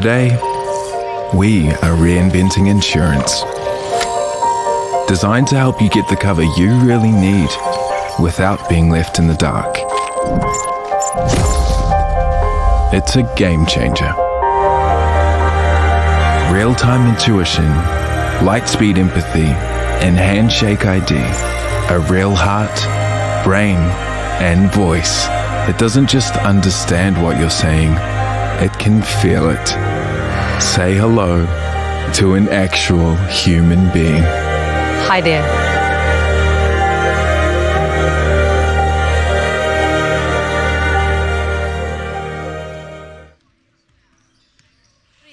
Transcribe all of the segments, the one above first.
Today, we are reinventing insurance. Designed to help you get the cover you really need without being left in the dark. It's a game changer. Real-time intuition, light-speed empathy, and handshake ID. A real heart, brain, and voice. It doesn't just understand what you're saying, it can feel it. Say hello to an actual human being. Hi there.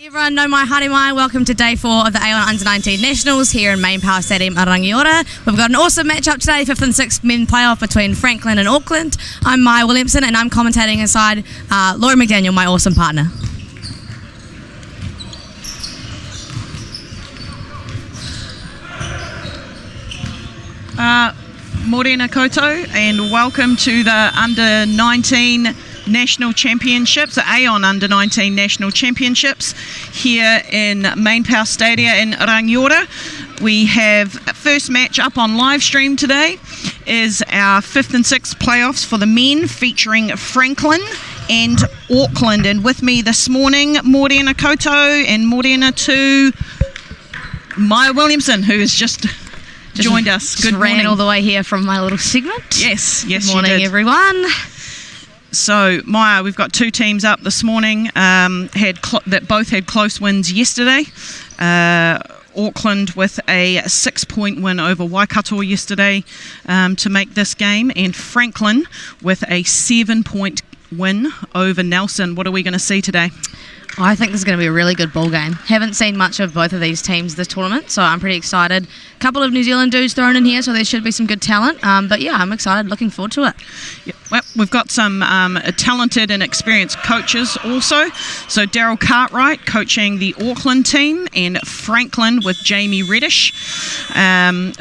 Everyone know my haere mai. Welcome to day 4 of the AON U19 Nationals here in MainPower Stadium at Rangiora. We've got an awesome matchup today, 5th and 6th men playoff between Franklin and Auckland. I'm Maya Williamson and I'm commentating inside Laura McDaniel, my awesome partner. Morena koutou and welcome to the Under-19 National Championships, the AON Under-19 National Championships here in MainPower Stadium in Rangiora. We have first match up on live stream today is our 5th and 6th playoffs for the men featuring Franklin and Auckland. And with me this morning, Morena koutou and Morena to Maya Williamson, who has just joined us. Good morning. Ran all the way here from my little segment. Yes, Good morning, everyone. So, Maya, we've got two teams up this morning that both had close wins yesterday. Auckland with a 6-point win over Waikato yesterday to make this game, and Franklin with a 7-point win over Nelson. What are we going to see today? I think this is going to be a really good ball game. Haven't seen much of both of these teams this tournament, so I'm pretty excited. A couple of New Zealand dudes thrown in here, so there should be some good talent. But yeah, I'm excited, looking forward to it. Yeah, well, we've got some talented and experienced coaches also. So Daryl Cartwright coaching the Auckland team, and Franklin with Jamie Reddish.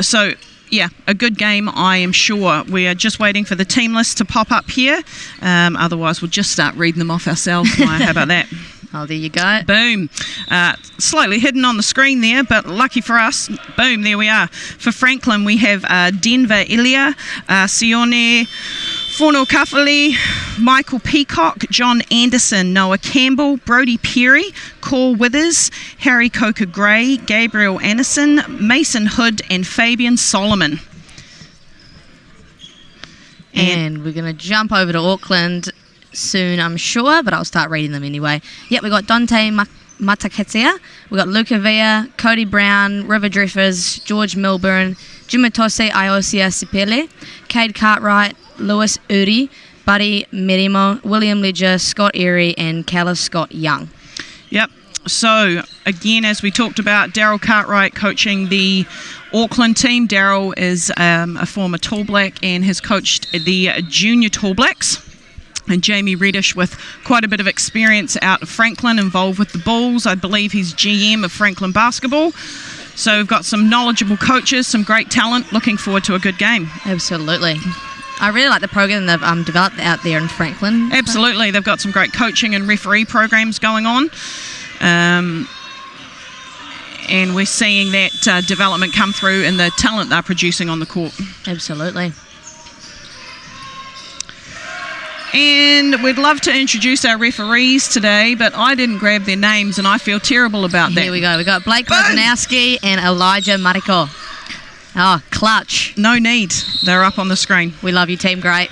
So yeah, a good game, I am sure. We are just waiting for the team list to pop up here. Otherwise, we'll just start reading them off ourselves. Maya, how about that? Oh, there you go. Boom. Slightly hidden on the screen there, but lucky for us, boom, there we are. For Franklin, we have Denver Elia, Sione Fono Kafali, Michael Peacock, John Anderson, Noah Campbell, Brodie Perry, Cor Withers, Harry Coker-Gray, Gabriel Anderson, Mason Hood, and Fabian Solomon. And we're going to jump over to Auckland soon, I'm sure, but I'll start reading them anyway. Yep, we got Dante Matakatea, we got Luca Villa, Cody Brown, River Dreffers, George Milburn, Jimitose Iosia Sipele, Cade Cartwright, Lewis Uri, Buddy Merimo, William Ledger, Scott Erie, and Callis Scott Young. Yep. So again, as we talked about, Daryl Cartwright coaching the Auckland team. Daryl is a former Tall Black and has coached the junior Tall Blacks. And Jamie Reddish with quite a bit of experience out of Franklin, involved with the Bulls. I believe he's GM of Franklin Basketball. So we've got some knowledgeable coaches, some great talent. Looking forward to a good game. Absolutely. I really like the program they've developed out there in Franklin. Absolutely. They've got some great coaching and referee programs going on. And we're seeing that development come through in the talent they're producing on the court. Absolutely. And we'd love to introduce our referees today, but I didn't grab their names and I feel terrible about that. Here we go. We've got Blake Wozanowski and Elijah Mariko. Oh, clutch. No need. They're up on the screen. We love you, team. Great.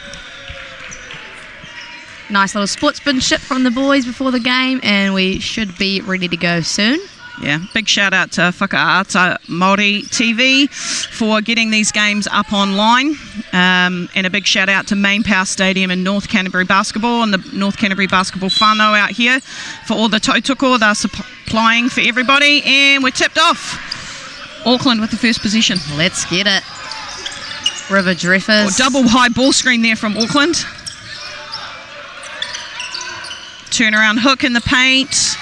Nice little sportsmanship from the boys before the game, and we should be ready to go soon. Yeah, big shout out to Whakaata Māori TV for getting these games up online, and a big shout out to MainPower Stadium in North Canterbury Basketball and the North Canterbury Basketball whānau out here for all the tautoko they're supplying for everybody. And we're tipped off. Auckland with the first possession. Let's get it. River Dreffers. Double high ball screen there from Auckland. Turnaround hook in the paint.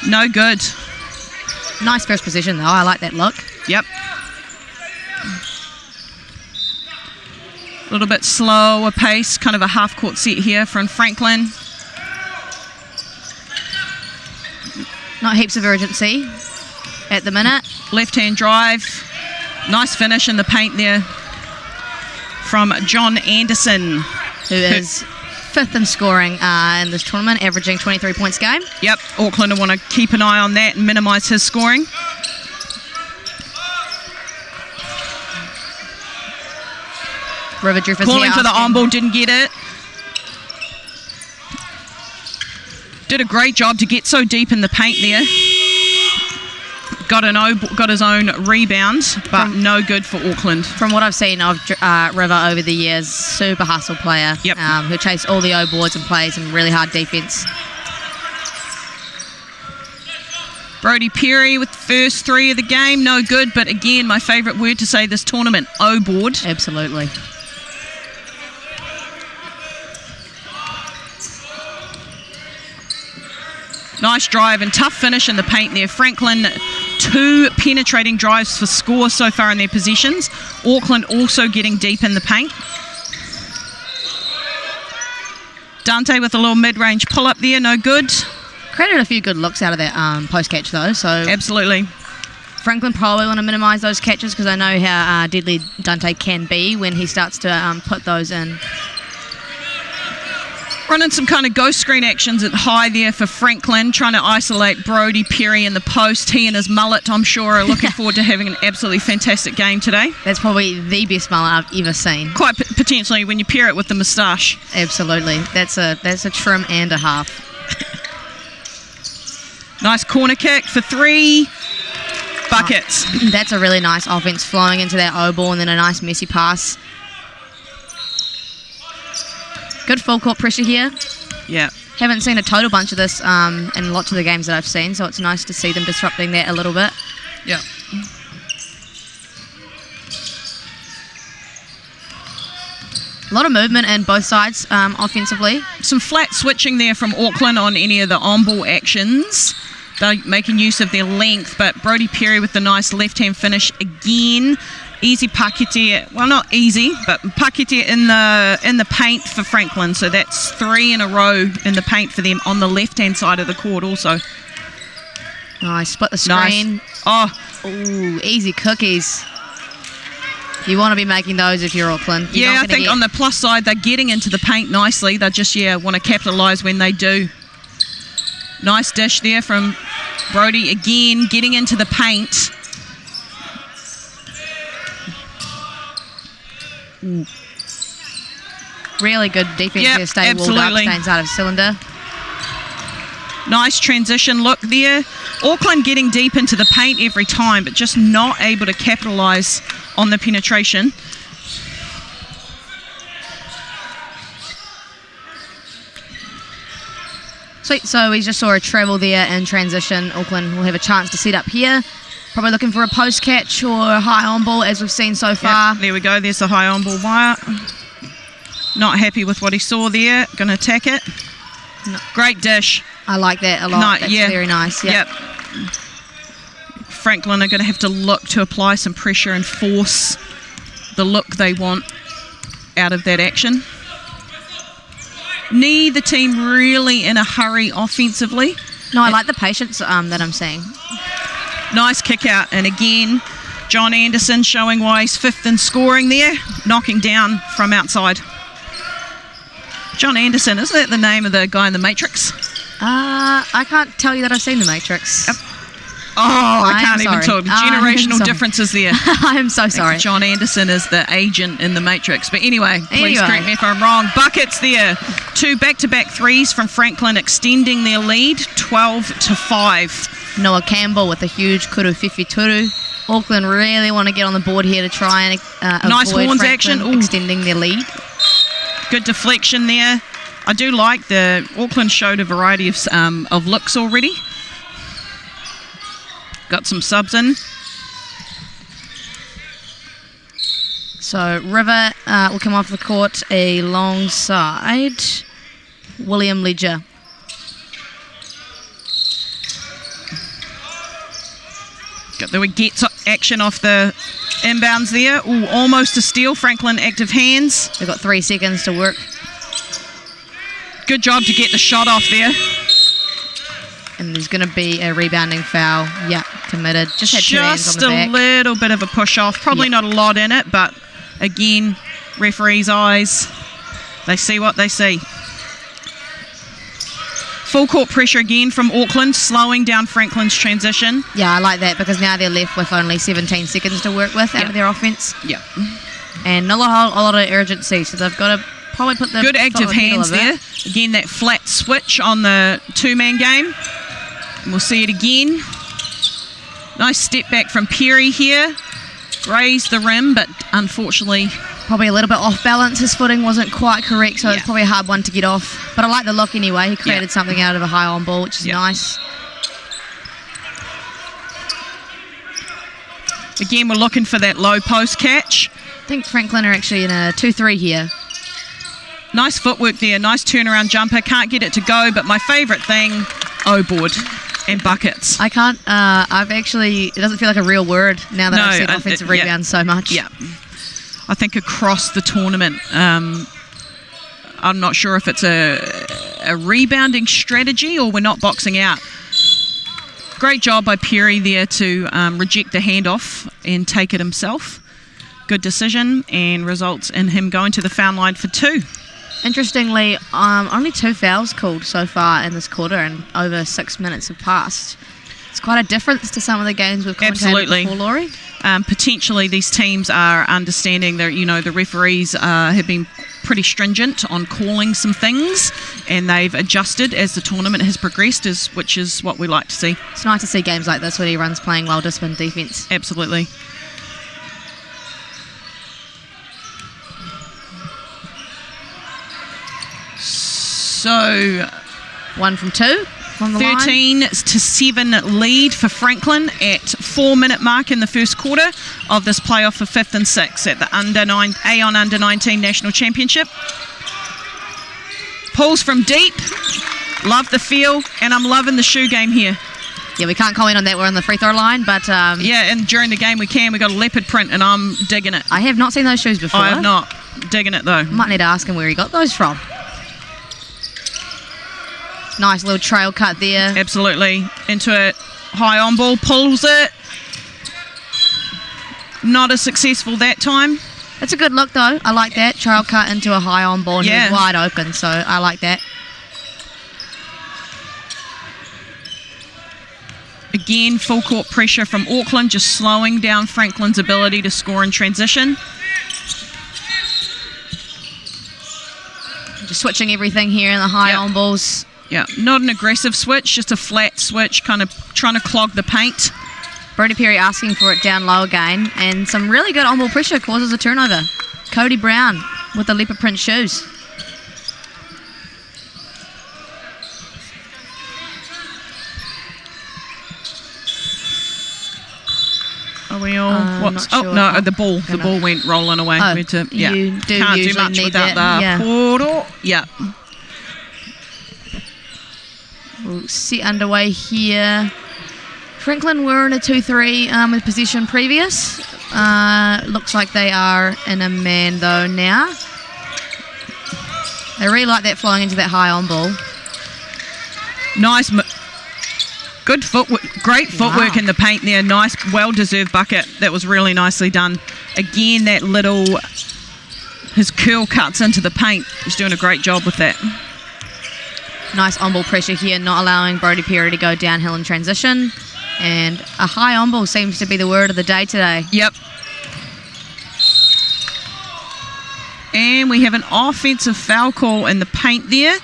No good. Nice first position, though. I like that look. Yep. A little bit slower pace, kind of a half-court set here from Franklin. Not heaps of urgency at the minute. Left-hand drive. Nice finish in the paint there from John Anderson. Who is 5th in scoring in this tournament, averaging 23 points a game. Yep, Auckland will want to keep an eye on that and minimise his scoring. River Drifters Calling here for the asking- on-ball, didn't get it. Did a great job to get so deep in the paint there. Got his own rebound, but no good for Auckland. From what I've seen of River over the years, super hustle player. Yep. Who chased all the O boards and plays some really hard defence. Brodie Perry with the first 3 of the game, no good, but again, my favourite word to say this tournament, O board. Absolutely. Nice drive and tough finish in the paint there. Franklin, 2 penetrating drives for score so far in their possessions. Auckland also getting deep in the paint. Dante with a little mid-range pull-up there, no good. Created a few good looks out of that post-catch though, so Absolutely. Franklin probably want to minimise those catches because I know how deadly Dante can be when he starts to put those in. Running some kind of ghost screen actions at high there for Franklin, trying to isolate Brodie Perry in the post. He and his mullet, I'm sure, are looking forward to having an absolutely fantastic game today. That's probably the best mullet I've ever seen. Quite potentially when you pair it with the moustache. Absolutely. That's a trim and a half. Nice corner kick for 3. Buckets. That's a really nice offense flowing into that O ball and then a nice messy pass. Good full court pressure here. Yeah. Haven't seen a total bunch of this in lots of the games that I've seen, so it's nice to see them disrupting that a little bit. Yeah. A lot of movement in both sides offensively. Some flat switching there from Auckland on any of the on-ball actions. They're making use of their length, but Brodie Perry with the nice left-hand finish again. Easy Pakete, well not easy, but Pakete in the paint for Franklin. So that's 3 in a row in the paint for them on the left-hand side of the court also. Nice, split the screen. Nice. Oh, Ooh, easy cookies. You want to be making those if you're Auckland. You're yeah, not I gonna think get- on the plus side, they're getting into the paint nicely. They just, want to capitalise when they do. Nice dish there from Brodie again, getting into the paint. Really good defense Yep, there. Stay walled up, absolutely. stay inside of cylinder. Nice transition look there. Auckland getting deep into the paint every time, but just not able to capitalise on the penetration. Sweet, so we just saw a treble there in transition. Auckland will have a chance to set up here. Probably looking for a post catch or a high on ball as we've seen so far. Yep, there we go. There's the high on ball wire. Not happy with what he saw there. Going to attack it. No. Great dish. I like that a lot. No, That's yeah. very nice. Yep. Franklin are going to have to look to apply some pressure and force the look they want out of that action. Neither team really in a hurry offensively. No, I like the patience that I'm seeing. Nice kick out, and again John Anderson showing why he's 5th in scoring there, knocking down from outside. John Anderson, isn't that the name of the guy in the Matrix? I can't tell you that I've seen The Matrix. Yep. Oh, I I'm can't even sorry. talk. I'm Generational sorry. differences there. I'm so sorry. John Anderson is the agent in the Matrix. But anyway, please Anyway. correct me if I'm wrong. Buckets there. 2 back-to-back threes from Franklin, extending their lead 12-5. Noah Campbell with a huge kuru whiwhi turu. Auckland really want to get on the board here to try and Nice avoid horns Franklin action. Ooh. extending their lead. Good deflection there. I do like the Auckland showed a variety of looks already. Got some subs in. So River will come off the court alongside William Ledger. Got the gets action off the inbounds there. Ooh, almost a steal. Franklin active hands. They've got 3 seconds to work. Good job to get the shot off there. And there's going to be a rebounding foul. Yeah, committed. Just had two hands on the back. Just a little bit of a push off. Probably not a lot in it, but again, referee's eyes, they see what they see. Full court pressure again from Auckland, slowing down Franklin's transition. Yeah, I like that because now they're left with only 17 seconds to work with out of their offense. Yeah. And not a lot of urgency, so they've got to probably put the good active hands there. Again, that flat switch on the two-man game. And we'll see it again. Nice step back from Perry here. Raised the rim, but unfortunately probably a little bit off balance. His footing wasn't quite correct, so it's probably a hard one to get off. But I like the look anyway. He created something out of a high on ball, which is nice. Again, we're looking for that low post catch. I think Franklin are actually in a 2-3 here. Nice footwork there. Nice turnaround jumper. Can't get it to go, but my favourite thing, O-board and buckets. I can't, it doesn't feel like a real word now that I've seen offensive rebounds so much. Yeah. I think across the tournament, I'm not sure if it's a rebounding strategy or we're not boxing out. Great job by Perry there to reject the handoff and take it himself. Good decision and results in him going to the foul line for 2. Interestingly, only 2 fouls called so far in this quarter and over 6 minutes have passed. It's quite a difference to some of the games we've commentated before, Laurie. Potentially these teams are understanding that, the referees have been pretty stringent on calling some things and they've adjusted as the tournament has progressed, which is what we like to see. It's nice to see games like this where everyone's playing well-disciplined defence. Absolutely. So 1 from 2 from the 13-7 lead for Franklin at 4-minute mark in the first quarter of this playoff for 5th and 6th at the AON Under-19 National Championship. Pulls from deep. Love the feel, and I'm loving the shoe game here. Yeah, we can't comment on that. We're on the free throw line, but yeah, and during the game we got a leopard print, and I'm digging it. I have not seen those shoes before. I have not. Digging it though. Might need to ask him where he got those from. Nice little trail cut there. Absolutely. Into it. High on ball. Pulls it. Not as successful that time. It's a good look though. I like that. Trail cut into a high on ball and he was wide open, so I like that. Again, full court pressure from Auckland, just slowing down Franklin's ability to score in transition. Just switching everything here in the high on balls. Yeah, not an aggressive switch, just a flat switch, kind of trying to clog the paint. Brody Perry asking for it down low again, and some really good on-ball pressure causes a turnover. Cody Brown with the leopard print shoes. Are we all? No, the ball. The ball went rolling away. You can't do much without that. the portal. Yeah. We'll set underway here. Franklin were in a 2-3 with possession previous. Looks like they are in a man though now. They really like that flowing into that high on ball. Nice. Good footwork. Great footwork in the paint there. Nice, well-deserved bucket. That was really nicely done. Again, that little, his curl cuts into the paint. He's doing a great job with that. Nice on-ball pressure here, not allowing Brody Perry to go downhill in transition. And a high on-ball seems to be the word of the day today. Yep. And we have an offensive foul call in the paint there.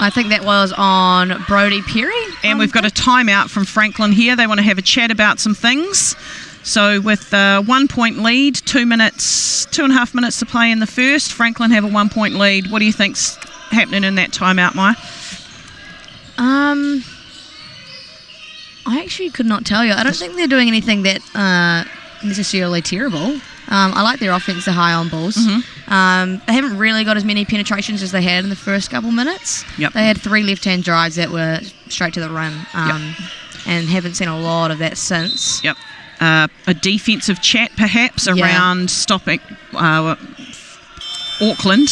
I think that was on Brody Perry. And we've got a timeout from Franklin here. They want to have a chat about some things. So with a 1 point lead, 2.5 minutes to play in the first, Franklin have a 1 point lead. What do you think's happening in that timeout, Maya? I actually could not tell you. I don't think they're doing anything that necessarily terrible. I like their offense, the high on balls. Mm-hmm. They haven't really got as many penetrations as they had in the first couple minutes. Yep. They had 3 left-hand drives that were straight to the rim, and haven't seen a lot of that since. Yep. A defensive chat perhaps around stopping Auckland.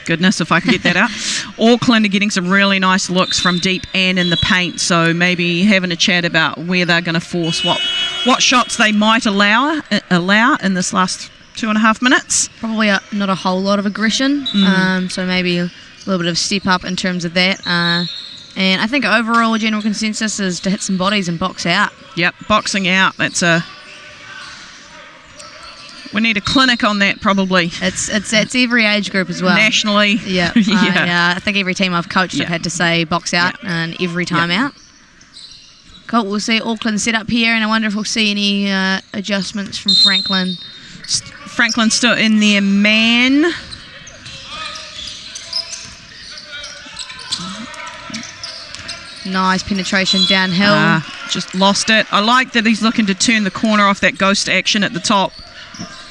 Goodness, if I can get that out. Auckland are getting some really nice looks from deep and in the paint, so maybe having a chat about where they're going to force, what shots they might allow in this last 2.5 minutes. Probably not a whole lot of aggression, so maybe a little bit of step up in terms of that. And I think overall general consensus is to hit some bodies and box out. Yep, boxing out. We need a clinic on that, probably. It's every age group as well. Nationally. Yeah. I think every team I've coached have had to say box out and every time out. Cool. We'll see Auckland set up here, and I wonder if we'll see any adjustments from Franklin. Franklin's still in there, man. Nice penetration downhill. Just lost it. I like that he's looking to turn the corner off that ghost action at the top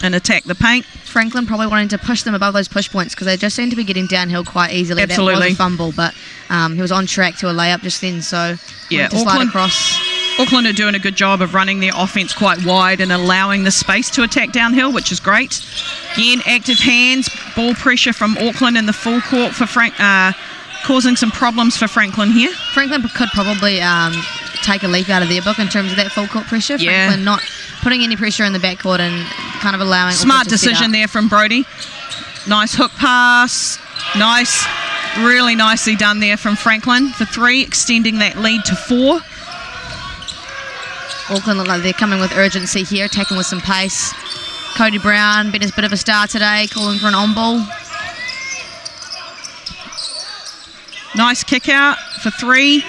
and attack the paint. Franklin probably wanting to push them above those push points because they just seem to be getting downhill quite easily. Absolutely. That was a fumble, but he was on track to a layup just then, so slide across. Auckland are doing a good job of running their offense quite wide and allowing the space to attack downhill, which is great. Again, active hands, ball pressure from Auckland in the full court for causing some problems for Franklin here. Franklin could probably take a leaf out of their book in terms of that full court pressure. Franklin not putting any pressure in the backcourt and kind of allowing smart decision there from Brody. Nice hook pass. Nice. Really nicely done there from Franklin for 3, extending that lead to 4. Auckland look like they're coming with urgency here, attacking with some pace. Cody Brown been a bit of a star today, calling for an on-ball. Nice kick out for 3.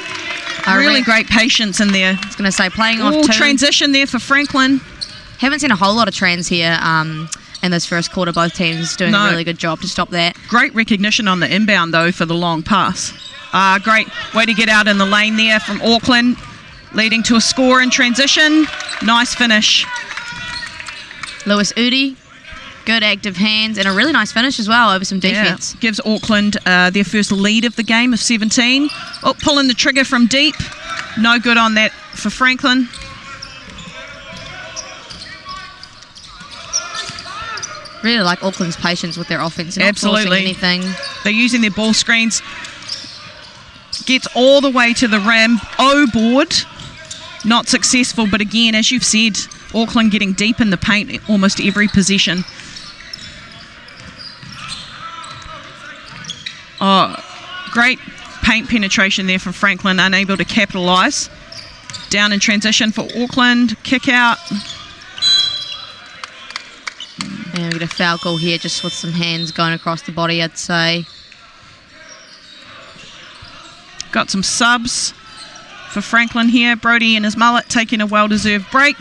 Really great patience in there. I was going to say, playing off 2. Transition there for Franklin. Haven't seen a whole lot of trans here in this first quarter. Both teams doing a really good job to stop that. Great recognition on the inbound, though, for the long pass. Great way to get out in the lane there from Auckland, leading to a score in transition. Nice finish. Lewis Udi. Good active hands and a really nice finish as well over some defense. Yeah. Gives Auckland their first lead of the game of 17. Pulling the trigger from deep. No good on that for Franklin. Really like Auckland's patience with their offense. Not Absolutely. Anything. They're using their ball screens. Gets all the way to the rim. O-board. Not successful, but again, as you've said, Auckland getting deep in the paint almost every possession. Great paint penetration there from Franklin, unable to capitalise. Down in transition for Auckland, kick out. And we get a foul call here just with some hands going across the body, I'd say. Got some subs for Franklin here. Brody and his mullet taking a well-deserved break.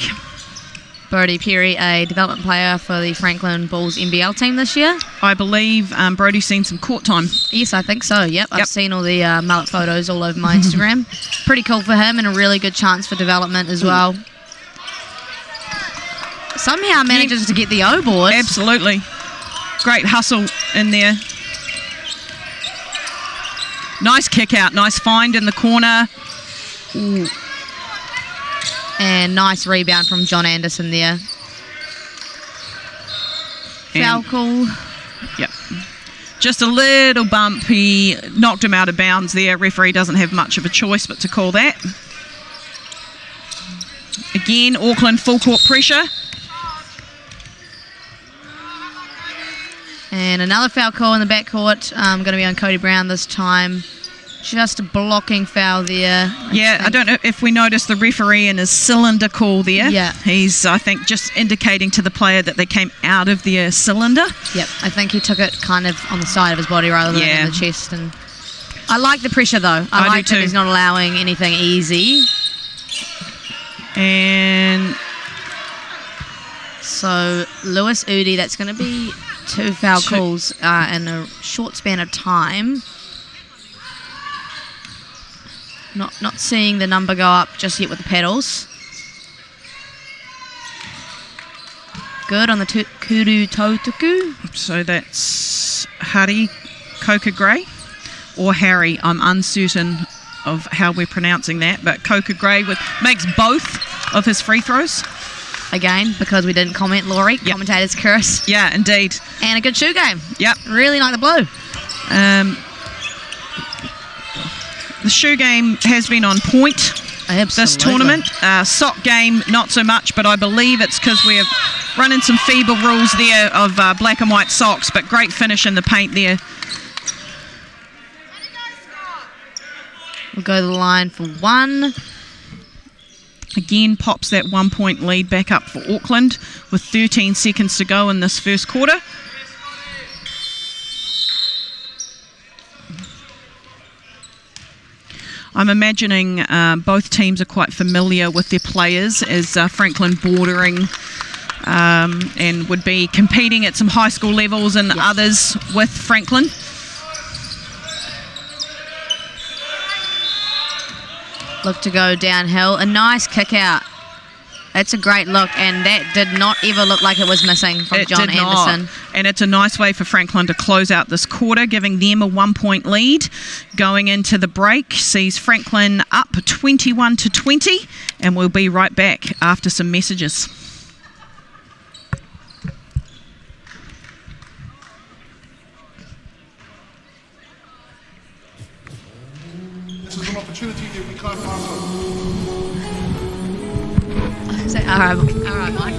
Brody Perry, a development player for the Franklin Bulls NBL team this year. I believe Brody's seen some court time. Yes, I think so, yep. I've seen all the mullet photos all over my Instagram. Pretty cool for him and a really good chance for development as well. Somehow manages to get the O-board. Absolutely. Great hustle in there. Nice kick out, nice find in the corner. Ooh. And nice rebound from John Anderson there. Foul call. Yep. Just a little bump. He knocked him out of bounds there. Referee doesn't have much of a choice but to call that. Again, Auckland full court pressure. And another foul call in the backcourt. Going to be on Cody Brown this time. Just a blocking foul there. I don't know if we noticed the referee in his cylinder call there. Yeah. He's, I think, just indicating to the player that they came out of their cylinder. Yep. I think he took it kind of on the side of his body rather than in the chest. And I like the pressure, though. I like that he's not allowing anything easy. And so Lewis Udi, that's going to be 2 foul calls in a short span of time. Not seeing the number go up just yet with the pedals. Good on the Kuru Tautuku. So that's Hari Coca Gray or Harry. I'm uncertain of how we're pronouncing that, but Coca Gray makes both of his free throws. again because we didn't comment, Laurie. Yep. Commentator's curse. Yeah, indeed. And a good shoe game. Yep. Really like the blue. The shoe game has been on point this tournament. Sock game, not so much, but I believe it's because we're running some feeble rules there of black and white socks, but great finish in the paint there. We'll go to the line for one. Again, pops that 1 point lead back up for Auckland with 13 seconds to go in this first quarter. I'm imagining both teams are quite familiar with their players, as Franklin bordering and would be competing at some high school levels and others with Franklin. Look to go downhill. A nice kick out. That's a great look, and that did not ever look like it was missing from John Anderson. Not. And it's a nice way for Franklin to close out this quarter, giving them a 1 point lead. Going into the break sees Franklin up 21-20, and we'll be right back after some messages. This is an opportunity that we can't pass on. All right, Mike.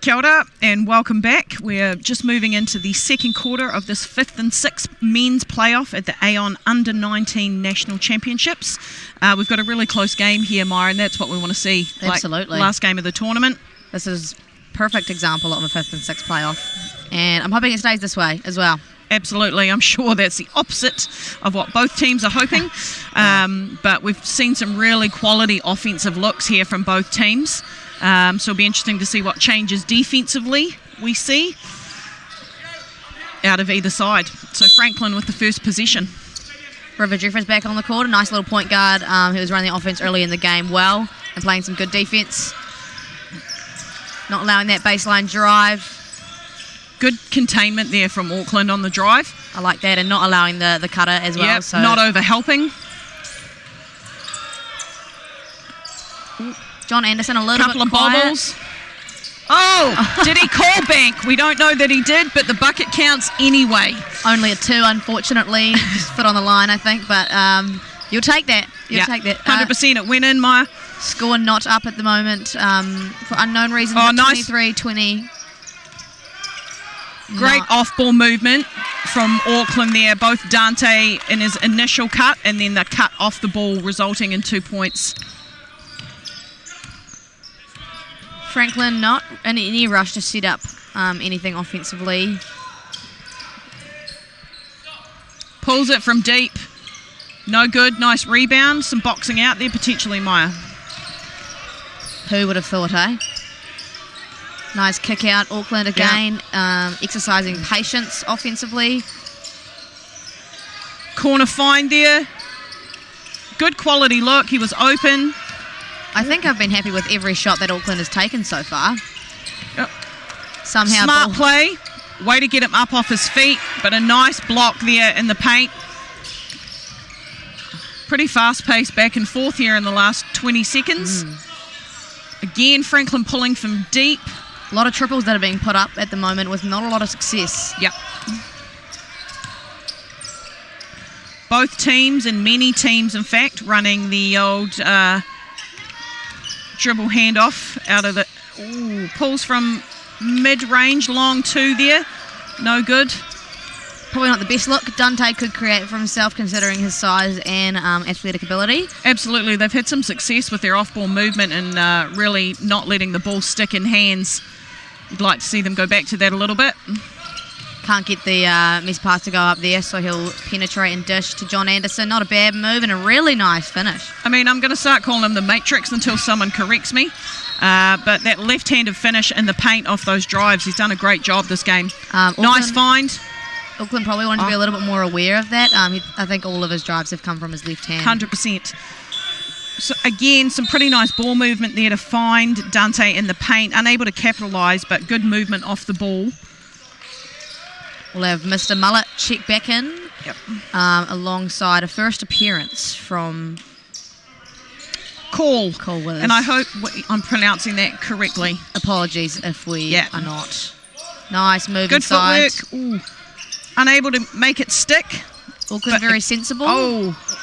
Kia ora and welcome back. We're just moving into the second quarter of this 5th and 6th men's playoff at the AON U19 National Championships. We've got a really close game here, Myra, and that's what we want to see. Absolutely. Like last game of the tournament. This is a perfect example of a 5th and 6th playoff, and I'm hoping it stays this way as well. Absolutely. I'm sure that's the opposite of what both teams are hoping. But we've seen some really quality offensive looks here from both teams. So it'll be interesting to see what changes defensively we see out of either side. So Franklin with the first possession. River Jeffers back on the court, a nice little point guard who was running the offense early in the game well and playing some good defense. Not allowing that baseline drive. Good containment there from Auckland on the drive. I like that, and not allowing the cutter as well. Yep, So not over helping. John Anderson a little Couple bit of quiet. bobbles. Oh, did he call bank? We don't know that he did, but the bucket counts anyway. Only a 2, unfortunately. Just foot on the line, I think, but you'll take that. You'll take that. 100% it went in, Maya. Score not up at the moment for unknown reasons. Oh, at nice. 23-20. Great off-ball movement from Auckland there. Both Dante in his initial cut and then the cut off the ball resulting in 2 points. Franklin not in any rush to set up anything offensively. Pulls it from deep. No good. Nice rebound. Some boxing out there potentially, Maya. Who would have thought, eh? Nice kick out. Auckland again, exercising patience offensively. Corner find there. Good quality look. He was open. I think I've been happy with every shot that Auckland has taken so far. Yep. Somehow Smart play. Way to get him up off his feet, but a nice block there in the paint. Pretty fast pace back and forth here in the last 20 seconds. Again, Franklin pulling from deep. A lot of triples that are being put up at the moment with not a lot of success. Yep. Both teams, and many teams, in fact, running the old dribble handoff out of the... Ooh, pulls from mid-range, long two there. No good. Probably not the best look Dante could create for himself, considering his size and athletic ability. Absolutely. They've had some success with their off-ball movement and really not letting the ball stick in hands. You'd like to see them go back to that a little bit. Can't get the miss pass to go up there, so he'll penetrate and dish to John Anderson. Not a bad move and a really nice finish. I mean, I'm going to start calling him the Matrix until someone corrects me. But that left-handed finish in the paint off those drives, he's done a great job this game. Nice find. Auckland probably wanted to be a little bit more aware of that. I think all of his drives have come from his left hand. 100%. So again, some pretty nice ball movement there to find Dante in the paint. Unable to capitalise, but good movement off the ball. We'll have Mr. Mullet check back in. Yep. Alongside a first appearance from Call Willis. And I hope I'm pronouncing that correctly. Apologies if we are not. Nice move good inside. Footwork. Ooh. Unable to make it stick. Auckland very sensible. Oh.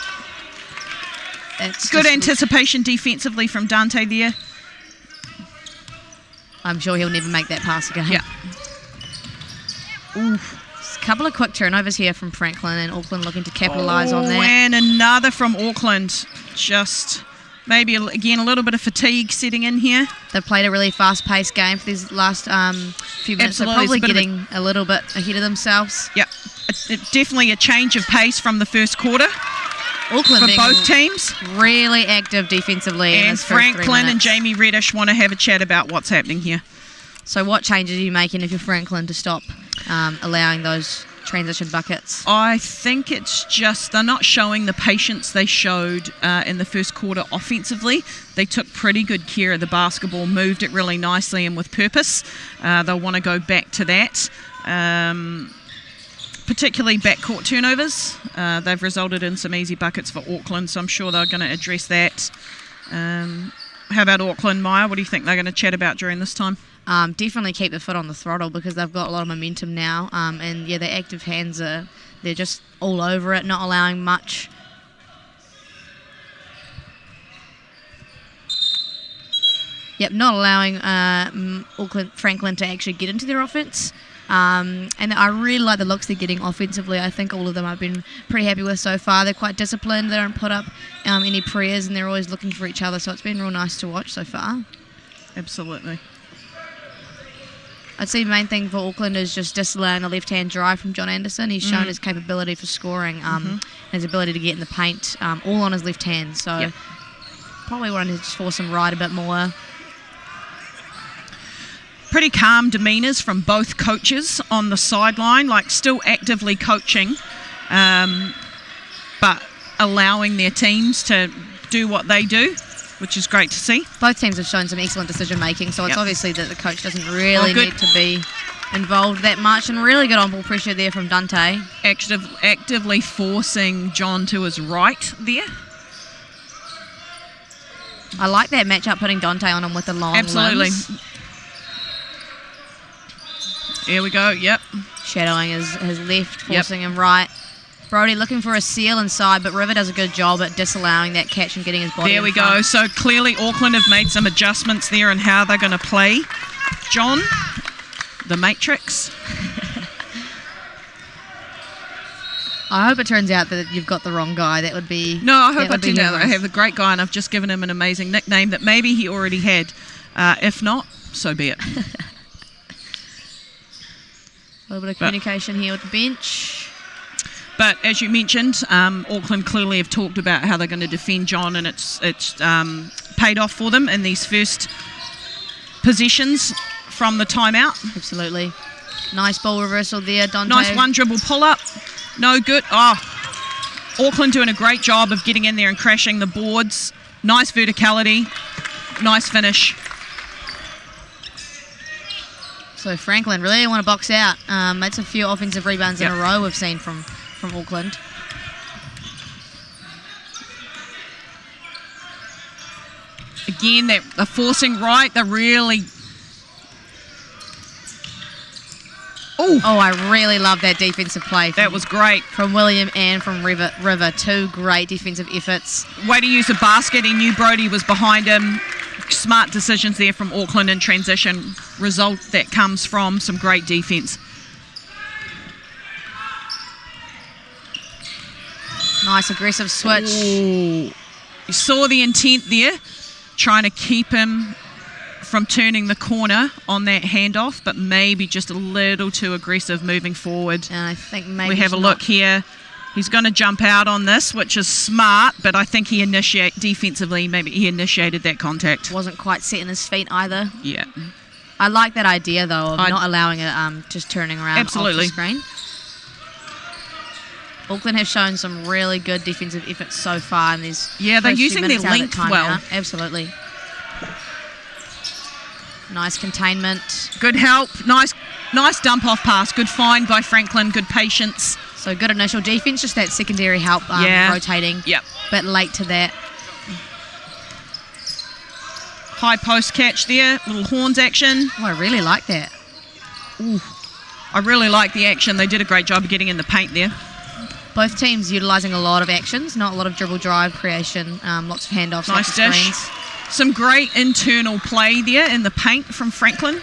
That's good anticipation defensively from Dante there. I'm sure he'll never make that pass again. Yeah. Ooh. Just a couple of quick turnovers here from Franklin, and Auckland looking to capitalise on that. And another from Auckland. Just maybe, again, a little bit of fatigue setting in here. They've played a really fast-paced game for these last few minutes. Absolutely. They're probably getting a little bit ahead of themselves. Yep. Definitely a change of pace from the first quarter. Auckland for both teams. Really active defensively. And Franklin and Jamie Reddish want to have a chat about what's happening here. So what changes are you making if you're Franklin to stop allowing those transition buckets? I think it's just they're not showing the patience they showed in the first quarter offensively. They took pretty good care of the basketball, moved it really nicely and with purpose. They'll want to go back to that. Particularly backcourt turnovers. They've resulted in some easy buckets for Auckland, so I'm sure they're going to address that. How about Auckland, Maya? What do you think they're going to chat about during this time? Definitely keep the foot on the throttle because they've got a lot of momentum now. And yeah, their active hands they're just all over it, not allowing much. Yep, not allowing Franklin to actually get into their offense. And I really like the looks they're getting offensively. I think all of them I've been pretty happy with so far. They're quite disciplined. They don't put up any prayers, and they're always looking for each other. So it's been real nice to watch so far. Absolutely. I'd say the main thing for Auckland is just disallowing a left-hand drive from John Anderson. He's shown his capability for scoring and his ability to get in the paint all on his left hand. So probably wanted to just force him right a bit more. Pretty calm demeanours from both coaches on the sideline, like still actively coaching, but allowing their teams to do what they do, which is great to see. Both teams have shown some excellent decision making, so it's obviously that the coach doesn't really need to be involved that much, and really good on ball pressure there from Dante. Actively forcing John to his right there. I like that matchup, putting Dante on him with the long Absolutely. limbs. Here we go, yep. Shadowing his left, forcing him right. Brody looking for a seal inside, but River does a good job at disallowing that catch and getting his body There in we front. go. So clearly Auckland have made some adjustments there in how they're going to play John, the Matrix. I hope it turns out that you've got the wrong guy. That would be... No, I hope I do now. I have the great guy and I've just given him an amazing nickname that maybe he already had. If not, so be it. A little bit of communication here with the bench. But as you mentioned, Auckland clearly have talked about how they're going to defend John, and it's paid off for them in these first possessions from the timeout. Absolutely. Nice ball reversal there, Dante. Nice one dribble pull up. No good. Oh, Auckland doing a great job of getting in there and crashing the boards. Nice verticality. Nice finish. So Franklin really want to box out. That's a few offensive rebounds in a row we've seen from Auckland. Again, they're forcing right. They're really... Oh, I really love that defensive play. That was great. From William and from River. Two great defensive efforts. Way to use the basket. He knew Brodie was behind him. Smart decisions there from Auckland in transition. Result that comes from some great defence. Nice aggressive switch. Ooh. You saw the intent there, trying to keep him from turning the corner on that handoff, but maybe just a little too aggressive moving forward. And I think maybe we have a look here. He's going to jump out on this, which is smart, but I think he defensively, maybe he initiated that contact. Wasn't quite setting his feet either. Yeah. I like that idea, though, of not allowing it just turning around off the screen. Auckland have shown some really good defensive efforts so far in these they're using their length well. Absolutely. Nice containment. Good help. Nice dump off pass. Good find by Franklin. Good patience. So good initial defense. Just that secondary help rotating. Yep. Bit late to that. High post catch there. Little horns action. Oh, I really like that. Ooh. I really like the action. They did a great job of getting in the paint there. Both teams utilising a lot of actions, not a lot of dribble drive creation, lots of handoffs. Nice dish. Screens. Some great internal play there in the paint from Franklin.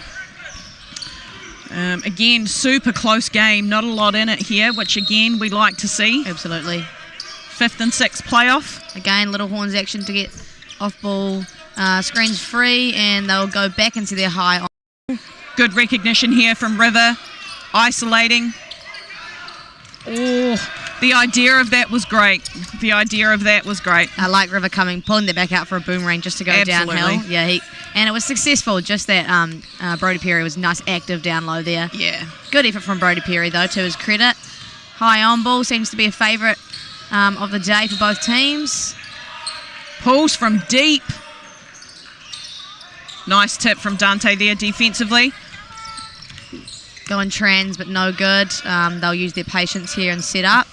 Again, super close game. Not a lot in it here, which again we like to see. Absolutely. 5th and 6th playoff. Again, little horns action to get off ball screens free, and they'll go back into their high. Good recognition here from River. Isolating. Oh, the idea of that was great. I like River pulling that back out for a boomerang just to go downhill. Yeah, and it was successful. Just that Brodie Perry was nice active down low there. Yeah. Good effort from Brodie Perry, though, to his credit. High on ball seems to be a favourite of the day for both teams. Pulls from deep. Nice tip from Dante there defensively. Going trans, but no good. They'll use their patience here and set up.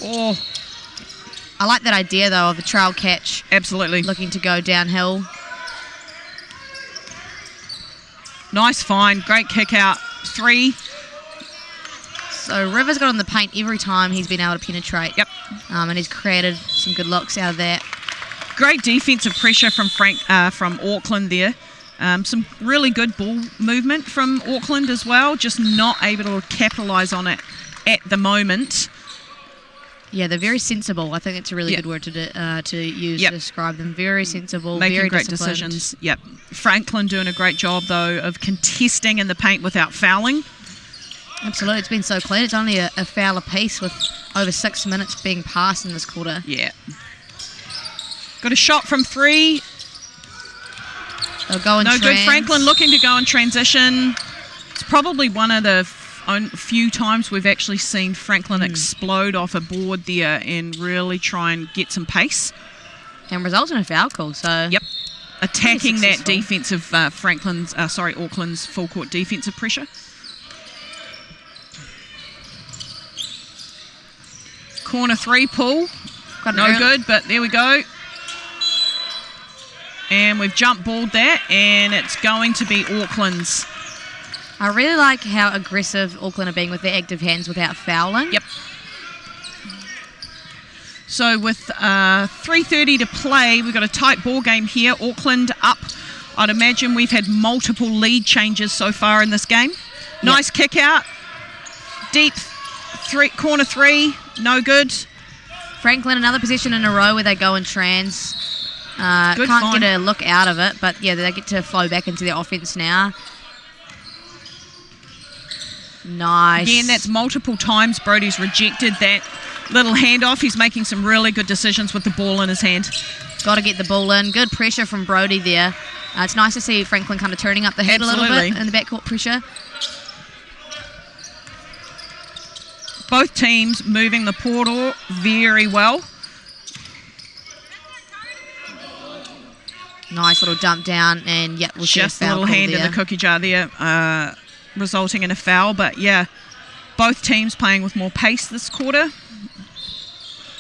Oh, I like that idea, though, of the trail catch. Absolutely. Looking to go downhill. Nice find. Great kick out. 3. So Rivers got on the paint every time he's been able to penetrate. Yep. And he's created some good looks out of that. Great defensive pressure from Auckland there. Some really good ball movement from Auckland as well. Just not able to capitalise on it at the moment. Yeah, they're very sensible. I think it's a really good word to use to describe them. Very sensible, making very great disciplined. decisions. Yep. Franklin doing a great job, though, of contesting in the paint without fouling. Absolutely. It's been so clean. It's only a foul apiece with over 6 minutes being passed in this quarter. Yeah. Got a shot from 3. They'll go in no good. Franklin looking to go in transition. It's probably one of the few times we've actually seen Franklin explode off a board there and really try and get some pace. And result in a foul call, so... Yep. Attacking that defensive, Auckland's full court defensive pressure. Corner 3 pull. No good, but there we go. And we've jump balled that, and it's going to be Auckland's. I really like how aggressive Auckland are being with their active hands without fouling. Yep. So with 3:30 to play, we've got a tight ball game here. Auckland up. I'd imagine we've had multiple lead changes so far in this game. Nice kick out. Deep corner 3. No good. Franklin, another possession in a row where they go in trans. Can't get a look out of it, but yeah, they get to flow back into their offense now. Nice. Again, that's multiple times Brodie's rejected that little handoff. He's making some really good decisions with the ball in his hand. Got to get the ball in. Good pressure from Brodie there. It's nice to see Franklin kind of turning up the head a little bit in the backcourt pressure. Both teams moving the portal very well. Nice little jump down, and we'll just a little hand in the cookie jar there, resulting in a foul. But yeah, both teams playing with more pace this quarter.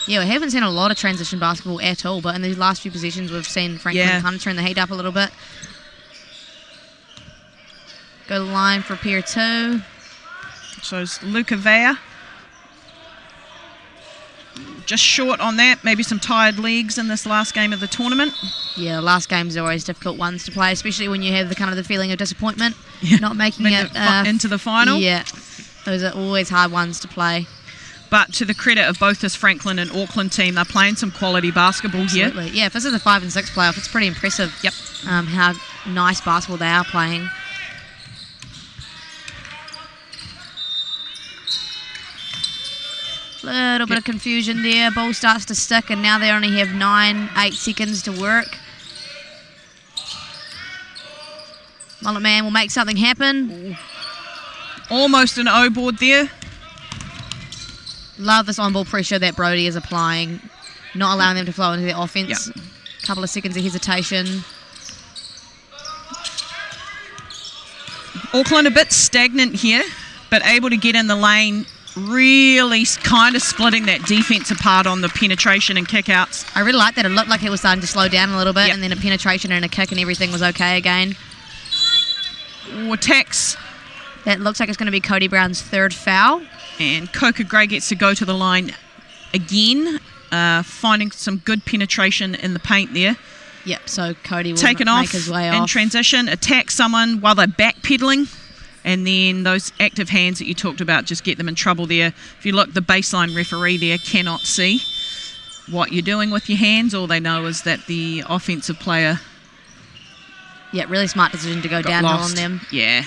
Yeah, we haven't seen a lot of transition basketball at all, but in these last few positions we've seen Franklin kind of turn the heat up a little bit. Go to the line for pair 2. So it's Luca Vea. Just short on that. Maybe some tired legs in this last game of the tournament. Yeah, the last games are always difficult ones to play, especially when you have the kind of the feeling of disappointment, not making it into the final. Yeah, those are always hard ones to play. But to the credit of both this Franklin and Auckland team, they're playing some quality basketball here. Yeah, if this is a 5 and 6 playoff, it's pretty impressive. Yep. How nice basketball they are playing. Little bit of confusion there. Ball starts to stick, and now they only have 8 seconds to work. Mullet Man will make something happen. Almost an O board there. Love this on-ball pressure that Brody is applying, not allowing them to flow into their offense. Couple of seconds of hesitation. Auckland a bit stagnant here, but able to get in the lane, really kind of splitting that defense apart on the penetration and kickouts. I really like that. It looked like it was starting to slow down a little bit, and then a penetration and a kick and everything was okay again. Attacks. That looks like it's going to be Cody Brown's 3rd foul. And Coca Gray gets to go to the line again, finding some good penetration in the paint there. Yep, so Cody will Taken make off his way in off. transition, attack someone while they're backpedaling, and then those active hands that you talked about just get them in trouble there. If you look, the baseline referee there cannot see what you're doing with your hands. All they know is that the offensive player really smart decision to go downhill on them. Yeah.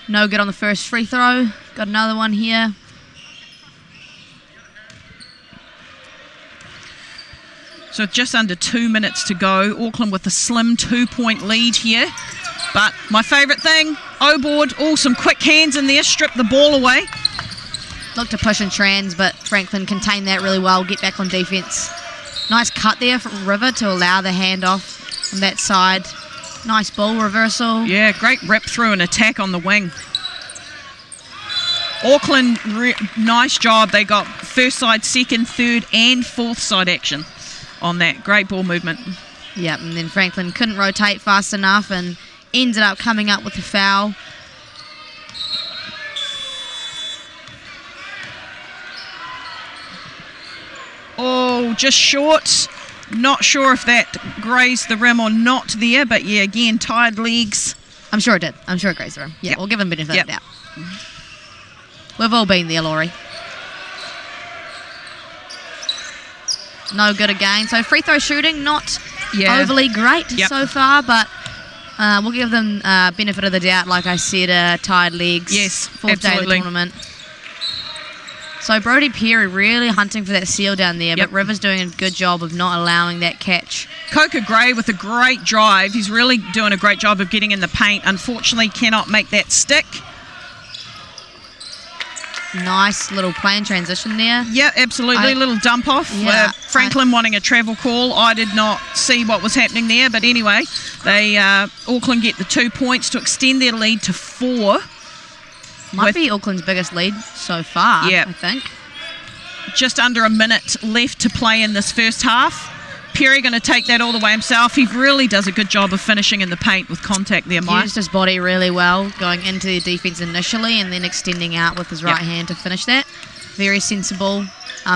No good on the first free throw. Got another one here. So just under 2 minutes to go. Auckland with a slim 2-point lead here. But my favourite thing, O-board, some quick hands in there, strip the ball away. Look to push and trans, but Franklin contained that really well, get back on defence. Nice cut there from River to allow the handoff on that side. Nice ball reversal. Yeah, great rip through and attack on the wing. Auckland, nice job. They got first side, second, third and fourth side action on that. Great ball movement. Yep, and then Franklin couldn't rotate fast enough and ended up coming up with the foul. Oh, just short. Not sure if that grazed the rim or not there, but yeah, again, tired legs. I'm sure it did. I'm sure it grazed the rim. Yeah, we'll give him a benefit of the doubt. We've all been there, Laurie. No good again. So free throw shooting, not overly great so far, but we'll give them benefit of the doubt. Like I said, tired legs. Yes, fourth day of the tournament. So Brody Perry really hunting for that seal down there, but River's doing a good job of not allowing that catch. Coca Gray with a great drive. He's really doing a great job of getting in the paint. Unfortunately, cannot make that stick. Nice little play in transition there. Yeah, absolutely. Little dump off. Yeah, Franklin wanting a travel call. I did not see what was happening there, but anyway, they Auckland get the 2 points to extend their lead to 4. Might be Auckland's biggest lead so far, I think. Just under a minute left to play in this first half. Perry going to take that all the way himself. He really does a good job of finishing in the paint with contact there, Mike. Used his body really well, going into the defence initially and then extending out with his right hand to finish that. Very sensible.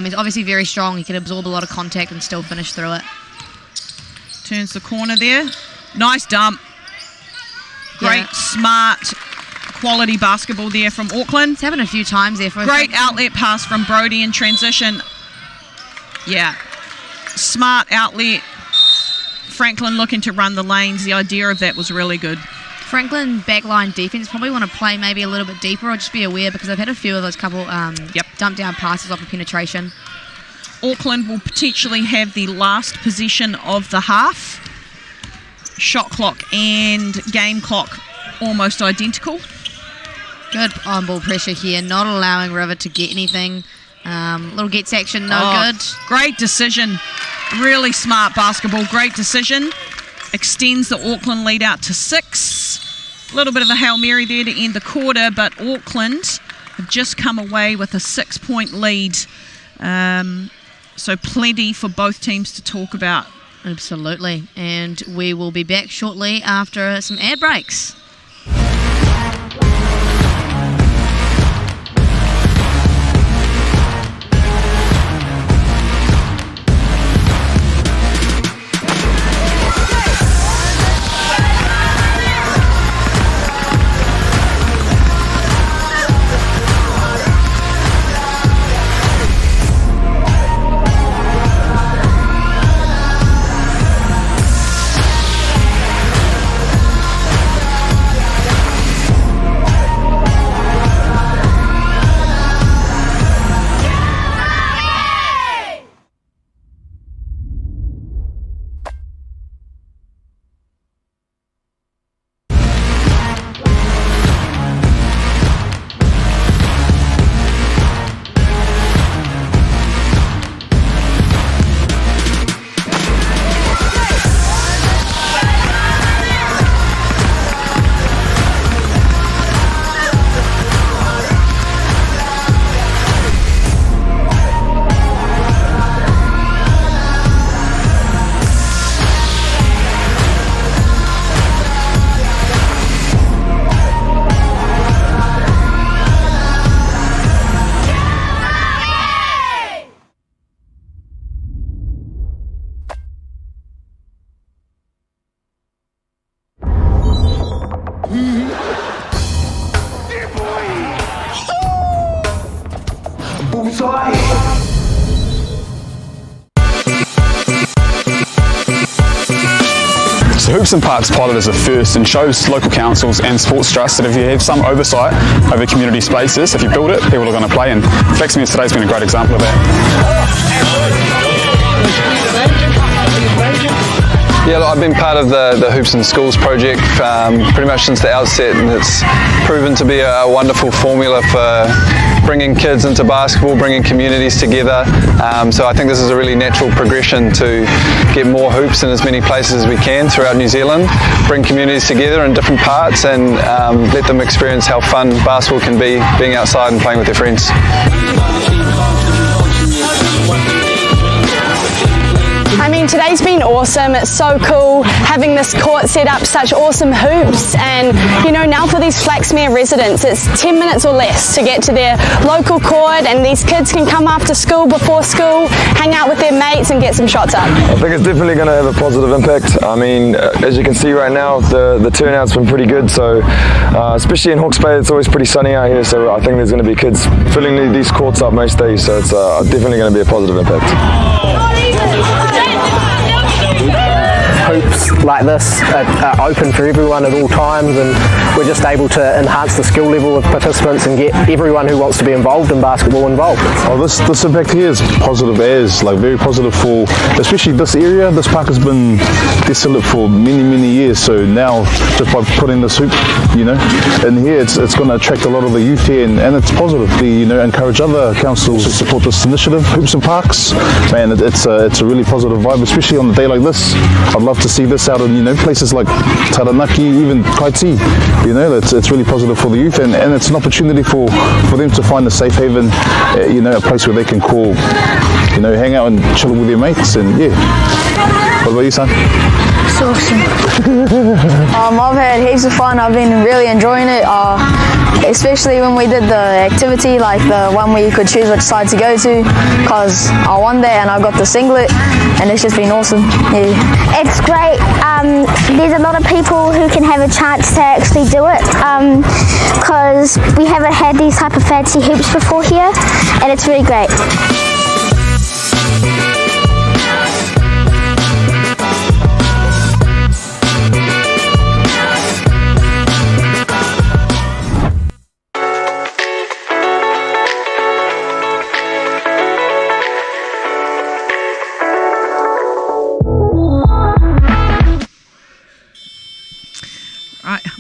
He's obviously very strong. He can absorb a lot of contact and still finish through it. Turns the corner there. Nice dump. Great, smart, quality basketball there from Auckland. It's happened a few times there. Great outlet pass from Brody in transition. Yeah. Smart outlet. Franklin looking to run the lanes. The idea of that was really good. Franklin backline defense probably want to play maybe a little bit deeper or just be aware because they've had a few of those couple dump down passes off of penetration. Auckland will potentially have the last possession of the half. Shot clock and game clock almost identical. Good on-ball pressure here, not allowing River to get anything. Little gets action, no good. Great decision. Really smart basketball. Great decision. Extends the Auckland lead out to 6. A little bit of a Hail Mary there to end the quarter, but Auckland have just come away with a 6-point lead So plenty for both teams to talk about. Absolutely. And we will be back shortly after some ad breaks. So Hoops and Parks piloted as a first and shows local councils and sports trusts that if you have some oversight over community spaces, if you build it, people are going to play, and Flaxmere today's been a great example of that. Yeah, look, I've been part of the Hoops and Schools project pretty much since the outset, and it's proven to be a wonderful formula for bringing kids into basketball, bringing communities together. So I think this is a really natural progression to get more hoops in as many places as we can throughout New Zealand, bring communities together in different parts, and let them experience how fun basketball can be, being outside and playing with their friends. I mean, today's been awesome. It's so cool having this court set up, such awesome hoops, and you know, now for these Flaxmere residents, it's 10 minutes or less to get to their local court, and these kids can come after school, before school, hang out with their mates and get some shots up. I think it's definitely going to have a positive impact. I mean, as you can see right now, the turnout's been pretty good, so especially in Hawke's Bay, it's always pretty sunny out here, so I think there's going to be kids filling these courts up most days, so it's definitely going to be a positive impact. Hoops like this are open for everyone at all times, and we're just able to enhance the skill level of participants and get everyone who wants to be involved in basketball involved. Oh, this impact here is positive as, like very positive for especially this area. This park has been desolate for many years, so now just by putting this hoop, you know, in here, it's going to attract a lot of the youth here, and it's positive. You know, encourage other councils to support this initiative, Hoops and Parks. Man, it's a really positive vibe, especially on a day like this. I'd love to see this out in, you know, places like Taranaki, even Kaiti. You know, it's really positive for the youth, and it's an opportunity for them to find a safe haven, you know, a place where they can call, you know, hang out and chill with their mates, and yeah. What about you, son? It's awesome. I've had heaps of fun. I've been really enjoying it, especially when we did the activity, like the one where you could choose which side to go to, because I won that and I got the singlet, and it's just been awesome. Yeah. It's great. There's a lot of people who can have a chance to actually do it, because we haven't had these type of fancy hoops before here, and it's really great.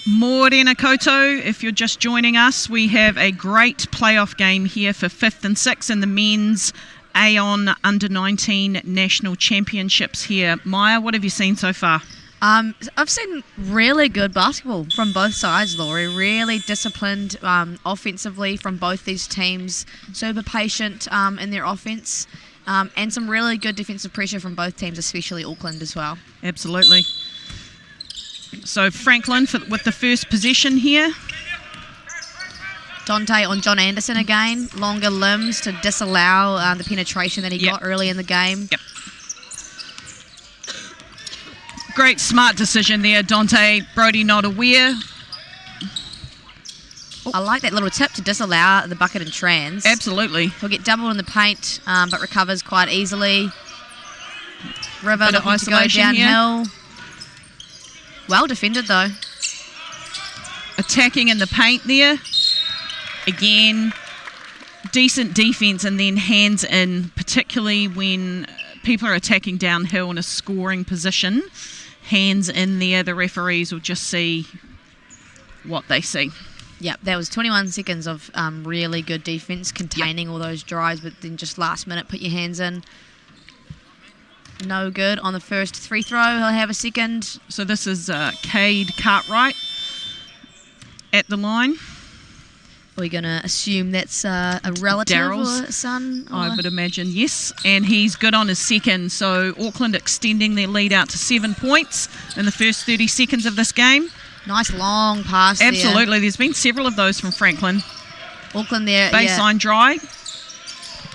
Morena Koto, if you're just joining us, we have a great playoff game here for 5th and 6th in the men's AON U19 National Championships here. Maya, what have you seen so far? I've seen really good basketball from both sides, Laurie. Really disciplined offensively from both these teams. Super patient in their offense. And some really good defensive pressure from both teams, especially Auckland as well. Absolutely. So Franklin with the first possession here. Dante on John Anderson again. Longer limbs to disallow the penetration that he got early in the game. Yep. Great smart decision there, Dante. Brody not aware. I like that little tip to disallow the bucket and trans. Absolutely. He'll get doubled in the paint, but recovers quite easily. River looking to go downhill. Here. Well defended though. Attacking in the paint there. Again, decent defense and then hands in, particularly when people are attacking downhill in a scoring position. Hands in there, the referees will just see what they see. Yep, that was 21 seconds of really good defense, containing all those drives, but then just last minute put your hands in. No good on the first free throw. He'll have a second. So this is Cade Cartwright at the line. Are we going to assume that's a relative Daryl's or son? Or? I would imagine, yes. And he's good on his second. So Auckland extending their lead out to 7 points in the first 30 seconds of this game. Nice long pass there. Absolutely. There's been several of those from Franklin. Auckland there. Baseline dry.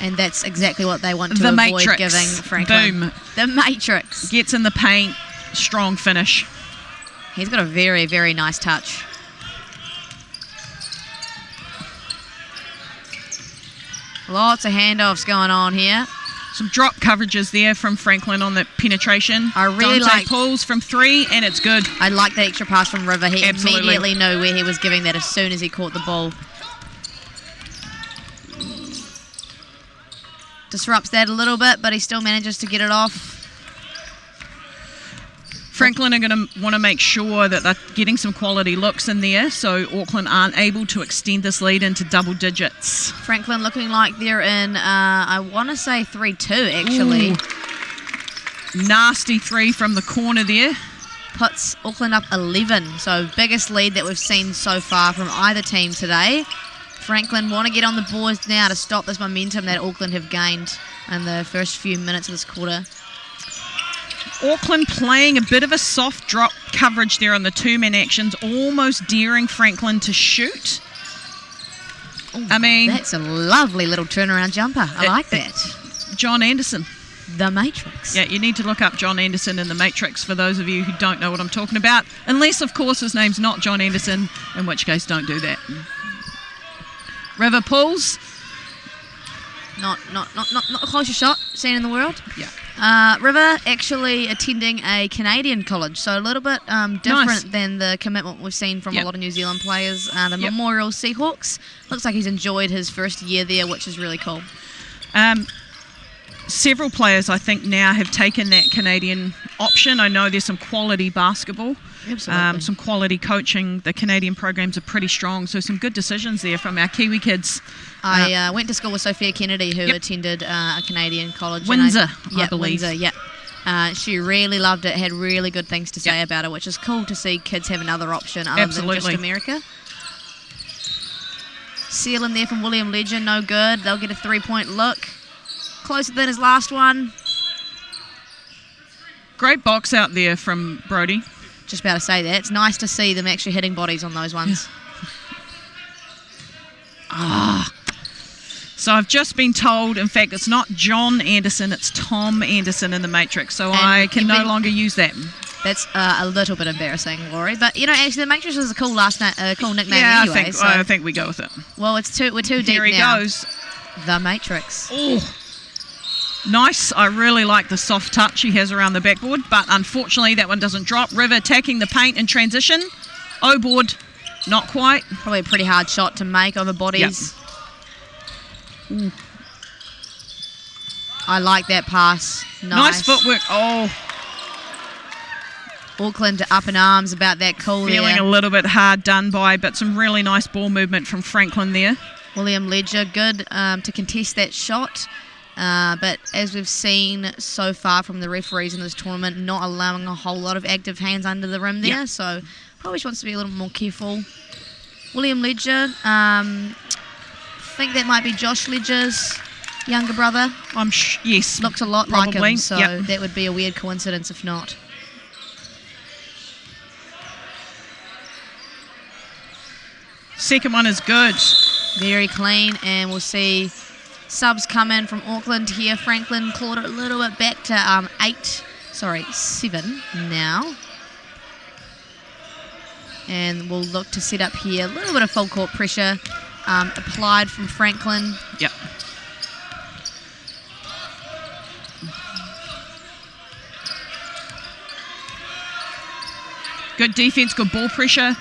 And that's exactly what they want to avoid Matrix. Giving Franklin. Boom. The Matrix. Gets in the paint. Strong finish. He's got a very, very nice touch. Lots of handoffs going on here. Some drop coverages there from Franklin on the penetration. I really like pulls from 3 and it's good. I like that extra pass from River. He Absolutely. immediately knew where he was giving that as soon as he caught the ball. Disrupts that a little bit, but he still manages to get it off. Franklin are going to want to make sure that they're getting some quality looks in there so Auckland aren't able to extend this lead into double digits. Franklin looking like they're in, I want to say 3-2 actually. Ooh. Nasty 3 from the corner there. Puts Auckland up 11, so biggest lead that we've seen so far from either team today. Franklin want to get on the boards now to stop this momentum that Auckland have gained in the first few minutes of this quarter. Auckland playing a bit of a soft drop coverage there on the 2-man actions, almost daring Franklin to shoot. Ooh, I mean, that's a lovely little turnaround jumper. I like that. John Anderson. The Matrix. Yeah, you need to look up John Anderson in the Matrix for those of you who don't know what I'm talking about. Unless, of course, his name's not John Anderson, in which case don't do that. River pulls. Not the closest shot seen in the world. Yeah. River actually attending a Canadian college, so a little bit different than the commitment we've seen from a lot of New Zealand players. The Memorial Seahawks. Looks like he's enjoyed his first year there, which is really cool. Several players, I think, now have taken that Canadian option. I know there's some quality basketball. Absolutely. Some quality coaching. The Canadian programs are pretty strong, so some good decisions there from our Kiwi kids. I went to school with Sophia Kennedy, who attended a Canadian college. Windsor, I believe. Windsor, yeah. She really loved it, had really good things to say about it, which is cool to see kids have another option other than just America. Seal in there from William Ledger, no good. They'll get a 3-point look. Closer than his last one. Great box out there from Brody. Just about to say that. It's nice to see them actually hitting bodies on those ones. So I've just been told, in fact, it's not John Anderson, it's Tom Anderson in the Matrix. So I can no longer use that. That's a little bit embarrassing, Laurie. But, you know, actually the Matrix is a cool cool nickname anyway. I think we go with it. Well, we're too deep Here he now. goes. The Matrix. Oh. Nice. I really like the soft touch he has around the backboard, but unfortunately that one doesn't drop. River attacking the paint in transition. O-board, not quite. Probably a pretty hard shot to make over bodies. Yep. I like that pass. Nice footwork. Oh. Auckland up in arms about that call there. Feeling a little bit hard done by, but some really nice ball movement from Franklin there. William Ledger, good to contest that shot. But as we've seen so far from the referees in this tournament, not allowing a whole lot of active hands under the rim there, so probably just wants to be a little more careful. William Ledger, think that might be Josh Ledger's younger brother. Yes. Looks a lot probably. like him, so that would be a weird coincidence if not. Second one is good. Very clean, and we'll see subs come in from Auckland here. Franklin clawed it a little bit back to 7 now. And we'll look to set up here. A little bit of full court pressure applied from Franklin. Yep. Good defense, good ball pressure.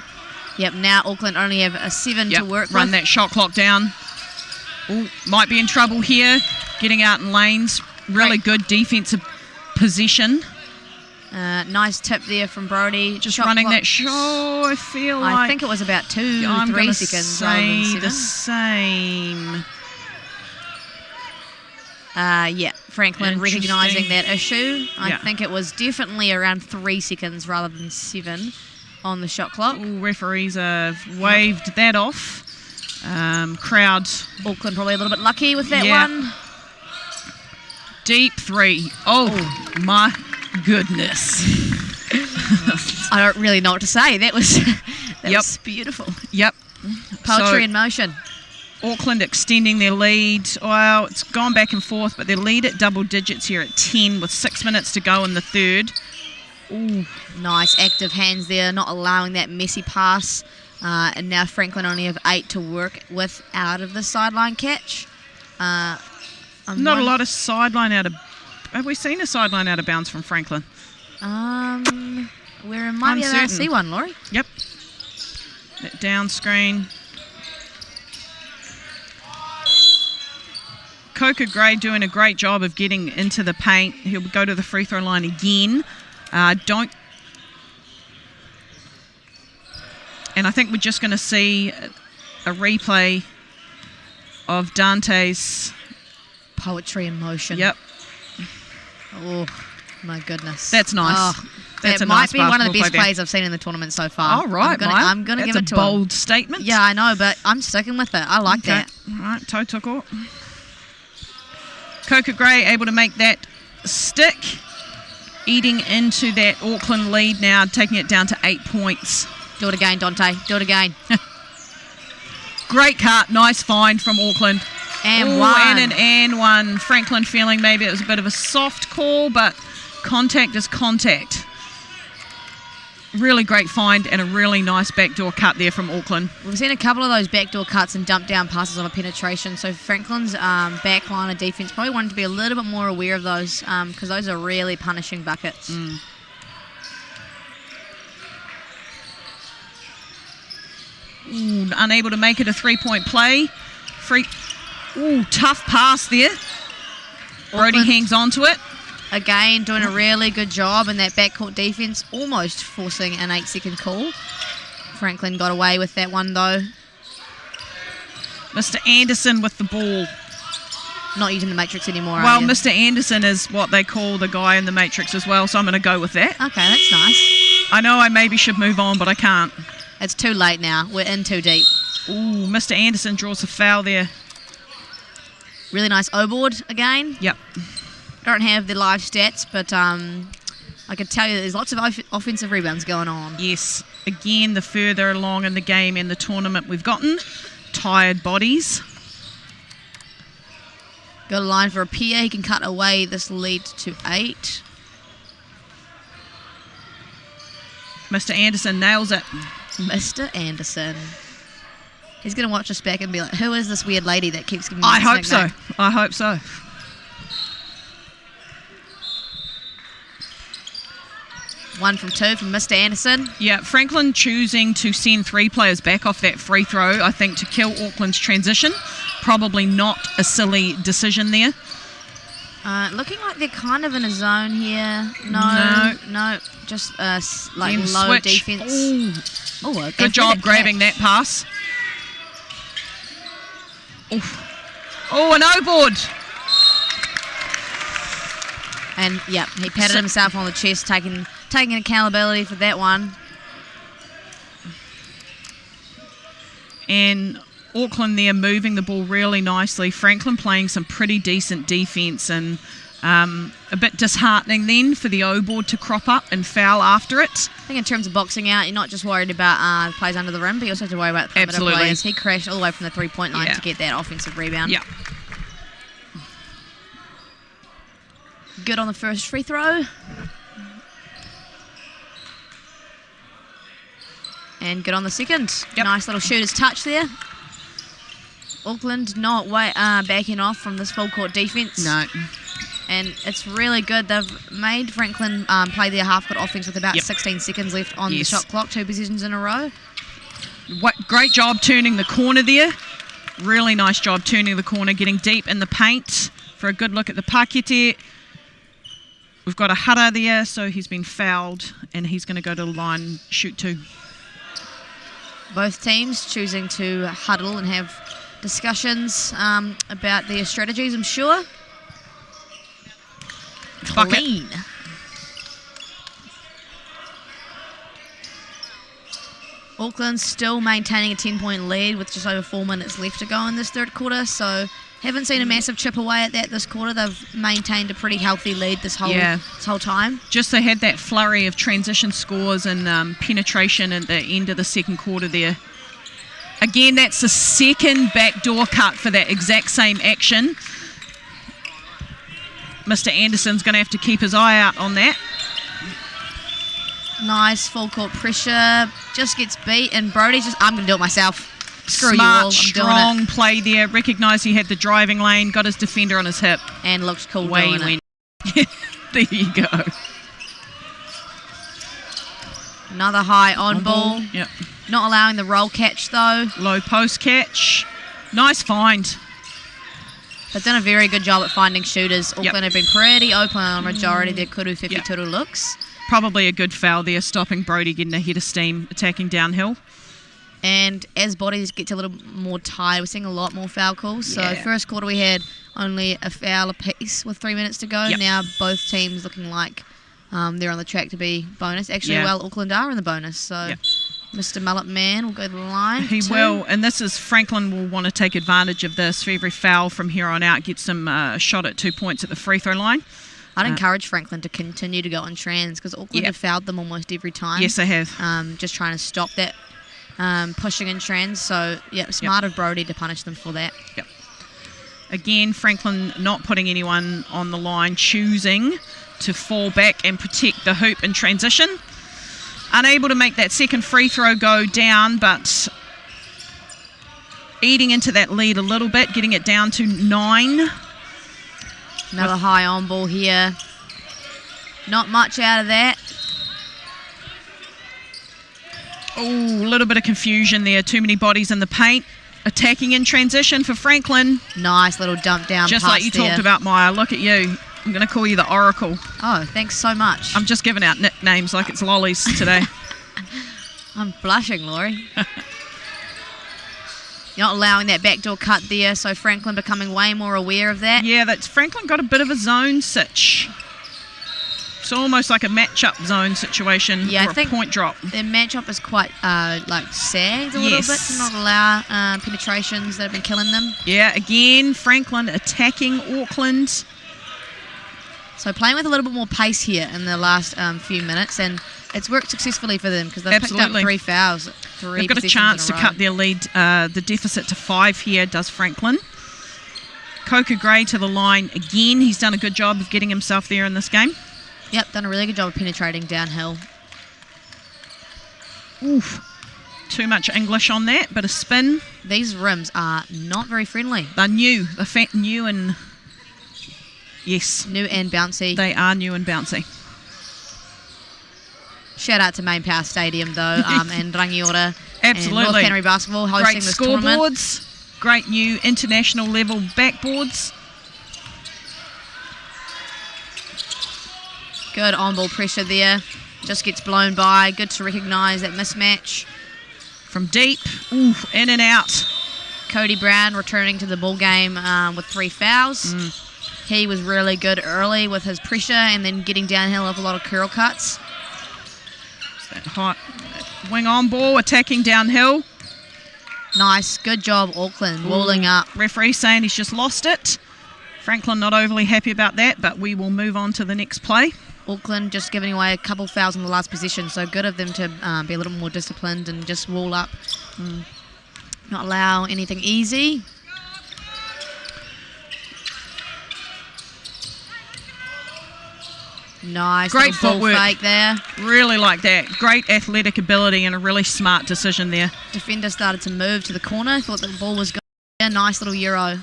Yep, now Auckland only have a 7 to work with. Run that shot clock down. Ooh, might be in trouble here. Getting out in lanes. Really good defensive position. Nice tip there from Brody. Just running that shot, I feel like. I think it was about 2-3 seconds rather than 7. The same. Franklin recognising that issue. I think it was definitely around 3 seconds rather than 7 on the shot clock. Ooh, referees have waved that off. Crowd. Auckland probably a little bit lucky with that one. Deep 3. Oh my goodness. I don't really know what to say. That was was beautiful. Yep. Poetry in motion. Auckland extending their lead. Well, it's gone back and forth, but their lead at double digits here at 10 with 6 minutes to go in the third. Ooh, nice active hands there, not allowing that messy pass. And now Franklin only have 8 to work with out of the sideline catch. Not a lot of sideline out of... Have we seen a sideline out of bounds from Franklin? Where might be able to see one, Laurie. Yep. That down screen. Coca Gray doing a great job of getting into the paint. He'll go to the free throw line again. And I think we're just going to see a replay of Dante's poetry in motion. Yep. Oh my goodness. That's nice. Oh, that might be one of the best plays I've seen in the tournament so far. Oh, right, I'm going to give it to him. That's a bold statement. Yeah, I know, but I'm sticking with it. I like that. All right, Tautoko. Coca Gray able to make that stick. Eating into that Auckland lead now, taking it down to 8 points. Do it again, Dante. Do it again. Great cut. Nice find from Auckland. And one. And one. Franklin feeling maybe it was a bit of a soft call, but contact is contact. Really great find and a really nice backdoor cut there from Auckland. We've seen a couple of those backdoor cuts and dump down passes on a penetration, so Franklin's back line of defence probably wanted to be a little bit more aware of those because those are really punishing buckets. Ooh, unable to make it a three-point play. Tough pass there. Brody hangs on to it. Again, doing a really good job in that backcourt defence, almost forcing an 8-second call. Franklin got away with that one, though. Mr. Anderson with the ball. Not using the matrix anymore, well, Mr. Anderson is what they call the guy in the matrix as well, so I'm going to go with that. Okay, that's nice. I know I maybe should move on, but I can't. It's too late now. We're in too deep. Ooh, Mr. Anderson draws a foul there. Really nice O-board again. Yep. Don't have the live stats, but I can tell you there's lots of offensive rebounds going on. Yes. Again, the further along in the game and the tournament we've gotten, tired bodies. Got a line for a Pia. He can cut away this lead to 8. Mr. Anderson nails it. Mr. Anderson. He's going to watch us back and be like, who is this weird lady that keeps giving me I this nickname? I hope so. One from 2 from Mr. Anderson. Yeah, Franklin choosing to send 3 players back off that free throw, I think, to kill Auckland's transition. Probably not a silly decision there. Looking like they're kind of in a zone here. No. Just like Them low switch. defense. Ooh, good job grabbing that pass. Oh, an O-board. And, yeah, he patted himself on the chest, taking accountability for that one. And Auckland there moving the ball really nicely. Franklin playing some pretty decent defence, and a bit disheartening then for the O board to crop up and foul after it. I think in terms of boxing out, you're not just worried about plays under the rim, but you also have to worry about the perimeter players. He crashed all the way from the three-point line to get that offensive rebound. Yeah. Good on the first free throw. And good on the second. Yep. Nice little shooter's touch there. Auckland not backing off from this full court defence. No. And it's really good. They've made Franklin play their half-court offense with about 16 seconds left on the shot clock, 2 possessions in a row. Great job turning the corner there. Really nice job turning the corner, getting deep in the paint for a good look at the pakete. We've got a Hara there, so he's been fouled, and he's going to go to the line, shoot 2. Both teams choosing to huddle and have discussions about their strategies, I'm sure. Clean. Auckland still maintaining a 10-point lead with just over 4 minutes left to go in this third quarter, so haven't seen a massive chip away at that this quarter. They've maintained a pretty healthy lead this whole time. Just they had that flurry of transition scores and penetration at the end of the second quarter there. Again, that's the second backdoor cut for that exact same action. Mr. Anderson's going to have to keep his eye out on that. Nice full court pressure. Just gets beat, and Brody's just, I'm going to do it myself. Screw Smart, you all, I'm strong doing it. play there. Recognised he had the driving lane, got his defender on his hip. And looked cool Way doing went. it. There you go. Another high on ball. Yep. Not allowing the roll catch, though. Low post catch. Nice find. They've done a very good job at finding shooters. Auckland have been pretty open on a majority of their Kuru 52 looks. Probably a good foul there, stopping Brody getting ahead of steam, attacking downhill. And as bodies get a little more tired, we're seeing a lot more foul calls. So first quarter we had only a foul apiece with 3 minutes to go. Now both teams looking like they're on the track to be bonus. Actually, well, Auckland are in the bonus. So Mr. Mullet Man will go to the line. He will, and this is Franklin will want to take advantage of this. For every foul from here on out, gets some shot at 2 points at the free throw line. I'd encourage Franklin to continue to go on trans because Auckland have fouled them almost every time. Yes, they have. Just trying to stop that pushing in trans. So, smart of Brody to punish them for that. Yep. Again, Franklin not putting anyone on the line, choosing to fall back and protect the hoop in transition. Unable to make that second free throw go down, but eating into that lead a little bit, getting it down to 9. Another high on ball here. Not much out of that. Oh, a little bit of confusion there. Too many bodies in the paint. Attacking in transition for Franklin. Nice little dump down Just pass like you there. talked about, Maya. Look at you. I'm going to call you the Oracle. Oh, thanks so much. I'm just giving out nicknames like it's lollies today. I'm blushing, Laurie. You're not allowing that backdoor cut there, so Franklin becoming way more aware of that. Yeah, that's Franklin got a bit of a zone sitch. It's almost like a matchup zone situation or I think a point drop. Their matchup is quite sagged a little bit to not allow penetrations that have been killing them. Yeah, again, Franklin attacking Auckland. So playing with a little bit more pace here in the last few minutes, and it's worked successfully for them because they've picked up 3 fouls. They've got a chance to cut their lead, the deficit to 5 here, does Franklin. Coca Gray to the line again. He's done a good job of getting himself there in this game. Yep, done a really good job of penetrating downhill. Oof. Too much English on that, but a spin. These rims are not very friendly. They're new. They're new and... Yes. New and bouncy. They are new and bouncy. Shout out to MainPower Stadium, though, and Rangiora. Absolutely. And North Henry Basketball hosting this tournament. Great scoreboards. Great new international level backboards. Good on-ball pressure there. Just gets blown by. Good to recognise that mismatch. From deep. Ooh, in and out. Cody Brown returning to the ball game with 3 fouls. He was really good early with his pressure and then getting downhill with a lot of curl cuts. That hot wing on ball, attacking downhill. Nice, good job, Auckland, walling up. Referee saying he's just lost it. Franklin not overly happy about that, but we will move on to the next play. Auckland just giving away a couple fouls in the last position, so good of them to be a little more disciplined and just wall up. Not allow anything easy. Nice, great ball footwork fake there. Really like that. Great athletic ability and a really smart decision there. Defender started to move to the corner, thought the ball was good. Yeah, nice little Euro.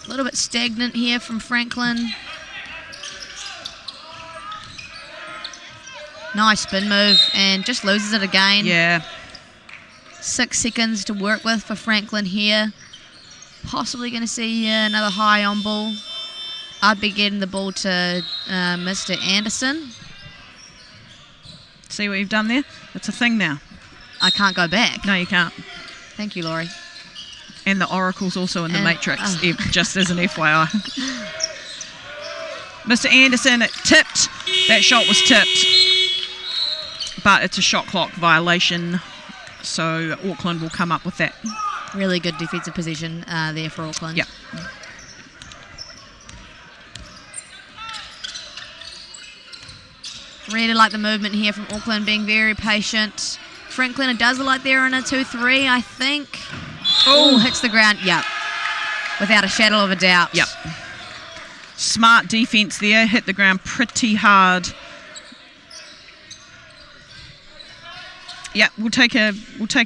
A little bit stagnant here from Franklin. Nice spin move and just loses it again. Yeah. 6 seconds to work with for Franklin here. Possibly going to see another high on ball. I'd be getting the ball to Mr. Anderson. See what you've done there? It's a thing now. I can't go back. No, you can't. Thank you, Laurie. And the Oracle's also in the Matrix, just as an FYI. Mr. Anderson, it tipped. That shot was tipped. But it's a shot clock violation, so Auckland will come up with that. Really good defensive position there for Auckland. Yep. Really like the movement here from Auckland, being very patient. Franklin, it does look like they're in a 2-3, I think. Oh, hits the ground. Yep. Without a shadow of a doubt. Yep. Smart defense there. Hit the ground pretty hard. Yeah, we'll take a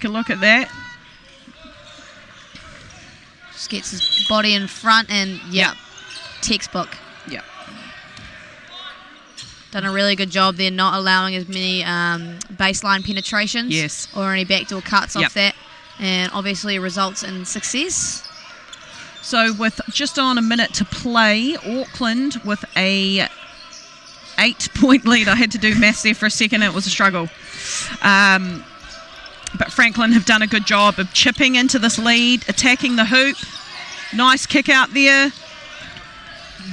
look at that. Just gets his body in front and textbook. Yep. Done a really good job there, not allowing as many baseline penetrations. Yes. Or any backdoor cuts off that. And obviously results in success. So with just on a minute to play, Auckland with a 8-point lead. I had to do maths there for a second. It was a struggle. But Franklin have done a good job of chipping into this lead, attacking the hoop. Nice kick out there.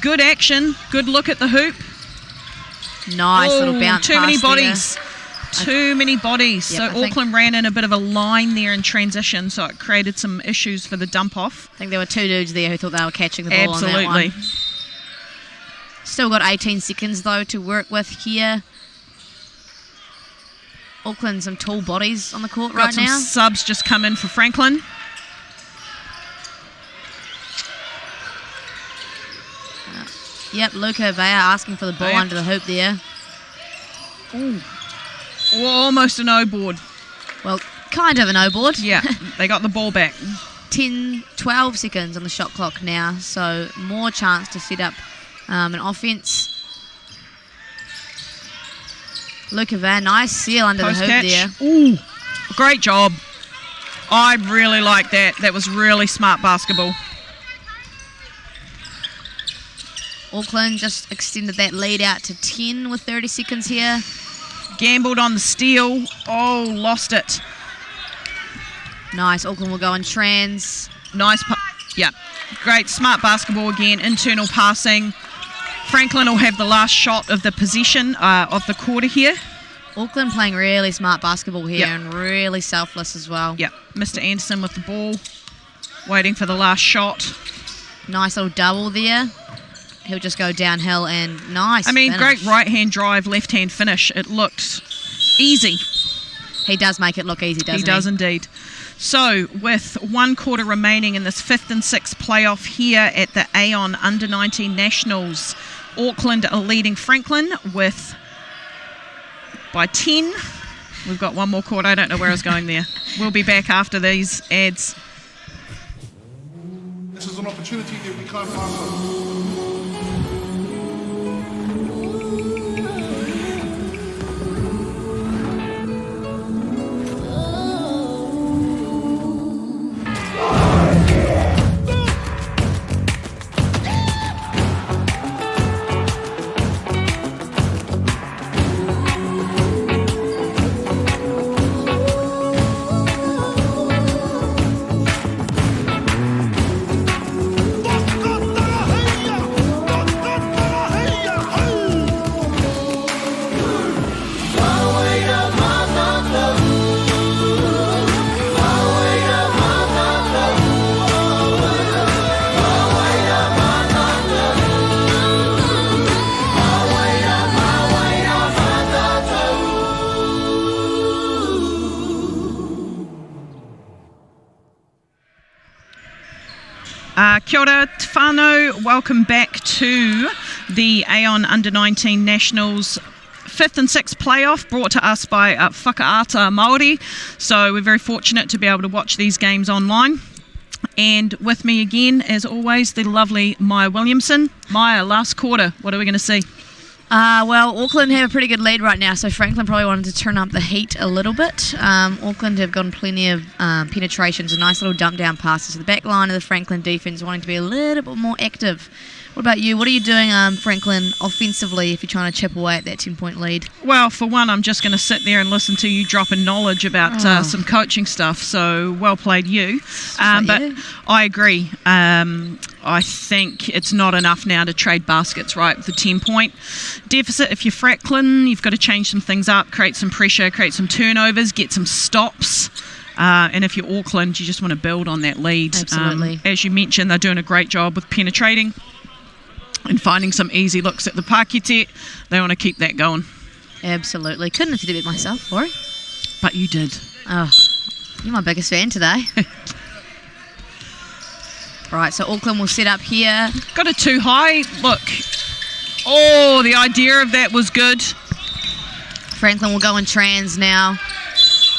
Good action. Good look at the hoop. Nice little bounce. Too many bodies. Too many bodies. Yep, so Auckland ran in a bit of a line there in transition, so it created some issues for the dump off. I think there were 2 dudes there who thought they were catching the ball on that one. Absolutely. Still got 18 seconds though to work with here. Auckland, some tall bodies on the court right now. Got some subs just come in for Franklin. Yep, Luca Vea asking for the ball under the hoop there. Ooh. Almost a no board. Well, kind of a no board. Yeah, they got the ball back. 12 seconds on the shot clock now, so more chance to set up an offense. Luca Vea, nice seal under Post the hoop catch. there. Ooh, great job. I really like that. That was really smart basketball. Auckland just extended that lead out to 10 with 30 seconds here. Gambled on the steal. Oh, lost it. Nice. Auckland will go in trans. Nice. Yeah. Great. Smart basketball again. Internal passing. Franklin will have the last shot of the possession of the quarter here. Auckland playing really smart basketball here and really selfless as well. Yep. Mr. Anderson with the ball. Waiting for the last shot. Nice little double there. He'll just go downhill and nice finish. Great right-hand drive, left-hand finish. It looked easy. He does make it look easy, doesn't he? He does indeed. So, with 1 quarter remaining in this 5th and 6th playoff here at the AON U19 Nationals, Auckland are leading Franklin by 10. We've got one more quarter. I don't know where I was going there. We'll be back after these ads. This is an opportunity that we can't pass on. Kia ora, te whānau. Welcome back to the AON Under-19 Nationals 5th and 6th playoff, brought to us by Whakaata Māori. So we're very fortunate to be able to watch these games online. And with me again, as always, the lovely Maya Williamson. Maya, last quarter, what are we going to see? Well, Auckland have a pretty good lead right now, so Franklin probably wanted to turn up the heat a little bit. Auckland have gotten plenty of penetrations and nice little dump down passes to the back line of the Franklin defence, wanting to be a little bit more active. What about you? What are you doing, Franklin, offensively if you're trying to chip away at that 10-point lead? Well, for one, I'm just going to sit there and listen to you dropping knowledge about some coaching stuff, so well played you. But you. I agree. I think it's not enough now to trade baskets, right? The 10-point deficit, if you're Franklin, you've got to change some things up, create some pressure, create some turnovers, get some stops. And if you're Auckland, you just want to build on that lead. Absolutely. As you mentioned, they're doing a great job with penetrating and finding some easy looks at the Pakete. They want to keep that going. Absolutely. Couldn't have did it myself, Laurie. But you did. Oh, you're my biggest fan today. Right, so Auckland will set up here. Got it too high. Look. Oh, the idea of that was good. Franklin will go in trans now.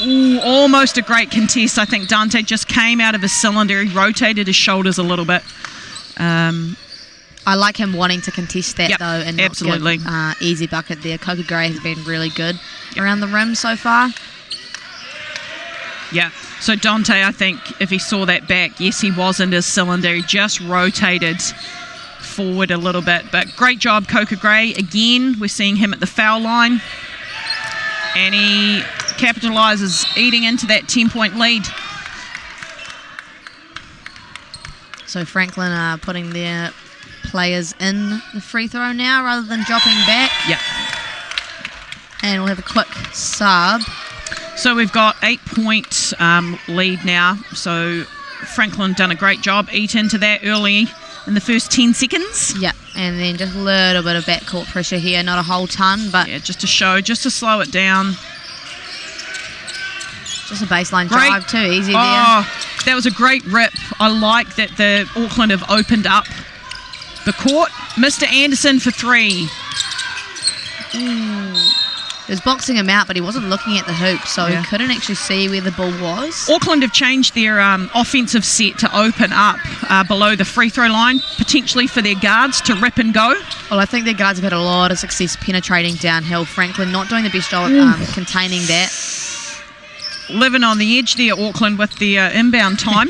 Ooh, almost a great contest. I think Dante just came out of his cylinder. He rotated his shoulders a little bit. I like him wanting to contest that, though, and not absolutely. give easy bucket there. Coca Gray has been really good around the rim so far. Yeah, so Dante, I think if he saw that back, yes, he was in his cylinder. He just rotated forward a little bit. But great job, Coca Gray. Again, we're seeing him at the foul line. And he capitalises, eating into that 10-point lead. So Franklin are putting their players in the free throw now rather than dropping back. Yeah. And we'll have a quick sub. So we've got 8-point lead now. So Franklin done a great job. Eat into that early in the first 10 seconds. Yeah, and then just a little bit of backcourt pressure here. Not a whole ton, but... yeah, just to show, just to slow it down. Just a baseline drive too, easy there. That was a great rip. I like that the Auckland have opened up the court. Mr. Anderson for 3. He was boxing him out, but he wasn't looking at the hoop, so he couldn't actually see where the ball was. Auckland have changed their offensive set to open up below the free throw line, potentially for their guards to rip and go. Well, I think their guards have had a lot of success penetrating downhill. Franklin not doing the best job of containing that. Living on the edge there, Auckland, with the inbound time.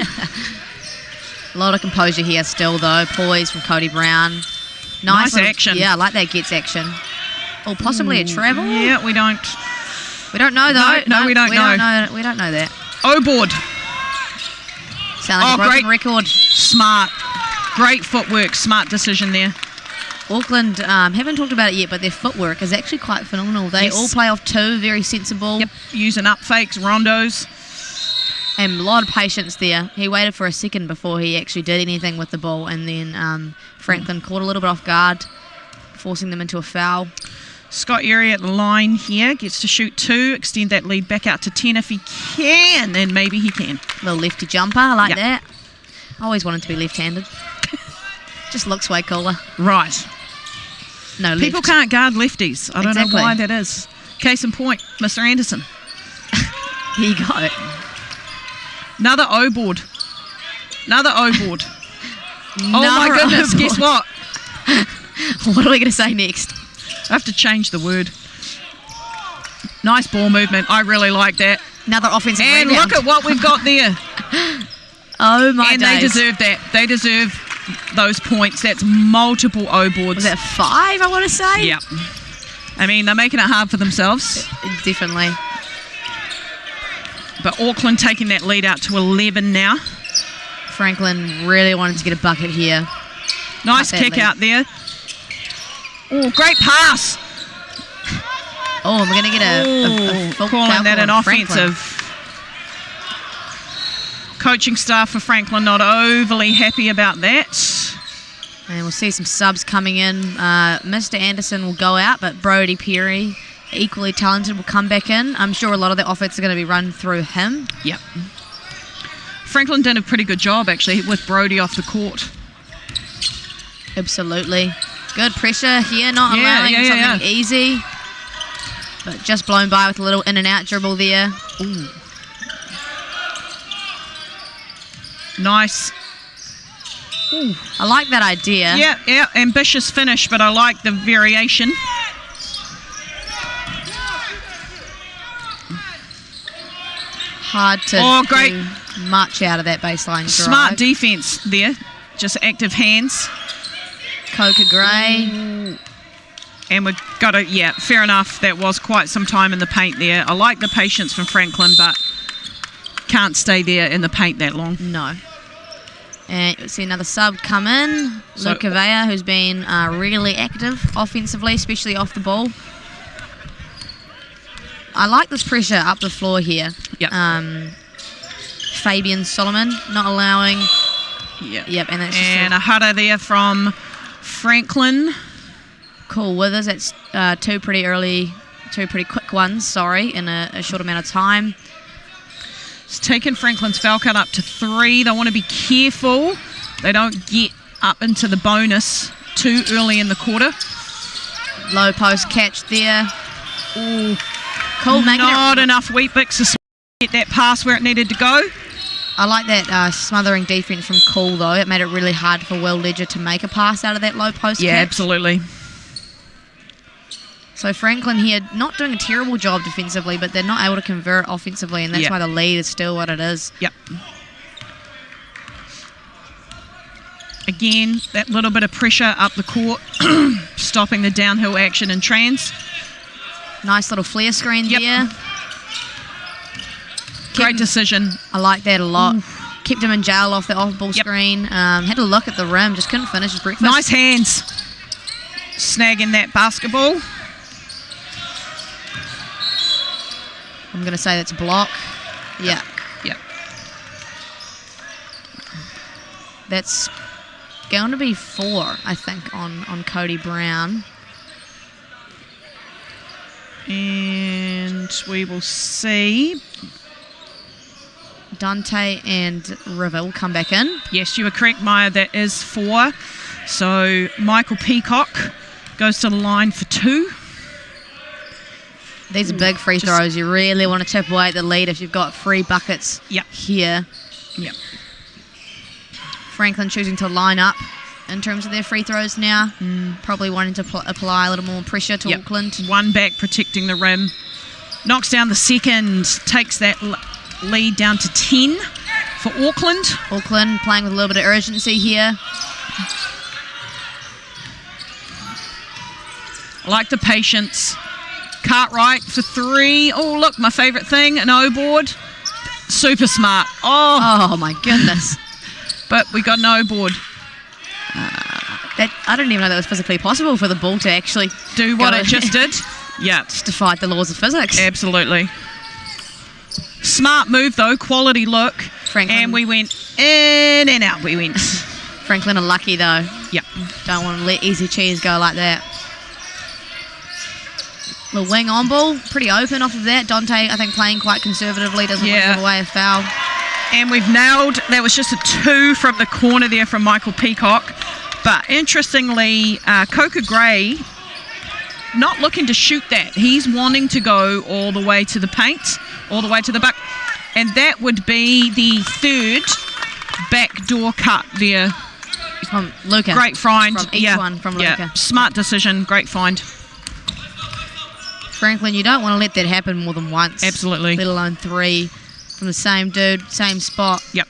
A lot of composure here still, though. Poise from Cody Brown. Nice action. Yeah, I like that gets action. Or possibly a travel. Yeah, we don't know, though. No, we don't know. We don't know that. O-board. Sound like a broken record. Smart. Great footwork. Smart decision there. Auckland, haven't talked about it yet, but their footwork is actually quite phenomenal. They all play off 2, very sensible. Yep, using up fakes, rondos. And a lot of patience there. He waited for a second before he actually did anything with the ball, and then Franklin caught a little bit off guard, forcing them into a foul. Scott Erie at the line here, gets to shoot 2, extend that lead back out to 10 if he can, and maybe he can. Little lefty jumper, I like that. I always wanted to be left-handed. Just looks way cooler. Right. No left. People can't guard lefties. I don't know why that is. Case in point, Mr. Anderson. Here you go. Another O-board. Another O-board. Oh my goodness, guess what? What are we going to say next? I have to change the word. Nice ball movement. I really like that. Another offensive rebound. And look at what we've got there. Oh my And days. they deserve that. They deserve those points. That's multiple O-boards. Was that 5, I want to say? Yeah. I mean, they're making it hard for themselves. Definitely. But Auckland taking that lead out to 11 now. Franklin really wanted to get a bucket here. Nice kick out there. Oh, great pass. Oh, we're going to get a calling that an offensive. Coaching staff for Franklin not overly happy about that. And we'll see some subs coming in. Mr. Anderson will go out, but Brody Perry, equally talented, will come back in. I'm sure a lot of the offense are going to be run through him. Yep. Franklin did a pretty good job, actually, with Brody off the court. Absolutely. Good pressure here, not allowing something easy. But just blown by with a little in and out dribble there. Ooh. Nice. Ooh. I like that idea. Yeah, ambitious finish, but I like the variation. Hard to do much out of that baseline drive. Smart defense there. Just active hands. Coca Gray. Ooh. And we've got to, fair enough. That was quite some time in the paint there. I like the patience from Franklin, but can't stay there in the paint that long. No. And you'll see another sub come in. Luca Vea, who's been really active offensively, especially off the ball. I like this pressure up the floor here. Yep. Fabian Solomon not allowing. Yep. And, that's and a hutter there from Franklin. Cool Withers. That's two pretty quick ones, in a short amount of time. It's taken Franklin's foul count up to 3. They want to be careful they don't get up into the bonus too early in the quarter. Low post catch there. Ooh. Cool. Not enough Wheat Bix to get that pass where it needed to go. I like that smothering defense from Cool, though. It made it really hard for Will Ledger to make a pass out of that low post catch. Absolutely. So Franklin here not doing a terrible job defensively, but they're not able to convert offensively, and that's why the lead is still what it is. Yep. Again, that little bit of pressure up the court, stopping the downhill action in trans. Nice little flare screen there. Great decision. I like that a lot. Kept him in jail off the off-ball screen. Had a look at the rim, just couldn't finish his breakfast. Nice hands. Snagging that basketball. I'm going to say that's a block. Yeah. Yep. That's going to be 4, I think, on Cody Brown. And we will see. Dante and River will come back in. Yes, you were correct, Maya. That is 4. So Michael Peacock goes to the line for 2. These are big free throws. You really want to chip away at the lead if you've got 3 buckets here. Yep. Franklin choosing to line up in terms of their free throws now. Probably wanting to apply a little more pressure to Auckland. 1 back protecting the rim. Knocks down the second. Takes that lead down to 10 for Auckland. Auckland playing with a little bit of urgency here. I like the patience. Cartwright for 3. Oh, look, my favourite thing, an O board. Super smart. Oh my goodness. But we got an O board. I didn't even know that was physically possible for the ball to actually do what it just did. Yeah. Just defied the laws of physics. Absolutely. Smart move, though. Quality look. Franklin. And we went in and out. We went. Franklin are lucky, though. Yep. Don't want to let easy cheese go like that. The wing on ball, pretty open off of that. Dante, I think, playing quite conservatively, doesn't want to give away a foul. And we've nailed, that was just a 2 from the corner there from Michael Peacock. But interestingly, Coca Gray not looking to shoot that. He's wanting to go all the way to the paint, all the way to the buck. And that would be the 3rd backdoor cut there. From Luca. Great find. From each one from Luca. Yeah. Smart decision, great find. Franklin, you don't want to let that happen more than once. Absolutely. Let alone 3 from the same dude, same spot. Yep.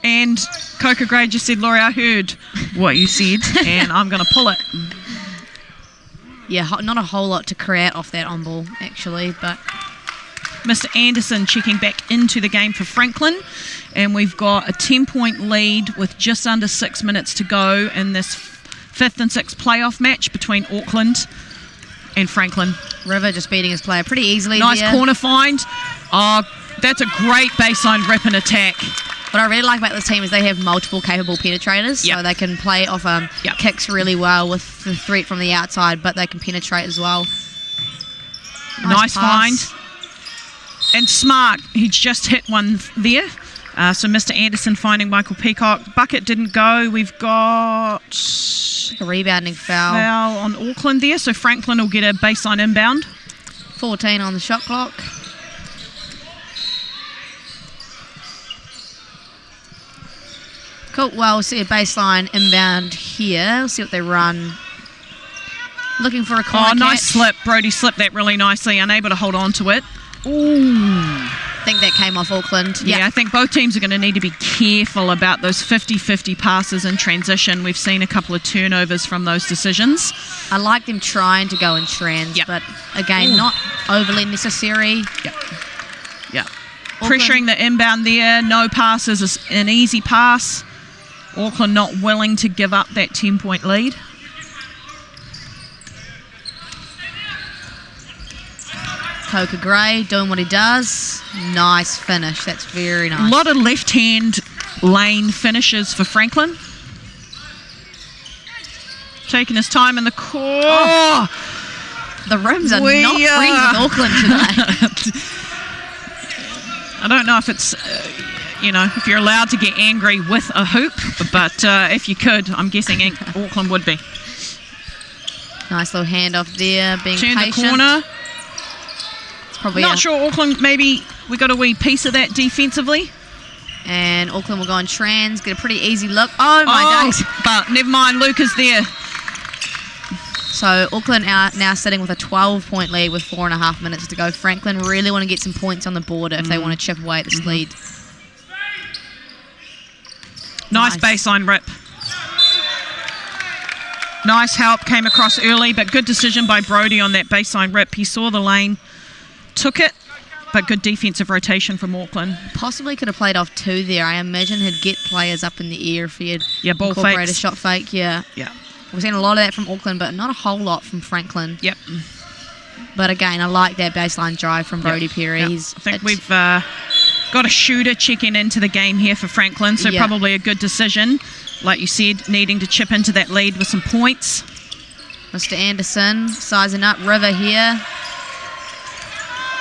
And Coca Gray just said, Laurie, I heard what you said, and I'm going to pull it. Yeah, not a whole lot to create off that on ball, actually, but... Mr. Anderson checking back into the game for Franklin, and we've got a 10-point lead with just under 6 minutes to go in this 5th and 6th playoff match between Auckland and Franklin. River just beating his player pretty easily. Nice there. Corner find. Oh, that's a great baseline rip and attack. What I really like about this team is they have multiple capable penetrators, so they can play off kicks really well with the threat from the outside, but they can penetrate as well. Nice find. And smart, he's just hit one there. So Mr. Anderson finding Michael Peacock. Bucket didn't go. We've got a rebounding foul on Auckland there. So Franklin will get a baseline inbound. 14 on the shot clock. Cool. Well, we'll see a baseline inbound here. We'll see what they run. Looking for a corner catch. Nice slip. Brody slipped that really nicely. Unable to hold on to it. Ooh. I think that came off Auckland. Yeah, I think both teams are going to need to be careful about those 50-50 passes in transition. We've seen a couple of turnovers from those decisions. I like them trying to go in trans, but again, not overly necessary. Yeah. Pressuring the inbound there. No passes is an easy pass. Auckland not willing to give up that 10-point lead. Coca Gray doing what he does. Nice finish. That's very nice. A lot of left-hand lane finishes for Franklin. Taking his time in the court. The rims are not free with Auckland today. I don't know if it's, if you're allowed to get angry with a hoop, but if you could, I'm guessing Auckland would be. Nice little handoff there, being patient. patient. The corner. Probably not sure Auckland, maybe we got a wee piece of that defensively. And Auckland will go on trans, get a pretty easy look. Oh my days. But never mind, Luke is there. So Auckland are now sitting with a 12-point lead with 4.5 minutes to go. Franklin really want to get some points on the board if they want to chip away at this lead. Nice baseline rip. Nice help, came across early, but good decision by Brody on that baseline rip. He saw the lane, took it, but good defensive rotation from Auckland. Possibly could have played off two there. I imagine he'd get players up in the air if he had ball incorporated fakes. a shot fake. Yeah. We've seen a lot of that from Auckland, but not a whole lot from Franklin. Yep. But again, I like that baseline drive from Brody Perry. I think we've got a shooter checking into the game here for Franklin, so probably a good decision. Like you said, needing to chip into that lead with some points. Mr. Anderson sizing up. River here.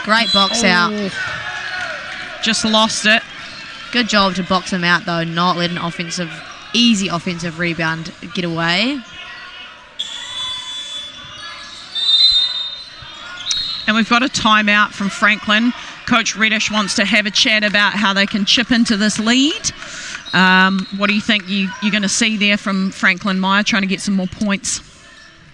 Great box out. Just lost it. Good job to box him out, though, not let an easy offensive rebound get away. And we've got a timeout from Franklin. Coach Reddish wants to have a chat about how they can chip into this lead. What do you think you're going to see there from Franklin Maya trying to get some more points?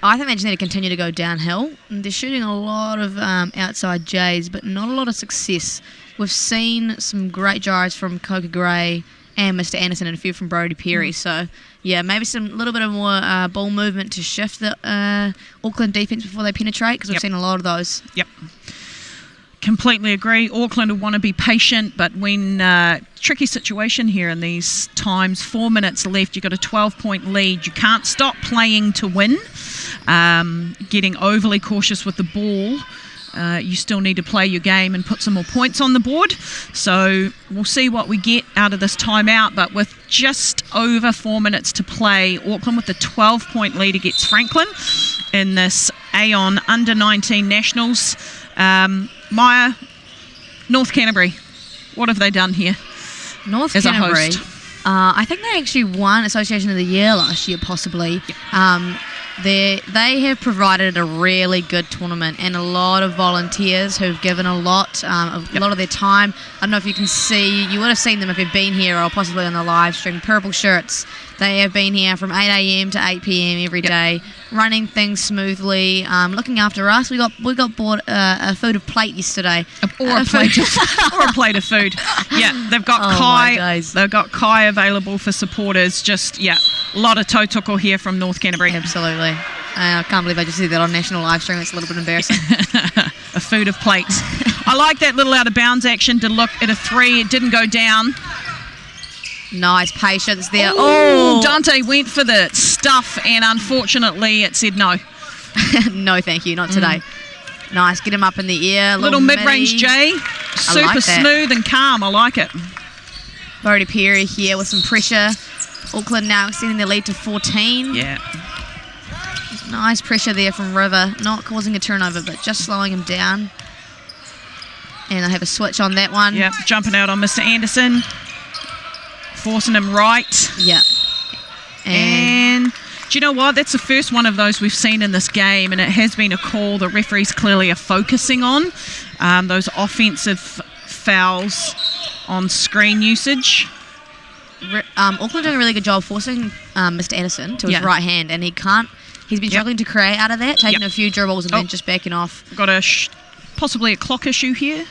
I think they just need to continue to go downhill. They're shooting a lot of outside J's, but not a lot of success. We've seen some great drives from Coca Gray and Mr. Anderson and a few from Brody Perry. So, yeah, maybe some little bit of more ball movement to shift the Auckland defence before they penetrate, because we've seen a lot of those. Yep. Completely agree. Auckland will want to be patient, but when tricky situation here in these times, 4 minutes left, you've got a 12-point lead. You can't stop playing to win. Getting overly cautious with the ball. You still need to play your game and put some more points on the board. So we'll see what we get out of this timeout, but with just over 4 minutes to play, Auckland with the 12-point lead against Franklin in this AON Under-19 Nationals. Maya, North Canterbury, what have they done here? North as Canterbury, a host? I think they actually won Association of the Year last year, possibly. They have provided a really good tournament and a lot of volunteers who've given a lot of their time. I don't know if you can see, you would have seen them if you've been here or possibly on the live stream. Purple shirts. They have been here from 8 a.m. to 8 p.m. every day, running things smoothly, looking after us. We got bought a food of plate yesterday, or a plate of food. Yeah, they've got Kai. They've got Kai available for supporters. Just a lot of tautoko here from North Canterbury. Absolutely. I can't believe I just did that on national live stream. It's a little bit embarrassing. A food of plates. I like that little out of bounds action to look at a three. It didn't go down. Nice patience there. Oh, Dante went for the stuff, and unfortunately it said no. No, thank you, not today. Nice, get him up in the air. Little mid-range J, super smooth and calm. I like it. Brody Perry here with some pressure. Auckland now extending their lead to 14. Yeah. Nice pressure there from River, not causing a turnover, but just slowing him down. And I have a switch on that one. Yep, jumping out on Mr. Anderson. Forcing him right. Yep. And do you know what? That's the first one of those we've seen in this game, and it has been a call the referees clearly are focusing on. Those offensive fouls on screen usage. Auckland doing a really good job forcing Mr. Anderson to his right hand, and he's been struggling to create out of that, taking a few dribbles and then just backing off. Got possibly a clock issue here.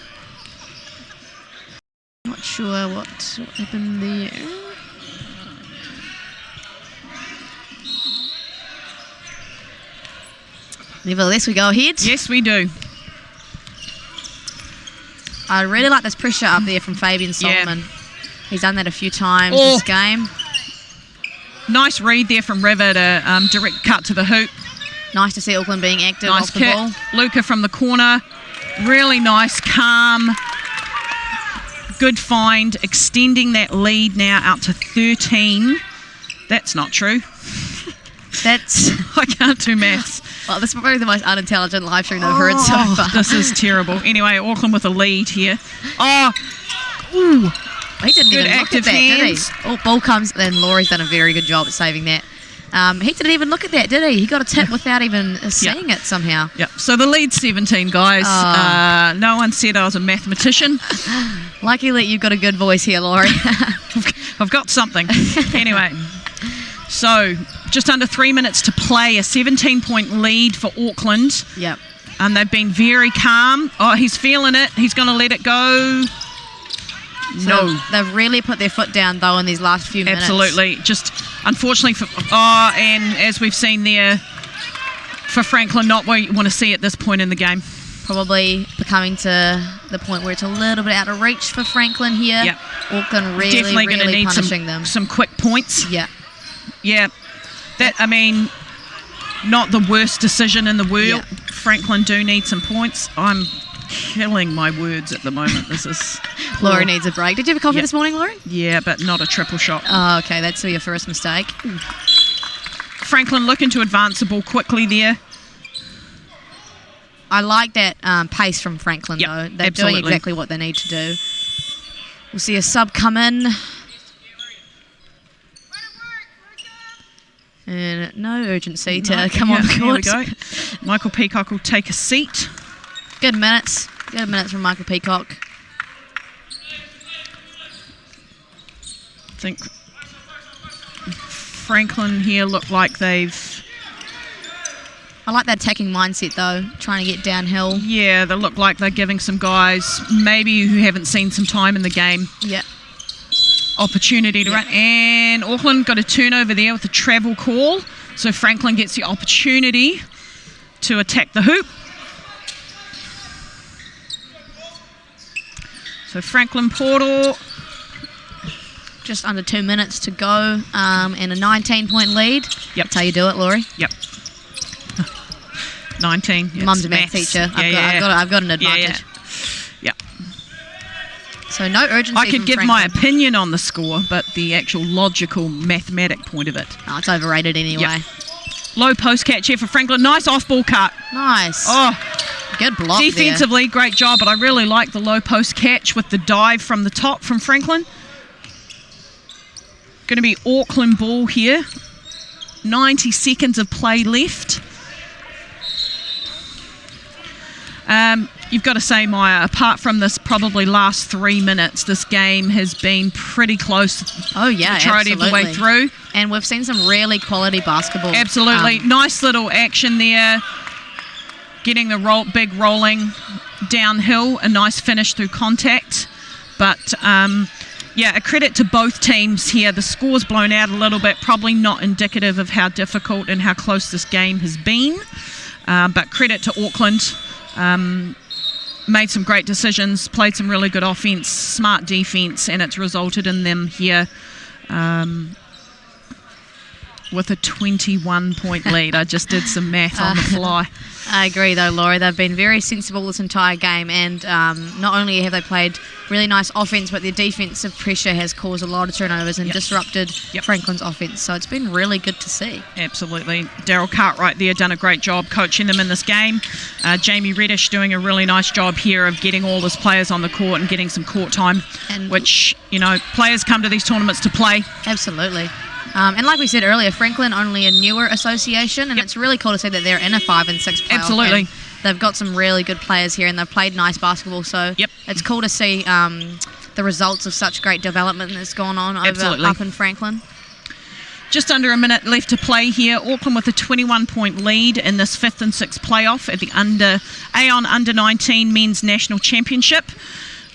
Not sure what happened there. Nevertheless, we go ahead. Yes, we do. I really like this pressure up there from Fabian Solomon. He's done that a few times this game. Nice read there from River to direct cut to the hoop. Nice to see Auckland being active Nice off the kick. ball. Luca from the corner. Really nice, calm, good find. Extending that lead now out to 13. That's not true. I can't do maths. Well, this is probably the most unintelligent live stream I've heard so far. This is terrible. Anyway, Auckland with a lead here. Ooh. He didn't Good even look at active that, hands. did he? Oh, ball comes, and Laurie's done a very good job at saving that. He didn't even look at that, did he? He got a tip without even seeing it somehow. Yep. So the lead's 17, guys. No one said I was a mathematician. Luckily, you've got a good voice here, Laurie. I've got something. Anyway, so just under 3 minutes to play, a 17-point lead for Auckland. Yep. And they've been very calm. Oh, he's feeling it. He's going to let it go. So they've really put their foot down, though, in these last few minutes. Absolutely. Just unfortunately and as we've seen there, for Franklin, not what you want to see at this point in the game. Probably becoming to the point where it's a little bit out of reach for Franklin here. Yep. Auckland really, Definitely going to really need punishing them. some quick points. Yeah. Yeah. Not the worst decision in the world. Yeah. Franklin do need some points. I'm killing my words at the moment. This is... Laurie needs a break. Did you have a coffee this morning, Laurie? Yeah, but not a triple shot. Oh, okay. That's your first mistake. Franklin looking to advance the ball quickly there. I like that pace from Franklin, though. They're doing absolutely. exactly what they need to do. We'll see a sub come in. And no urgency to come on the court. Here we go. Michael Peacock will take a seat. Good minutes. Good minutes from Michael Peacock. I think Franklin here look like they've... I like that attacking mindset, though, trying to get downhill. Yeah, they look like they're giving some guys, maybe who haven't seen some time in the game, opportunity to run. And Auckland got a turnover there with a travel call. So Franklin gets the opportunity to attack the hoop. So Franklin Portal. Just under 2 minutes to go, and a 19-point lead. Yep. That's how you do it, Laurie. Yep. 19. Mum's a math teacher. I've got an advantage. Yeah. So no urgency. I could from give Franklin. my opinion on the score, but the actual logical mathematic point of it. Oh, it's overrated anyway. Yep. Low post catch here for Franklin. Nice off-ball cut. Nice. Oh, good block defensively, great job, but I really like the low post catch with the dive from the top from Franklin. Going to be Auckland ball here. 90 seconds of play left. You've got to say, Maya, apart from this probably last 3 minutes, this game has been pretty close. Oh, yeah, majority of the way through. And we've seen some really quality basketball. Absolutely. Nice little action there. Getting the big rolling downhill. A nice finish through contact. But, a credit to both teams here. The score's blown out a little bit. Probably not indicative of how difficult and how close this game has been. But credit to Auckland. Made some great decisions, played some really good offense, smart defense, and it's resulted in them here with a 21-point lead. I just did some math on the fly. I agree, though, Laurie. They've been very sensible this entire game, and not only have they played really nice offense, but their defensive pressure has caused a lot of turnovers and disrupted Franklin's offense. So it's been really good to see. Absolutely. Daryl Cartwright there done a great job coaching them in this game. Jamie Reddish doing a really nice job here of getting all his players on the court and getting some court time, which, you know, players come to these tournaments to play. Absolutely. And like we said earlier, Franklin only a newer association, and it's really cool to see that they're in a 5 and 6 playoff. Absolutely. And they've got some really good players here, and they've played nice basketball. So it's cool to see the results of such great development that's gone on up in Franklin. Just under a minute left to play here. Auckland with a 21-point lead in this 5th and 6th playoff at the AON U19 Men's National Championship.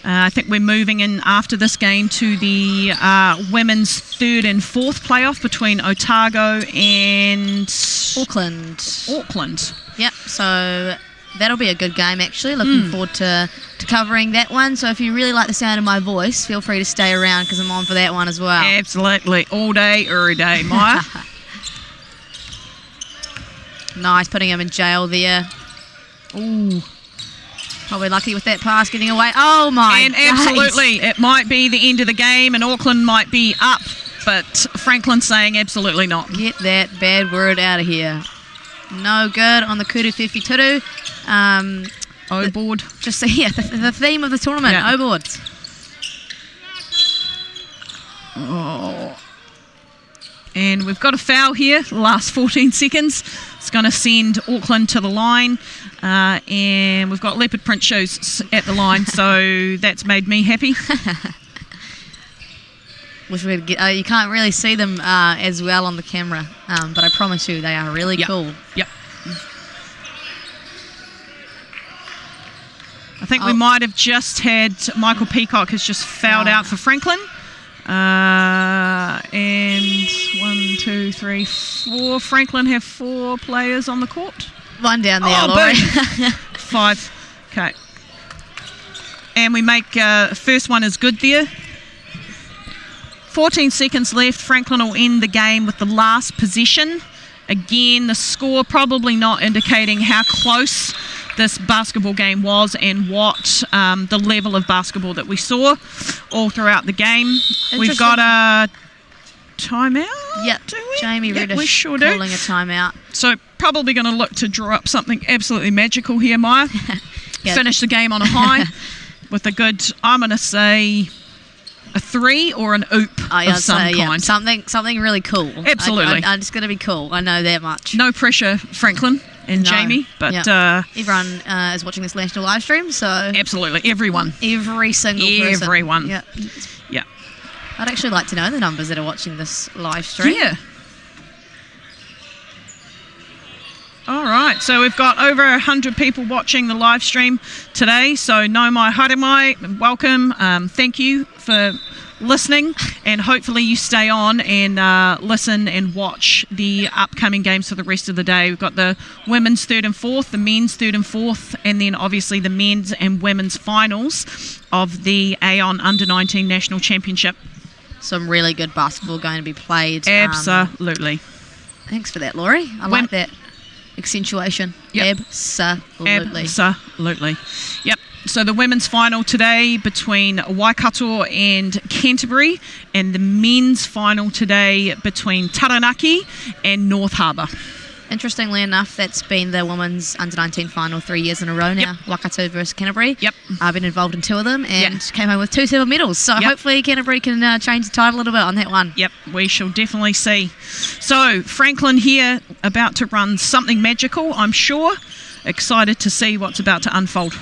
I think we're moving in after this game to the women's 3rd and 4th playoff between Otago and Auckland. Yep, so that'll be a good game actually. Looking forward to covering that one. So if you really like the sound of my voice, feel free to stay around because I'm on for that one as well. Absolutely. All day, every day, Maya. Nice, putting him in jail there. Ooh. Probably lucky with that pass getting away. Oh my! And absolutely, it might be the end of the game, and Auckland might be up, but Franklin's saying absolutely not. Get that bad word out of here. No good on the Kudu 52. O-board. Just the theme of the tournament. Yeah. O-boards. Oh. And we've got a foul here. Last 14 seconds. It's going to send Auckland to the line. And we've got leopard print shoes at the line, so that's made me happy. Wish we'd get, you can't really see them as well on the camera, but I promise you they are really cool. Yep. I think we might have just had Michael Peacock has just fouled out for Franklin. And 1, 2, 3, 4. Franklin have 4 players on the court. One down there, Laurie. 5. Okay. And we make first one is good there. 14 seconds left. Franklin will end the game with the last possession. Again, the score probably not indicating how close this basketball game was and what the level of basketball that we saw all throughout the game. We've got a timeout. Yep, Jamie Reddish we sure calling do. a timeout. So probably going to look to draw up something absolutely magical here, Maya. Finish the game on a high with a good, I'm going to say, a 3 or an oop of some kind. Yeah, something really cool. Absolutely. It's going to be cool. I know that much. No pressure, Franklin and Jamie, but everyone is watching this national live stream, so absolutely everyone, every single person. Everyone. Yeah. I'd actually like to know the numbers that are watching this live stream. Yeah. All right, so we've got over 100 people watching the live stream today. So no mai haere mai, welcome. Thank you for listening, and hopefully you stay on and listen and watch the upcoming games for the rest of the day. We've got the women's 3rd and 4th, the men's 3rd and 4th, and then obviously the men's and women's finals of the AON U19 National Championship. Some really good basketball going to be played. Absolutely. Thanks for that, Laurie. I like that accentuation. Yep. Absolutely. Yep. So the women's final today between Waikato and Canterbury, and the men's final today between Taranaki and North Harbour. Interestingly enough, that's been the women's under-19 final 3 years in a row now. Waikato versus Canterbury. Yep. I've been involved in 2 of them and came home with 2 silver medals. So hopefully Canterbury can change the title a little bit on that one. Yep, we shall definitely see. So Franklin here about to run something magical, I'm sure. Excited to see what's about to unfold.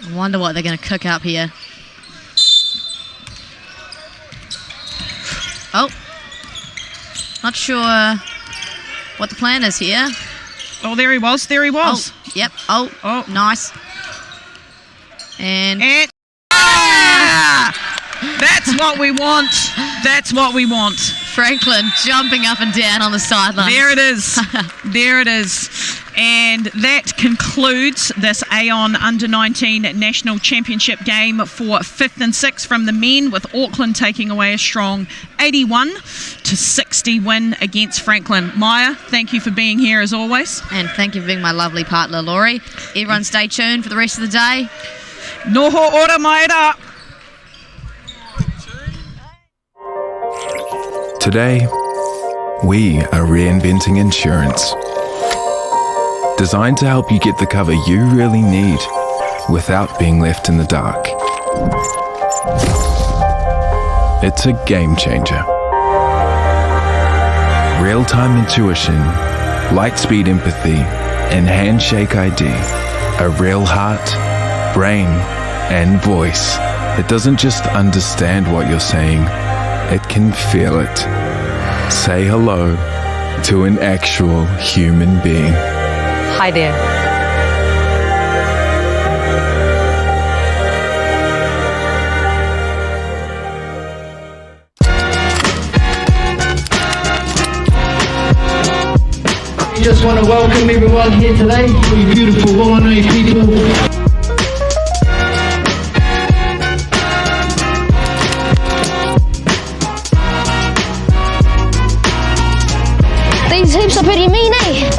I wonder what they're going to cook up here. Oh, not sure what the plan is here. Oh, there he was. Oh, yep. Oh, nice. And that's what we want. That's what we want. Franklin jumping up and down on the sideline. There it is. There it is. And that concludes this AON U19 National Championship game for 5th and 6th from the men, with Auckland taking away a strong 81-60 win against Franklin. Maya, thank you for being here as always. And thank you for being my lovely partner, Laurie. Everyone stay tuned for the rest of the day. Noho ora maera. Today, we are reinventing insurance. Designed to help you get the cover you really need without being left in the dark. It's a game changer. Real-time intuition, light-speed empathy, and handshake ID. A real heart, brain, and voice that doesn't just understand what you're saying, it can feel it. Say hello to an actual human being. Hi there. We just want to welcome everyone here today, all you beautiful Whanganui people. These hoops are pretty mean, eh?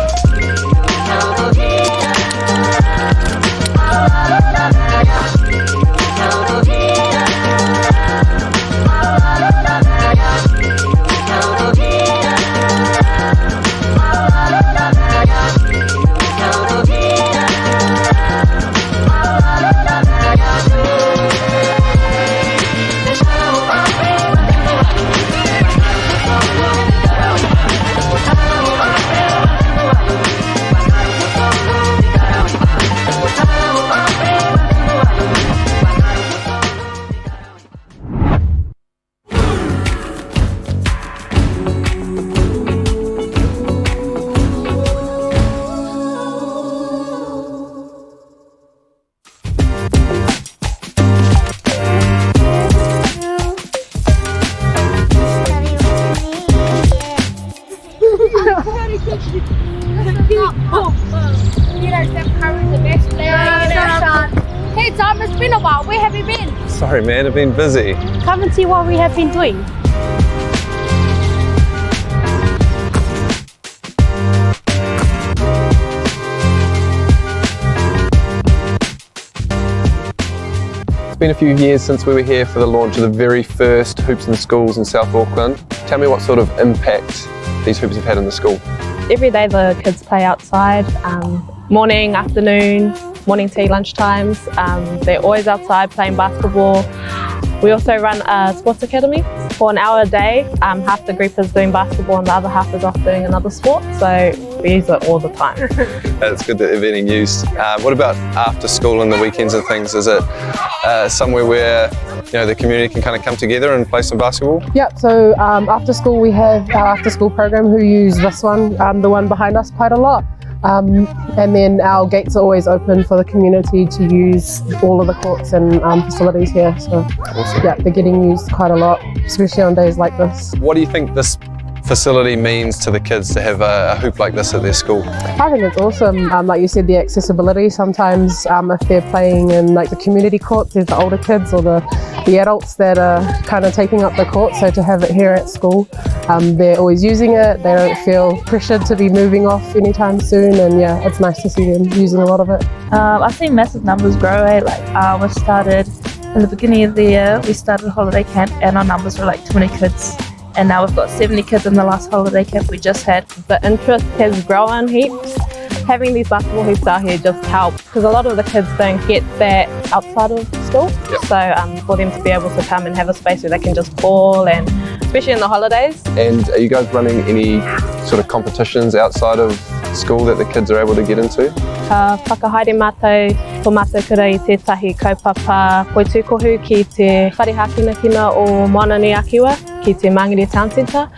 Hey Tom, it's been a while. Where have you been? Sorry man, I've been busy. Come and see what we have been doing. It's been a few years since we were here for the launch of the very first Hoops in Schools in South Auckland. Tell me what sort of impact these hoops have had in the school. Every day the kids play outside, morning, afternoon, morning tea, lunch times. They're always outside playing basketball. We also run a sports academy for an hour a day. Half the group is doing basketball and the other half is off doing another sport, so we use it all the time. It's good that they're being used. What about after school and the weekends and things? Is it somewhere where the community can kind of come together and play some basketball? Yep, so after school we have our after school program who use this one, the one behind us, quite a lot. And then our gates are always open for the community to use all of the courts and facilities here. So awesome. Yeah, they're getting used quite a lot, especially on days like this. What do you think this facility means to the kids to have a hoop like this at their school? I think it's awesome. Like you said, the accessibility. Sometimes if they're playing in like the community courts, there's the older kids or the adults that are kind of taking up the court. So to have it here at school, they're always using it. They don't feel pressured to be moving off anytime soon. And yeah, it's nice to see them using a lot of it. I've seen massive numbers grow. We started in the beginning of the year, we started holiday camp and our numbers were like 20 kids. And now we've got 70 kids in the last holiday camp we just had. The interest has grown heaps. Having these basketball hoops out here just helps because a lot of the kids don't get that outside of school. Yep. So for them to be able to come and have a space where they can just ball, and especially in the holidays. And are you guys running any sort of competitions outside of school that the kids are able to get into? Whakahaere mātou, tō mātou kura I tētahi kaupapa poitukohu ki te wharehakinakina o Moananui Akiwa, ki te Mangere Town Centre.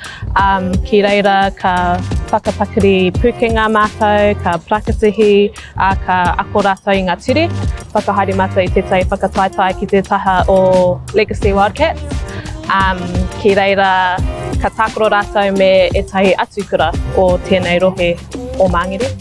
Ki reira ka whakapakari pukenga mātou, ka prakatihi, ka ako rātou I ngā ture. Whakahaere mātou I tētahi whakataitai ki te taha o Legacy Wildcats. Ki reira ka tākoro rātou me e tahi atukura o tēnei rohe o Mangere.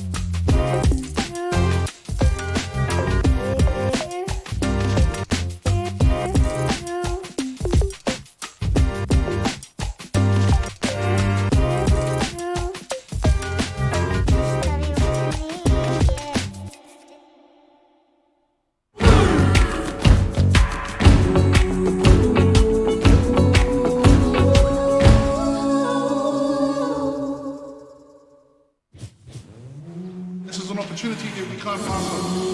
that we can't pass up.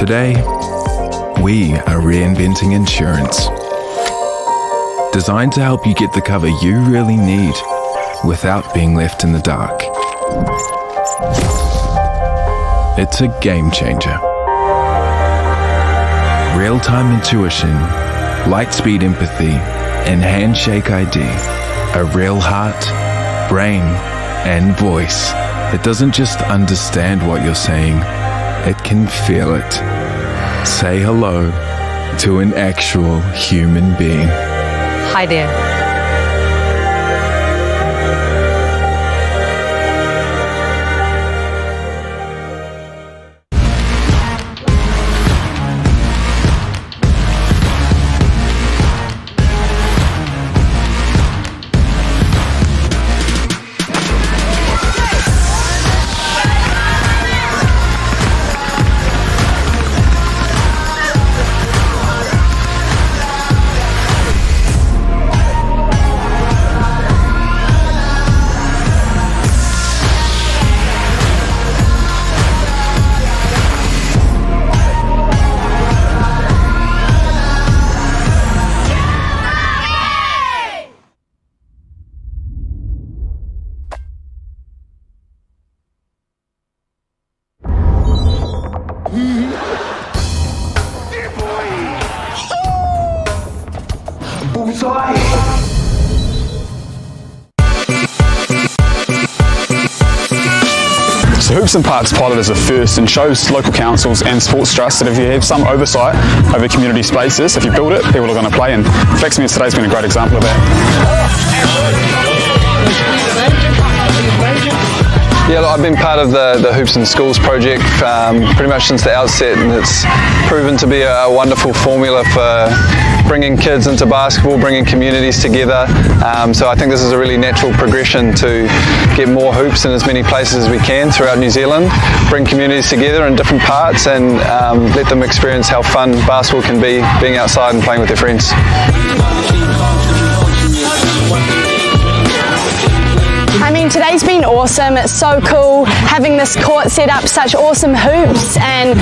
Today, we are reinventing insurance. Designed to help you get the cover you really need without being left in the dark. It's a game changer. Real-time intuition, light-speed empathy, and handshake ID. A real heart, brain, and voice that doesn't just understand what you're saying, it can feel it. Say hello to an actual human being. Hi there. So Hoops and Park's pilot is a first and shows local councils and sports trusts that if you have some oversight over community spaces, if you build it, people are going to play, and Flex Me today's been a great example of that. Yeah, look, I've been part of the Hoops and Schools project pretty much since the outset, and it's proven to be a wonderful formula for bringing kids into basketball, bringing communities together. So I think this is a really natural progression to get more hoops in as many places as we can throughout New Zealand, bring communities together in different parts, and let them experience how fun basketball can be, being outside and playing with their friends. I mean, today's been awesome. It's so cool having this court set up, such awesome hoops, and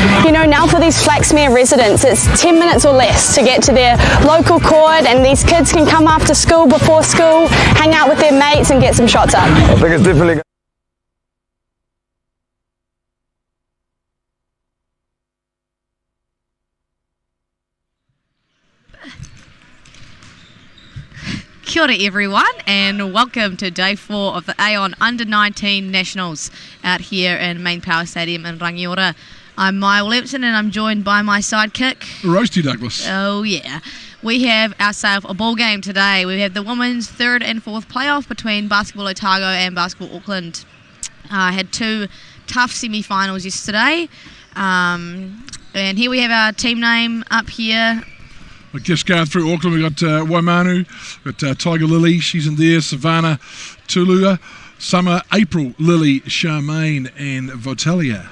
now for these Flaxmere residents, it's 10 minutes or less to get to their local court, and these kids can come after school, before school, hang out with their mates and get some shots up. I think it's definitely Kia ora everyone, and welcome to day 4 of the AON U19 Nationals out here in MainPower Stadium in Rangiora. I'm Maya Williamson and I'm joined by my sidekick, Roasty Douglas. Oh yeah. We have ourselves a ball game today. We have the women's 3rd and 4th playoff between Basketball Otago and Basketball Auckland. Had 2 tough semi-finals yesterday. And here we have our team name up here. We're just going through Auckland. We've got Waimanu, we've got Tiger Lily, she's in there, Savannah, Tulua, Summer, April, Lily, Charmaine and Votalia.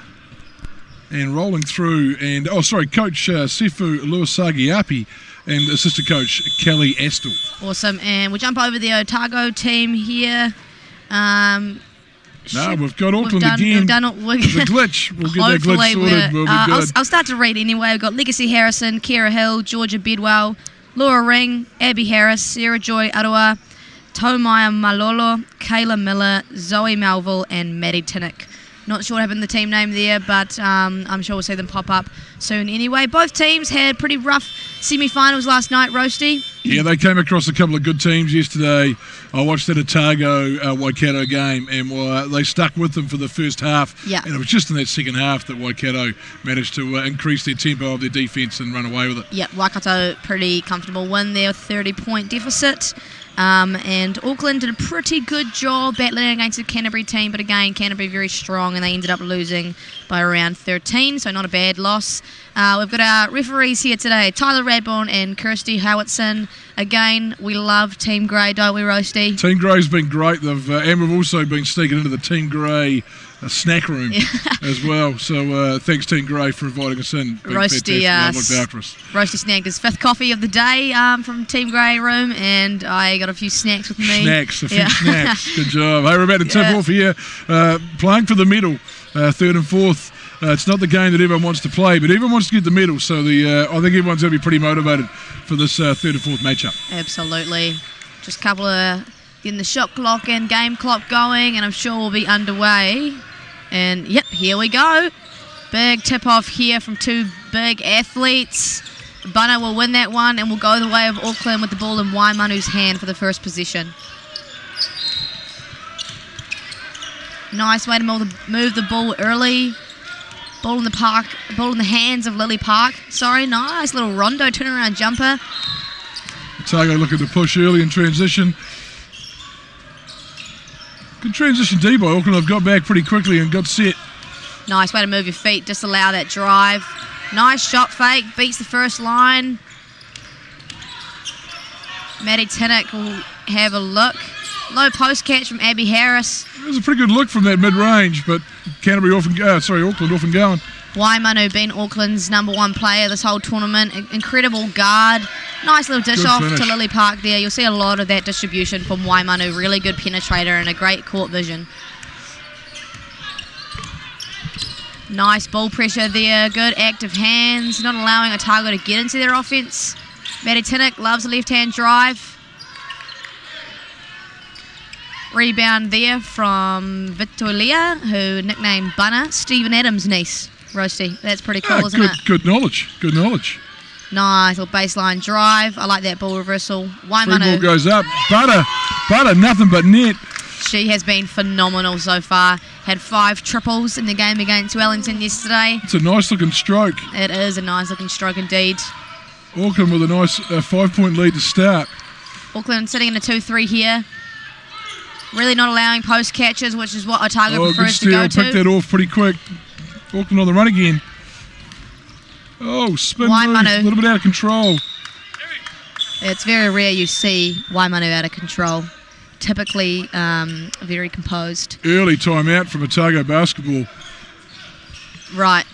And rolling through, and Coach Sifu Luasagiapi and assistant coach Kelly Astle. Awesome, and we'll jump over the Otago team here. We've got Auckland again. There's a glitch. We'll get that glitch sorted. We'll be good. I'll start to read anyway. We've got Legacy Harrison, Kira Hill, Georgia Bedwell, Laura Ring, Abby Harris, Sarah Joy Aroa, Tomaya Malolo, Kayla Miller, Zoe Melville, and Maddie Tinnick. Not sure what happened to the team name there, but I'm sure we'll see them pop up soon anyway. Both teams had pretty rough semi-finals last night, Roasty. Yeah, they came across a couple of good teams yesterday. I watched that Otago Waikato game, and they stuck with them for the first half. Yeah. And it was just in that second half that Waikato managed to increase their tempo of their defence and run away with it. Yeah, Waikato pretty comfortable win there, 30-point deficit. And Auckland did a pretty good job battling against the Canterbury team, but again, Canterbury very strong, and they ended up losing by around 13, so not a bad loss. We've got our referees here today, Tyler Radbourne and Kirsty Howitson. Again, we love Team Grey, don't we, Roasty? Team Grey's been great, and we've also been sneaking into the Team Grey snack room as well. So thanks, Team Grey, for inviting us in. Roasty looked after us. Roasty snagged his 5th coffee of the day from Team Grey room, and I got a few snacks with me. A few snacks. Good job. Hey, we're about to tip off here. Playing for the medal, 3rd and 4th It's not the game that everyone wants to play, but everyone wants to get the medal. So I think everyone's going to be pretty motivated for this third and fourth matchup. Absolutely. Just a couple of getting the shot clock and game clock going, and I'm sure we'll be underway. And yep, here we go. Big tip off here from two big athletes. Bunna will win that one and will go the way of Auckland with the ball in Waimanu's hand for the first possession. Nice way to move the ball early. Ball in the hands of Lily Park. Sorry, nice little rondo turnaround jumper. Otago looking to push early in transition. Good transition D by Auckland. They've got back pretty quickly and got set. Nice way to move your feet, disallow that drive. Nice shot fake, beats the first line. Maddie Tinnock will have a look. Low post catch from Abby Harris. It was a pretty good look from that mid-range, but Auckland off and going. Waimanu been Auckland's #1 player this whole tournament. Incredible guard. Nice little dish off to Lily Park there. You'll see a lot of that distribution from Waimanu. Really good penetrator and a great court vision. Nice ball pressure there. Good active hands. Not allowing Otago to get into their offense. Maddie Tinnock loves a left-hand drive. Rebound there from Vitolia, who nicknamed Bunna, Stephen Adams' niece. Roasty, that's pretty cool, isn't it? Good knowledge. Nice little baseline drive. I like that ball reversal. Free ball goes up. Butter, nothing but net. She has been phenomenal so far. Had 5 triples in the game against Wellington yesterday. It's a nice looking stroke. It is a nice looking stroke indeed. Auckland with a nice 5-point lead to start. Auckland sitting in a 2-3 here. Really not allowing post catches, which is what Otago prefers to go to. Picked that off pretty quick. Auckland on the run again. Oh, spin move, a little bit out of control. It's very rare you see Waimanu out of control. Typically very composed. Early timeout from Otago basketball. Right.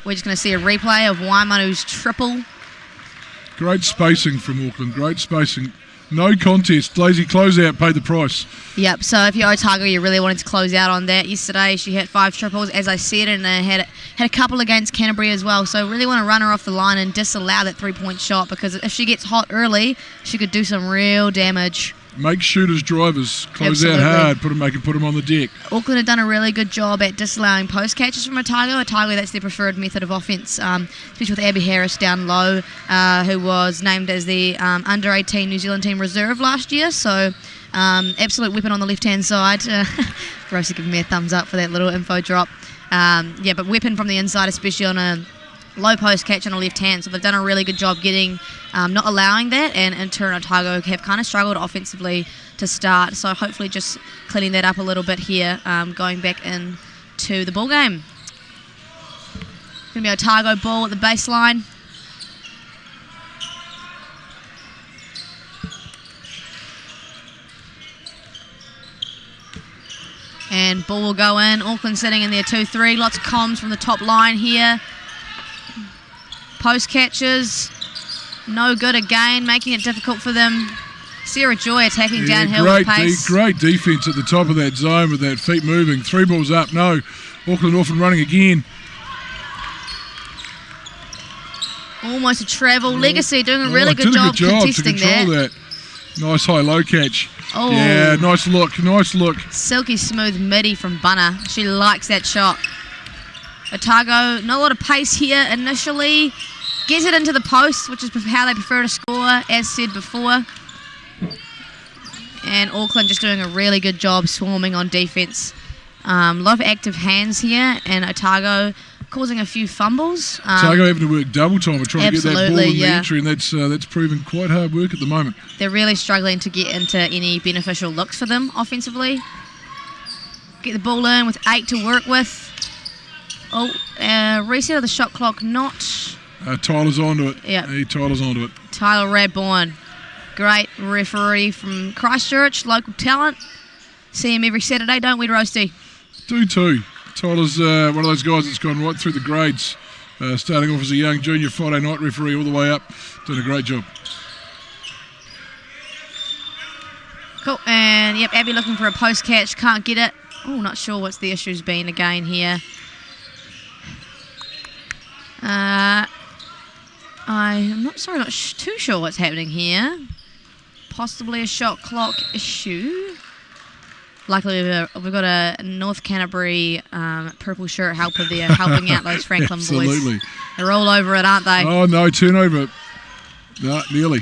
We're just going to see a replay of Waimanu's triple. Great spacing from Auckland, great spacing. No contest, lazy closeout paid the price. Yep, so if you're Otago, you really wanted to close out on that. Yesterday she hit 5 triples, as I said, and had a couple against Canterbury as well. So really want to run her off the line and disallow that 3-point shot, because if she gets hot early, she could do some real damage. Make shooters, drivers, close Absolutely. out hard, put them on the deck. Auckland have done a really good job at disallowing post catches from Otago. Otago, that's their preferred method of offence, especially with Abby Harris down low, who was named as the under-18 New Zealand team reserve last year. So absolute weapon on the left-hand side. Rosie giving me a thumbs up for that little info drop. But weapon from the inside, especially on a low post catch on the left hand, so they've done a really good job getting not allowing that, and in turn Otago have kind of struggled offensively to start, so hopefully just cleaning that up a little bit here, going back into the ball game. Going to be Otago ball at the baseline. And ball will go in. Auckland sitting in their 2-3. Lots of comms from the top line here. Post catches, no good again, making it difficult for them. Sarah Joy attacking downhill with pace. Great defence at the top of that zone with that feet moving. 3 balls up, no. Auckland off and running again. Almost a travel. Legacy doing a really good job contesting to control that. Nice high-low catch. Oh. Yeah, nice look. Silky smooth midi from Bunna. She likes that shot. Otago, not a lot of pace here initially. Gets it into the post, which is how they prefer to score, as said before. And Auckland just doing a really good job swarming on defence. A lot of active hands here, and Otago causing a few fumbles. Otago having to work double time trying to get that ball in the yeah. entry, and that's proven quite hard work at the moment. They're really struggling to get into any beneficial looks for them offensively. Get the ball in with 8 to work with. Reset of the shot clock, not... Tyler's onto it. Yeah. Tyler's onto it. Tyler Radbourne. Great referee from Christchurch, local talent. See him every Saturday, don't we, Roasty? Do too. Tyler's one of those guys that's gone right through the grades, starting off as a young junior Friday night referee all the way up. Doing a great job. Cool, and yep, Abby looking for a post catch, can't get it. Oh, not sure what's the issue's been again here. I'm not too sure what's happening here. Possibly a shot clock issue. Luckily, we've got a North Canterbury purple shirt helper there helping out those Franklin Absolutely. boys. They're all over it, aren't they? Oh, no, turnover. No, nearly.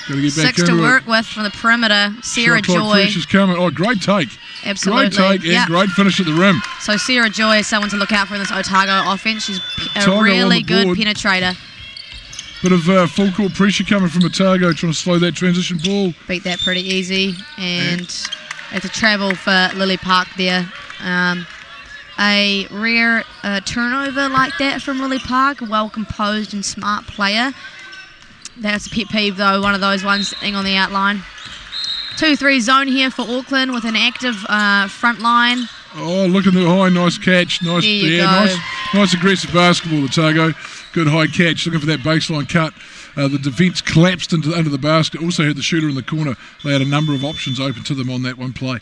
Got to get back 6 into to it. work with from the perimeter. Sarah Shot clock Joy. Fresh is coming. Oh, great take. Absolutely. Great take Yep. and great finish at the rim. So Sarah Joy is someone to look out for in this Otago offense. She's a Otago on really the good board. penetrator. Bit of full court pressure coming from Otago, trying to slow that transition ball. Beat that pretty easy. And it's a travel for Lily Park there. A rare turnover like that from Lily Park. Well composed and smart player. That's a pet peeve though, one of those ones sitting on the outline. 2-3 zone here for Auckland with an active front line. Oh, look at the high, nice catch. Nice, There you go. nice aggressive basketball, Otago. Good high catch, looking for that baseline cut. The defence collapsed under the basket, also had the shooter in the corner. They had a number of options open to them on that one play.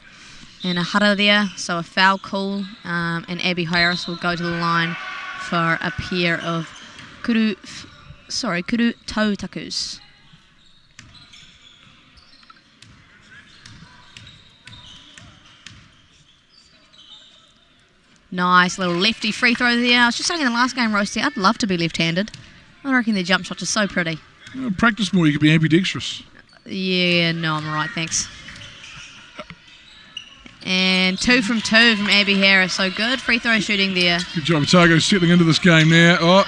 And a hara there, so a foul call. And Abby Harris will go to the line for a pair of kuru tautakus. Nice little lefty free throw there. I was just saying in the last game, Roasty, I'd love to be left-handed. I reckon their jump shots are so pretty. Practice more, you could be ambidextrous. Yeah, no, I'm all right, thanks. And 2 from 2 from Abby Harris. So good free throw shooting there. Good job, Otago settling into this game now. Oh,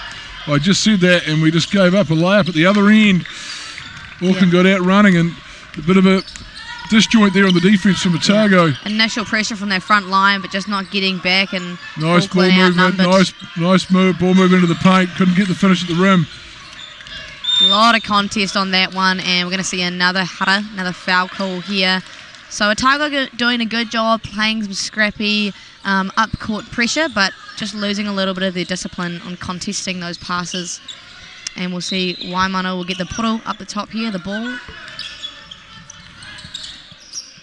I just said that, and we just gave up a layup at the other end. Auckland got out running, and a bit of a disjoint there on the defence from Otago. Initial pressure from their front line, but just not getting back. And Nice ball Auckland movement, outnumbered. nice move, ball movement into the paint. Couldn't get the finish at the rim. A lot of contest on that one, and we're going to see another hara, another foul call here. So Otago doing a good job playing some scrappy up-court pressure, but just losing a little bit of their discipline on contesting those passes. And we'll see Waimano will get the puro up the top here, the ball.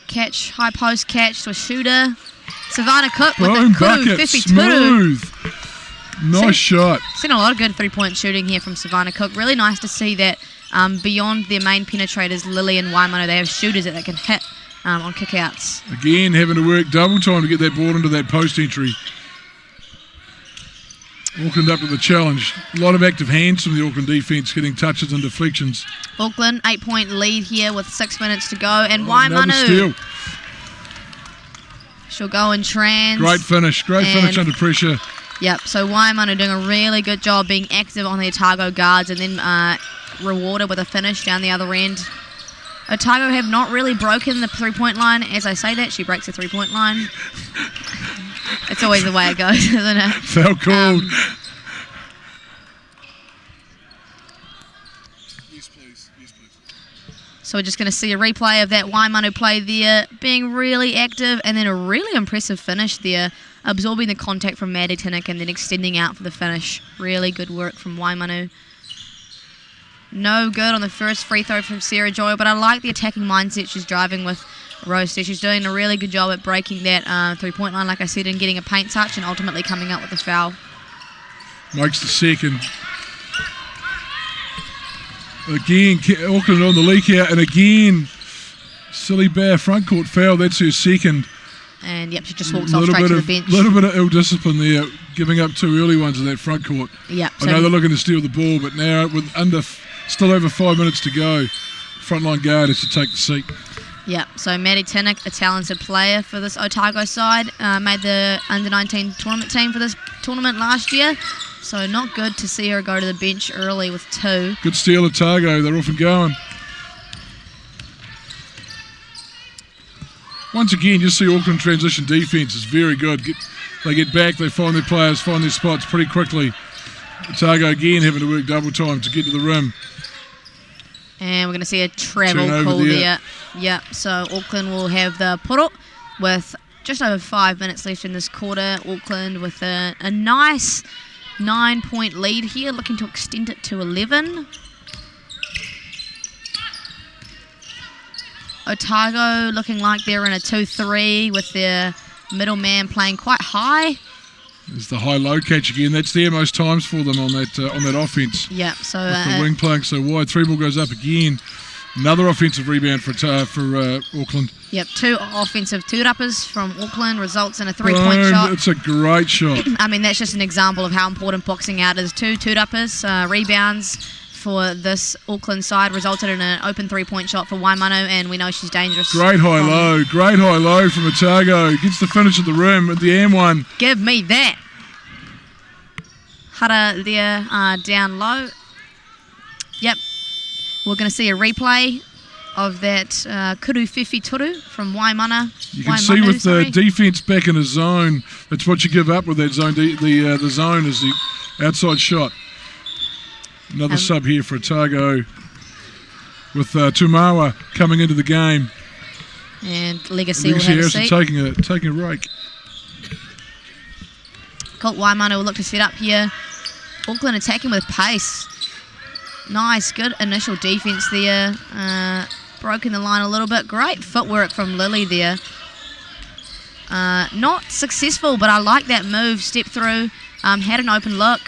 Catch, high post catch to a shooter. Savannah Cook with Boom, the kuru bucket, 52. smooth. Nice shot. Seen a lot of good three-point shooting here from Savannah Cook. Really nice to see that beyond their main penetrators, Lily and Waimano, they have shooters that they can hit on kickouts. Again, having to work double time to get that ball into that post entry. Auckland up to the challenge. A lot of active hands from the Auckland defence, getting touches and deflections. Auckland, 8-point lead here with 6 minutes to go. And Another Waimanu, steal. she'll go in trans. Great finish And- under pressure. Yep, so Waimanu doing a really good job being active on the Otago guards and then rewarded with a finish down the other end. Otago have not really broken the three-point line. As I say that, she breaks the three-point line. It's always the way it goes, isn't it? Foul called. So we're just going to see a replay of that Waimanu play there, being really active, and then a really impressive finish there, absorbing the contact from Maddie Tinnick and then extending out for the finish. Really good work from Waimanu. No good on the first free throw from Sarah Joy, but I like the attacking mindset she's driving with Roasty. She's doing a really good job at breaking that three-point line, like I said, and getting a paint touch and ultimately coming up with a foul. Makes the second. Again, Auckland on the leak out, and again, silly bear front court foul. That's her second. And yep, she just walks off straight to the bench. A little bit of ill discipline there, giving up 2 early ones in that front court. Yep. I know they're looking to steal the ball, but now with still over 5 minutes to go, frontline guard has to take the seat. Yep, so Maddie Tinnick, a talented player for this Otago side, made the under-19 tournament team for this tournament last year. So not good to see her go to the bench early with 2. Good steal, Otago. They're off and going. Once again, you see Auckland transition defence is very good. They get back, they find their players, find their spots pretty quickly. Otago again having to work double time to get to the rim. And we're going to see a travel Turnover call there. there. Yep, so Auckland will have the puro with just over 5 minutes left in this quarter. Auckland with a nice 9-point lead here, looking to extend it to 11. Otago looking like they're in a 2-3 with their Middleman playing quite high. There's the high-low catch again. That's there most times for them on that offence. Yeah, so with the wing playing so wide. 3 ball goes up again. Another offensive rebound for Auckland. Yep, 2 offensive two-uppers from Auckland results in a 3-point shot. It's a great shot. I mean, that's just an example of how important boxing out is. 2 two-uppers, rebounds for this Auckland side resulted in an open 3-point shot for Waimanu, and we know she's dangerous. Great high-low from Otago. Gets the finish at the rim at the M1. Give me that. Hara there down low. Yep. We're going to see a replay of that kuru whiwhi turu from Waimana. You can see with the defence back in a zone, that's what you give up with that zone. The zone is the outside shot. Another sub here for Otago with Tumawa coming into the game. And Legacy will have a seat. Taking a rake. Colt Waimana will look to set up here. Auckland attacking with pace. Nice, good initial defence there. Broken the line a little bit. Great footwork from Lily there. Not successful, but I like that move. Step through. Had an open look.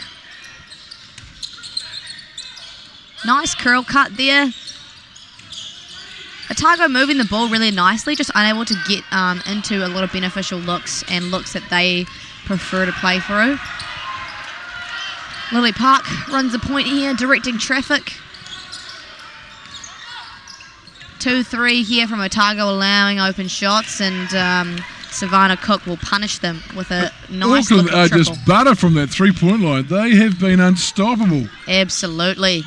Nice curl cut there. Otago moving the ball really nicely, just unable to get into a lot of beneficial looks and looks that they prefer to play through. Lily Park runs the point here, directing traffic. 2-3 here from Otago, allowing open shots, and Savannah Cook will punish them with a nice Auckland looking are triple. just butter from that 3-point line. They have been unstoppable. Absolutely.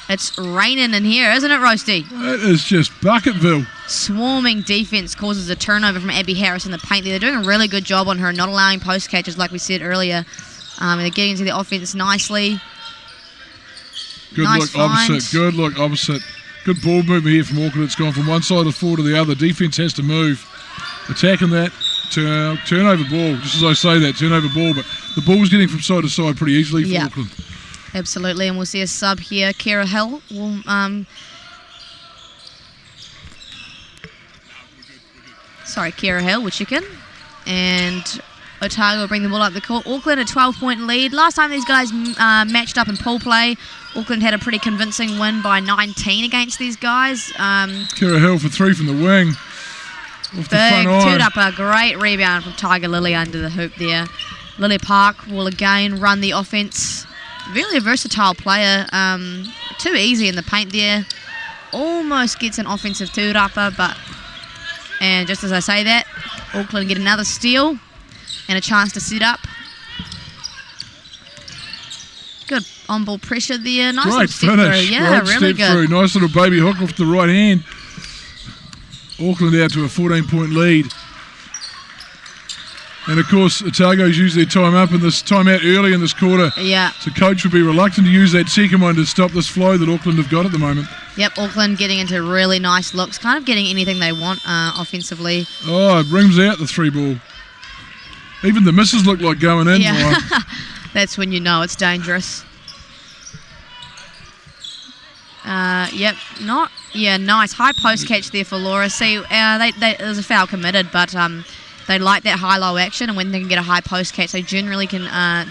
It's raining in here, isn't it, Roasty? It is just Bucketville. Swarming defence causes a turnover from Abby Harris in the paint there. They're doing a really good job on her, not allowing post catches like we said earlier. They're getting into the offence nicely. Good nice look find. opposite. Good look opposite. Good ball movement here from Auckland. It's gone from one side of the floor to the other. Defence has to move. Attacking that. Turnover ball. Just as I say that, turnover ball. But the ball's getting from side to side pretty easily for Auckland. Absolutely, and we'll see a sub here. Kira Hill will Kira Hill will chicken, and Otago will bring the ball up the court. Auckland a 12-point lead. Last time these guys matched up in pool play, Auckland had a pretty convincing win by 19 against these guys. Kira Hill for 3 from the wing. Off the front iron. Big up a great rebound from Tiger Lily under the hoop there. Lily Park will again run the offense. Really a versatile player. Too easy in the paint there. Almost gets an offensive two-upper, and just as I say that, Auckland get another steal and a chance to set up. Good on-ball pressure there. Nice Great step finish. through. Yeah, Great really step good. through. Nice little baby hook off the right hand. Auckland out to a 14-point lead. And of course, Otago's used their time out early in this quarter. Yeah. So coach would be reluctant to use that second one to stop this flow that Auckland have got at the moment. Yep, Auckland getting into really nice looks, kind of getting anything they want offensively. Oh, it rims out the 3-ball. Even the misses look like going in. Yeah, Right? that's when you know it's dangerous. Nice high post catch there for Laura. See, there's a foul committed, but they like that high-low action, and when they can get a high post catch, they generally can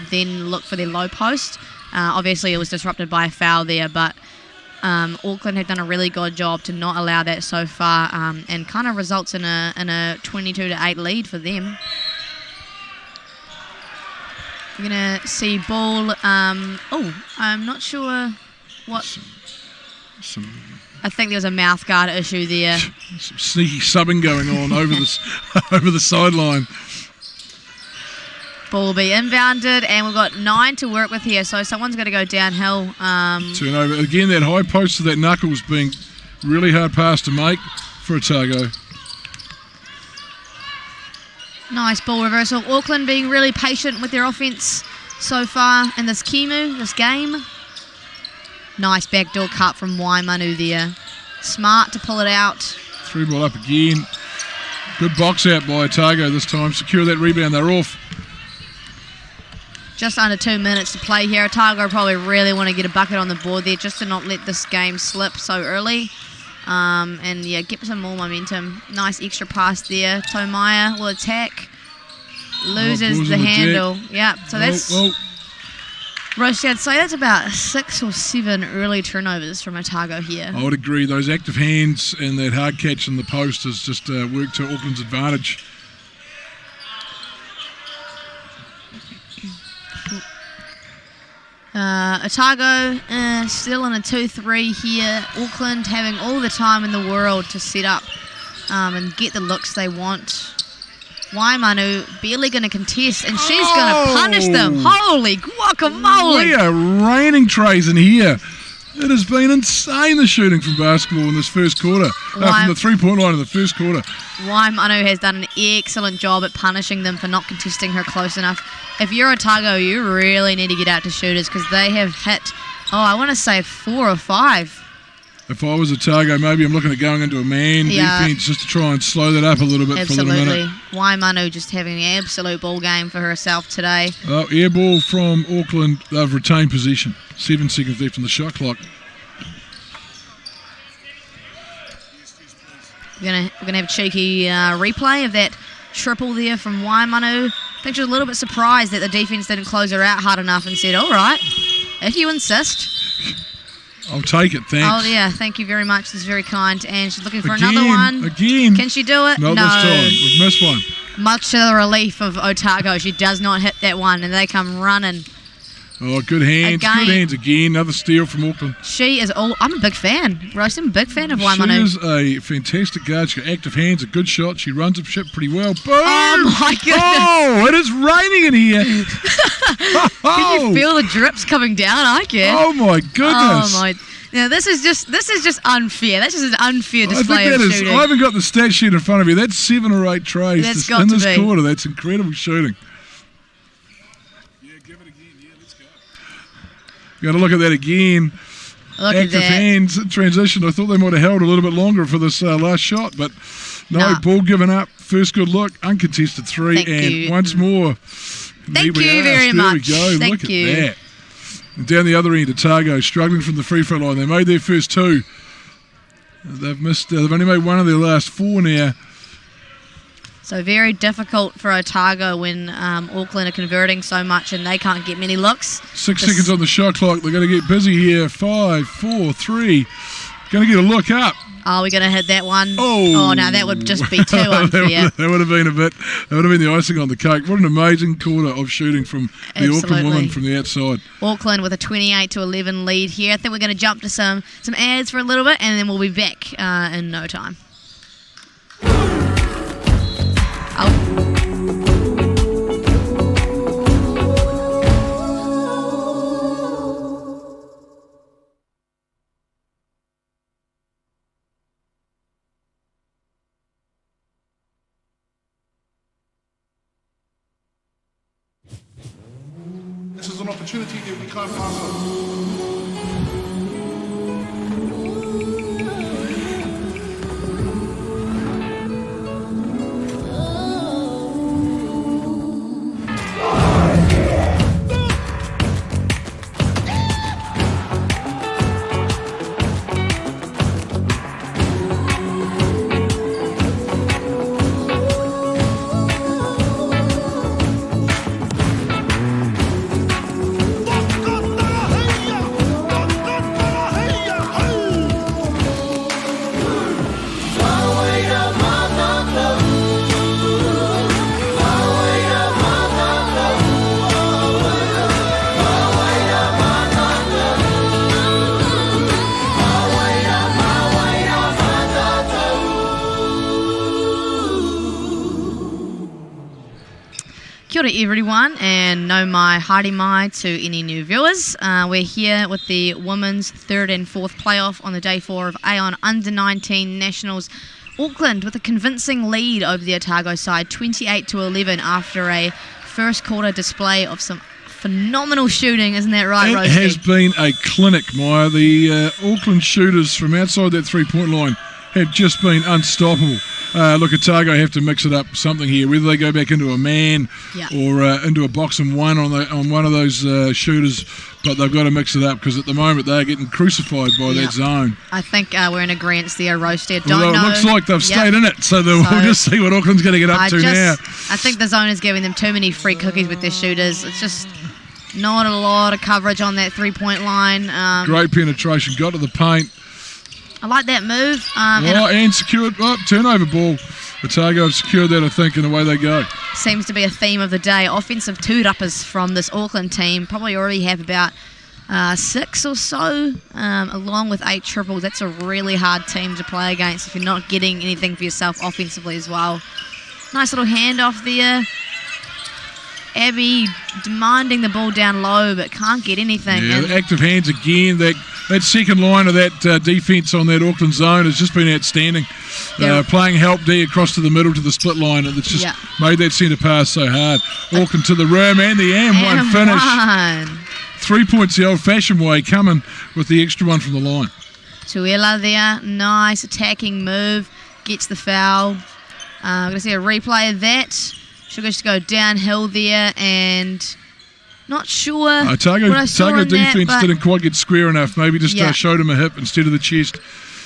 then look for their low post. Obviously, it was disrupted by a foul there, but Auckland have done a really good job to not allow that so far, and kind of results in a 22-8 lead for them. We're going to see ball. I'm not sure what. I think there was a mouth guard issue there. Some sneaky subbing going on over the sideline. Ball will be inbounded, and we've got 9 to work with here, so someone's got to go downhill. Turnover. Again, that high post to that knuckles being really hard pass to make for Otago. Nice ball reversal. Auckland being really patient with their offence so far in this game. Nice backdoor cut from Waimanu there. Smart to pull it out. 3-ball up again. Good box out by Otago this time. Secure that rebound. They're off. Just under 2 minutes to play here. Otago probably really want to get a bucket on the board there just to not let this game slip so early. and yeah, get some more momentum. Nice extra pass there. Tomaya will attack. Loses the handle. Yeah, so that's... Rosie, I'd say that's about 6 or 7 early turnovers from Otago here. I would agree. Those active hands and that hard catch in the post has just worked to Auckland's advantage. Otago still in a 2-3 here. Auckland having all the time in the world to set up and get the looks they want. Waimanu barely going to contest, and she's going to punish them. Holy guacamole! We are raining trays in here. It has been insane, the shooting from basketball in this first quarter. From the 3-point line in the first quarter. Waimanu has done an excellent job at punishing them for not contesting her close enough. If you're Otago, you really need to get out to shooters because they have hit, I want to say 4 or 5. If I was Otago, maybe I'm looking at going into a man defence just to try and slow that up a little bit for a little minute. Waimanu just having an absolute ball game for herself today. Oh, air ball from Auckland. They've retained possession. 7 seconds left on the shot clock. We're gonna have a cheeky replay of that triple there from Waimanu. I think she was a little bit surprised that the defence didn't close her out hard enough and said, all right, if you insist. I'll take it, thanks. Oh, yeah, thank you very much. This is very kind. And she's looking for another one. Again. Can she do it? Not this time. We've missed one. Much to the relief of Otago, she does not hit that one, and they come running. Oh, good hands. Again. Good hands again. Another steal from Auckland. She is I'm a big fan. Rose, I'm a big fan of Waimanu. She is a fantastic guard. She's got active hands, a good shot. She runs the ship pretty well. Boom! Oh, my goodness. Oh, it is raining in here. Can you feel the drips coming down? I can. Oh, my goodness. Oh, my. Now, this is just unfair. That's just an unfair display of shooting. I haven't got the stat sheet in front of you. That's 7 or 8 trays in this quarter. That's incredible shooting. Yeah, give it again. Yeah, let's go. Got to look at that again. Active hands in transition. I thought they might have held a little bit longer for this last shot, but no, ball given up. First good look, uncontested 3, once more. Thank you very much. There we go. Look at that. And down the other end, Otago struggling from the free throw line. They made their first 2. They've missed. They've only made one of their last 4 now. So very difficult for Otago when Auckland are converting so much and they can't get many looks. 6 seconds on the shot clock. They're going to get busy here. 5, 4, 3. Going to get a look up. Oh, we're going to hit that one. Oh, no, that would just be too unfair. that would have been that would have been the icing on the cake. What an amazing quarter of shooting from the Auckland women from the outside. Auckland with a 28-11 lead here. I think we're going to jump to some ads for a little bit and then we'll be back in no time. This is an opportunity that we can't pass on. Kia ora everyone, and no mai haere mai to any new viewers. We're here with the women's 3rd and 4th playoff on the day 4 of AON U19 Nationals. Auckland with a convincing lead over the Otago side, 28-11 after a first quarter display of some phenomenal shooting. Isn't that right, Rosie? It has been a clinic, Maya. The Auckland shooters from outside that 3-point line have just been unstoppable. Look, Otago have to mix it up something here, whether they go back into a man or into a box and one on one of those shooters, but they've got to mix it up because at the moment they're getting crucified by that zone. I think we're in agreement there, Roasty. Although it looks like they've stayed in it, so we'll just see what Auckland's going to get up to now. I think the zone is giving them too many free cookies with their shooters. It's just not a lot of coverage on that three-point line. Great penetration, got to the paint. I like that move. And secured. Turnover ball. Otago have secured that, I think, and away they go. Seems to be a theme of the day. Offensive two-uppers from this Auckland team. Probably already have about 6 or so, along with 8 triples. That's a really hard team to play against if you're not getting anything for yourself offensively as well. Nice little handoff there. Abby demanding the ball down low, but can't get anything. Yeah, active hands again. That second line of that defence on that Auckland zone has just been outstanding. Playing help D across to the middle to the split line, and it's just made that centre pass so hard. Auckland to the rim and the AON finish. 3 points the old-fashioned way, coming with the extra one from the line. Tuela there, nice attacking move, gets the foul. We're going to see a replay of that. She'll just go downhill there, and not sure. Otago defence didn't quite get square enough. Maybe just showed him a hip instead of the chest.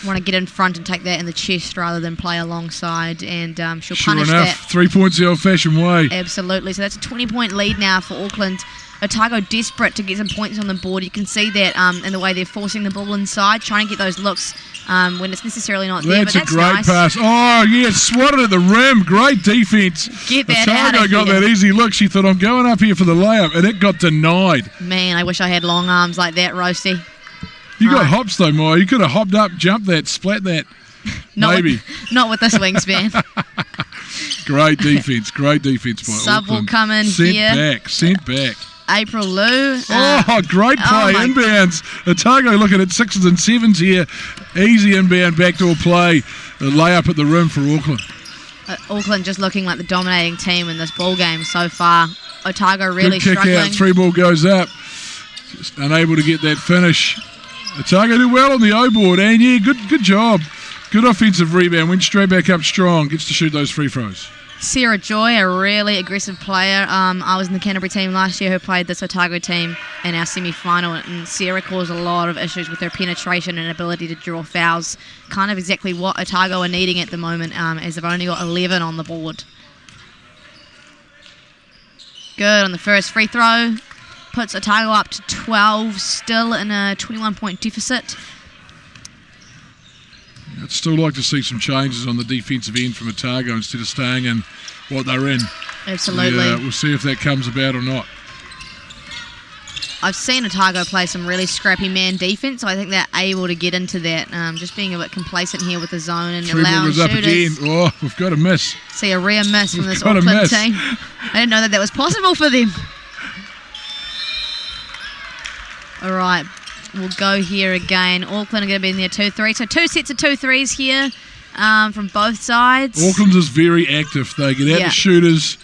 Want to get in front and take that in the chest rather than play alongside, and she'll sure punish enough, that. 3 points the old-fashioned way. Absolutely. So that's a 20-point lead now for Auckland. Otago desperate to get some points on the board. You can see that in the way they're forcing the ball inside, trying to get those looks when it's necessarily not there. That's a great pass. Oh, yeah, swatted at the rim. Great defence. Get that Otago out of got here. that easy look. She thought, I'm going up here for the layup, and it got denied. Man, I wish I had long arms like that, Roasty. You got hops, though, Maya. You could have hopped up, jumped that, splat that. Maybe. Not with this wingspan. Great defence. Great defence by Sub Auckland. will come in here. Sent back. April Lou. Great play. Inbounds. Otago looking at 6s and 7s here. Easy inbound backdoor play. A layup at the rim for Auckland. Auckland just looking like the dominating team in this ball game so far. Otago really Good kick struggling. out. 3 ball goes up. Just unable to get that finish. Otago do well on the O board. And yeah, good job. Good offensive rebound. Went straight back up strong. Gets to shoot those free throws. Sarah Joy, a really aggressive player. I was in the Canterbury team last year who played this Otago team in our semi-final, and Sarah caused a lot of issues with her penetration and ability to draw fouls. Kind of exactly what Otago are needing at the moment, as they've only got 11 on the board. Good on the first free throw. Puts Otago up to 12, still in a 21-point deficit. I'd still like to see some changes on the defensive end from Otago instead of staying in what they're in. Absolutely. We'll see if that comes about or not. I've seen Otago play some really scrappy man defense, so I think they're able to get into that. Just being a bit complacent here with the zone and 3 allowing goes up shooters. again. Oh, we've got a miss. See a rare miss from this got a Auckland miss. team. I didn't know that was possible for them. All right, we'll go here again. Auckland are going to be in there 2-3. So 2 sets of 2 threes here from both sides. Auckland's is very active. They get out the shooters.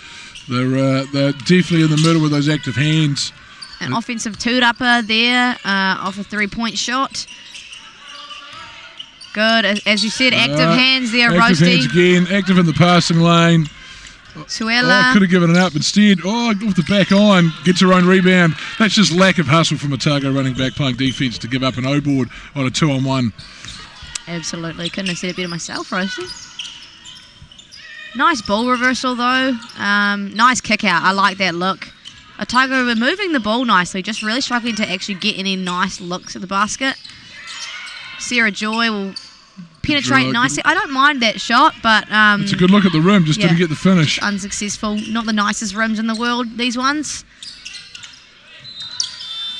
They're definitely in the middle with those active hands. An offensive two-upper there off a 3-point shot. Good. As you said, active hands there, active Roasty. hands again. Active in the passing lane. Tuela. Could have given it up. Instead, off the back iron, gets her own rebound. That's just lack of hustle from Otago running back, playing defence to give up an O-board on a 2-on-1. Absolutely. Couldn't have said it better myself, Roasty. Nice ball reversal, though. Nice kick out. I like that look. Otago were moving the ball nicely, just really struggling to actually get any nice looks at the basket. Sarah Joy will penetrate nicely. I don't mind that shot, but it's a good look at the rim, just didn't get the finish. Unsuccessful. Not the nicest rims in the world, these ones.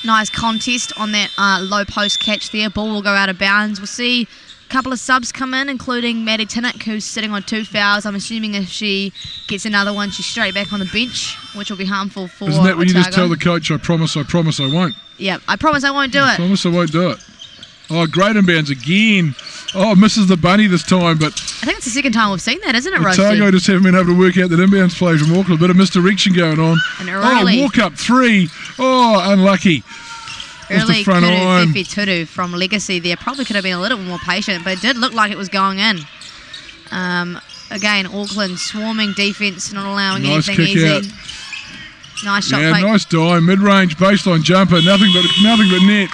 Nice contest on that low post catch there. Ball will go out of bounds. We'll see a couple of subs come in, including Maddie Tinnock, who's sitting on 2 fouls. I'm assuming if she gets another one, she's straight back on the bench, which will be harmful for Isn't that when you Otago. just tell the coach, I promise I won't? Yeah, I promise I won't do I it. promise I won't do it. Oh, great inbounds again. Oh, misses the bunny this time, but I think it's the second time we've seen that, isn't it, Otago Roasty? just haven't been able to work out that inbounds play from Auckland. A bit of misdirection going on. An early- walk up 3. Oh, unlucky. Off the Early front iron. Fefe Turu from Legacy there. Probably could have been a little more patient, but it did look like it was going in. again, Auckland swarming defence, not allowing Nice anything kick easy. out. Nice shot Yeah, fake. nice dive, mid-range baseline jumper, nothing but net.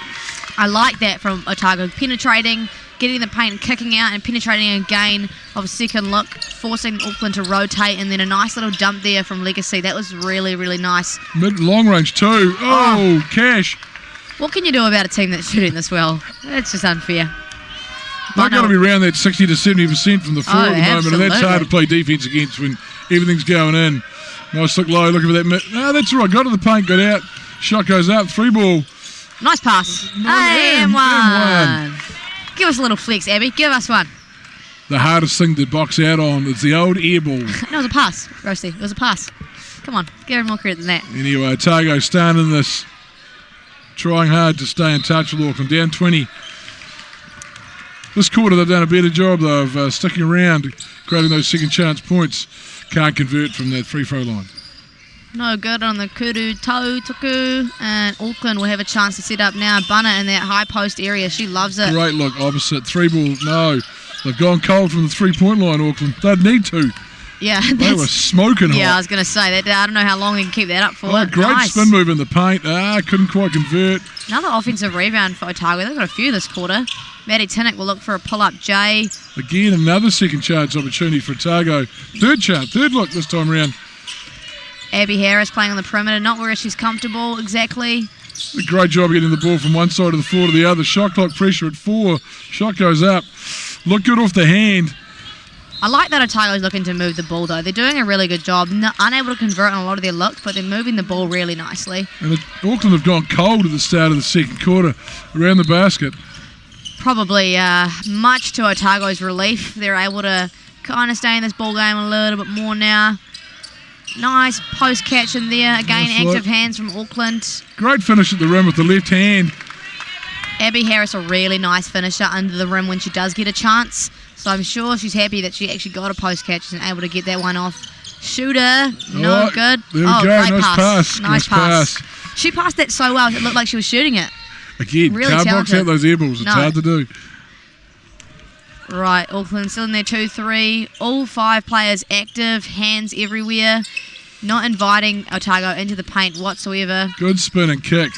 I like that from Otago, penetrating, getting the paint and kicking out and penetrating again of a second look, forcing Auckland to rotate, and then a nice little dump there from Legacy. That was really, really nice. Long range too. Oh, Cash. What can you do about a team that's shooting this well? It's just unfair. They've got to be around that 60 to 70% from the floor at the moment, and that's hard to play defence against when everything's going in. Nice look low, looking for that. No, that's all right. Got to the paint, got out. Shot goes up, 3-ball. Nice pass. And one. Give us a little flex, Abby. Give us one. The hardest thing to box out on is the old air ball. No, it was a pass, Roasty. It was a pass. Come on, give him more credit than that. Anyway, Otago starting this, trying hard to stay in touch with Auckland. Down 20. This quarter, they've done a better job, though, of sticking around, creating those second chance points. Can't convert from that free throw line. No good on the Kuru Tau Tuku, and Auckland will have a chance to set up now. Bunna in that high post area, she loves it. Great look, opposite, 3-ball, no. They've gone cold from the 3-point line, Auckland. They'd need to. Yeah, they were smoking hot. Yeah, I was going to say that. I don't know how long they can keep that up for. Oh, great spin move in the paint. Couldn't quite convert. Another offensive rebound for Otago. They've got a few this quarter. Maddie Tinnick will look for a pull-up J. Again, another second chance opportunity for Otago. Third look this time around. Abby Harris playing on the perimeter, not where she's comfortable exactly. A great job getting the ball from one side of the floor to the other. Shot clock pressure at 4. Shot goes up. Look good off the hand. I like that Otago's looking to move the ball, though. They're doing a really good job. Unable to convert on a lot of their looks, but they're moving the ball really nicely. And Auckland have gone cold at the start of the second quarter around the basket. Probably much to Otago's relief. They're able to kind of stay in this ball game a little bit more now. Nice post catch in there. Again, nice active hands from Auckland. Great finish at the rim with the left hand. Abby Harris, a really nice finisher under the rim when she does get a chance. So I'm sure she's happy that she actually got a post catch and able to get that one off. Shooter, no good. There we go. Great Nice pass. Nice pass. She passed that so well, it looked like she was shooting it. Again, really can't talented. box out those air balls. It's hard to do. Right, Auckland still in their 2-3. All 5 players active, hands everywhere. Not inviting Otago into the paint whatsoever. Good spin and kick.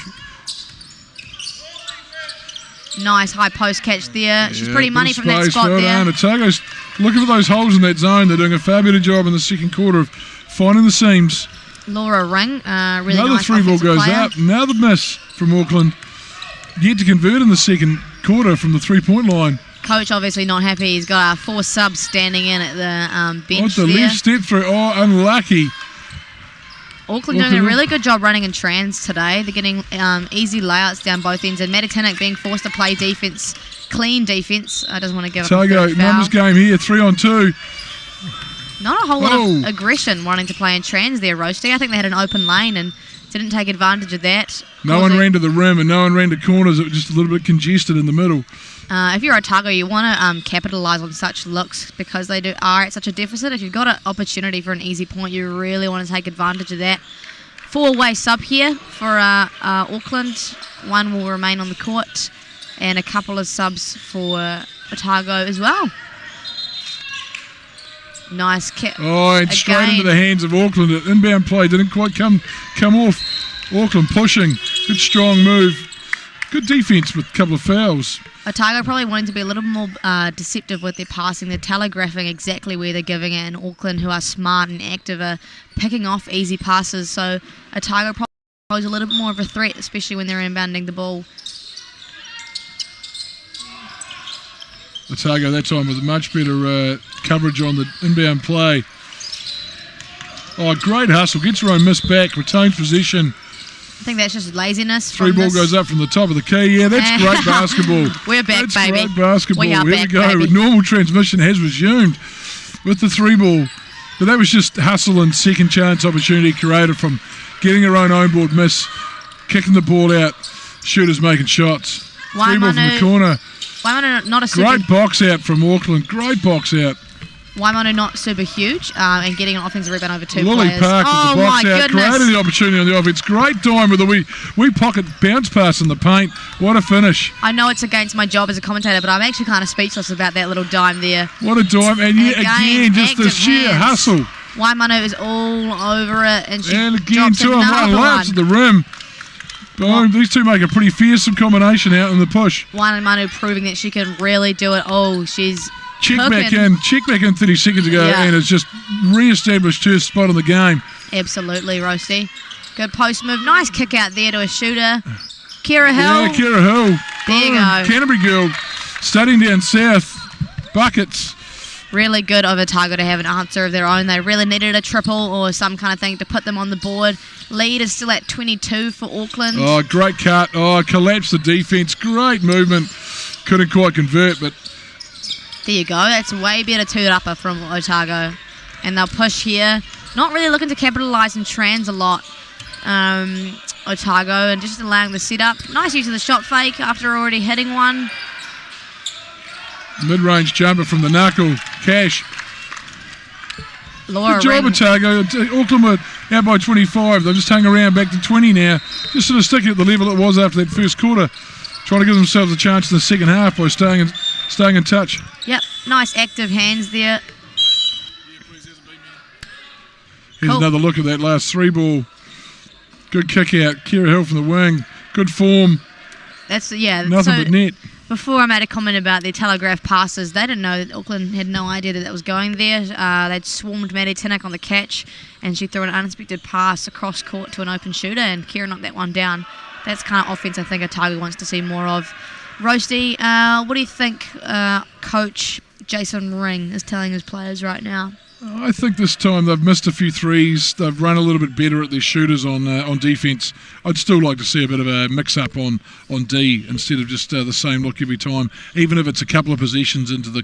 Nice high post catch there. She's pretty money from that spot well there. Otago's looking for those holes in that zone. They're doing a far better job in the second quarter of finding the seams. Laura Ring, really Another nice 3-ball goes player. up. Another miss from Auckland. Yet to convert in the second quarter from the 3-point line. Coach obviously not happy. He's got 4 subs standing in at the bench the there. left step through. Oh, unlucky. Auckland doing a really good job running in trans today. They're getting easy layouts down both ends, and Maddie Tinnick being forced to play defence, clean defence. Doesn't want to give up a Otago, third foul. numbers game here, 3-on-2. Not a whole lot of aggression wanting to play in trans there, Roasty. I think they had an open lane and didn't take advantage of that. No one ran to the rim and no one ran to corners. It was just a little bit congested in the middle. If you're Otago, you want to capitalise on such looks because they are at such a deficit. If you've got an opportunity for an easy point, you really want to take advantage of that. 4-way sub here for Auckland. 1 will remain on the court, and a couple of subs for Otago as well. Nice kick. Oh, and straight into the hands of Auckland. An inbound play didn't quite come off. Auckland pushing. Good strong move. Good defence with a couple of fouls. Otago probably wanting to be a little more deceptive with their passing. They're telegraphing exactly where they're giving it, and Auckland, who are smart and active, are picking off easy passes. So Otago probably pose a little bit more of a threat, especially when they're inbounding the ball. Otago that time with much better coverage on the inbound play. Oh, great hustle. Gets her own miss back. Retains possession. I think that's just laziness. 3-ball goes up from the top of the key. Yeah, that's great basketball. We're back, that's baby. Great basketball. We are Here back, we go. baby. Normal transmission has resumed with the 3-ball. But that was just hustle and second chance opportunity created from getting her own board miss, kicking the ball out, shooters making shots. 3-ball from the corner. Not a second. Great box out from Auckland. Great box out. Waimanu not super huge and getting an offensive rebound over two Lily players. Park Oh with the box my out, goodness. created the opportunity on the offense. Great dime with a wee pocket bounce pass in the paint. What a finish. I know it's against my job as a commentator, but I'm actually kind of speechless about that little dime there. What a dime. And yet again, just the active sheer hands. hustle. Waimanu is all over it, and she And again, drops 2 on 1 another laps one. at the rim. Boom. These two make a pretty fearsome combination out in the push. Waimanu proving that she can really do it. Oh, she's Check cooking. back in 30 seconds ago, Yeah. and it's just re-established her spot in the game. Absolutely, Roasty. Good post move. Nice kick out there to a shooter. Kira Hill. Yeah, Kira Hill. There you Boom. go. Canterbury girl, studying down south. Buckets. Really good of Otago to have an answer of their own. They really needed a triple or some kind of thing to put them on the board. Lead is still at 22 for Auckland. Oh, great cut. Oh, collapsed the defence. Great movement. Couldn't quite convert, but There you go. That's way better two-upper from Otago. And they'll push here. Not really looking to capitalise in trans a lot. Otago, and just allowing the setup. Nice use of the shot fake after already hitting one. mid-range jumper from the knuckle. Cash. Laura Good job, Ring. Otago. Auckland were out by 25. They've just hung around back to 20 now. Just sort of sticking at the level it was after that first quarter. Trying to give themselves a chance in the second half by staying in touch. Yep, nice active hands there. Here's another look at that last three ball. Good kick out. Kira Hill from the wing. Good form. That's yeah. Nothing so but net. Before I made a comment about the telegraph passes, they didn't know that Auckland had no idea that was going there. They'd swarmed Maddie Tinnock on the catch, and she threw an unexpected pass across court to an open shooter, and Kira knocked that one down. That's kind of offense I think Otago wants to see more of. Roasty, what do you think Coach Jason Ring is telling his players right now? I think this time they've missed a few threes. They've run a little bit better at their shooters on defence. I'd still like to see a bit of a mix-up on D instead of just the same look every time. Even if it's a couple of possessions into the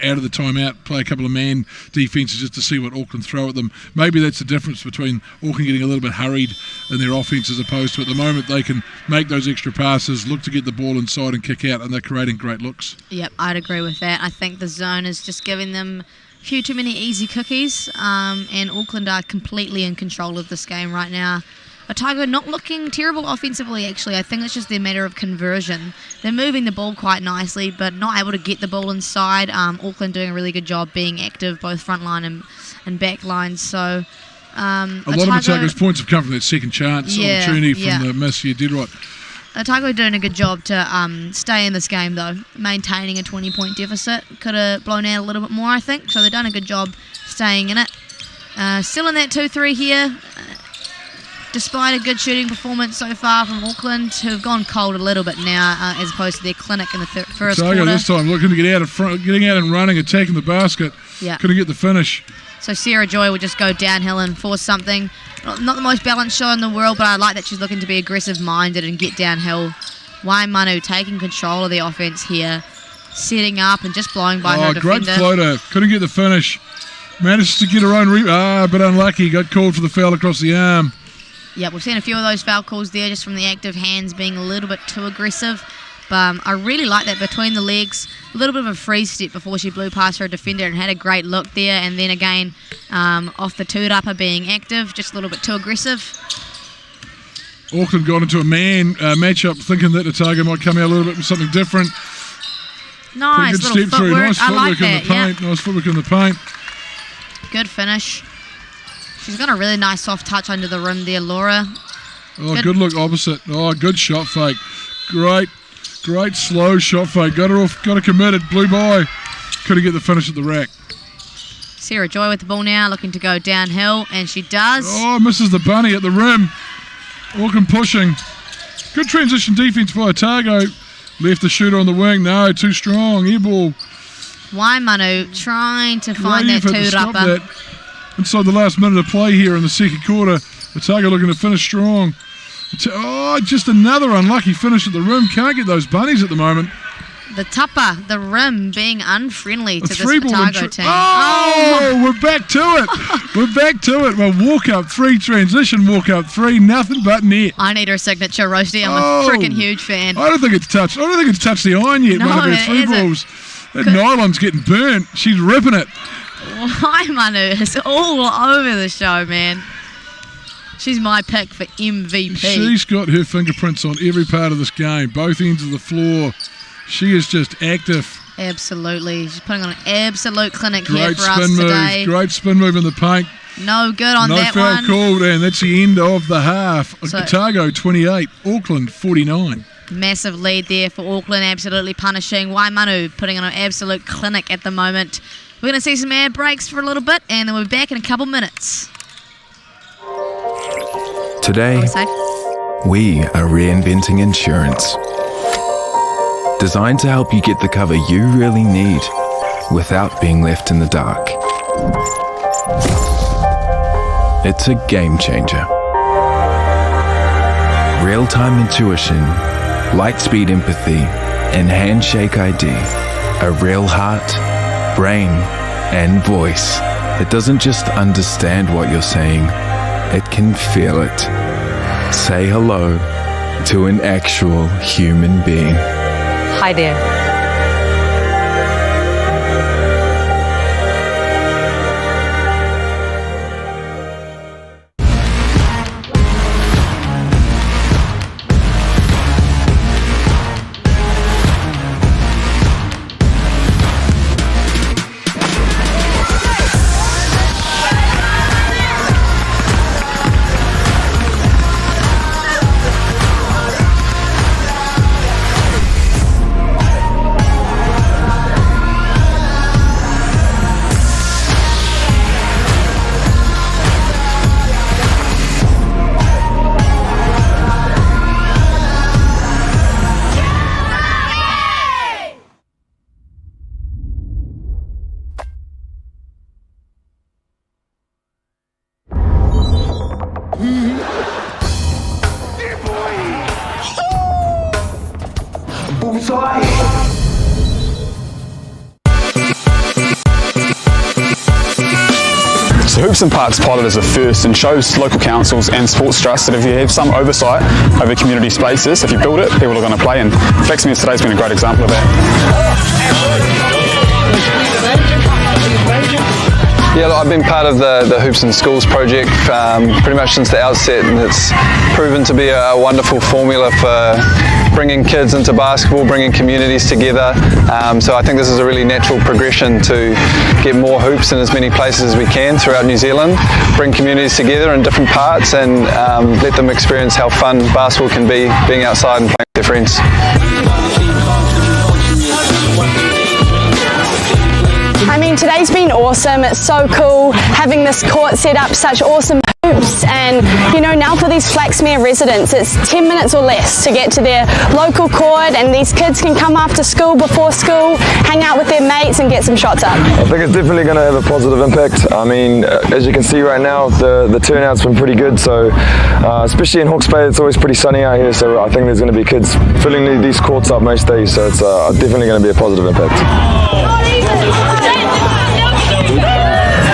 out of the timeout, play a couple of man defences just to see what Auckland throw at them. Maybe that's the difference between Auckland getting a little bit hurried in their offence as opposed to at the moment they can make those extra passes, look to get the ball inside and kick out, and they're creating great looks. Yep, I'd agree with that. I think the zone is just giving them a few too many easy cookies, and Auckland are completely in control of this game right now. Otago not looking terrible offensively, actually. I think it's just their matter of conversion. They're moving the ball quite nicely, but not able to get the ball inside. Auckland doing a really good job being active, both front line and back lines. So a lot of Otago's points have come from that second chance opportunity from the miss. You did right. Otago doing a good job to stay in this game, though, maintaining a 20-point deficit. Could have blown out a little bit more, I think. So they've done a good job staying in it. Still in that 2-3 here. Despite a good shooting performance so far from Auckland, who have gone cold a little bit now, as opposed to their clinic in the first Otago quarter. this time looking to get out of front, getting out and running, attacking the basket. Yeah. Couldn't get the finish. So Sarah Joy would just go downhill and force something. Not the most balanced shot in the world, but I like that she's looking to be aggressive-minded and get downhill. Waimanu taking control of the offense here, setting up and just blowing by her defender. Great floater. Couldn't get the finish. Managed to get her own but unlucky. Got called for the foul across the arm. Yeah, we've seen a few of those foul calls there just from the active hands being a little bit too aggressive. But I really like that between the legs. A little bit of a freeze step before she blew past her defender and had a great look there. And then again, off the two-upper being active, just a little bit too aggressive. Auckland got into a man matchup thinking that Otago might come out a little bit with something different. Nice Pretty good little step through. footwork. Nice I like footwork in that, the paint. Nice footwork in the paint. Good finish. She's got a really nice soft touch under the rim there, Laura. Oh, good look opposite. Oh, good shot fake. Great slow shot fake. Got her off, got her committed, blew by. Couldn't get the finish at the rack. Sarah Joy with the ball now, looking to go downhill, and she does. Oh, misses the bunny at the rim. Auckland pushing. Good transition defense by Otago. Left the shooter on the wing. No, too strong. Air ball. Waimanu trying to find Great that effort to stop two-upper. that. Inside the last minute of play here in the second quarter. Otago looking to finish strong. Oh, just another unlucky finish at the rim. Can't get those bunnies at the moment. The tupper, the rim being unfriendly to this three-ball Otago team. Oh, we're back to it. We're back to it. Well, walk up three, transition, walk up three, nothing but net. I need her signature, Roasty. I'm a freaking huge fan. I don't think it's touched the iron yet. No, one of her it three isn't. balls. That nylon's getting burnt. She's ripping it. Waimanu is all over the show, man. She's my pick for MVP. She's got her fingerprints on every part of this game, both ends of the floor. She is just active. Absolutely. She's putting on an absolute clinic Great here for spin us move. today. Great spin move in the paint. No good on that No foul one. called, and that's the end of the half. So- Otago 28, Auckland 49. Massive lead there for Auckland, absolutely punishing. Waimanu putting on an absolute clinic at the moment. We're going to see some air breaks for a little bit, and then we'll be back in a couple minutes. Today, Safe. we are reinventing insurance. Designed to help you get the cover you really need without being left in the dark. It's a game changer. Real-time intuition, light-speed empathy, and handshake ID. A real heart, brain, and voice that doesn't just understand what you're saying, it can feel it. Say hello to an actual human being. Hi there. So Hoops and Park's pilot is a first and shows local councils and sports trusts that if you have some oversight over community spaces, if you build it, people are going to play, and Flex-Me today's been a great example of that. Yeah, look, I've been part of the Hoops and Schools project pretty much since the outset, and it's proven to be a wonderful formula for bringing kids into basketball, bringing communities together. So I think this is a really natural progression to get more hoops in as many places as we can throughout New Zealand, bring communities together in different parts, and let them experience how fun basketball can be, being outside and playing with their friends. I mean, today's been awesome. It's so cool having this court set up, such awesome hoops, and now for these Flaxmere residents, it's 10 minutes or less to get to their local court, and these kids can come after school, before school, hang out with their mates and get some shots up. I think it's definitely going to have a positive impact. I mean, as you can see right now, the turnout's been pretty good, so especially in Hawke's Bay, it's always pretty sunny out here, so I think there's going to be kids filling these courts up most days, so it's definitely going to be a positive impact.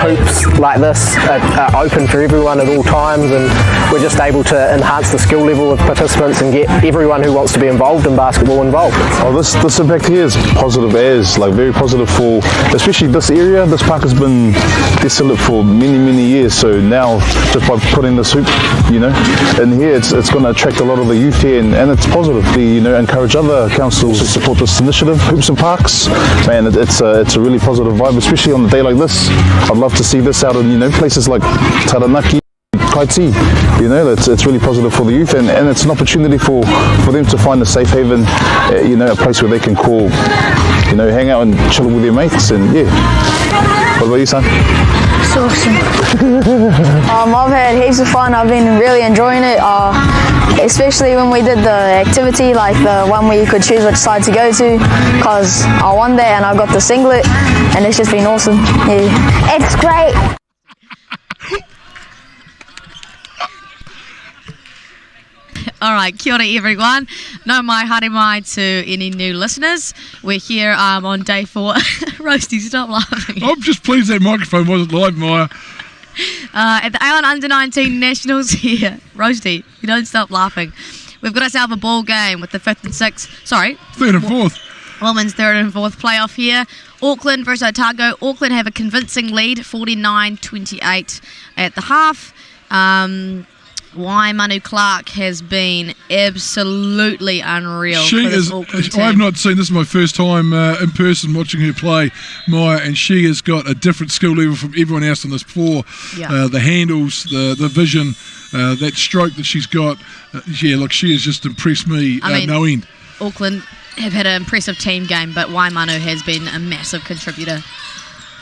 Hoops like this are open for everyone at all times, and we're just able to enhance the skill level of participants and get everyone who wants to be involved in basketball involved. Oh, this impact here is positive as, like very positive for, especially this area. This park has been desolate for many years, so now just by putting this hoop, in here, it's going to attract a lot of the youth here, and it's positive. Encourage other councils to support this initiative, Hoops and Parks. Man, it's a really positive vibe, especially on a day like this. I'd love to see this out in places like Taranaki, Kaiti. It's really positive for the youth, and it's an opportunity for them to find a safe haven, a place where they can call, hang out and chill with their mates, and yeah. What about you, son? It's awesome. I've had heaps of fun. I've been really enjoying it, especially when we did the activity, like the one where you could choose which side to go to, because I won that and I got the singlet, and it's just been awesome. Yeah. It's great. All right, kia ora everyone. No mai haere mai to any new listeners. We're here on day 4. Roasty, stop laughing. I'm just pleased that microphone wasn't live, Maya. At the AON U19 Nationals here. Roasty, you don't stop laughing. We've got ourselves a ball game with the 5th and 6th, sorry. 3rd and 4th. Women's 3rd and 4th playoff here. Auckland versus Otago. Auckland have a convincing lead, 49-28 at the half. Waimanu Clark has been absolutely unreal for this Auckland team. I've not seen, this is my first time in person watching her play, Maya, and she has got a different skill level from everyone else on this floor. Yeah. The handles, the vision, that stroke that she's got. She has just impressed me no end. Auckland have had an impressive team game, but Waimanu has been a massive contributor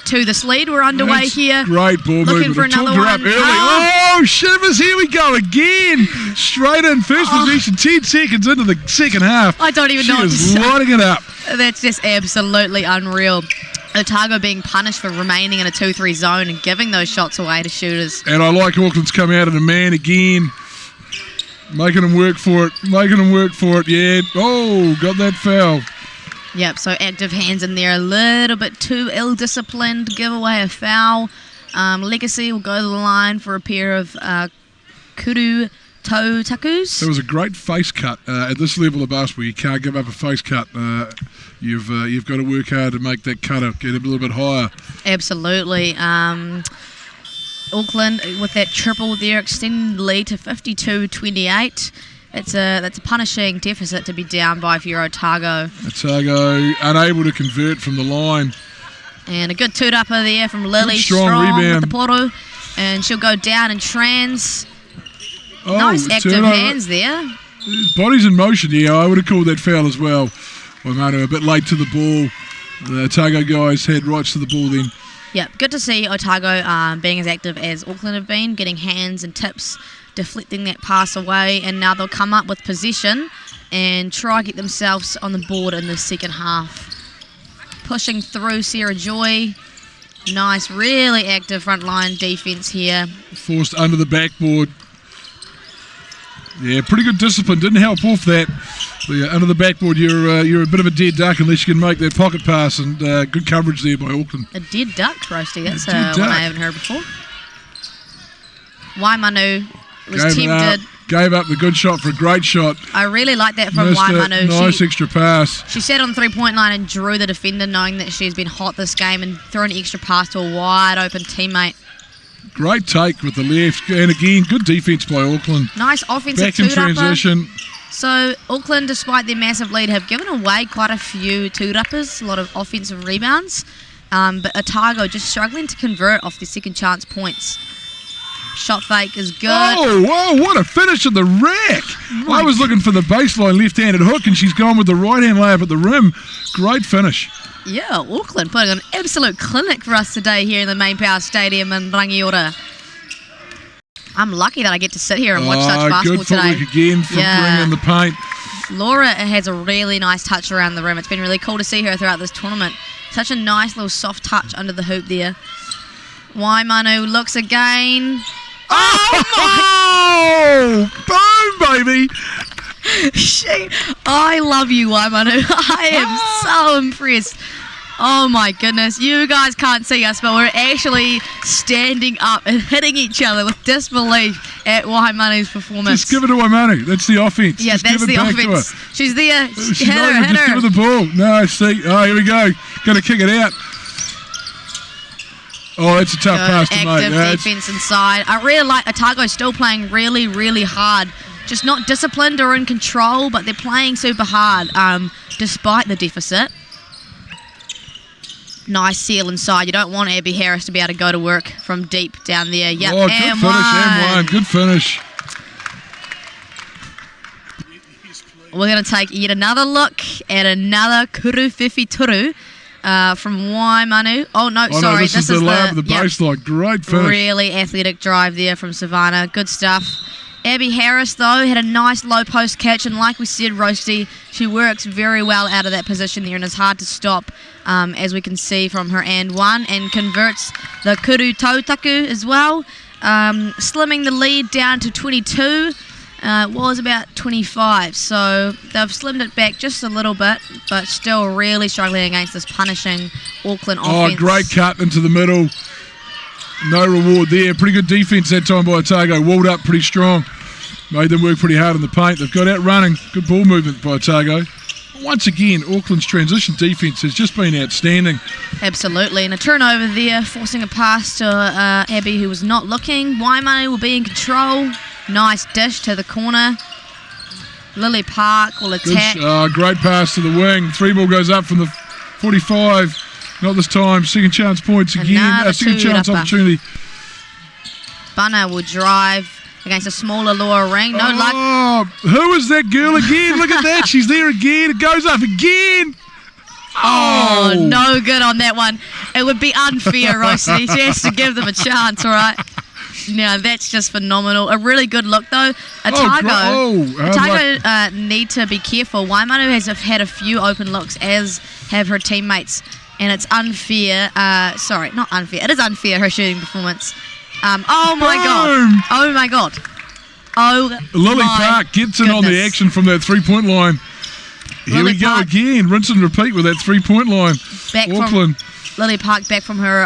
to this lead. We're underway here. Great ball Looking movement. for another one. Early. Oh, shivers. Here we go again. Straight in. First position, 10 seconds into the second half. I don't even know what to She is say. lighting it up. That's just absolutely unreal. Otago being punished for remaining in a 2-3 zone and giving those shots away to shooters. And I like Auckland's come out of the man again. Making them work for it. Yeah. Oh, got that foul. Yep, so active hands in there, a little bit too ill-disciplined, give away a foul. Legacy will go to the line for a pair of kuru toe takus. It was a great face cut. At this level of basketball, you can't give up a face cut. You've got to work hard to make that cutter get a little bit higher. Absolutely. Auckland, with that triple there, extending the lead to 52-28. That's a punishing deficit to be down by for your Otago. Otago unable to convert from the line. And a good toot-upper there from Lily. Good strong rebound. With the poro. And she'll go down and trans. Oh, Nice active turnover. hands there. Body's in motion, yeah. I would have called that foul as well. Waimanu a bit late to the ball. The Otago guys had rights to the ball then. Yeah, good to see Otago being as active as Auckland have been, getting hands and tips, deflecting that pass away, and now they'll come up with possession and try to get themselves on the board in the second half. Pushing through Sarah Joy. Nice, really active front line defence here. Forced under the backboard. Yeah, pretty good discipline. Didn't help off that. Under the backboard, you're a bit of a dead duck unless you can make that pocket pass, and good coverage there by Auckland. A dead duck, Roasty. That's dead one duck. I haven't heard before. Waimanu was tempted. Gave up the good shot for a great shot. I really like that from Missed it. Waimanu. Nice extra pass. She sat on the three-point line and drew the defender, knowing that she's been hot this game, and threw an extra pass to a wide-open teammate. Great take with the left. And again, good defence by Auckland. Nice offensive Back in two-upper. transition. So Auckland, despite their massive lead, have given away quite a few two-uppers, a lot of offensive rebounds. But Otago just struggling to convert off their second chance points. Shot fake is good. Oh, whoa, what a finish at the rack. I was looking for the baseline left-handed hook, and she's gone with the right-hand layup at the rim. Great finish. Yeah, Auckland putting on an absolute clinic for us today here in the MainPower Stadium in Rangiora. I'm lucky that I get to sit here and watch such basketball good today. footwork again from bringing the paint. Laura has a really nice touch around the rim. It's been really cool to see her throughout this tournament. Such a nice little soft touch under the hoop there. Waimanu looks again. Oh, boom, baby. I love you, Waimanu. I am so impressed. Oh my goodness, you guys can't see us, but we're actually standing up and hitting each other with disbelief at Waimanu's performance. Just give it to Waimanu. That's the offense. Yeah, Just that's give it the back to offense. her. She's there. She's Hit not her, even hit just her. give her the ball. No, see. Oh, here we go. Going to kick it out. Oh, that's a tough pass to make. Active That's- defense inside. I really like Otago still playing really, really hard. Just not disciplined or in control, but they're playing super hard despite the deficit. Nice seal inside. You don't want Abby Harris to be able to go to work from deep down there. Yep, Oh, good and finish, one. M1. Good finish. We're going to take yet another look at another kuru whiwhi turu from Waimanu. Oh, no, Oh, sorry. no, this is the layup of the yep. baseline. Great finish. Really athletic drive there from Savannah. Good stuff. Abby Harris, though, had a nice low post catch, and like we said, Roasty, she works very well out of that position there and is hard to stop, as we can see from her and one, and converts the kuru tautaku as well, slimming the lead down to 22. It was about 25, so they've slimmed it back just a little bit, but still really struggling against this punishing Auckland offense. Oh, great cut into the middle. No reward there. Pretty good defence that time by Otago. Walled up pretty strong. Made them work pretty hard in the paint. They've got out running. Good ball movement by Otago. once again, Auckland's transition defence has just been outstanding. Absolutely, and a turnover there, forcing a pass to Abby, who was not looking. Waimanu will be in control. Nice dish to the corner. Lily Park will attack. Great pass to the wing. 3 ball goes up from the 45. Not this time. Second chance points again. Second chance opportunity. Bunner will drive against a smaller lower ring. No luck. Who is that girl again? Look at that. She's there again. It goes up again. Oh, no good on that one. It would be unfair, Rosie. She has to give them a chance, all right? No, that's just phenomenal. A really good look, though. Otago need to be careful. Waimanu has had a few open looks, as have her teammates, and it's unfair. Sorry, not unfair. It is unfair, her shooting performance. Oh, my God. Oh, my God. Oh, Lily Park gets in on the action from that three-point line. Here we go again. Rinse and repeat with that three-point line. Auckland. Lily Park back from her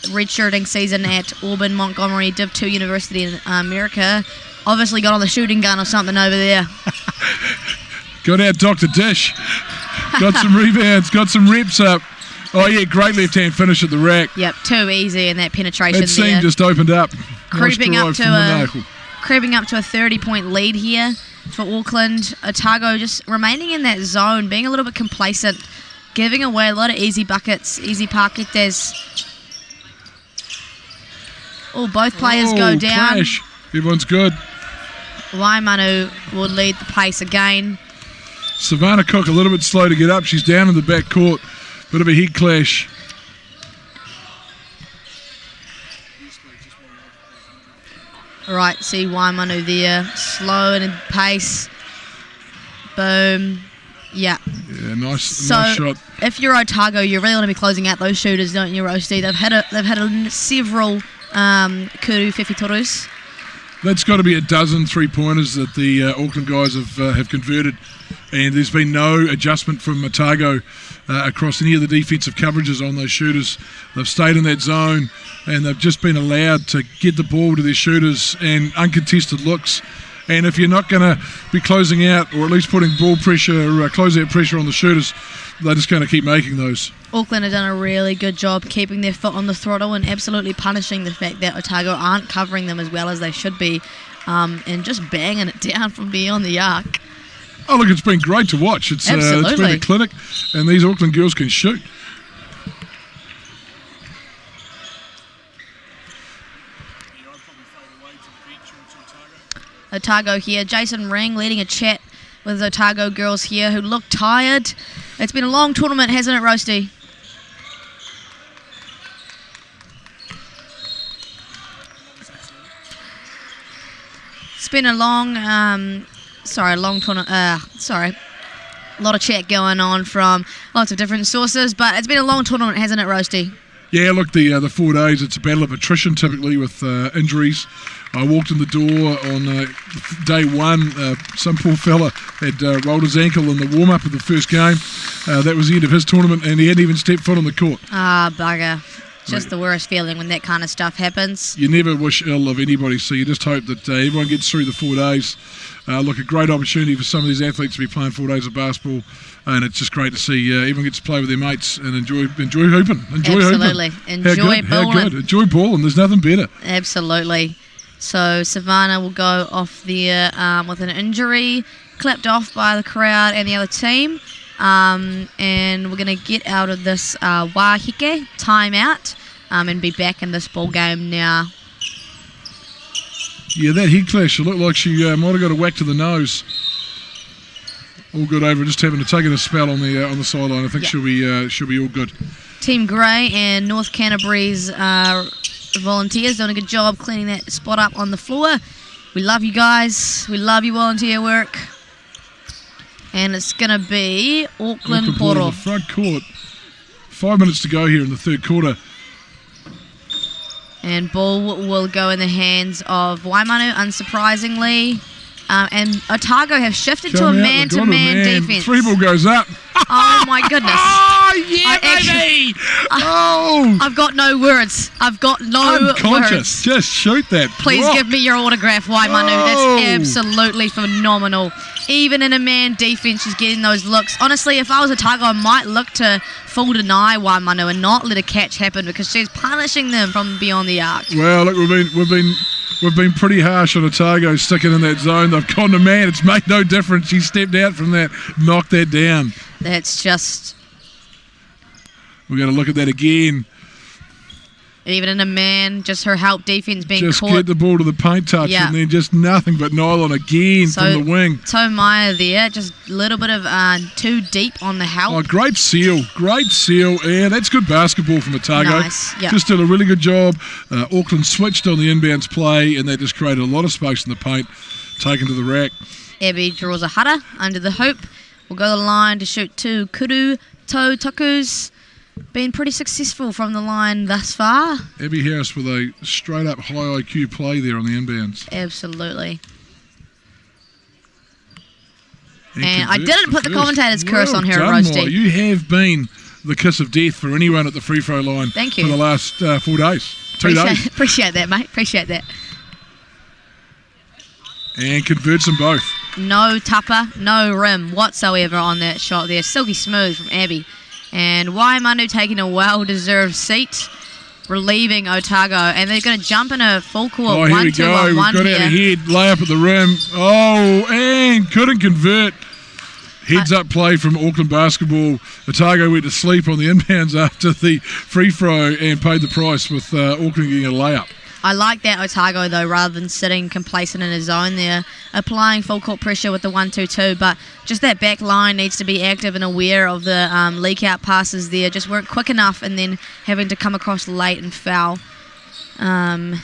redshirting season at Auburn, Montgomery, Div 2 University in America. Obviously got on the shooting gun or something over there. Got out Dr. Dish. Got some rebounds. Got some reps up. Oh, yeah, great left-hand finish at the rack. Yep, too easy in that penetration that seam just opened up. Creeping up to a 30-point lead here for Auckland. Otago just remaining in that zone, being a little bit complacent, giving away a lot of easy buckets, easy paketes. Oh, both players go down. Clash. Everyone's good. Waimanu will lead the pace again. Savannah Cook a little bit slow to get up. She's down in the back court. Bit of a head clash. All right, see Waimanu there. Slow and in pace. Boom. Yeah. Yeah, nice shot. If you're Otago, you really want to be closing out those shooters, don't you, Roasty? They've had several kuru whiwhitorus. That's got to be a dozen three-pointers that the Auckland guys have converted, and there's been no adjustment from Otago across any of the defensive coverages on those shooters. They've stayed in that zone, and they've just been allowed to get the ball to their shooters and uncontested looks. And if you're not going to be closing out, or at least putting ball pressure, closeout pressure on the shooters, they're just going to keep making those. Auckland have done a really good job keeping their foot on the throttle and absolutely punishing the fact that Otago aren't covering them as well as they should be, and just banging it down from beyond the arc. Oh, look, it's been great to watch. It's been a clinic, and these Auckland girls can shoot. Otago here. Jason Ring leading a chat with Otago girls here who look tired. It's been a long tournament, hasn't it, Roasty? It's been a long tournament. A lot of chat going on from lots of different sources, but it's been a long tournament, hasn't it, Roasty? Yeah, look, the 4 days, it's a battle of attrition, typically with injuries. I walked in the door on day one. Some poor fella had rolled his ankle in the warm-up of the first game. That was the end of his tournament, and he hadn't even stepped foot on the court. Ah, bugger. Just the worst feeling when that kind of stuff happens. You never wish ill of anybody, so you just hope that everyone gets through the 4 days. Look, a great opportunity for some of these athletes to be playing 4 days of basketball, and it's just great to see everyone gets to play with their mates and enjoy hooping. Absolutely. Enjoy balling. How good. Enjoy balling. There's nothing better. Absolutely. So Savannah will go off there with an injury, clapped off by the crowd and the other team. And we're going to get out of this wahike timeout and be back in this ball game now. Yeah, that head clash, it looked like she might have got a whack to the nose. All good over, just having to take a spell on the sideline. I think she'll be all good. Team Grey and North Canterbury's volunteers doing a good job cleaning that spot up on the floor. We love you guys. We love your volunteer work. And it's going to be Auckland Poro. The front court. 5 minutes to go here in the third quarter. And ball will go in the hands of Waimanu, unsurprisingly. And Otago have shifted to a man-to-man defence. 3 ball goes up. Oh my goodness. Oh, yeah, baby. I've got no words. I've got no Unconscious. words. Just shoot that. Please rock. give me your autograph, Waimanu. That's absolutely phenomenal. Even in a man defence, she's getting those looks. Honestly, if I was Otago, I might look to full deny Waimanu and not let a catch happen because she's punishing them from beyond the arc. Well, look, we've been pretty harsh on Otago sticking in that zone. They've gone to man. It's made no difference. She stepped out from that, knocked that down. That's just... We're going to look at that again. Even in a man, just her help defence being just caught. Get the ball to the paint touch and then just nothing but nylon again from the wing. Maya there, just a little bit of too deep on the help. Oh, great seal. Yeah, that's good basketball from Otago. Nice, yep. Just did a really good job. Auckland switched on the inbounds play and that just created a lot of space in the paint, taken to the rack. Abby draws a hutta under the hoop. We'll go to the line to shoot 2 kuru tau takus. Been pretty successful from the line thus far. Abby Harris with a straight up high IQ play there on the inbounds. Absolutely. And I didn't put the commentator's curse on her, Roasty. You have been the kiss of death for anyone at the free throw line. Thank you. For the last 4 days. 2 days. Appreciate that, mate. Appreciate that. And converts them both. No tupper, no rim whatsoever on that shot there. Silky smooth from Abby. And Waimanu taking a well-deserved seat, relieving Otago. And they're going to jump in a full court 1-2-1-1 here. We've got out ahead, layup at the rim. Oh, and couldn't convert. Heads-up play from Auckland basketball. Otago went to sleep on the inbounds after the free throw and paid the price with Auckland getting a layup. I like that Otago, though, rather than sitting complacent in a zone there, applying full court pressure with the 1-2-2. But just that back line needs to be active and aware of the leak-out passes there. Just weren't quick enough and then having to come across late and foul. We've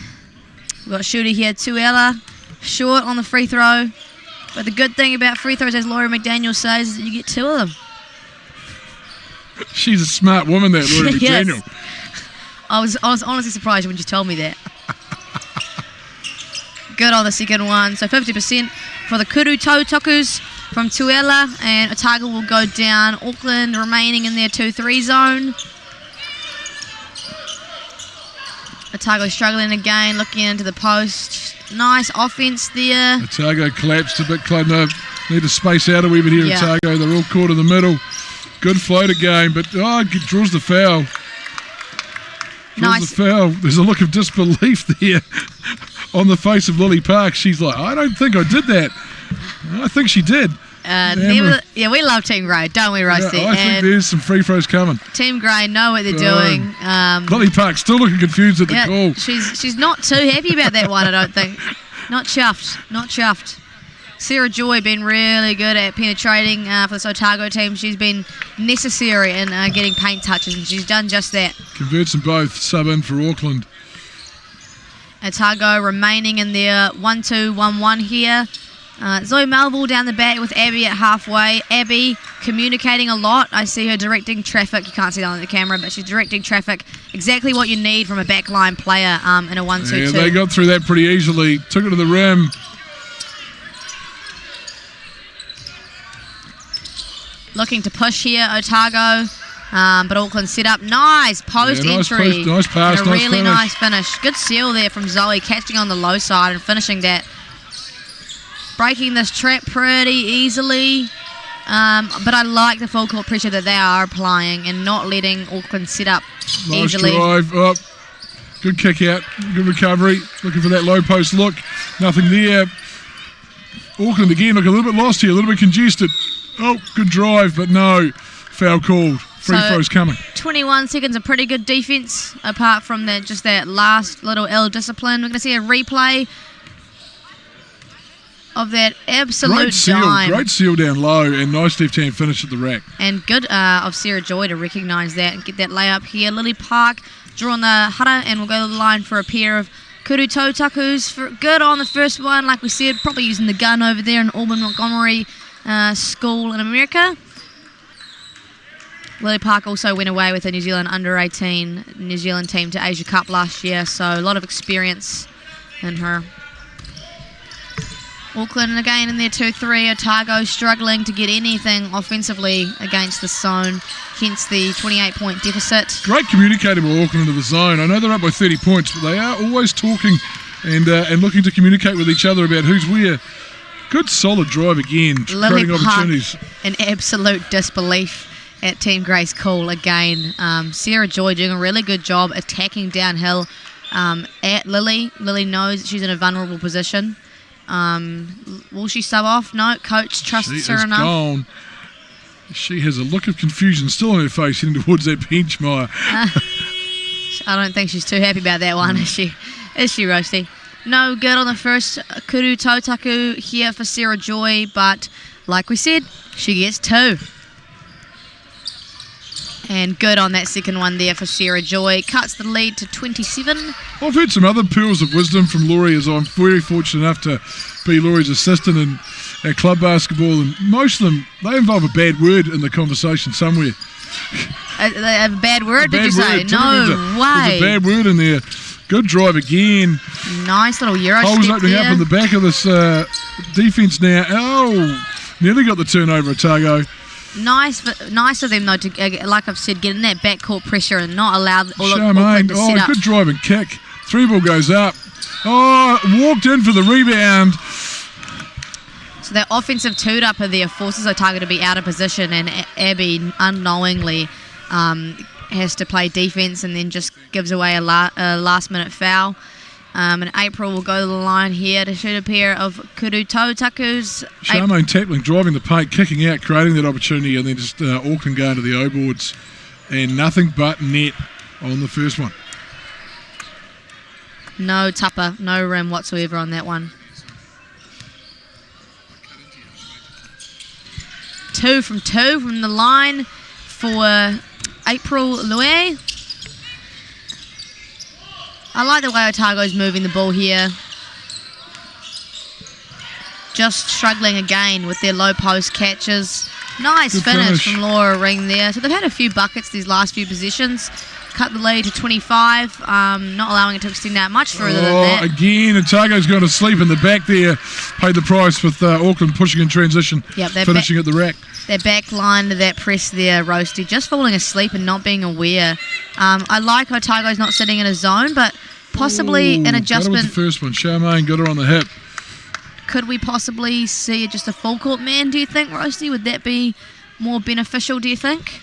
got a shooter here, Tuela, short on the free throw. But the good thing about free throws, as Laurie McDaniel says, is that you get 2 of them. She's a smart woman, that Laurie McDaniel. I was honestly surprised when you told me that. Good on the second one. So 50% for the Kuru Tau Takus from Tuela, and Otago will go down. Auckland remaining in their 2-3 zone. Otago struggling again, looking into the post. Nice offense there. Otago collapsed a bit. Need to space out a wee bit here. Yeah. Otago, they're all caught in the middle. Good floater game, but draws the foul. Nice. The foul. There's a look of disbelief there on the face of Lily Park. She's like, I don't think I did that. I think she did. We love Team Grey, don't we, Roasty? Yeah, I think there's some free throws coming. Team Grey know what they're doing. Lily Park still looking confused at the call. She's not too happy about that one, I don't think. Not chuffed. Sarah Joy been really good at penetrating for this Otago team. She's been necessary in getting paint touches, and she's done just that. Converts them both, sub in for Auckland. Otago remaining in their 1-2-1-1 here. Zoe Melville down the back with Abby at halfway. Abby communicating a lot. I see her directing traffic. You can't see that on the camera, but she's directing traffic. Exactly what you need from a backline player in a 1-2-2. Yeah, they got through that pretty easily. Took it to the rim. Looking to push here, Otago. But Auckland set up. Nice post entry. Nice pass. And a really nice finish. Good seal there from Zoe, catching on the low side and finishing that. Breaking this trap pretty easily. But I like the full court pressure that they are applying and not letting Auckland set up easily. Nice drive up. Good kick out. Good recovery. Looking for that low post look. Nothing there. Auckland again look a little bit lost here. A little bit congested. Oh, good drive, but no. Foul called. Free throws coming. 21 seconds of pretty good defense, apart from that last little ill discipline. We're going to see a replay of that absolute dime. Great seal down low, and nice left-hand finish at the rack. And good of Sarah Joy to recognise that and get that layup here. Lily Park drawing the hutta, and we'll go to the line for a pair of Kuru Tau Takus. Good on the first one, like we said, probably using the gun over there in Auburn Montgomery School in America. Lily Park also went away with the New Zealand under-18 New Zealand team to Asia Cup last year, so a lot of experience in her. Auckland again in their 2-3. Otago struggling to get anything offensively against the zone, hence the 28-point deficit. Great communicator by Auckland into the zone. I know they're up by 30 points, but they are always talking and looking to communicate with each other about who's where. Good solid drive again, creating opportunities. In absolute disbelief at Team Grace Cool again. Sarah Joy doing a really good job attacking downhill at Lily. Lily knows she's in a vulnerable position. Will she sub off? No, coach trusts her enough. Gone. She has a look of confusion still on her face heading towards that bench, Maya. I don't think she's too happy about that one, is she? Is she, Roasty? No good on the first kuru tautaku here for Sarah Joy, but like we said, she gets 2. And good on that second one there for Sarah Joy. Cuts the lead to 27. I've heard some other pearls of wisdom from Laurie, as I'm very fortunate enough to be Laurie's assistant in club basketball, and most of them, they involve a bad word in the conversation somewhere. A bad word, did you say? No way. There's a bad word in there. Good drive again. Nice little Euro Holes step opening there. up in the back of this defence now. Oh, nearly got the turnover, Otago. Nice of them, though, to, like I've said, get in that backcourt pressure and not allow Charmaine, to set up. Good drive and kick. 3-ball goes up. Oh, walked in for the rebound. So that offensive toot-upper there forces Otago to be out of position, and Abby unknowingly has to play defence and then just gives away a last-minute foul. And April will go to the line here to shoot a pair of kuru tautakus. Charmaine tackling, driving the paint, kicking out, creating that opportunity, and then just Auckland going to the O-boards. And nothing but net on the first one. No tupper, no rim whatsoever on that one. 2 from 2 from the line for April Louis. I like the way Otago's moving the ball here. Just struggling again with their low post catches. Nice finish from Laura Ring there. So they've had a few buckets these last few positions. Cut the lead to 25, not allowing it to extend out much further than that. Again, Otago's going to sleep in the back there. Paid the price with Auckland pushing in transition, finishing at the rack. Their back line to that press there, Roasty, just falling asleep and not being aware. I like Otago's not sitting in a zone, but possibly an adjustment. Got her with the first one. Charmaine got her on the hip. Could we possibly see just a full court man, do you think, Roasty? Would that be more beneficial, do you think?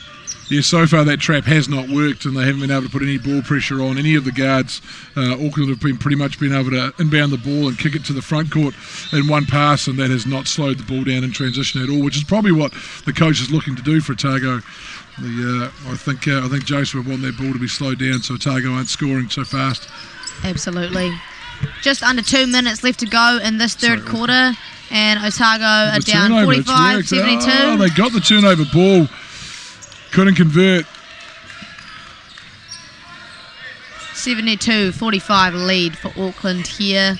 Yeah, so far that trap has not worked, and they haven't been able to put any ball pressure on any of the guards. Auckland have been pretty much been able to inbound the ball and kick it to the front court in one pass, and that has not slowed the ball down in transition at all, which is probably what the coach is looking to do for Otago. I think Joseph would want that ball to be slowed down so Otago aren't scoring so fast. Absolutely. Just under 2 minutes left to go in this third quarter, and Otago are down 45-72. Oh, they got the turnover ball. Couldn't convert. 72-45 lead for Auckland here.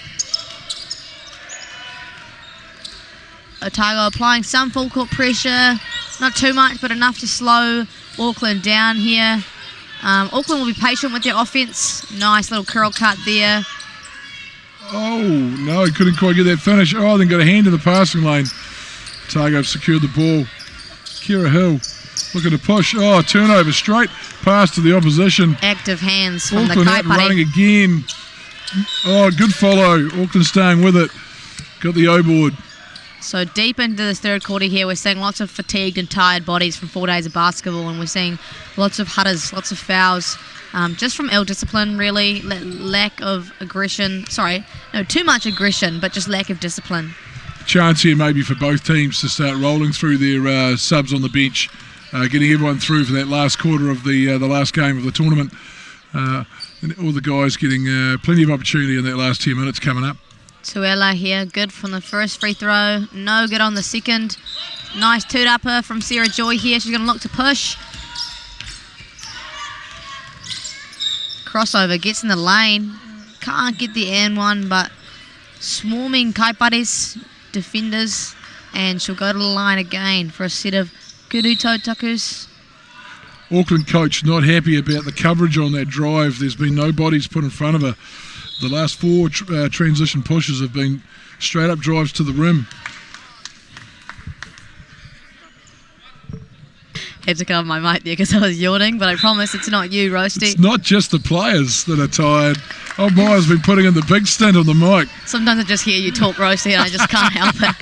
Otago applying some full court pressure. Not too much, but enough to slow Auckland down here. Auckland will be patient with their offense. Nice little curl cut there. Oh, no, he couldn't quite get that finish. Oh, then got a hand in the passing lane. Otago secured the ball. Kira Hill looking to push. Oh, turnover, straight pass to the opposition. Active hands from Auckland the out running again. Oh, good follow. Auckland staying with it. Got the O-board. So deep into this third quarter here, we're seeing lots of fatigued and tired bodies from 4 days of basketball, and we're seeing lots of hutters, lots of fouls, just from ill discipline, really, lack of aggression. Sorry, no, too much aggression, but just lack of discipline. Chance here maybe for both teams to start rolling through their subs on the bench, getting everyone through for that last quarter of the last game of the tournament. And all the guys getting plenty of opportunity in that last 10 minutes coming up. Tuela here, good from the first free throw, no good on the second. Nice toot-upper from Sarah Joy here. She's going to look to push. Crossover, gets in the lane. Can't get the and one, but swarming Kaipares defenders, and she'll go to the line again for a set of kuru tautakus. Auckland coach not happy about the coverage on that drive. There's been no bodies put in front of her. The last 4 transition pushes have been straight up drives to the rim. Had to cover my mic there because I was yawning, but I promise it's not you, Roasty. It's not just the players that are tired. Oh, Maya's been putting in the big stint on the mic. Sometimes I just hear you talk, Roasty, and I just can't help it.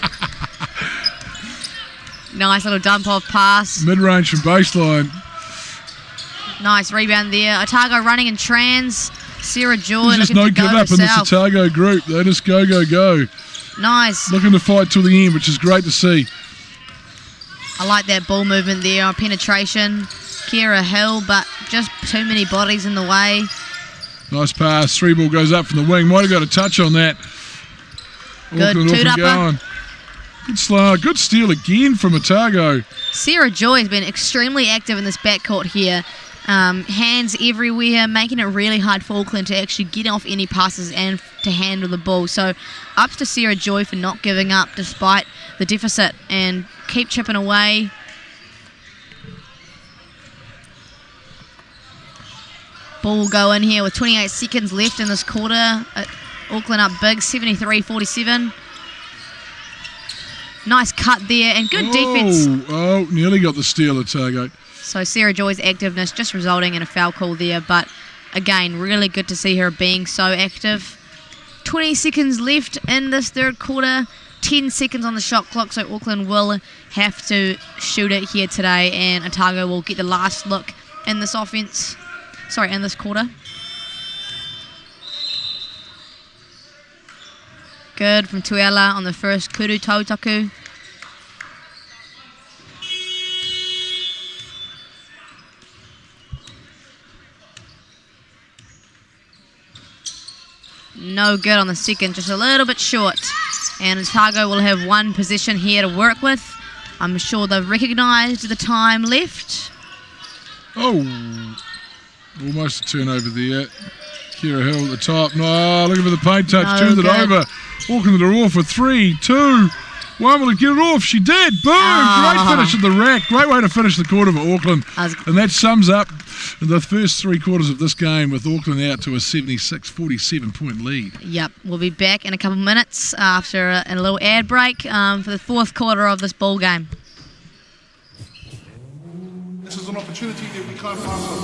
Nice little dump-off pass. Mid-range from baseline. Nice rebound there. Otago running in trans. Sarah Joy There's just looking no to go give up in this herself. Otago group. They just go, go, go. Nice. Looking to fight till the end, which is great to see. I like that ball movement there, penetration. Kira Hill, but just too many bodies in the way. Nice pass. 3 ball goes up from the wing. Might have got a touch on that. Good Auckland off and toot-upper. going. Good slow. Good steal again from Otago. Sarah Joy has been extremely active in this backcourt here. Hands everywhere, making it really hard for Auckland to actually get off any passes and to handle the ball. So up to Sarah Joy for not giving up despite the deficit and keep chipping away. Ball will go in here with 28 seconds left in this quarter. Auckland up big, 73-47. Nice cut there and good defense. Oh, nearly got the steal, Otago. So Sarah Joy's activeness just resulting in a foul call there, but again, really good to see her being so active. 20 seconds left in this third quarter, 10 seconds on the shot clock, so Auckland will have to shoot it here today, and Otago will get the last look in this offense. Sorry, in this quarter. Good from Tuela on the first kuru tautaku. No good on the second, just a little bit short. And Otago will have one position here to work with. I'm sure they've recognised the time left. Oh, almost a turnover there. Kira Hill at the top. No, looking for the paint touch. No Turned good. it over. Auckland are off with 3, 2, 1. Will it get it off? She did. Boom! Great finish at the rack. Great way to finish the quarter for Auckland. And that sums up the first 3 quarters of this game with Auckland out to a 76-47 point lead. Yep, we'll be back in a couple minutes after a little ad break for the fourth quarter of this ball game. This is an opportunity that we can't pass up.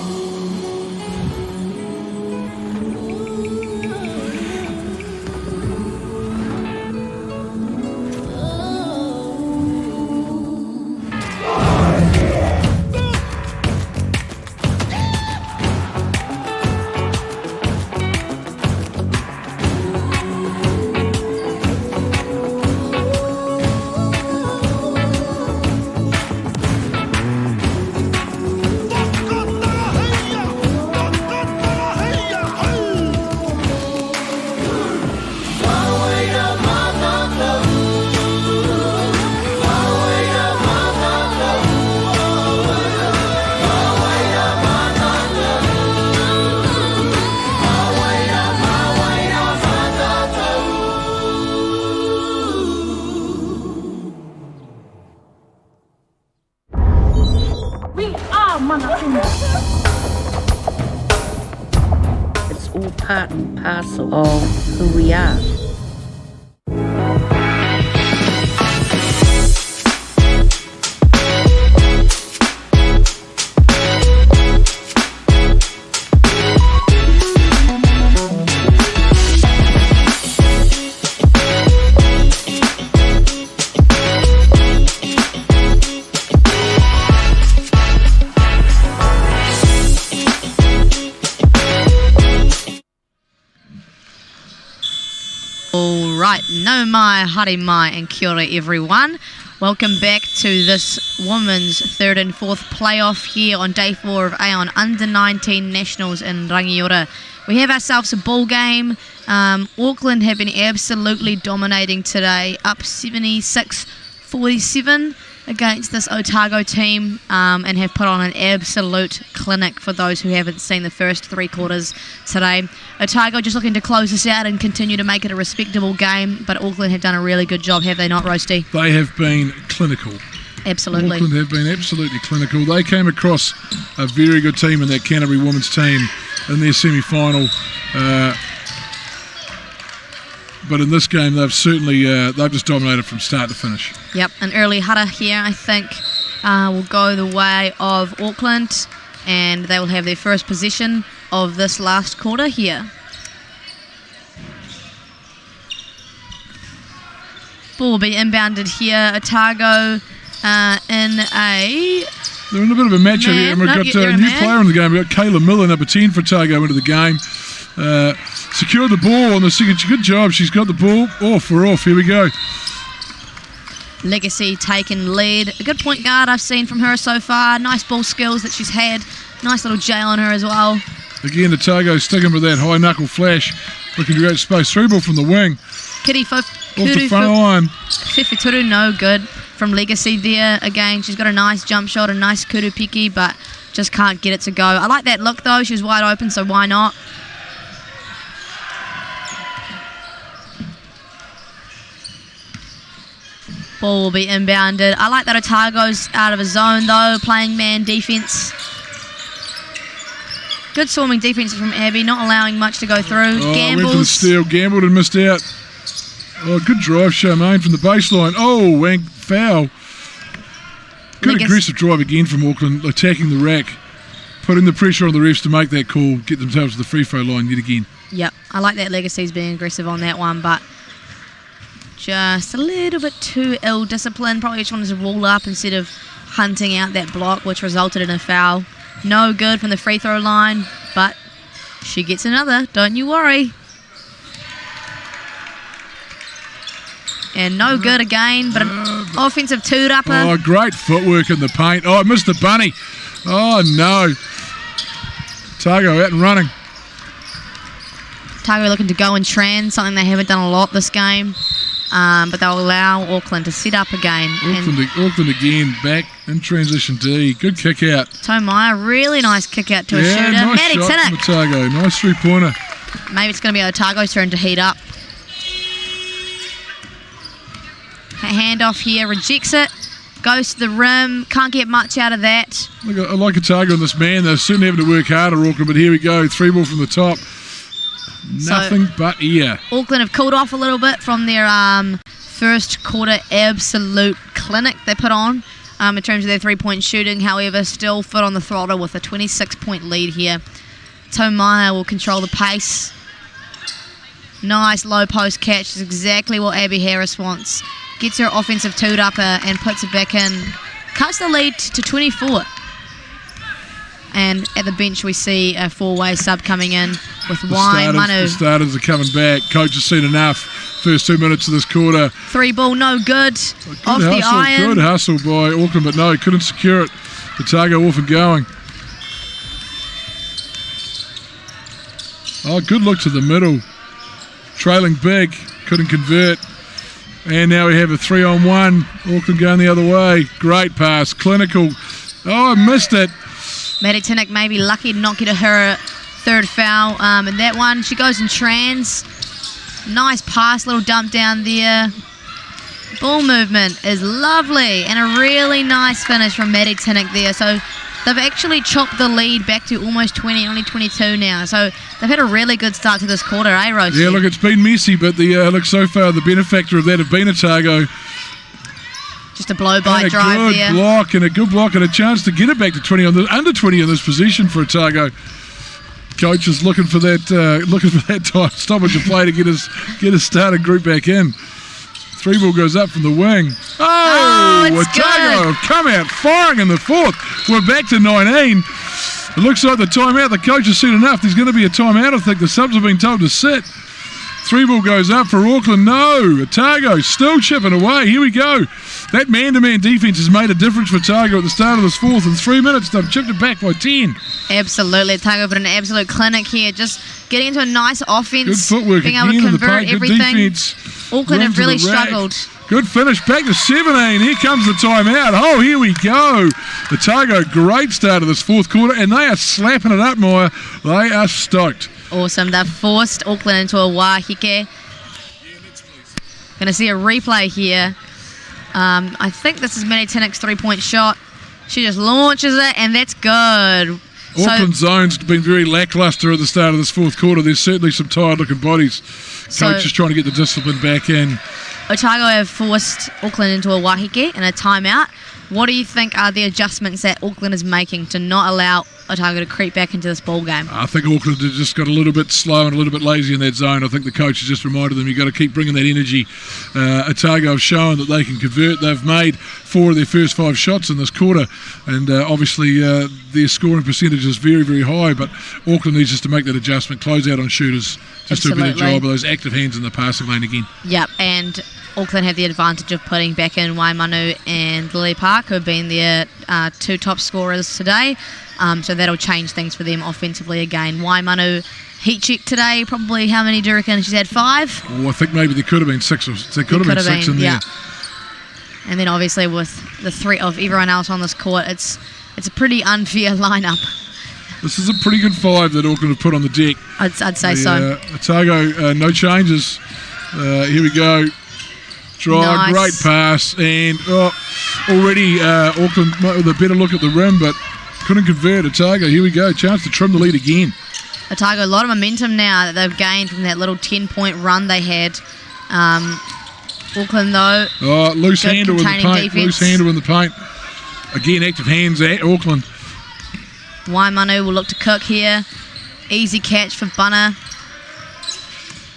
It's all part and parcel of who we are. Right, no mai, haere mai, and kia ora everyone. Welcome back to this women's third and fourth playoff here on day 4 of AON U19 Nationals in Rangiora. We have ourselves a ball game. Auckland have been absolutely dominating today, up 76-47 against this Otago team, and have put on an absolute clinic for those who haven't seen the first 3 quarters today. Otago just looking to close this out and continue to make it a respectable game, but Auckland have done a really good job, have they not, Roasty? They have been clinical. Absolutely. Auckland have been absolutely clinical. They came across a very good team in that Canterbury women's team in their semi-final. but in this game they've certainly they've just dominated from start to finish. Yep, an early hutter here, I think, will go the way of Auckland, and they will have their first possession of this last quarter here. Ball will be inbounded here. Otago in a... They're in a bit of a matchup here, and we've got a new player in the game. We've got Kayla Miller, number 10 for Otago, into the game. Secured the ball on the second. Good job. She's got the ball. Off. Here we go. Legacy taking lead. A good point guard I've seen from her so far. Nice ball skills that she's had. Nice little J on her as well. Again, Otago sticking with that high knuckle flash. Looking to create space. Through ball from the wing. Off the front line. Whiwhituru, no good from Legacy there. Again, she's got a nice jump shot, a nice kudu piki, but just can't get it to go. I like that look though. She was wide open, so why not? Ball will be inbounded. I like that Otago's out of a zone though, playing man defense. Good swarming defense from Abby, not allowing much to go through. Went for the steal, gambled and missed out. Good drive, Charmaine from the baseline. And foul. Good aggressive drive again from Auckland, attacking the rack, putting the pressure on the refs to make that call, get themselves to the free throw line yet again. Yep, I like that Legacy's being aggressive on that one, but just a little bit too ill-disciplined. Probably just wanted to roll up instead of hunting out that block, which resulted in a foul. No good from the free throw line, but she gets another, don't you worry. And no good again, but an offensive toot-upper. Great footwork in the paint. It missed the bunny. No. Otago out and running. Otago looking to go in trans, something they haven't done a lot this game. But they'll allow Auckland to set up again. Auckland again, back in transition D. Good kick out. Tomaya, really nice kick out to a shooter. Nice Maddie shot from Tinnock. Otago. Nice three-pointer. Maybe it's going to be Otago's turn to heat up. Handoff here, rejects it. Goes to the rim. Can't get much out of that. Look, I like Otago on this man. They're certainly having to work harder, Auckland, but here we go. Three ball from the top. Nothing but ear. Auckland have cooled off a little bit from their first quarter absolute clinic they put on in terms of their three-point shooting. However, still foot on the throttle with a 26-point lead here. Tomaya will control the pace. Nice low post catch is exactly what Abby Harris wants. Gets her offensive toot-upper and puts it back in. Cuts the lead to 24. And at the bench we see a four-way sub coming in with Manu. The starters are coming back. Coach has seen enough. First 2 minutes of this quarter. Three ball, no good. Off the iron. Good hustle by Auckland, but no, couldn't secure it. Otago off and going. Good look to the middle. Trailing big, couldn't convert. And now we have a 3-on-1. Auckland going the other way. Great pass, clinical. Missed it. Maddie Tinnock may be lucky to not get her third foul in that one. She goes in trans. Nice pass, little dump down there. Ball movement is lovely and a really nice finish from Maddie Tinnock there. So they've actually chopped the lead back to almost 20, only 22 now. So they've had a really good start to this quarter, Rose? Yeah, look, it's been messy, but so far the benefactor of that have been Otago. Just a blow-by drive there. A good block and a chance to get it back to under 20 in this position for Otago. Coach is looking for that time stoppage of play to get his starting group back in. Three ball goes up from the wing. Otago have come out firing in the fourth. We're back to 19. It looks like the timeout. The coach has seen enough. There's going to be a timeout. I think the subs have been told to sit. Three ball goes up for Auckland. No, Otago still chipping away. Here we go. That man-to-man defense has made a difference for Otago at the start of this fourth. In 3 minutes, they've chipped it back by 10. Absolutely. Otago put an absolute clinic here. Just getting into a nice offense. Good footwork being again able to in the convert paint. everything. Good defense. Auckland have really struggled. Good finish, back to 17. Here comes the timeout. Here we go. Otago, great start of this fourth quarter, and they are slapping it up, Maya. They are stoked. Awesome. They've forced Auckland into a wahike. Going to see a replay here. I think this is Maddie Tinnock's three-point shot. She just launches it, and that's good. Auckland zone's been very lacklustre at the start of this fourth quarter. There's certainly some tired-looking bodies. Coach is trying to get the discipline back in. Otago have forced Auckland into a wahike and a timeout. What do you think are the adjustments that Auckland is making to not allow Otago to creep back into this ball game? I think Auckland has just got a little bit slow and a little bit lazy in that zone. I think the coach has just reminded them you've got to keep bringing that energy. Otago have shown that they can convert. They've made 4 of their first 5 shots in this quarter, and obviously their scoring percentage is very, very high, but Auckland needs just to make that adjustment, close out on shooters, just do a better job of those active hands in the passing lane again. Yep, and Auckland have the advantage of putting back in Waimanu and Lily Park, who have been their 2 top scorers today. So that'll change things for them offensively again. Waimanu heat check today, probably how many do you reckon? She's had 5? Oh, I think maybe there could have been 6 in there. And then obviously with the threat of everyone else on this court, it's a pretty unfair lineup. This is a pretty good 5 that Auckland have put on the deck. I'd say so. Otago, no changes. Here we go. Drive, Nice. Great pass, and already Auckland with a better look at the rim, but couldn't convert. Otago, here we go, chance to trim the lead again. Otago, a lot of momentum now that they've gained from that little 10-point run they had. Auckland, though, Loose good handle in the containing paint. defense. Loose handle in the paint. Again, active hands at Auckland. Waimanu will look to cook here. Easy catch for Bunner.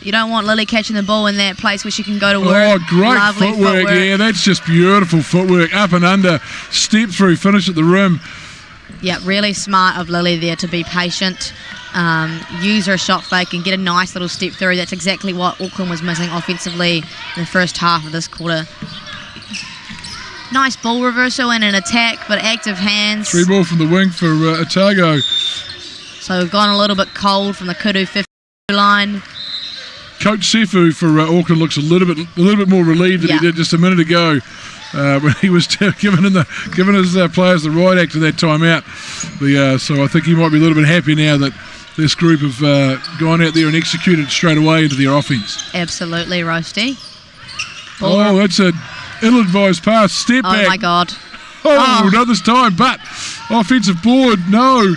You don't want Lily catching the ball in that place where she can go to work. Oh, great Lovely footwork. Yeah, that's just beautiful footwork. Up and under, step through, finish at the rim. Yeah, really smart of Lily there to be patient, use her shot fake and get a nice little step through. That's exactly what Auckland was missing offensively in the first half of this quarter. Nice ball reversal and an attack, but active hands. 3 ball from the wing for Otago. So we've gone a little bit cold from the Kudu 50 line. Coach Sefu for Auckland looks a little bit more relieved than he did just a minute ago when he was giving his players the right act to that timeout. So I think he might be a little bit happy now that this group have gone out there and executed straight away into their offense. Absolutely, Roasty. Oh, that's a ill-advised pass. Step back. Oh my God. Oh, not this time, but offensive board, no.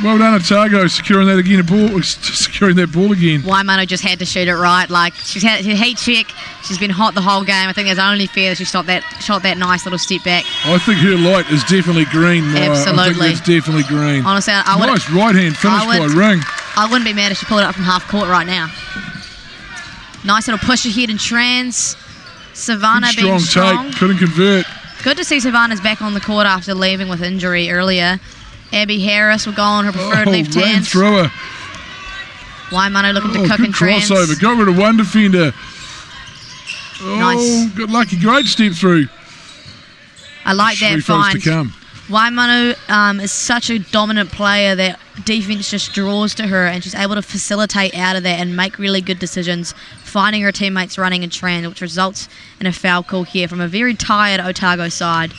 Well done, Otago, securing that ball again. Waimanu just had to shoot it right. Like, she's had a heat check. She's been hot the whole game. I think it's only fair that she shot that nice little step back. I think her light is definitely green. Absolutely. I think that's definitely green. Honestly, I would. Nice right hand finish by Ring. I wouldn't be mad if she pulled it up from half court right now. Nice little push ahead and trans. Savannah Good being strong. take, couldn't convert. Good to see Savannah's back on the court after leaving with injury earlier. Abby Harris will go on her preferred left ran hand. through her. Waimanu looking to cook good and trans. crossover, got rid of one defender. Nice. Good lucky, great step through. I like that Free throws find. to come. Waimanu is such a dominant player that defense just draws to her, and she's able to facilitate out of that and make really good decisions, finding her teammates running and trans, which results in a foul call here from a very tired Otago side.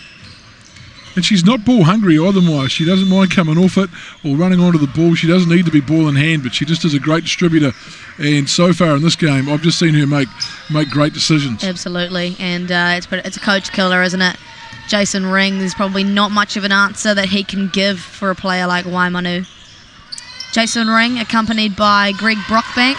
And she's not ball hungry either, Maya. She doesn't mind coming off it or running onto the ball. She doesn't need to be ball in hand, but she just is a great distributor. And so far in this game, I've just seen her make great decisions. Absolutely, and it's a coach killer, isn't it? Jason Ring, there's probably not much of an answer that he can give for a player like Waimanu. Jason Ring, accompanied by Greg Brockbank.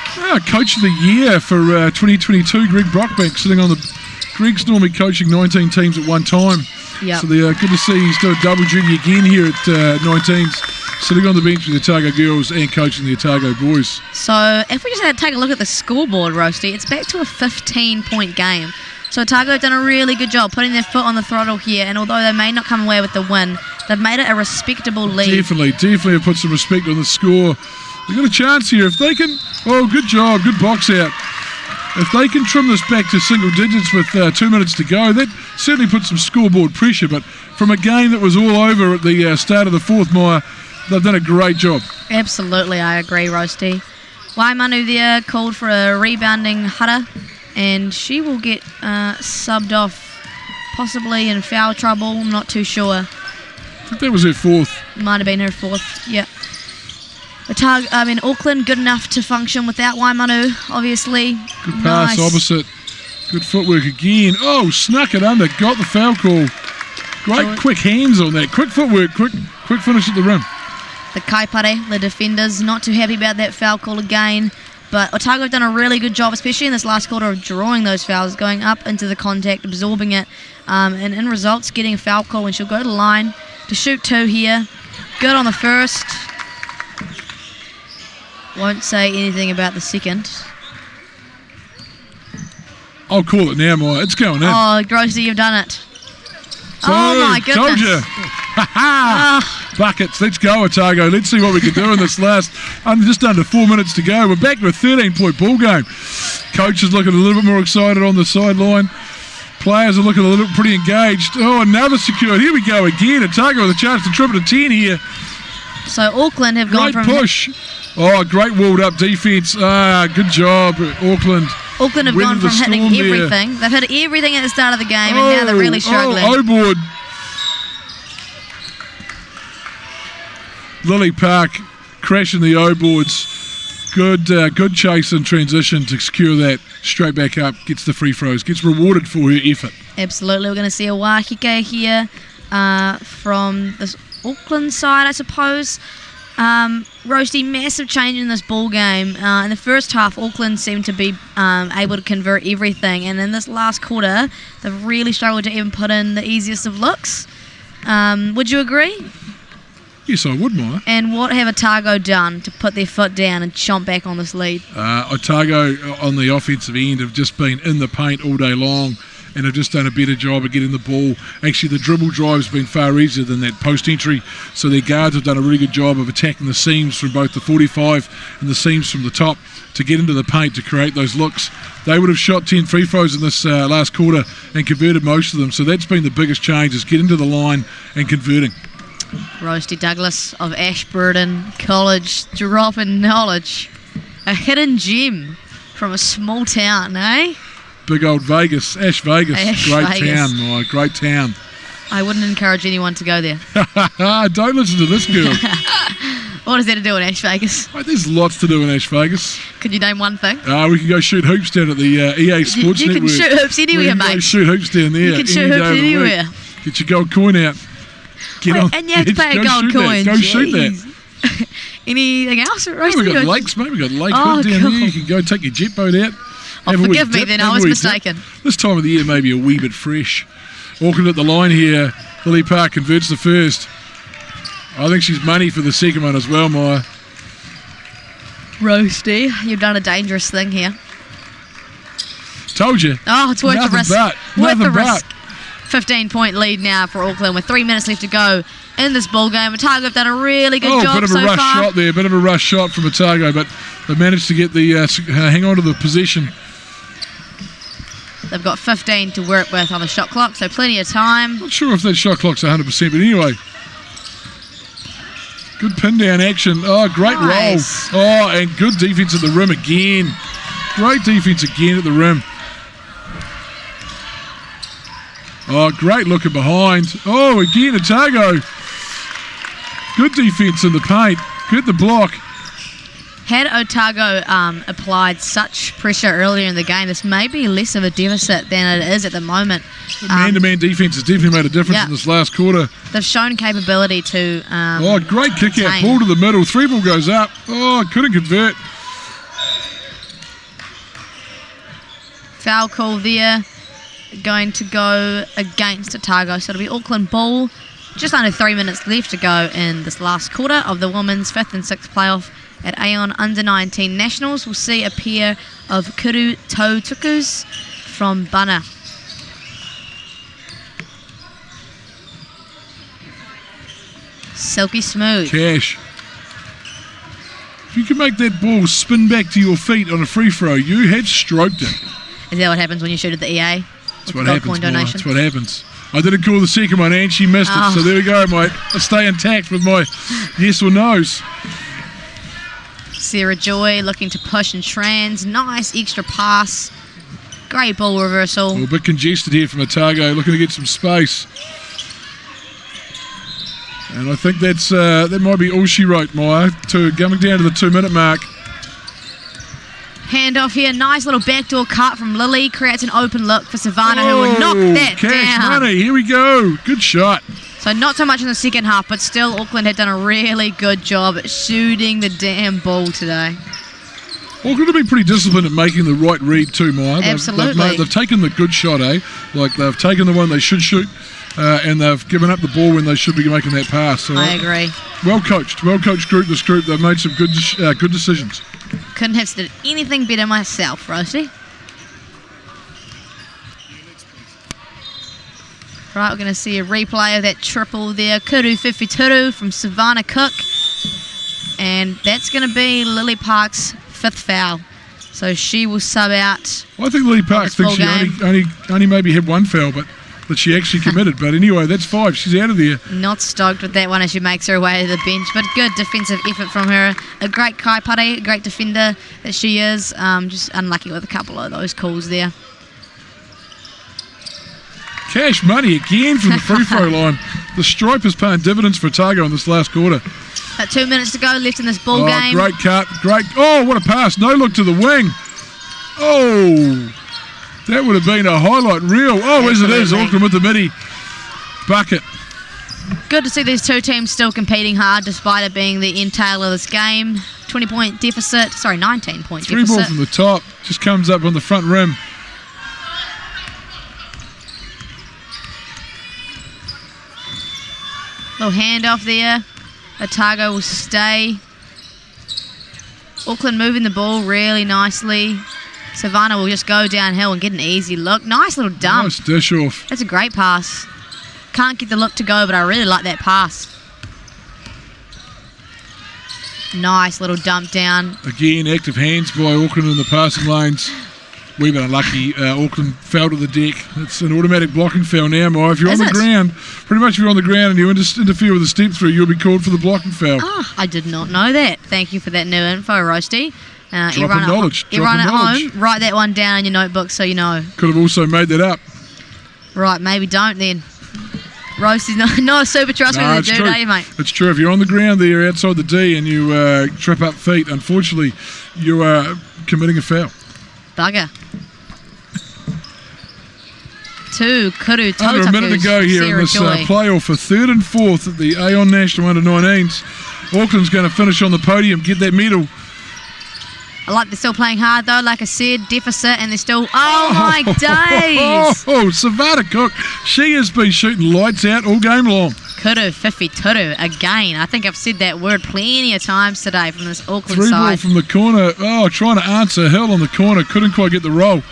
Coach of the Year for 2022, Greg Brockbank, sitting on the... Greg's normally coaching 19 teams at one time. Yep. So good to see he's doing double duty again here at 19s, sitting on the bench with the Otago girls and coaching the Otago boys. So if we just had to take a look at the scoreboard, Roasty, it's back to a 15-point game. So Otago have done a really good job putting their foot on the throttle here, and although they may not come away with the win, they've made it a respectable lead. Definitely have put some respect on the score. They've got a chance here. If they can... Oh, good job, good box out. If they can trim this back to single digits with 2 minutes to go, that certainly puts some scoreboard pressure. But from a game that was all over at the start of the fourth, Maya, they've done a great job. Absolutely, I agree, Roasty. Waimanu there called for a rebounding Hara, and she will get subbed off, possibly in foul trouble. I'm not too sure. I think that was her fourth. Might have been her fourth, yeah. Auckland good enough to function without Waimanu, obviously. Good pass opposite. Good footwork again. Oh, snuck it under. Got the foul call. Great quick hands on that. Quick footwork. Quick finish at the rim. The Kaipare, the defenders, not too happy about that foul call again. But Otago have done a really good job, especially in this last quarter, of drawing those fouls, going up into the contact, absorbing it, and in results, getting a foul call. And she'll go to the line to shoot 2 here. Good on the first. Won't say anything about the second. I'll call it now, Maya. It's going in. Oh, Grossy, you've done it. So, oh, my goodness. Told you. Buckets. Let's go, Otago. Let's see what we can do in this last, just under 4 minutes to go. We're back to a 13-point ball game. Coach is looking a little bit more excited on the sideline. Players are looking a little pretty engaged. Oh, another secured. Here we go again. Otago with a chance to triple to 10 here. So Auckland have gone from... Great push. Oh, great walled up defence. Good job, Auckland. Auckland have gone from hitting everything. They've hit everything at the start of the game, and now they're really struggling. O-board. Lily Park crashing the O-boards. Good chase in transition to secure that. Straight back up, gets the free throws, gets rewarded for her effort. Absolutely. We're going to see a Wahike here from this Auckland side, I suppose. Roasty, massive change in this ball game. In the first half, Auckland seemed to be able to convert everything, and in this last quarter, they've really struggled to even put in the easiest of looks. Would you agree? Yes, I would, Maya. And what have Otago done to put their foot down and chomp back on this lead? Otago on the offensive end have just been in the paint all day long and have just done a better job of getting the ball. Actually, the dribble drive's been far easier than that post entry, so their guards have done a really good job of attacking the seams from both the 45 and the seams from the top to get into the paint to create those looks. They would have shot 10 free throws in this last quarter and converted most of them, so that's been the biggest change, is getting to the line and converting. Roasty Douglas of Ashburton College, dropping knowledge. A hidden gem from a small town, eh? Big old Vegas, Ash Vegas. Great town, Maya, great town. I wouldn't encourage anyone to go there. Don't listen to this girl. What is there to do in Ash Vegas? Mate, there's lots to do in Ash Vegas. Could you name one thing? We can go shoot hoops down at the EA Sports you Network. You can shoot hoops anywhere, mate. Go shoot hoops down there. You can shoot hoops anywhere. Get your gold coin out. And you have to pay a gold coin. Go shoot that. Anything else? We've got lakes, mate. We've got Lake Hood down there. You can go take your jet boat out. Oh, forgive me then, I was mistaken. This time of the year maybe a wee bit fresh. Auckland at the line here. Lily Park converts the first. I think she's money for the second one as well, Maya. Roasty, you've done a dangerous thing here. Told you. Oh, it's worth the risk. Worth the risk. 15-point lead now for Auckland with 3 minutes left to go in this ball game. Otago have done a really good job so far. Bit of a rush shot there, bit of a rush shot from Otago, but they've managed to get the hang on to the possession. They've got 15 to work with on the shot clock, so plenty of time. Not sure if that shot clock's 100%, but anyway. Good pin down action. Oh, great roll. Oh, and good defense at the rim again. Great defense again at the rim. Oh, great looking behind. Oh, again, Otago. Good defence in the paint. Good the block. Had Otago applied such pressure earlier in the game, this may be less of a deficit than it is at the moment. Man-to-man defence has definitely made a difference in this last quarter. They've shown capability to great kick out. Ball to the middle. 3 ball goes up. Oh, couldn't convert. Foul call there. Going to go against Otago. So it'll be Auckland ball. Just under 3 minutes left to go in this last quarter of the women's 5th and 6th playoff at AON U19 Nationals. We'll see a pair of Kuru Tautukus from Bana. Silky smooth. Cash. If you can make that ball spin back to your feet on a free throw, you had stroked it. Is that what happens when you shoot at the EA? That's what happens, That's what happens. I didn't call the second one and she missed it, so there we go, mate. I stay intact with my yes or no's. Sarah Joy looking to push and trans. Nice extra pass. Great ball reversal. A bit congested here from Otago, looking to get some space. And I think that might be all she wrote, Maya, coming down to the 2 minute mark. Handoff here, nice little backdoor cut from Lily, creates an open look for Savannah, who will knock that cash down. Money, here we go, good shot. So not so much in the second half, but still Auckland had done a really good job at shooting the damn ball today. Auckland have been pretty disciplined at making the right read too, Maya. Absolutely. They've taken the good shot, Like they've taken the one they should shoot, and they've given up the ball when they should be making that pass. So I agree. Well coached group. This group, they've made some good decisions. Couldn't have said anything better myself, Rosie. Right, we're going to see a replay of that triple there. Kuru Whiwhituru from Savannah Cook. And that's going to be Lily Park's 5th foul. So she will sub out. Well, I think Lily Park thinks she only maybe had 1 foul, but that she actually committed. But anyway, that's 5. She's out of there. Not stoked with that one as she makes her way to the bench. But good defensive effort from her. A great kaipare, a great defender that she is. Just unlucky with a couple of those calls there. Cash money again from the free throw line. The stripe is paying dividends for Otago in this last quarter. About 2 minutes to go left in this ball game. Great cut. Great. Oh, what a pass. No look to the wing. Oh, that would have been a highlight reel. Oh, as it is, Auckland with the midi bucket. Good to see these two teams still competing hard despite it being the end tail of this game. 19-point deficit. 3 ball from the top. Just comes up on the front rim. Little handoff there. Otago will stay. Auckland moving the ball really nicely. Savannah will just go downhill and get an easy look. Nice little dump. Nice dish off. That's a great pass. Can't get the look to go, but I really like that pass. Nice little dump down. Again, active hands by Auckland in the passing lanes. We've been unlucky. Auckland fell to the deck. It's an automatic blocking foul now, Maya. If you're on the ground, pretty much if you're on the ground and you interfere with a step through, you'll be called for the blocking foul. Oh, I did not know that. Thank you for that new info, Roasty. Everyone at home, write that one down in your notebook so you know. Could have also made that up. Right, maybe don't then. Roasty's not a super trustworthy dude, are you, mate? It's true. If you're on the ground there outside the D and you trip up feet, unfortunately, you are committing a foul. Bugger. 2 Kuru Tautakus. Under a minute to go here in this playoff for 3rd and 4th at the AON National Under-19s. Auckland's going to finish on the podium, get that medal. I like they're still playing hard though, like I said, deficit, and they're still, oh my days! Oh, Savannah Cook, she has been shooting lights out all game long. Kuru Whiwhituru again. I think I've said that word plenty of times today from this Auckland 3 ball side. from the corner. Oh, trying to answer Hill on the corner. Couldn't quite get the roll.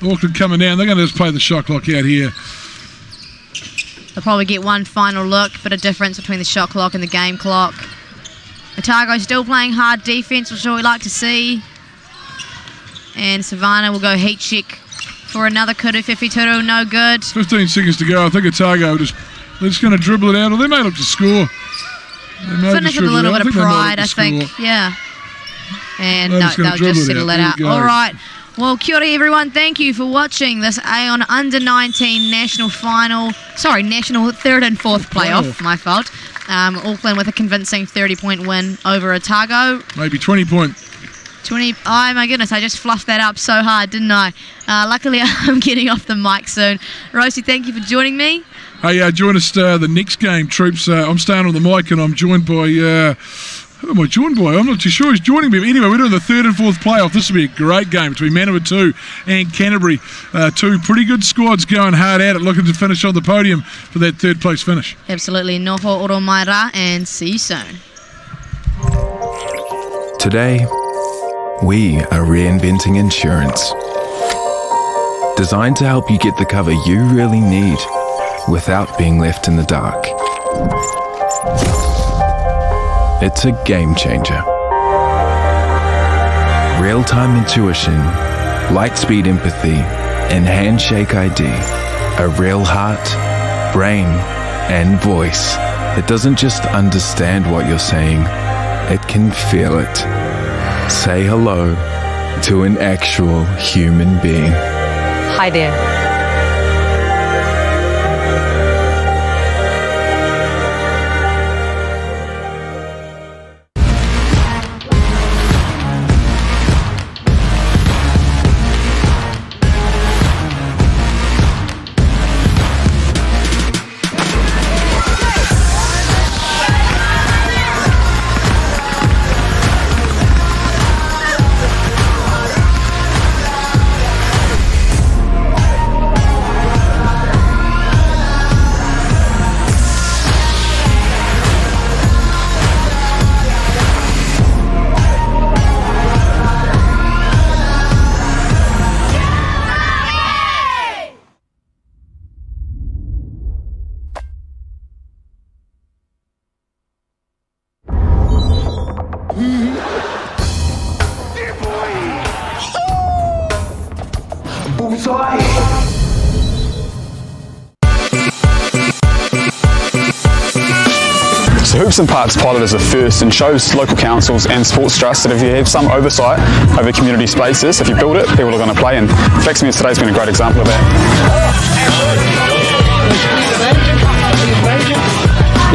Auckland coming down. They're going to just play the shot clock out here. They'll probably get one final look, but a difference between the shot clock and the game clock. Otago still playing hard defense, which is what we like to see. And Savannah will go heat check for another Kuru Whiwhituru. No good. 15 seconds to go. I think Otago they're just going to dribble it out, or they may look to score. Finish with a little bit of pride, I think. Yeah. And no, they'll just settle it out. All right. Well, kia ora everyone. Thank you for watching this AON Under-19 National Final. National 3rd and 4th playoff. My fault. Auckland with a convincing 30-point win over Otago. Maybe 20-point. 20. Oh my goodness, I just fluffed that up so hard, didn't I? Luckily, I'm getting off the mic soon. Rosie, thank you for joining me. Hey, join us the next game, troops. I'm staying on the mic and I'm joined by... who am I joined by? I'm not too sure who's joining me. But anyway, we're doing the 3rd and 4th playoff. This will be a great game between Manawatu and Canterbury. 2 pretty good squads going hard at it, looking to finish on the podium for that 3rd place finish. Absolutely. Noho oro mai rā, and see you soon. Today, we are reinventing insurance. Designed to help you get the cover you really need without being left in the dark. It's a game changer. Real-time intuition, light-speed empathy, and handshake ID. A real heart, brain, and voice that doesn't just understand what you're saying, it can feel it. Say hello to an actual human being. Hi there. So Hoops and Parks pilot is a first and shows local councils and sports trusts that if you have some oversight over community spaces, if you build it, people are going to play, and Flaxmere today's been a great example of that.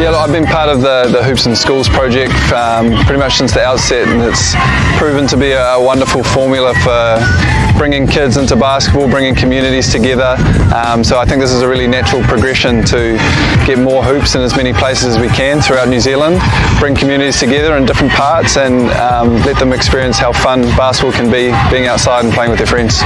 Yeah, look, I've been part of the Hoops and Schools project pretty much since the outset, and it's proven to be a wonderful formula for bringing kids into basketball, bringing communities together. So I think this is a really natural progression to get more hoops in as many places as we can throughout New Zealand, bring communities together in different parts, and let them experience how fun basketball can be, being outside and playing with their friends.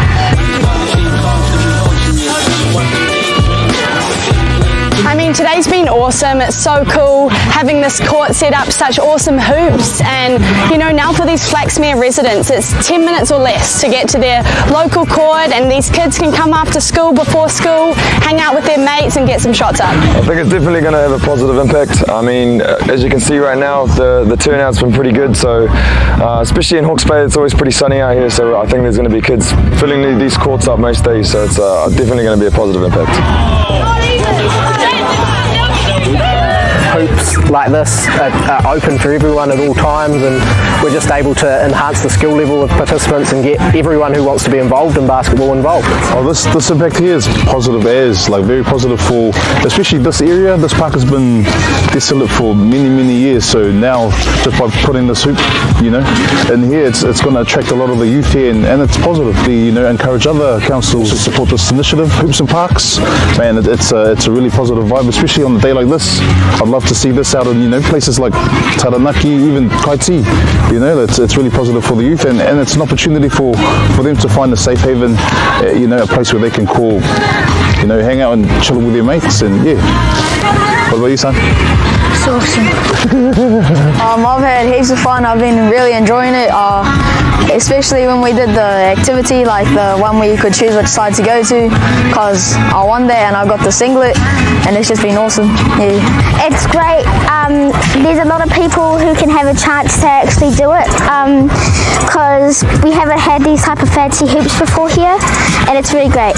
I mean, today's been awesome. It's so cool having this court set up, such awesome hoops, and you know, now for these Flaxmere residents, it's 10 minutes or less to get to their local court, and these kids can come after school, before school, hang out with their mates and get some shots up. I think it's definitely going to have a positive impact. I mean, as you can see right now, the turnout's been pretty good, so especially in Hawke's Bay, it's always pretty sunny out here, so I think there's going to be kids filling these courts up most days, so it's definitely going to be a positive impact. Hoops like this are open for everyone at all times, and we're just able to enhance the skill level of participants and get everyone who wants to be involved in basketball involved. Oh, this impact here is positive as, like very positive for especially this area. This park has been desolate for many years, so now just by putting this hoop, you know, in here, it's going to attract a lot of the youth here, and it's positive. You know, encourage other councils to support this initiative, Hoops and Parks. Man, it's a really positive vibe, especially on a day like this. I'd love to see this out in, you know, places like Taranaki, even Kaiti. You know, it's really positive for the youth, and it's an opportunity for them to find a safe haven, you know, a place where they can call, you know, hang out and chill with their mates, and yeah. What about you, son? It's awesome. I've had heaps of fun. I've been really enjoying it, especially when we did the activity, like the one where you could choose which side to go to, because I won there and I got the singlet, and it's just been awesome. Yeah. It's great. There's a lot of people who can have a chance to actually do it, because we haven't had these type of fancy hoops before here, and it's really great.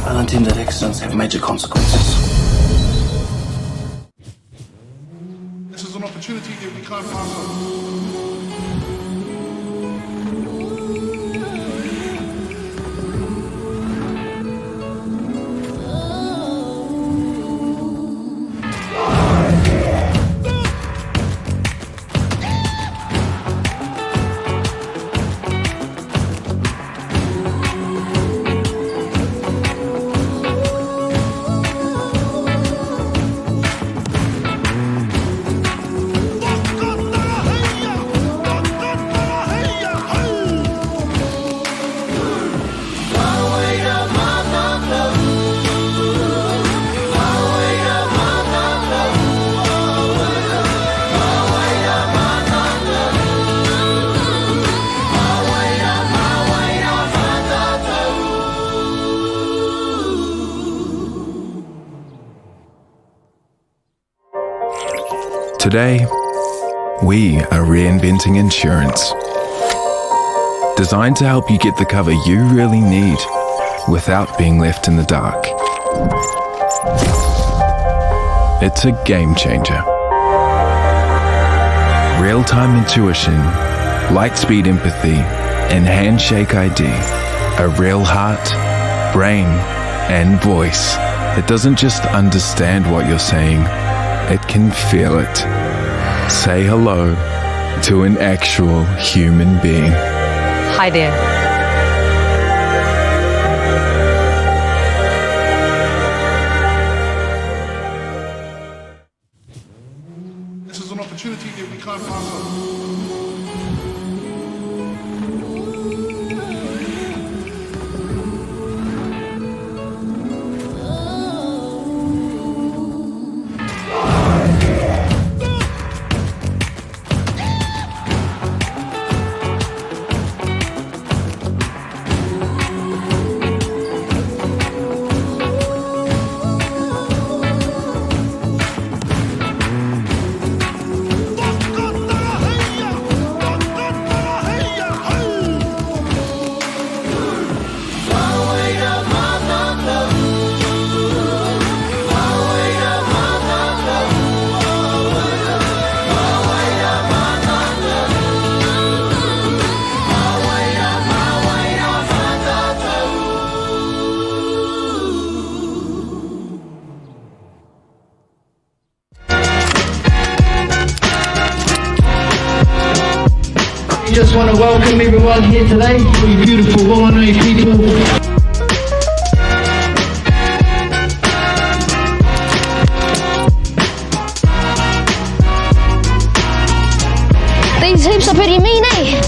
Unintended accidents have major consequences. This is an opportunity that we can't pass on. Today, we are reinventing insurance. Designed to help you get the cover you really need without being left in the dark. It's a game changer. Real-time intuition, light-speed empathy, and handshake ID. A real heart, brain, and voice that doesn't just understand what you're saying, it can feel it. Say hello, to an actual human being. Hi there. This is an opportunity that we can't pass up. Just want to welcome everyone here today, all you beautiful Whanganui people. These hoops are pretty mean, eh?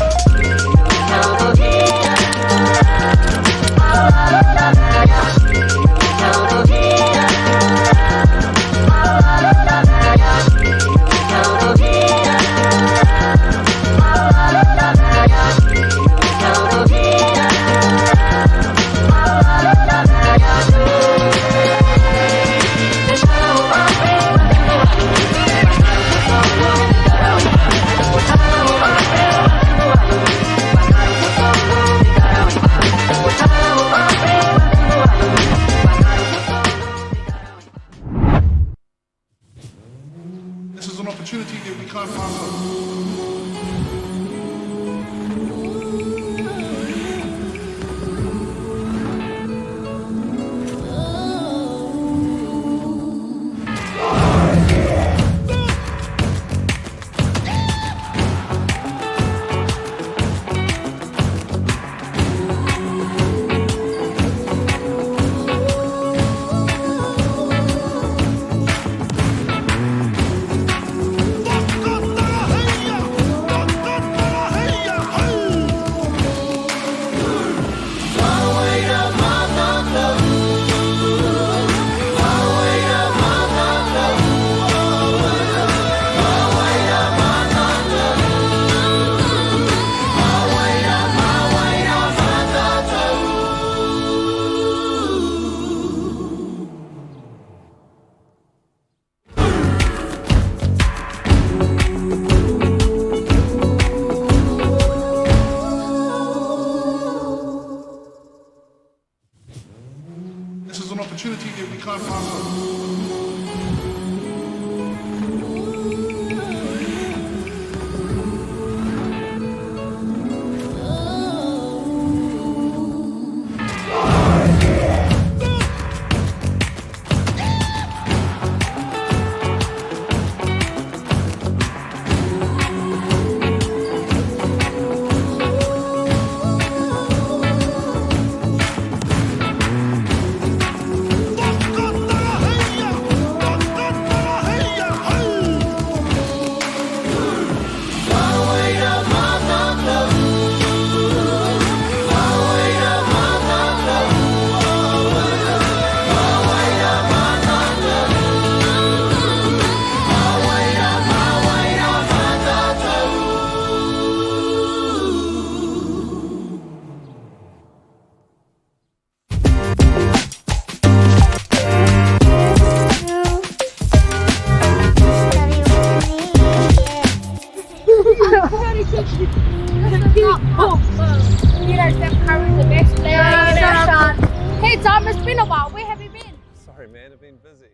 This is an opportunity that we can't pass up. This is an opportunity that we can't pass up. Hey Tom, it's been a while. Where have you been? Sorry man, I've been busy.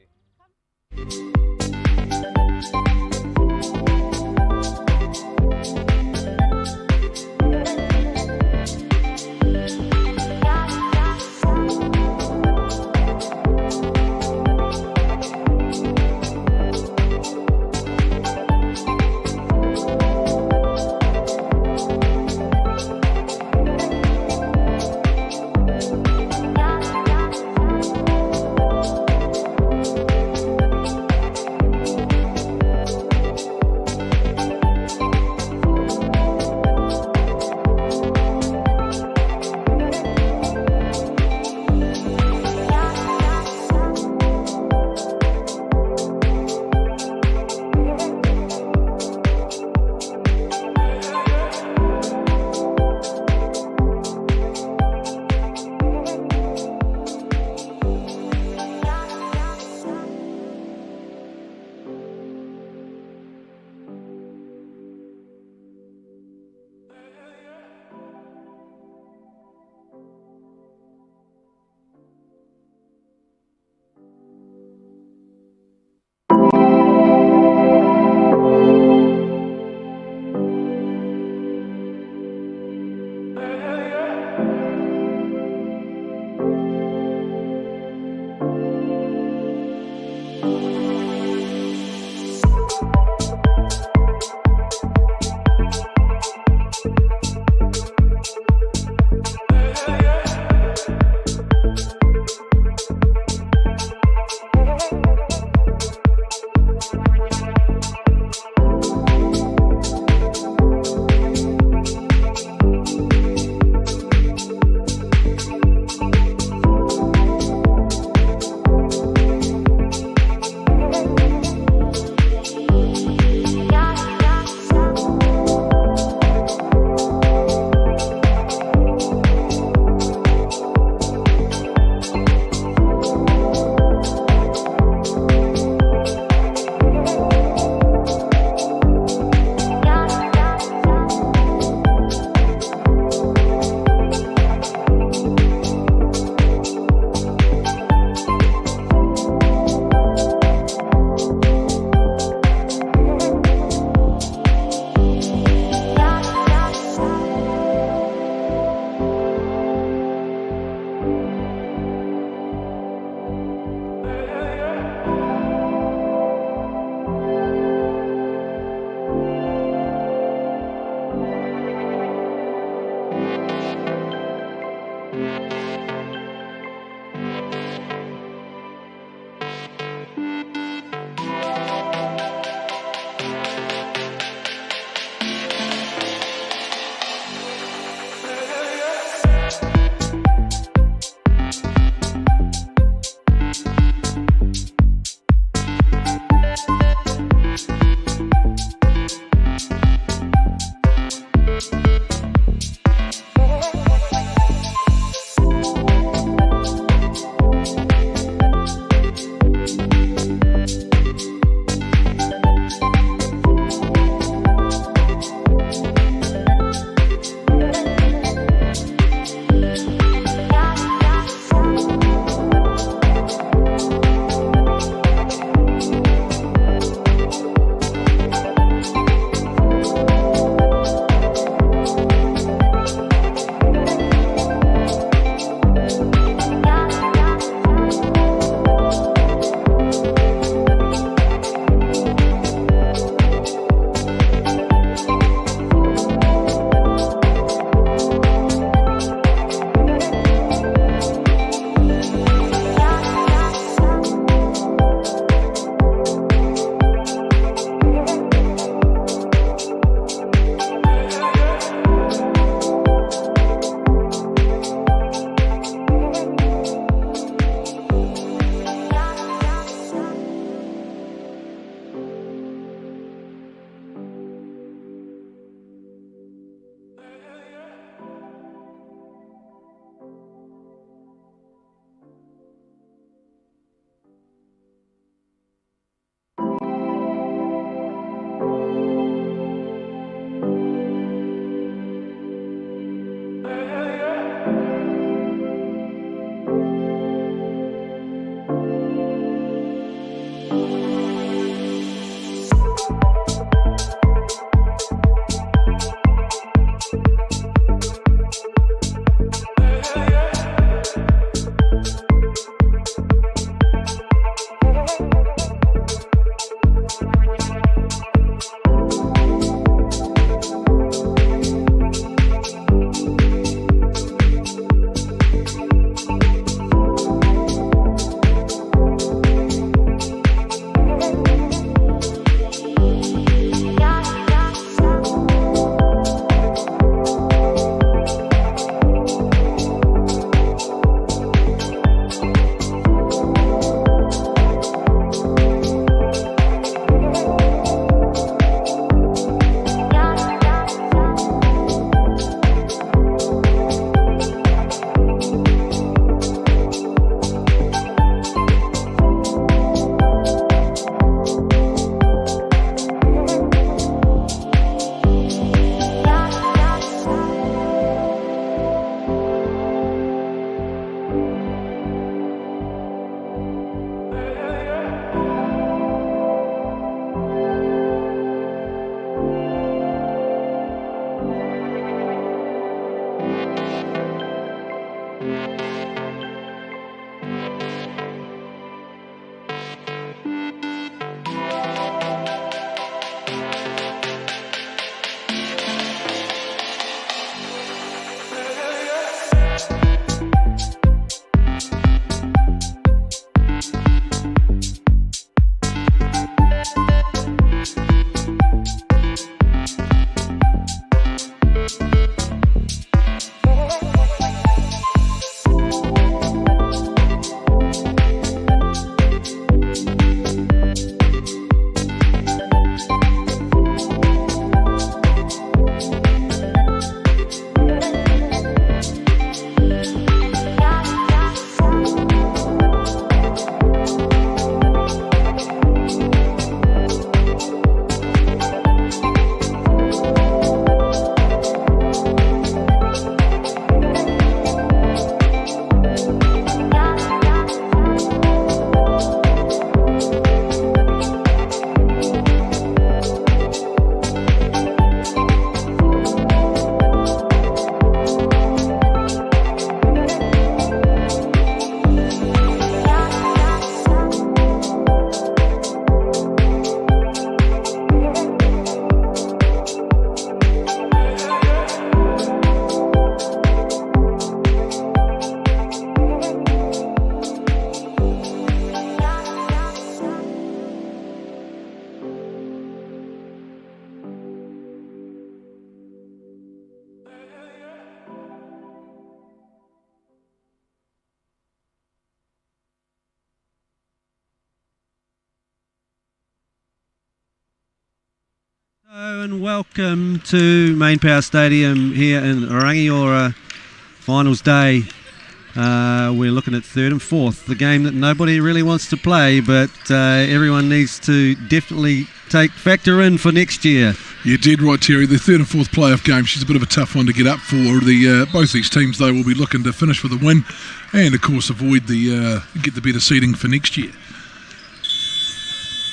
Hello and welcome to MainPower Stadium here in Rangiora, finals day. We're looking at third and fourth, the game that nobody really wants to play, but everyone needs to definitely factor in for next year. You did right, Terry. The third and fourth playoff game, she's a bit of a tough one to get up for. Both these teams, though, will be looking to finish with a win and, of course, avoid get the better seeding for next year.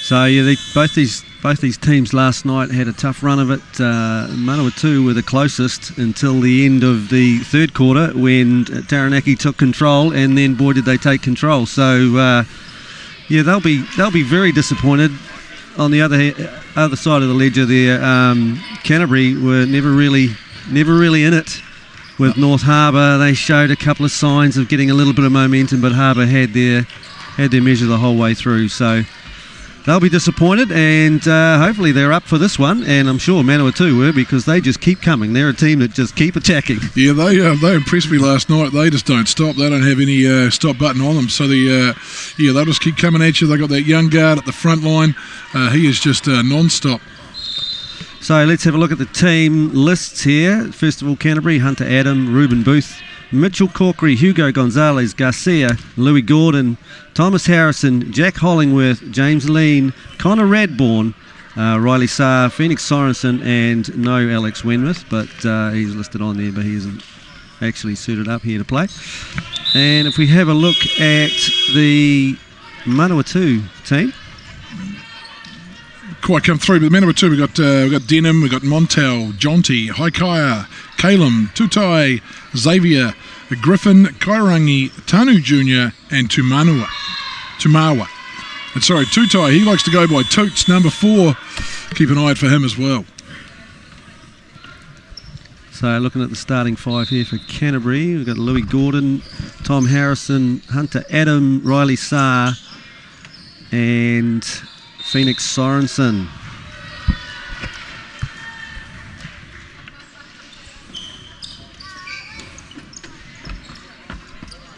So yeah, both these teams last night had a tough run of it. Manawatu were the closest until the end of the third quarter when Taranaki took control, and then boy did they take control. So they'll be very disappointed. On the other side of the ledger there, Canterbury were never really in it with North Harbour. They showed a couple of signs of getting a little bit of momentum, but Harbour had their measure the whole way through. So they'll be disappointed, and hopefully they're up for this one, and I'm sure Manawatu were, because they just keep coming. They're a team that just keep attacking. Yeah, they impressed me last night. They just don't stop. They don't have any stop button on them. So they'll just keep coming at you. They got that young guard at the front line. He is just non-stop. So let's have a look at the team lists here. First of all, Canterbury, Hunter Adam, Ruben Booth, Mitchell Corkery, Hugo Gonzalez, Garcia, Louis Gordon, Thomas Harrison, Jack Hollingworth, James Lean, Connor Radbourne, Riley Saar, Phoenix Sorensen, and no Alex Wenworth, but he's listed on there, but he isn't actually suited up here to play. And if we have a look at the Manawatu team, quite come through, but the Manawatu, we've got Denham, we've got Montel, Jonty, Haikaya, Calum, Tutai, Xavier, Griffin, Kairangi, Tanu Jr. and Tumawa. And sorry, Tutai, he likes to go by Toots, number 4. Keep an eye out for him as well. So looking at the starting 5 here for Canterbury, we've got Louis Gordon, Tom Harrison, Hunter Adam, Riley Saar and Phoenix Sorensen.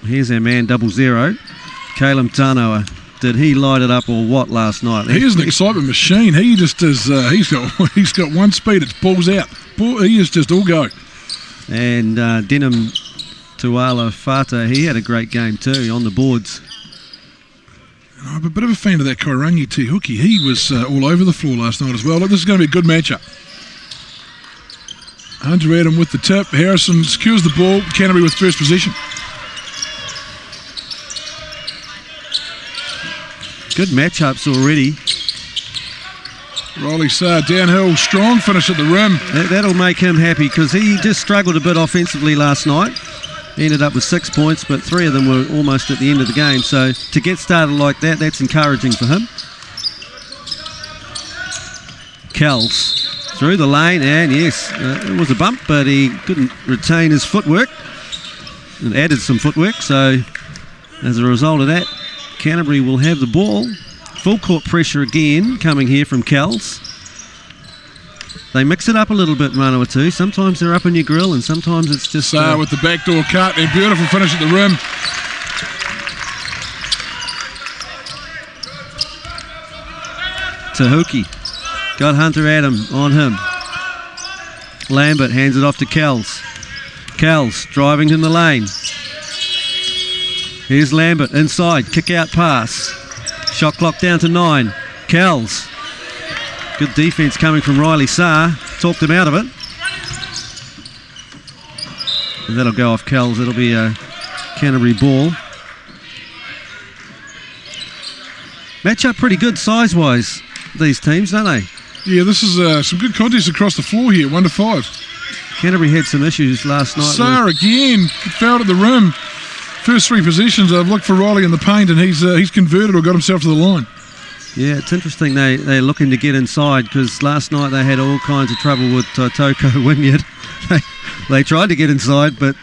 Here's our man 00, Calum Tanoa. Did he light it up or what last night? He is an excitement machine. He just is. He's got one speed. It's balls out. He is just all go. And Denham Tuala Fata, he had a great game too on the boards. I'm a bit of a fan of that Kairangi Te Hookie. He was all over the floor last night as well. Look, this is going to be a good matchup. Hunter Adam with the tip. Harrison secures the ball. Canterbury with first possession. Good matchups already. Riley Saar downhill, strong finish at the rim. That'll make him happy because he just struggled a bit offensively last night. He ended up with 6 points, but 3 of them were almost at the end of the game. So to get started like that, that's encouraging for him. Kels through the lane, and yes, it was a bump, but he couldn't retain his footwork and added some footwork. So as a result of that, Canterbury will have the ball. Full court pressure again coming here from Kels. They mix it up a little bit, Manawatu. Sometimes they're up in your grill and sometimes it's just... Saar with the backdoor cut and beautiful finish at the rim. Tahuki got Hunter Adam on him. Lambert hands it off to Kels. Kels driving in the lane. Here's Lambert inside, kick out pass. Shot clock down to 9. Kels. Good defense coming from Riley Saar. Talked him out of it. And that'll go off Kels. It'll be a Canterbury ball. Match up pretty good size-wise, these teams, don't they? Yeah, this is some good contests across the floor here, 1-5. Canterbury had some issues last night. Saar again, fouled at the rim. First 3 positions, I've looked for Riley in the paint and he's converted or got himself to the line. Yeah, it's interesting they're looking to get inside because last night they had all kinds of trouble with Tautoko Wynyard. They tried to get inside, but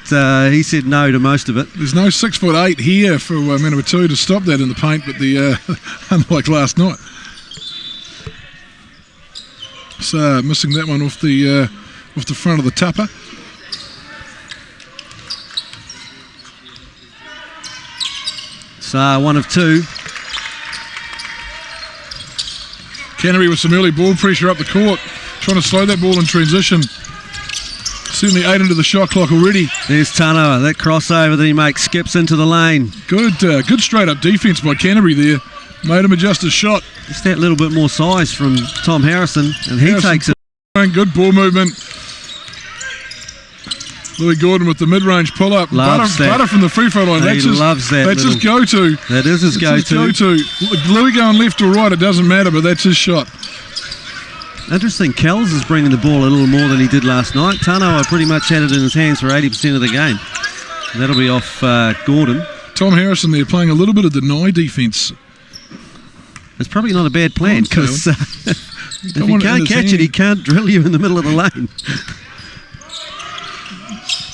he said no to most of it. There's no 6'8" here for Manawatu to stop that in the paint, but unlike last night. So missing that one off the front of the tupper. Saar 1 of 2. Canterbury with some early ball pressure up the court. trying to slow that ball in transition. Certainly 8 into the shot clock already. There's Tanoa, that crossover that he makes, skips into the lane. Good straight up defence by Canterbury there. Made him adjust his shot. Just that little bit more size from Tom Harrison, and he takes it. Good ball movement. Louis Gordon with the mid-range pull-up. Butter from the free-throw line. He loves that. That's his go-to. That is his go-to. Louis going left or right, it doesn't matter, but that's his shot. Interesting, Kells is bringing the ball a little more than he did last night. Tanoa pretty much had it in his hands for 80% of the game. That'll be off Gordon. Tom Harrison there playing a little bit of deny defence. It's probably not a bad plan, because if you can't catch it, he can't drill you in the middle of the lane.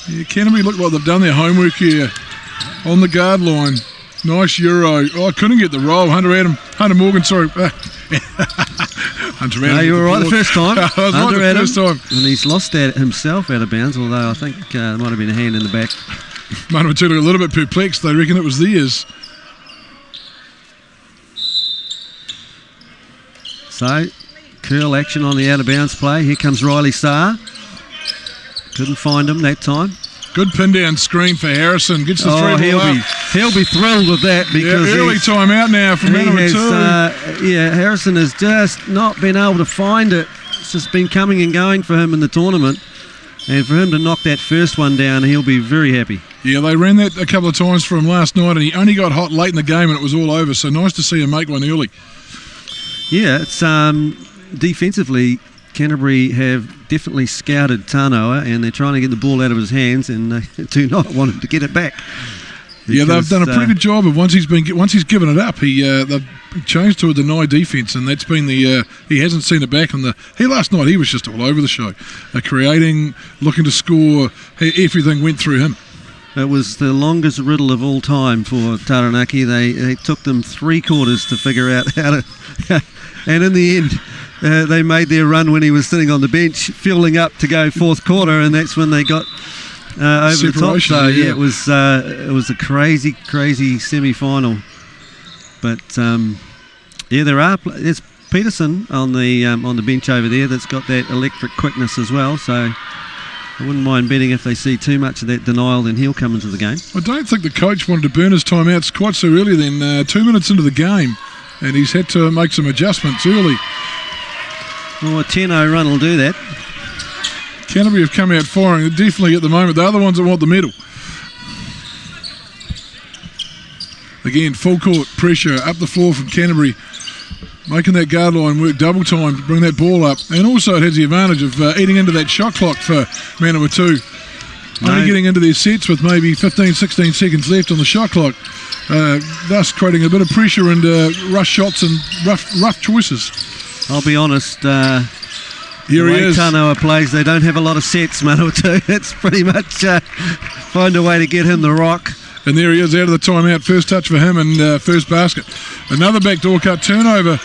Yeah, Canterbury look like they've done their homework here on the guard line. Nice Euro. Oh, couldn't get the roll. Hunter Morgan, sorry. Hunter Adam. No, you were right the first time. I was right the first time. And he's lost that himself out of bounds, although I think there might have been a hand in the back. Manawatu look a little bit perplexed. They reckon it was theirs. So, curl action on the out of bounds play. Here comes Riley Sarr. Couldn't find him that time. Good pin down screen for Harrison. Gets the three ball up. He'll be thrilled with that, because early time out now from Manawatu. Harrison has just not been able to find it. It's just been coming and going for him in the tournament. And for him to knock that first one down, he'll be very happy. Yeah, they ran that a couple of times for him last night, and he only got hot late in the game and it was all over. So nice to see him make one early. Yeah, it's defensively, Canterbury have definitely scouted Tanoa, and they're trying to get the ball out of his hands, and they do not want him to get it back. Yeah, they've done a pretty good job of once he's given it up, they've changed to a deny defence, and that's been the he hasn't seen it back on the. Last night he was just all over the show, creating, looking to score. Everything went through him. It was the longest riddle of all time for Taranaki. They took them 3 quarters to figure out how to, and in the end. They made their run when he was sitting on the bench, fueling up to go fourth quarter, and that's when they got over the top. So yeah, it was a crazy semi-final. But there's Peterson on the bench over there that's got that electric quickness as well. So I wouldn't mind betting if they see too much of that denial, then he'll come into the game. I don't think the coach wanted to burn his timeouts quite so early. Then 2 minutes into the game, and he's had to make some adjustments early. Well, a 10-0 run will do that. Canterbury have come out firing, definitely at the moment. They're the ones that want the medal. Again, full court pressure up the floor from Canterbury, making that guard line work double time to bring that ball up. And also it has the advantage of eating into that shot clock for Manawatu. Only getting into their sets with maybe 15, 16 seconds left on the shot clock, thus creating a bit of pressure and rush shots and rough choices. I'll be honest, here he is. Tanoa plays, they don't have a lot of sets, Manawatu. It's pretty much find a way to get him the rock. And there he is out of the timeout. First touch for him and first basket. Another backdoor cut turnover.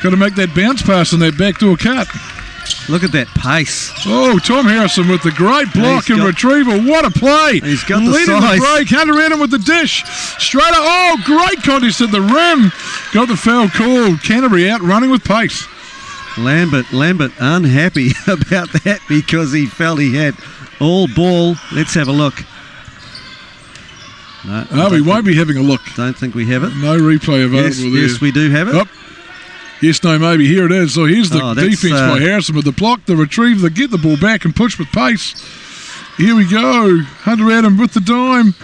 Got to make that bounce pass on that backdoor cut. Look at that pace. Oh, Tom Harrison with the great block and retrieval. What a play. He's got the leading size. the break. Hunter Adam with the dish. Straight up. Oh, great contest at the rim. Got the foul called. Canterbury out running with pace. Lambert unhappy about that because he felt he had all ball. Let's have a look. No, we won't be having a look. Don't think we have it. No replay available there. Yes, we do have it. Oh. Yes, no, maybe. Here it is. So here's the defence by Harrison with the block, the retrieve, the get the ball back and push with pace. Here we go. Hunter Adam with the dime.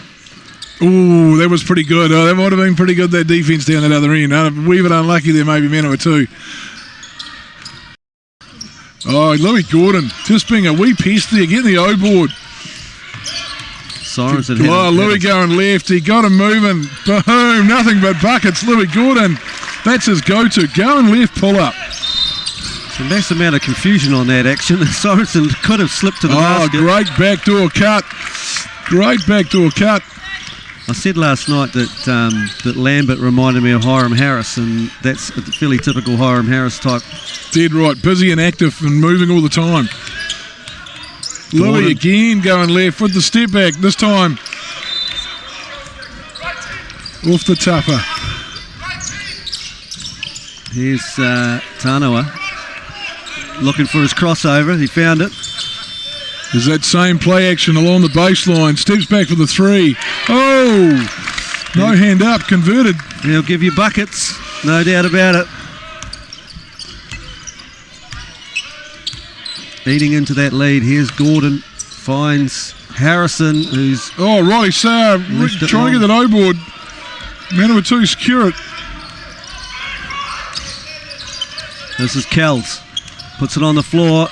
Oh, that was pretty good. Oh, that might have been pretty good, that defence down that other end. A wee bit unlucky there, maybe Manawatu. Oh, Louis Gordon just being a wee pest there, getting the O board. Louis going left. He got him moving. Boom, nothing but buckets. Louis Gordon, that's his go-to. Going left, pull up. It's a massive amount of confusion on that action. Sorensen could have slipped to the basket. Oh, great backdoor cut. Great backdoor cut. I said last night that Lambert reminded me of Hiram Harris, and that's a fairly typical Hiram Harris type. Dead right, busy and active and moving all the time. Louis again going left with the step back, this time off the tupper. Here's Tanoa. looking for his crossover. He found it. There's that same play action along the baseline. Steps back for the three. Oh! No hand up, converted. He'll give you buckets, no doubt about it. Eating into that lead. Here's Gordon. Finds Harrison, who's... Oh, Riley Saar trying to get that O-board. Manawatu secure it. This is Kells. Puts it on the floor.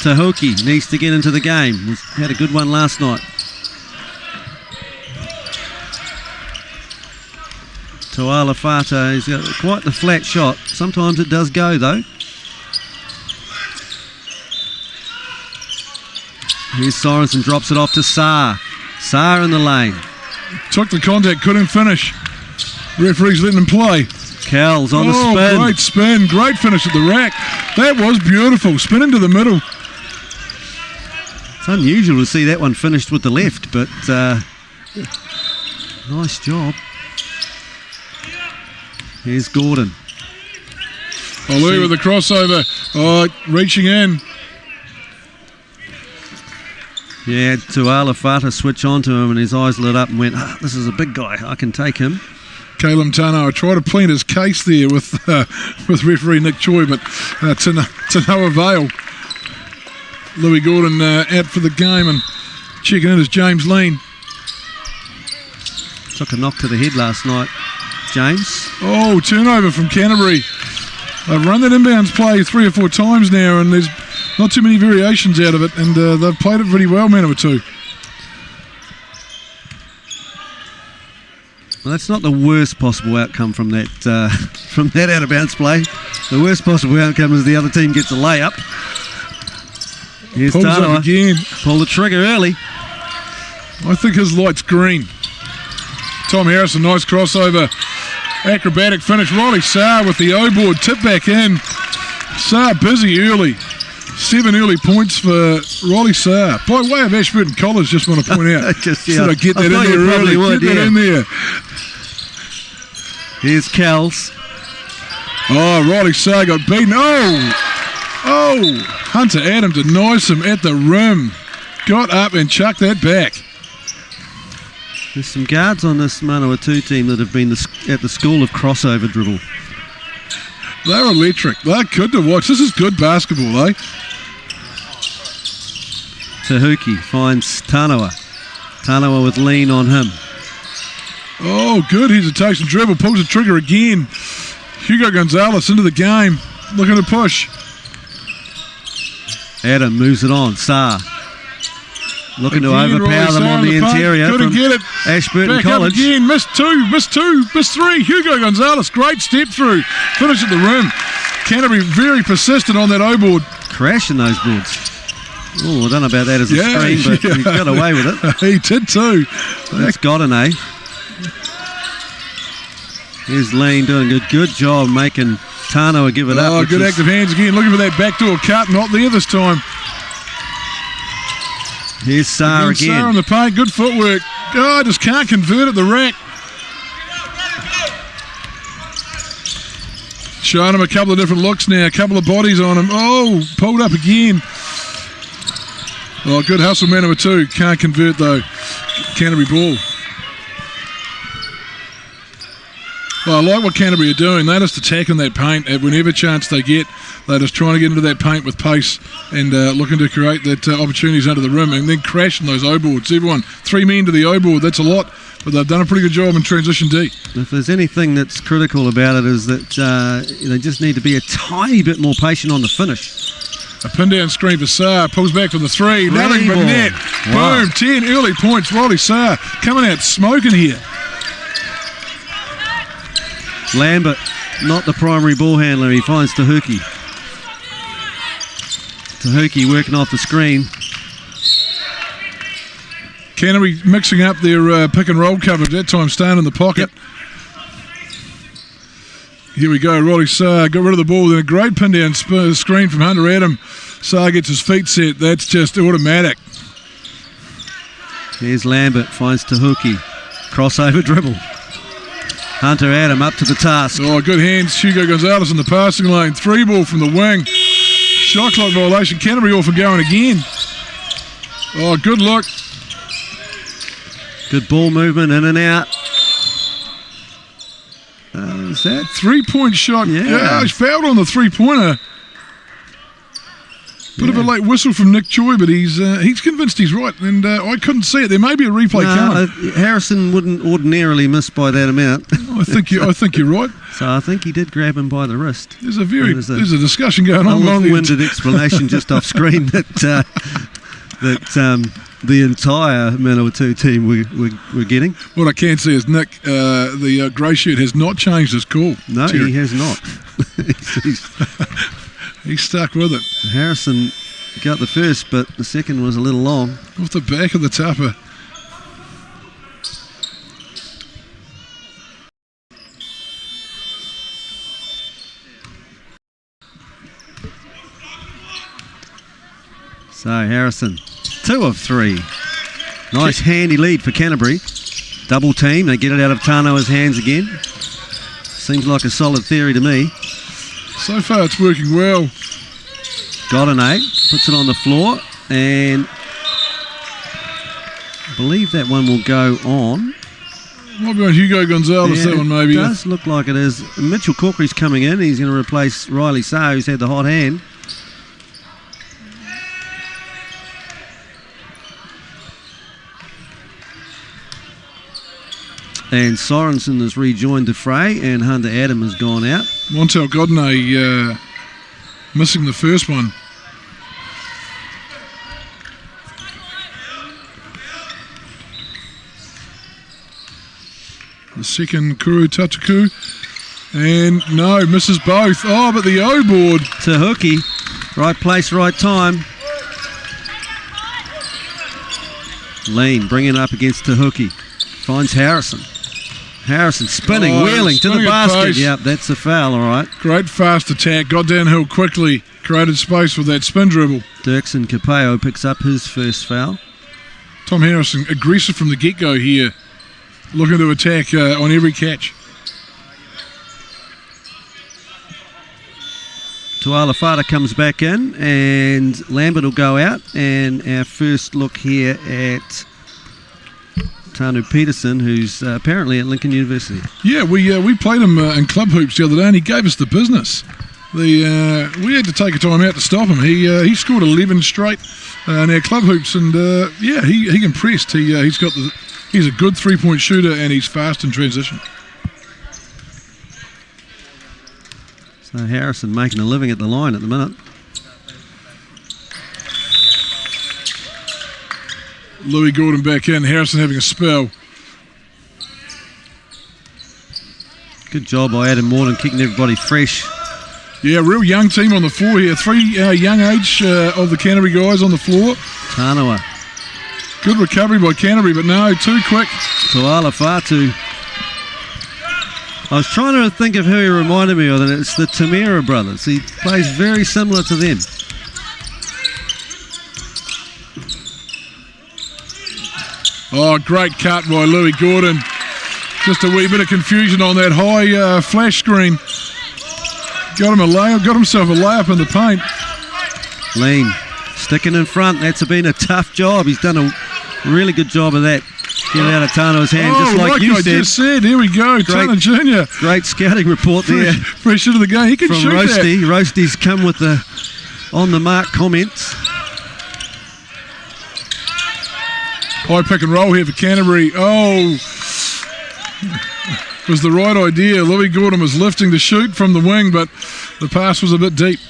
Tahuki needs to get into the game. Had a good one last night. Toala Fata, he's got quite the flat shot. Sometimes it does go though. Here's Sorensen, drops it off to Saar. Saar in the lane. Took the contact, couldn't finish. Referee's letting him play. Kells on the spin. Great spin, great finish at the rack. That was beautiful, spin into the middle. It's unusual to see that one finished with the left, but nice job. Here's Gordon. Louis with the crossover. Oh, reaching in. Yeah, Tuala Fata switch on to him and his eyes lit up and went, this is a big guy, I can take him. Caleb Tano, I tried to plead his case there with referee Nick Choi, but to no avail. Louis Gordon out for the game, and checking in is James Lean. Took a knock to the head last night, James. Oh, turnover from Canterbury. They've run that inbounds play 3 or 4 times now, and there's not too many variations out of it, and they've played it pretty well, Manawatu. Well, that's not the worst possible outcome from that out of bounds play. The worst possible outcome is the other team gets a layup. Here's Pulls Tanoa. up again. Pull the trigger early. I think his light's green. Tom Harrison, nice crossover. Acrobatic finish. Riley Saar with the O-board. Tip back in. Saar busy early. 7 early points for Riley Saar. By way of Ashburton College, just want to point out. Should I get that in there early? Get that in there. Here's Kells. Oh, Riley Saar got beaten. Oh! Hunter Adam denies him at the rim. Got up and chucked that back. There's some guards on this Manawatu team that have been at the school of crossover dribble. They're electric. They're good to watch. This is good basketball, eh? Tahuki finds Tanoa. Tanoa with lean on him. Oh, good hesitation dribble. Pulls the trigger again. Hugo Gonzalez into the game. Looking to push. Adam moves it on. Saar. Looking to overpower them on the interior. Couldn't get it. Ashburton Back College. Up again. Missed two, missed 3. Hugo Gonzalez, great step through. Finish at the rim. Canterbury very persistent on that O-board. Crashing those boards. Oh, I don't know about that as a screen, but he got away with it. He did too. That's got an A. Here's Lane doing a good job making Tanoa give it up. Oh, good active hands again. Looking for that backdoor cut. Not there this time. Here's Saar again. Saar on the paint. Good footwork. Oh, just can't convert at the rack. Showing him a couple of different looks now. A couple of bodies on him. Oh, pulled up again. Oh, good hustle, Manawatu. Can't convert though. Canterbury ball. Well, I like what Canterbury are doing. They're just attacking that paint at whenever chance they get. They're just trying to get into that paint with pace and looking to create that opportunities under the rim and then crashing those O-boards. Everyone, 3 men to the O-board. That's a lot, but they've done a pretty good job in transition D. If there's anything that's critical about it is that they just need to be a tiny bit more patient on the finish. A pin down screen for Saar. Pulls back from the 3. Nothing but net. Wow. Boom. 10 early points. Riley Saar coming out smoking here. Lambert, not the primary ball handler. He finds Tahuki. Tahuki working off the screen. Canterbury mixing up their pick and roll coverage. That time staying in the pocket. Yep. Here we go. Riley Saar got rid of the ball. Then a great pin down screen from Hunter Adam. Saar gets his feet set. That's just automatic. Here's Lambert, finds Tahuki. Crossover dribble. Hunter Adam up to the task. Oh, good hands. Hugo Gonzalez in the passing lane. 3 ball from the wing. Shot clock violation. Canterbury off and going again. Oh, good look. Good ball movement in and out. Is that 3-point shot? Yeah. He's fouled on the 3-pointer. Bit of a late whistle from Nick Choi, but he's convinced he's right, and I couldn't see it. There may be a replay coming. Harrison wouldn't ordinarily miss by that amount. I think you're right. So I think he did grab him by the wrist. There's a discussion going on. A long-winded explanation just off screen that the entire Manawatu team were getting. What I can see is Nick, the grey shirt, has not changed his call. No, he has not. He's stuck with it. Harrison got the first, but the second was a little long. Off the back of the tapper. So Harrison, 2 of 3. Nice handy lead for Canterbury. Double team, they get it out of Tanoa's hands again. Seems like a solid theory to me. So far it's working well. Got an 8, puts it on the floor, and I believe that one will go on. Might be on Hugo Gonzalez, that one maybe. It does look like it is. Mitchell Corkery's coming in. He's going to replace Riley Saar, who's had the hot hand. And Sorensen has rejoined the fray, and Hunter Adam has gone out. Montel Godney missing the first one. The second, Kuru Tatuku. And no, misses both. Oh, but the O board. Tahuki, right place, right time. Lean, bringing up against Tahuki. Finds Harrison. Harrison spinning, wheeling to the basket. Yep, that's a foul, all right. Great fast attack. Got downhill quickly. Created space with that spin dribble. Dirksen Capeo picks up his first foul. Tom Harrison, aggressive from the get-go here. Looking to attack on every catch. Tualafata comes back in, and Lambert will go out. And our first look here at Tanu Peterson, who's apparently at Lincoln University. Yeah, we played him in club hoops the other day, and he gave us the business. We had to take a time out to stop him. He scored 11 straight in our club hoops, and he impressed. He's a good 3-point shooter, and he's fast in transition. So Harrison making a living at the line at the minute. Louis Gordon back in. Harrison having a spell. Good job by Adam Morton keeping everybody fresh. Yeah, real young team on the floor here. 3 young age of the Canterbury guys on the floor. Tanoa. Good recovery by Canterbury, but no, too quick. Tualafatu. I was trying to think of who he reminded me of, and it's the Tamira brothers. He plays very similar to them. Oh, great cut by Louis Gordon. Just a wee bit of confusion on that high flash screen. Got himself a layup in the paint. Lean, sticking in front. That's been a tough job. He's done a really good job of that. Get it out of Tano's hand, just like you I said. Just said. Here we go, Tano Jr. Great scouting report there. Fresh into the game. He can from shoot Roasty. that. Roasty's come with the on-the-mark comments. High pick and roll here for Canterbury. Oh, was the right idea. Louis Gordon was lifting to shoot from the wing, but the pass was a bit deep.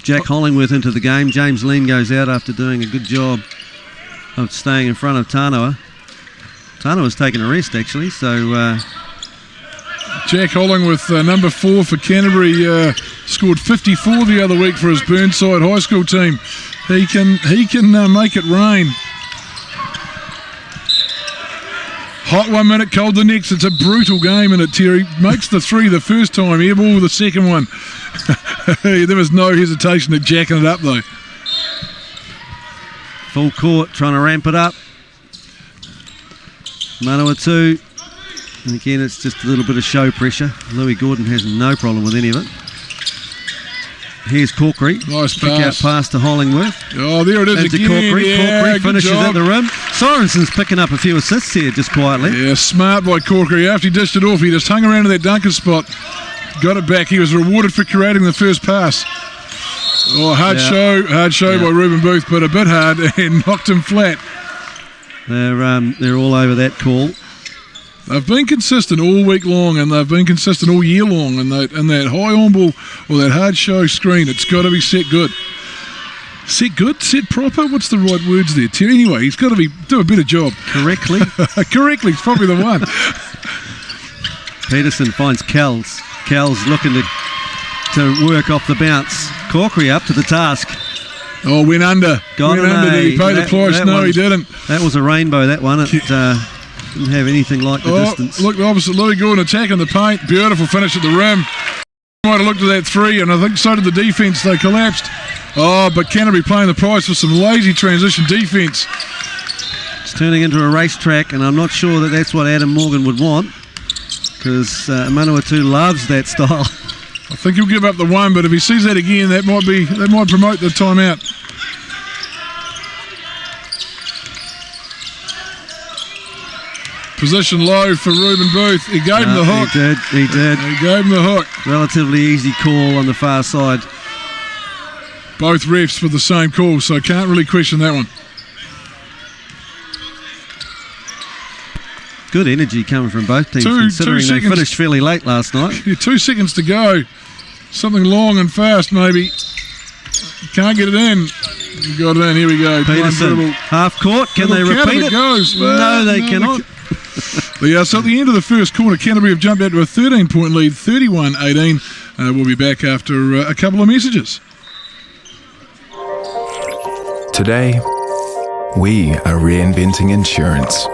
Jack Hollingworth into the game. James Lean goes out after doing a good job of staying in front of Tanoa. Tanoa's taken a rest, actually, so... Jack Hollingworth, number 4 for Canterbury, scored 54 the other week for his Burnside High School team. He can make it rain. Hot 1 minute, cold the next. It's a brutal game in it, Terry. Makes the 3 the first time, airball the second one. There was no hesitation at jacking it up, though. Full court, trying to ramp it up. Manawatu. And again, it's just a little bit of show pressure. Louis Gordon has no problem with any of it. Here's Corkery. Nice Kick out pass to Hollingworth. Oh, there it is Into again. Corkery. Yeah, Corkery good finishes job. at the rim. Sorenson's picking up a few assists here just quietly. Yeah, smart by Corkery. After he dished it off, he just hung around to that Duncan spot. Got it back. He was rewarded for creating the first pass. Oh, hard show by Ruben Booth, but a bit hard and knocked him flat. They're all over that call. They've been consistent all week long, and they've been consistent all year long. And that high on ball or that hard show screen, it's got to be set good. Set good? Set proper? What's the right words there, Terry? Anyway, he's got to do a better job. Correctly? Correctly, it's probably the one. Peterson finds Kells. Kells looking to work off the bounce. Corkery up to the task. Oh, went under. Went under. Did he pay the price? No, he didn't. That was a rainbow, that one. It didn't have anything like the distance. Look, the opposite. Louis Gordon attacking the paint. Beautiful finish at the rim. Might have looked at that three, and I think so did the defence. They collapsed. Oh, but Canterbury paying the price for some lazy transition defence. It's turning into a racetrack, and I'm not sure that that's what Adam Morgan would want, because Manawatu loves that style. I think he'll give up the one, but if he sees that again, that might promote the timeout. Position low for Ruben Booth. He gave him the hook. He did. He gave him the hook. Relatively easy call on the far side. Both refs for the same call, so can't really question that one. Good energy coming from both teams, considering they finished fairly late last night. 2 seconds to go. Something long and fast, maybe. Can't get it in. Got it in. Here we go. Peterson, half court. Can they repeat it? Goes. No, they cannot. So at the end of the first quarter, Canterbury have jumped out to a 13-point lead, 31-18. We'll be back after a couple of messages. Today, we are reinventing insurance.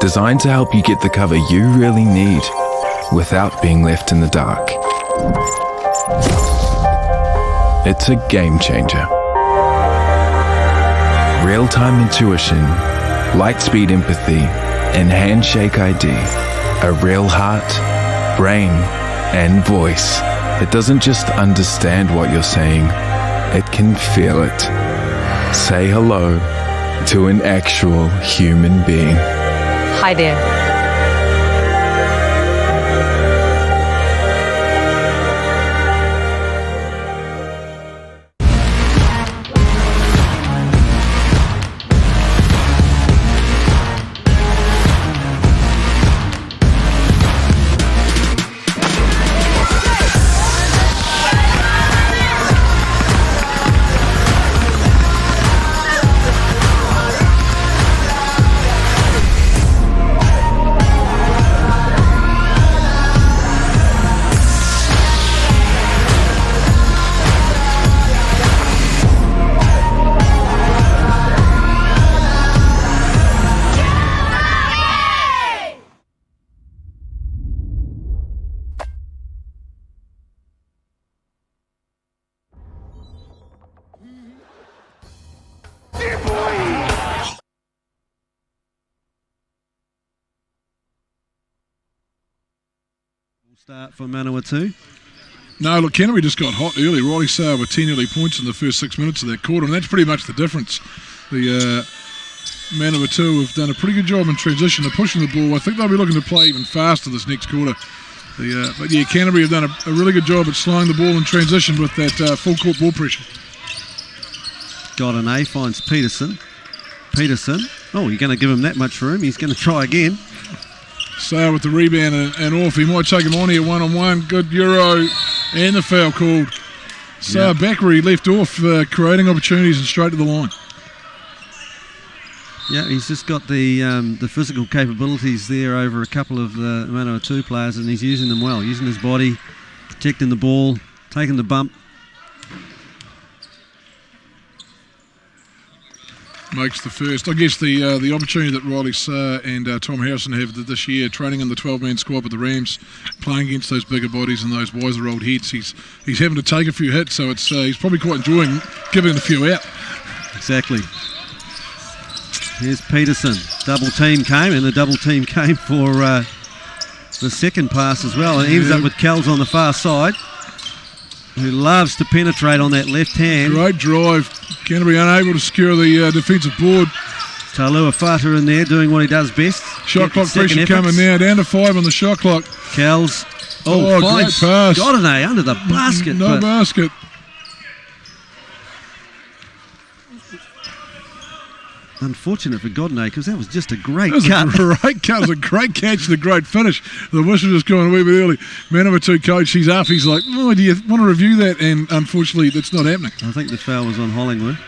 Designed to help you get the cover you really need without being left in the dark. It's a game changer. Real-time intuition, light-speed empathy, and handshake ID. A real heart, brain, and voice that doesn't just understand what you're saying, it can feel it. Say hello to an actual human being. Hi there. Start for Manawatu. No, look, Canterbury just got hot early. Riley Sayre with 10 early points in the first 6 minutes of that quarter, and that's pretty much the difference. The Manawatu have done a pretty good job in transition. They're pushing the ball. I think they'll be looking to play even faster this next quarter. But yeah, Canterbury have done a really good job at slowing the ball in transition with that full court ball pressure. Got an A, finds Peterson. Peterson. Oh, you're going to give him that much room. He's going to try again. Sayre with the rebound and off. He might take him on here one-on-one. Good Euro and the foul called. Sayre back where he left off, creating opportunities and straight to the line. Yeah, he's just got the physical capabilities there over a couple of the Manawatu players, and he's using them well, using his body, protecting the ball, taking the bump. Makes the first. I guess the opportunity that Riley Sayre and Tom Harrison have this year, training in the 12-man squad with the Rams, playing against those bigger bodies and those wiser old heads. He's having to take a few hits, so it's he's probably quite enjoying giving a few out. Exactly. Here's Peterson. Double team came, and the double team came for the second pass as well. And ends up with Kells on the far side. who loves to penetrate on that left hand. Great drive. Canterbury unable to secure the defensive board. Talua Fata in there doing what he does best. Shot clock pressure coming now. Down to 5 on the shot clock. Kells. Great pass. Got an A under the basket. No basket. Unfortunate for Godney because that was just a great cut. cut. Great cut. It was a great catch and a great finish. The whistle just going a wee bit early. Man number 2 coach, he's up. He's like, oh, do you want to review that? And unfortunately, that's not happening. I think the foul was on Hollingwood.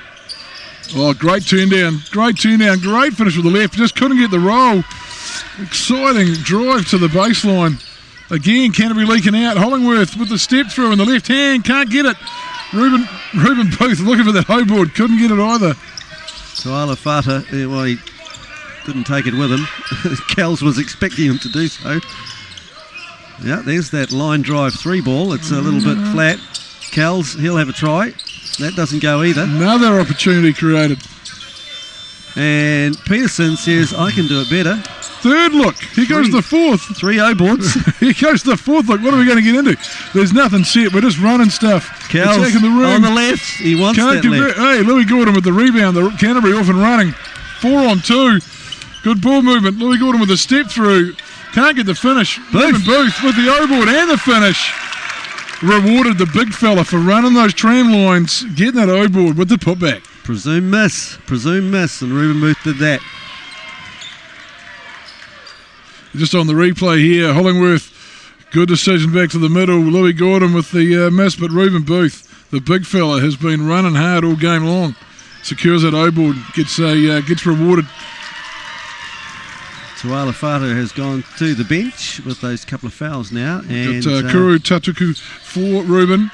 Oh, great turn down. Great turn down. Great finish with the left. Just couldn't get the roll. Exciting drive to the baseline. Again, Canterbury leaking out. Hollingworth with the step through in the left hand. Can't get it. Ruben Booth looking for that high board. Couldn't get it either. Talua Fata, well, he didn't take it with him. Kells was expecting him to do so. Yeah, there's that line drive 3 ball. It's a little bit flat. Kells, he'll have a try. That doesn't go either. Another opportunity created. And Peterson says, I can do it better. Third look. Here goes the fourth. 3 O boards. Here goes the fourth look. What are we going to get into? There's nothing set. We're just running stuff. Kells attacking the rim. on the left. He wants that left. Hey, Louis Gordon with the rebound. The Canterbury off and running. 4 on 2. Good ball movement. Louis Gordon with a step through. Can't get the finish. Booth with the O board and the finish. Rewarded the big fella for running those tram lines, getting that O board with the putback. Presume miss, and Ruben Booth did that. Just on the replay here, Hollingworth, good decision back to the middle. Louis Gordon with the miss, but Ruben Booth, the big fella, has been running hard all game long. Secures that O board, gets rewarded. Talua Fata has gone to the bench with those couple of fouls now. And got Kuru Tatuku for Ruben.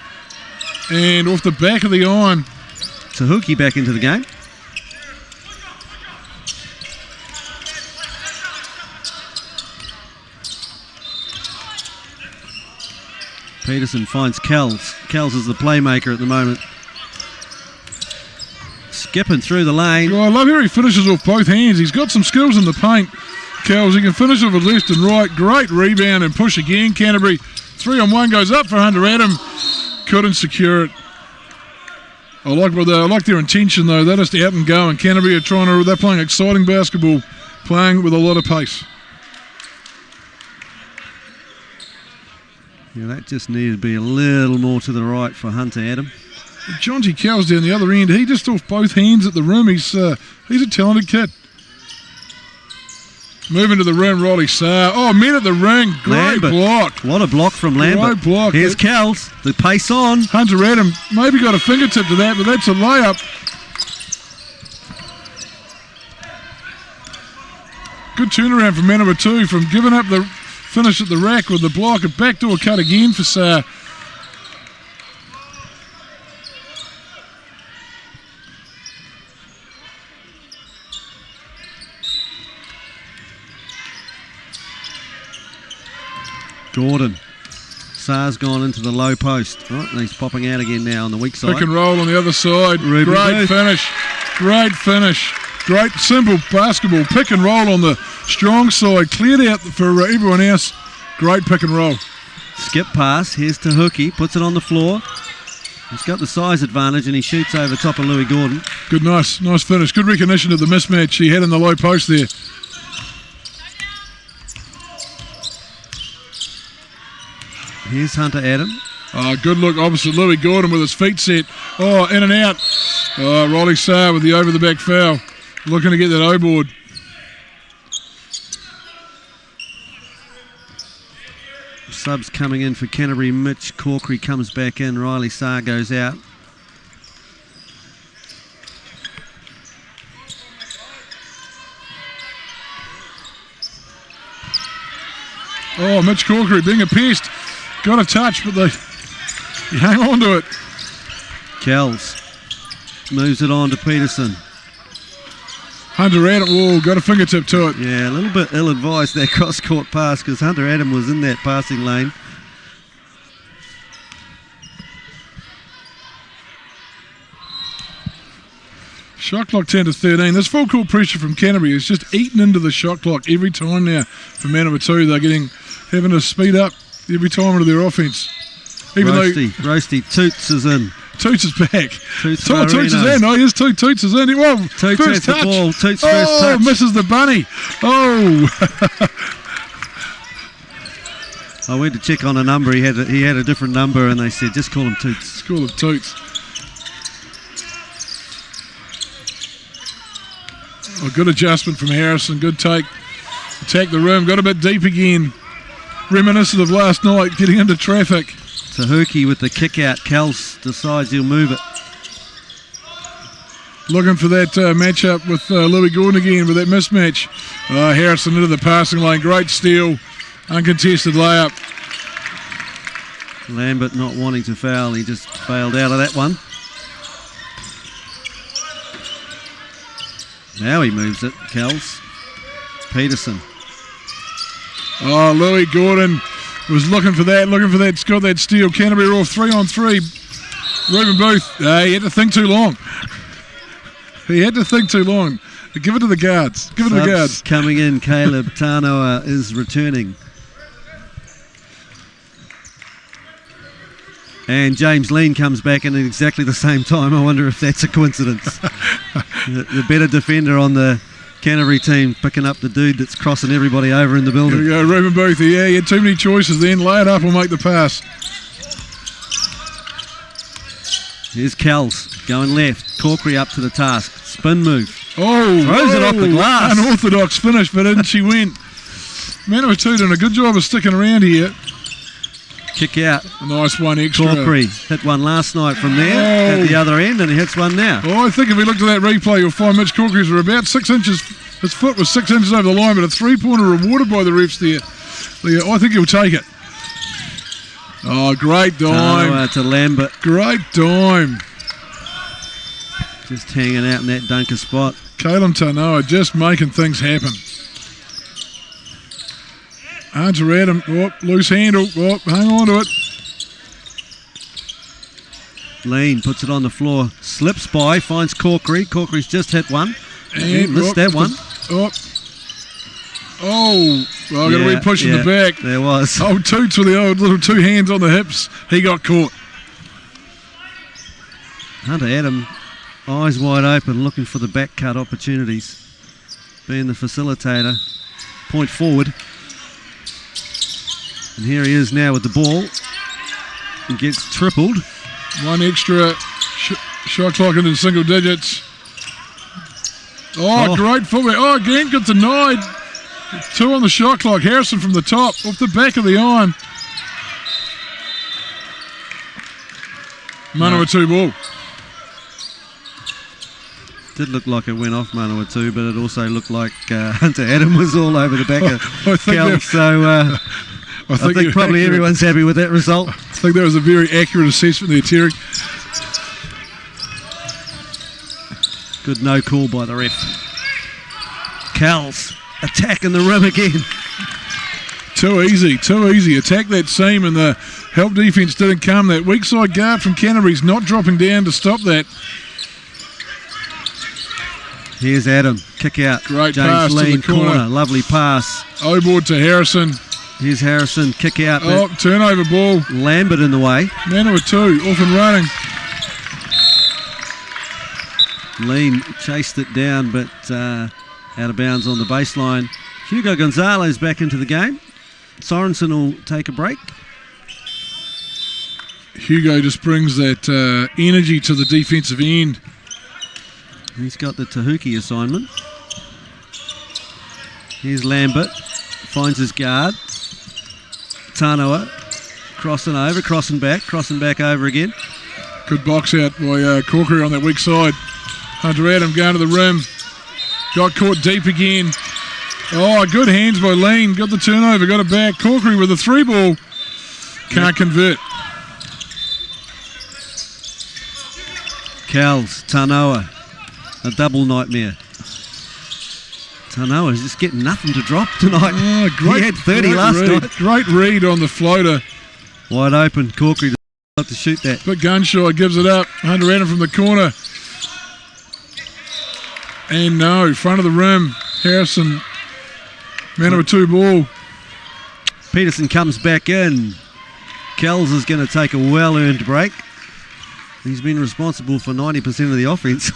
And off the back of the iron. Tahuki back into the game. Peterson finds Kells. Kells is the playmaker at the moment. Skipping through the lane. Oh, I love how he finishes off both hands. He's got some skills in the paint. Kells, he can finish it with left and right. Great rebound and push again. Canterbury 3 on 1 goes up for Hunter Adam. Couldn't secure it. I like their intention though. They're just out and go. And Canterbury are they're playing exciting basketball, playing with a lot of pace. Yeah, that just needed to be a little more to the right for Hunter Adam. John G. Kells down the other end. He just off both hands at the rim. He's a talented kid. Moving to the rim, Riley Saar. Oh, men at the ring. Great block. What a block from Lambert. Great block. Here's Kells. The pace on. Hunter Adam maybe got a fingertip to that, but that's a layup. Good turnaround from man number 2 from giving up the finish at the rack with the block. A backdoor cut again for Saar. Gordon. Saar's gone into the low post. Right, and he's popping out again now on the weak side. Pick and roll on the other side. Ruben Great Booth. finish. Great finish. Great simple basketball. Pick and roll on the strong side. Cleared out for everyone else. Great pick and roll. Skip pass. Here's Tahuki. Puts it on the floor. He's got the size advantage and he shoots over top of Louis Gordon. Good, nice finish. Good recognition of the mismatch he had in the low post there. Here's Hunter Adam. Good look opposite Louis Gordon with his feet set. Oh, in and out. Riley Saar with the over-the-back foul. Looking to get that O-board. Subs coming in for Canterbury. Mitch Corkery comes back in. Riley Saar goes out. Oh, Mitch Corkery being a pest. Got a touch, but they hang on to it. Kells moves it on to Peterson. Hunter Adam, got a fingertip to it. Yeah, a little bit ill-advised, that cross-court pass, because Hunter Adam was in that passing lane. Shot clock 10 to 13. This full court pressure from Canterbury is just eating into the shot clock every time now. For man number 2, they're having to speed up every time into their offense. Even Roasty Toots is in. Toots is back. Toots is in. Oh, yes, Toots is in. Whoa, Toots first has touch. the ball. Toots first touch. Misses the bunny. Oh. I went to check on a number. He had a different number, and they said just call him Toots. Just call him Toots. Oh, good adjustment from Harrison. Good take. Attack the rim. Got a bit deep again. Reminiscent of last night, getting into traffic. Tahuki with the kick out. Kels decides he'll move it. Looking for that matchup with Louis Gordon again with that mismatch. Harrison into the passing lane. Great steal. Uncontested layup. Lambert not wanting to foul. He just bailed out of that one. Now he moves it. Kels. Peterson. Oh, Louis Gordon was looking for that, got that steal. Canterbury off 3-on-3. Reuben Booth, he had to think too long. Give it to the guards. Subs coming in. Caleb Tanoa is returning. And James Lean comes back in at exactly the same time. I wonder if that's a coincidence. the better defender on the Canterbury team picking up the dude that's crossing everybody over in the building. Here we go, Reuben Booth. Yeah, he had too many choices then. Lay it up or make the pass. Here's Kels going left. Corkery up to the task. Spin move. Oh, throws it off the glass. Unorthodox finish, but in she went. Manawatu doing a good job of sticking around here. Kick out. A nice one extra. Corkery hit one last night from there at the other end, and he hits one now. Oh, I think if we looked at that replay, you'll find Mitch Corkery's were about 6 inches. His foot was 6 inches over the line, but a three-pointer rewarded by the refs there. I think he'll take it. Oh, great dime. To Lambert. Great dime. Just hanging out in that dunker spot. Caleb Tanoa just making things happen. Hunter Adam, loose handle, hang on to it. Lean puts it on the floor, slips by, finds Corkery. Corkery's just hit one. And missed that one. I got a wee push in the back. There was. Oh, Toots with the old little two hands on the hips. He got caught. Hunter Adam, eyes wide open, looking for the back cut opportunities. Being the facilitator. Point forward. And here he is now with the ball. He gets tripled. One extra shot clock into single digits. Great footwork. Oh, again got denied. Two on the shot clock. Harrison from the top, off the back of the iron. Manawatu ball. Did look like it went off Manawatu, but it also looked like Hunter Adam was all over the back of Kel. So I think probably everyone's happy with that result. I think that was a very accurate assessment there, Terry. Good no call by the ref. Kels attacking the rim again. Too easy. Attack that seam and the help defence didn't come. That weak side guard from Canterbury's not dropping down to stop that. Here's Adam, kick out. Great James pass Lean, to the corner. Lovely pass. O-board to Harrison. Here's Harrison, kick out. Turnover ball. Lambert in the way. Manawatu off and running. Lean chased it down, but out of bounds on the baseline. Hugo Gonzalez back into the game. Sorensen will take a break. Hugo just brings that energy to the defensive end. He's got the Tahuki assignment. Here's Lambert. Finds his guard. Tanoa. Crossing over, crossing back over again. Good box out by Corkery on that weak side. Hunter Adam going to the rim. Got caught deep again. Oh, good hands by Lean. Got the turnover, got it back. Corkery with a three ball. Can't convert. Kels, Tanoa. A double nightmare. Tanoa's just getting nothing to drop tonight. He had 30 last night. Great read on the floater. Wide open. Corkery to shoot that. But Gunshaw gives it up. Hunter Adam from the corner. And no, front of the rim. Harrison. Manawatu ball. Peterson comes back in. Kells is going to take a well-earned break. He's been responsible for 90% of the offence.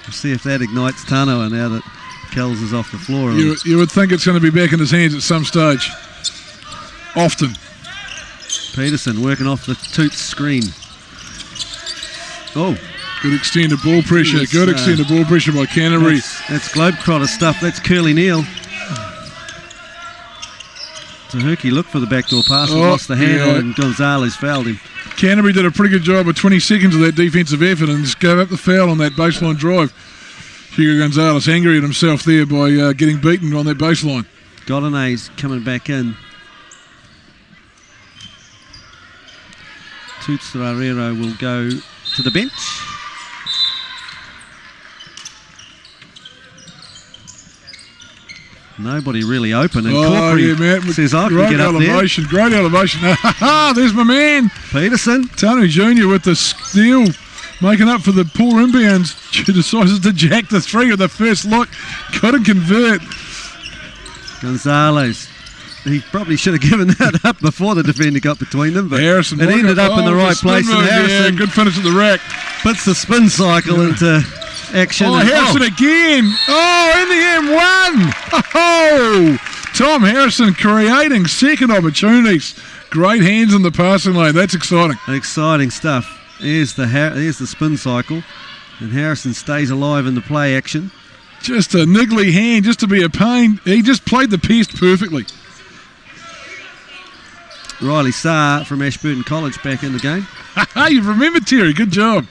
We'll see if that ignites Tanoa now that Kells is off the floor. You would think it's going to be back in his hands at some stage. Often. Peterson working off the Toots screen. Oh. Good extended ball pressure. Good extended ball pressure by Canterbury. That's Globetrotter stuff. That's Curly Neal. Tahuki looked for the backdoor pass and lost the handle, and Gonzalez fouled him. Canterbury did a pretty good job of 20 seconds of that defensive effort and just gave up the foul on that baseline drive. Hugo Gonzalez angry at himself there by getting beaten on that baseline. Godinay's coming back in. Toots Rarero will go to the bench. Nobody really open, and Corkery says I can get up elevation, there. Great elevation. There's my man. Peterson. Tony Jr. with the steal, making up for the poor inbounds. Decides to jack the three with the first look. Couldn't convert. Gonzalez. He probably should have given that up before the defender got between them, but Harrison it ended up in the right place. And Harrison, good finish at the rack. Puts the spin cycle into action. Oh, Harrison again. Oh, in the M1. Oh, Tom Harrison creating second opportunities. Great hands in the passing lane. That's exciting. Exciting stuff. There's the spin cycle, and Harrison stays alive in the play action. Just a niggly hand, just to be a pain. He just played the pest perfectly. Riley Sarr from Ashburton College back in the game. You've remembered, Terry. Good job.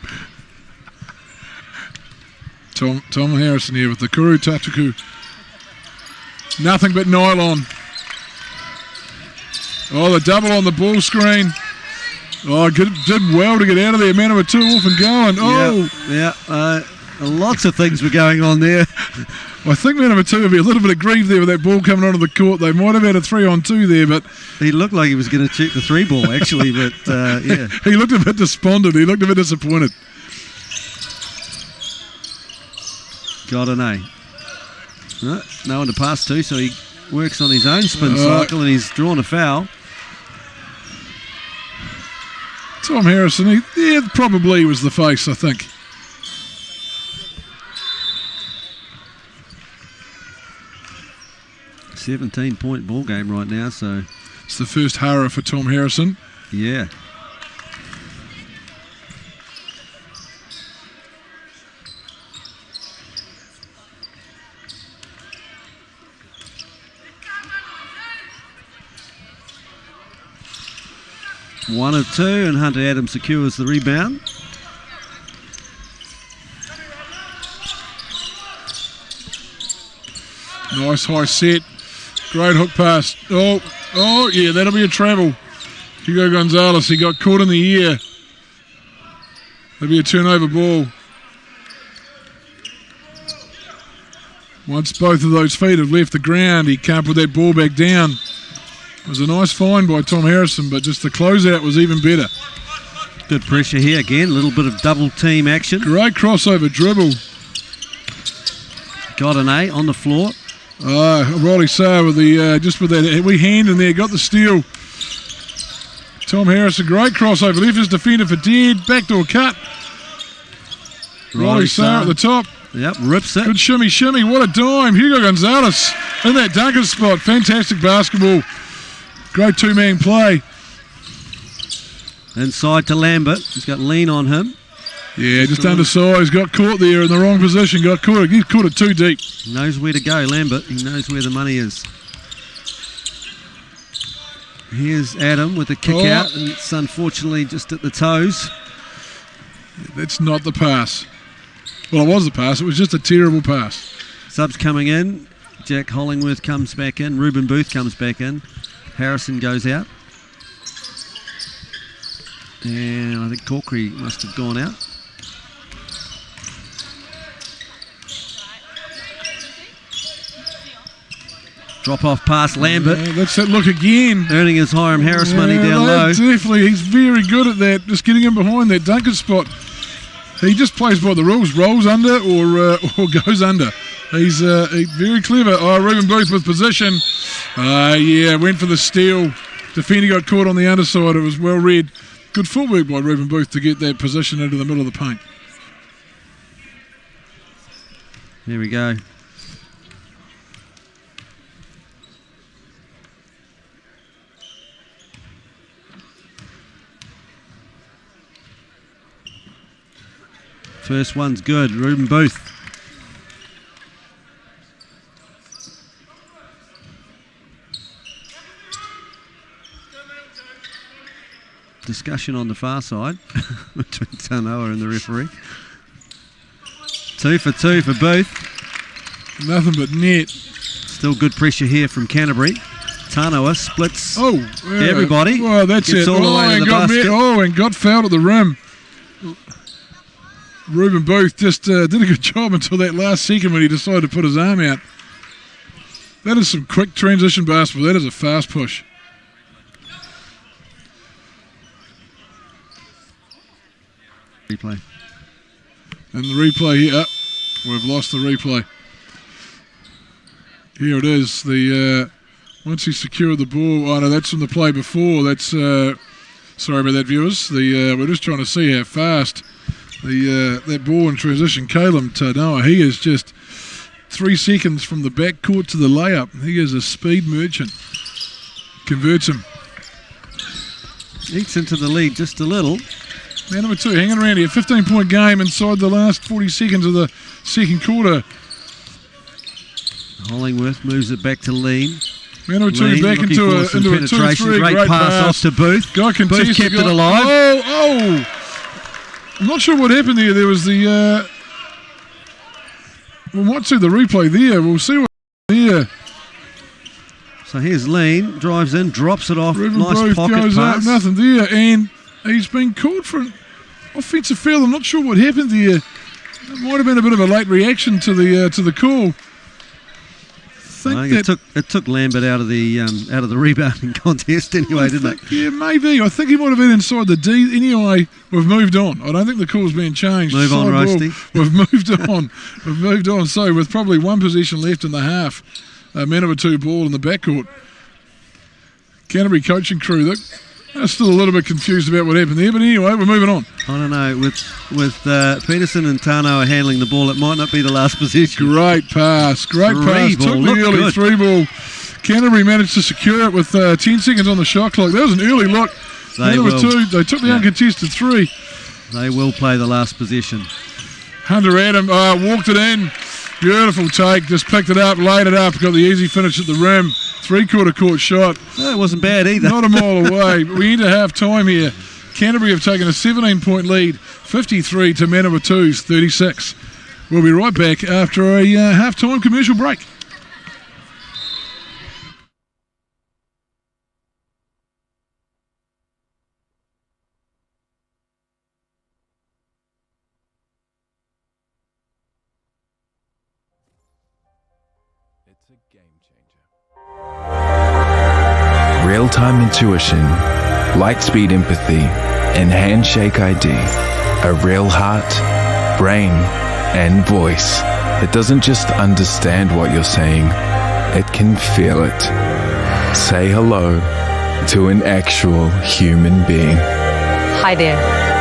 Tom Harrison here with the Kuru Tatuku. Nothing but nylon. Oh, the double on the ball screen. Oh, did well to get out of there. Man number 2 off and going. Oh. Yeah. Lots of things were going on there. I think man number 2 would be a little bit aggrieved there with that ball coming onto the court. They might have had a 3-on-2 there, but he looked like he was going to shoot the 3 ball actually, but yeah. He looked a bit despondent. He looked a bit disappointed. Got an A. No one to pass to, so he works on his own spin cycle, and he's drawn a foul. Tom Harrison, he probably was the face, I think. A 17-point ball game right now, so it's the first hurrah for Tom Harrison. Yeah. One of 2, and Hunter Adams secures the rebound. Nice high set. Great hook pass. Oh, yeah, that'll be a travel. Hugo Gonzalez, he got caught in the ear. That'll be a turnover ball. Once both of those feet have left the ground, he can't put that ball back down. It was a nice find by Tom Harrison, but just the closeout was even better. Good pressure here again, a little bit of double team action. Great crossover dribble. Got an A on the floor. Riley Sarr with the just with that wee hand in there, got the steal. Tom Harrison, great crossover, left his defender for dead, backdoor cut. Riley Sarr at the top. Yep, rips it. Good shimmy, what a dime. Hugo Gonzalez in that dunker spot. Fantastic basketball. Great two-man play. Inside to Lambert. He's got lean on him. Yeah, just undersized. Got caught there in the wrong position. He's caught it too deep. Knows where to go, Lambert. He knows where the money is. Here's Adam with a kick out, and it's unfortunately just at the toes. That's not the pass. Well, it was the pass. It was just a terrible pass. Subs coming in. Jack Hollingworth comes back in. Ruben Booth comes back in. Harrison goes out. And I think Corkery must have gone out. Drop off past Lambert. Let's that look again. Earning his Hiram Harris money down low. Definitely, he's very good at that. Just getting him behind that dunker spot. He just plays by the rules. Rolls under or goes under. He's very clever. Ruben Booth with position. Yeah, went for the steal. Defender got caught on the underside. It was well read. Good footwork by Reuben Booth to get that position into the middle of the paint. Here we go. First one's good, Reuben Booth. Discussion on the far side between Tanoa and the referee. 2 for 2 for Booth. Nothing but net. Still good pressure here from Canterbury. Tanoa splits everybody. Well, that's Gets it. all the way to the basket. And got fouled at the rim. Reuben Booth just did a good job until that last second when he decided to put his arm out. That is some quick transition basketball. That is a fast push. Replay. And the replay here. We've lost the replay. Here it is. The once he secured the ball. Oh no, that's from the play before. That's sorry about that, viewers. We're just trying to see how fast that ball in transition. Caleb Tanoa, he is just 3 seconds from the backcourt to the layup. He is a speed merchant. Converts him. Eats into the lead just a little. Man number 2 hanging around here. 15-point game inside the last 40 seconds of the second quarter. Hollingworth moves it back to Lean. Man number 2 back into a 2-3. Great pass off to Booth. Booth kept it alive. Oh! I'm not sure what happened there. There was the... we might see the replay there. We'll see what there. So here's Lean. Drives in, drops it off. Reuben Nice Booth pocket goes pass. Up, nothing there. And he's been called for an offensive foul. I'm not sure what happened there. It might have been a bit of a late reaction to the call. I think it took Lambert out of the rebounding contest anyway, didn't it? Yeah, maybe. I think he might have been inside the D. Anyway, we've moved on. I don't think the call's been changed. Move on, Roasty. We've moved on. We've moved on. So with probably 1 possession left in the half, man number 2 ball in the backcourt. Canterbury coaching crew, they're still a little bit confused about what happened there, but anyway, we're moving on. I don't know. With Peterson and Tanoa handling the ball, it might not be the last position. Great pass. Took the early good. 3 ball. Canterbury managed to secure it with 10 seconds on the shot clock. That was an early look. They took the uncontested 3. They will play the last possession. Hunter Adam walked it in. Beautiful take. Just picked it up, laid it up, got the easy finish at the rim. 3/4 court shot. No, it wasn't bad either. Not a mile away. But we into half time here. Canterbury have taken a 17-point lead, 53 to man number 2's 36. We'll be right back after a half-time commercial break. It's a game changer. Real-time intuition, light-speed empathy, and handshake ID. A real heart, brain, and voice that doesn't just understand what you're saying, it can feel it. Say hello to an actual human being. Hi there.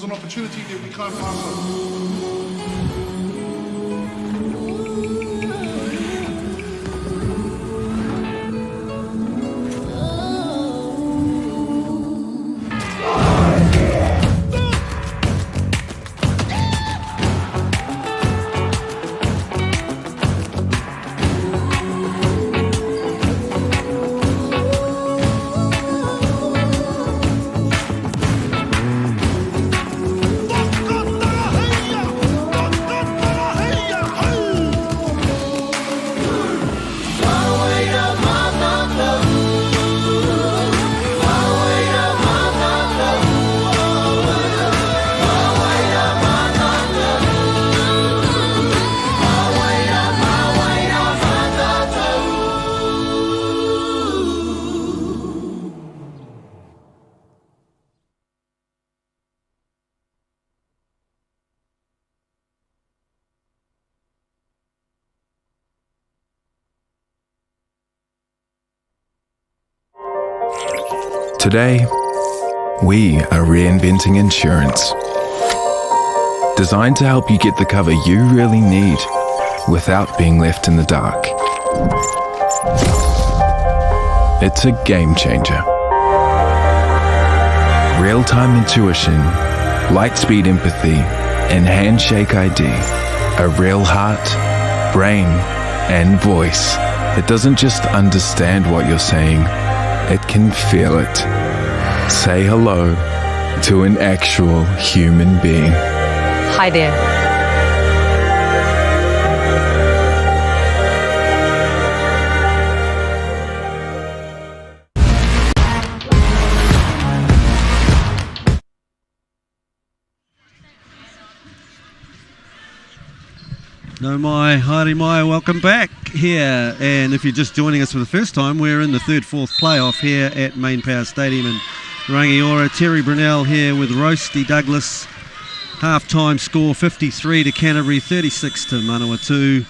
is an opportunity that we can't pass on. Today, we are reinventing insurance. Designed to help you get the cover you really need without being left in the dark. It's a game changer. Real-time intuition, light-speed empathy, and handshake ID. A real heart, brain, and voice that doesn't just understand what you're saying, it can feel it. Say hello to an actual human being. Hi there. No mai, haere mai, welcome back here. And if you're just joining us for the first time, we're in the fourth playoff here at MainPower Stadium in Rangiora. Terry Brunel here with Roasty Douglas. Half-time score 53 to Canterbury, 36 to Manawatu.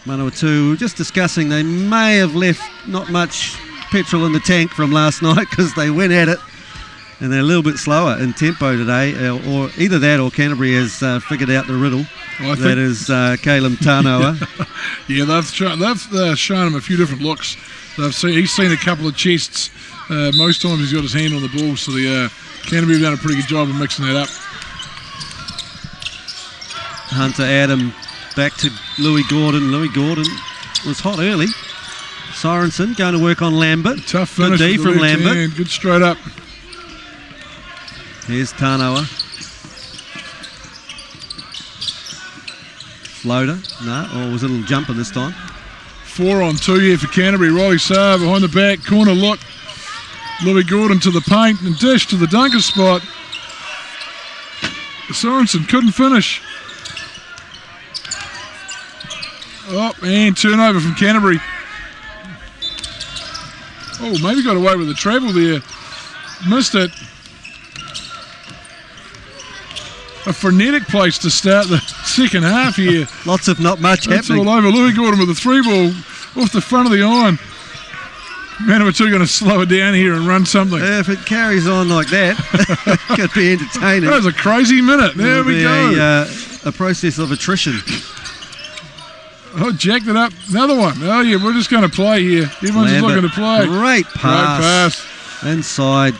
Manawatu, we're just discussing they may have left not much petrol in the tank from last night because they went at it. And they're a little bit slower in tempo today, or either that or Canterbury has figured out the riddle. That is Caleb Tanoa. Yeah, they've shown him a few different looks. He's seen a couple of chests. Most times he's got his hand on the ball, so the Canterbury have done a pretty good job of mixing that up. Hunter Adam back to Louis Gordon. Louis Gordon was hot early. Sorensen going to work on Lambert. Tough finish. Good D from Lambert. Hand. Good straight up. Here's Tanoa. Floater. No, or was it a little jumper this time? 4 on 2 here for Canterbury. Riley Saar behind the back. Corner look. Louis Gordon to the paint and dish to the dunker spot. Sorensen couldn't finish. Oh, and turnover from Canterbury. Oh, maybe got away with the treble there. Missed it. A frenetic place to start the second half here. Lots of not much That's happening. all over. Louis Gordon with a 3-ball off the front of the iron. Manawatu going to slow it down here and run something. If it carries on like that, it could be entertaining. That was a crazy minute. There It'll we be go. A process of attrition. Oh, jacked it up. Another one. Oh, yeah, we're just going to play here. Everyone's just looking to play. Great pass. Great pass. Inside.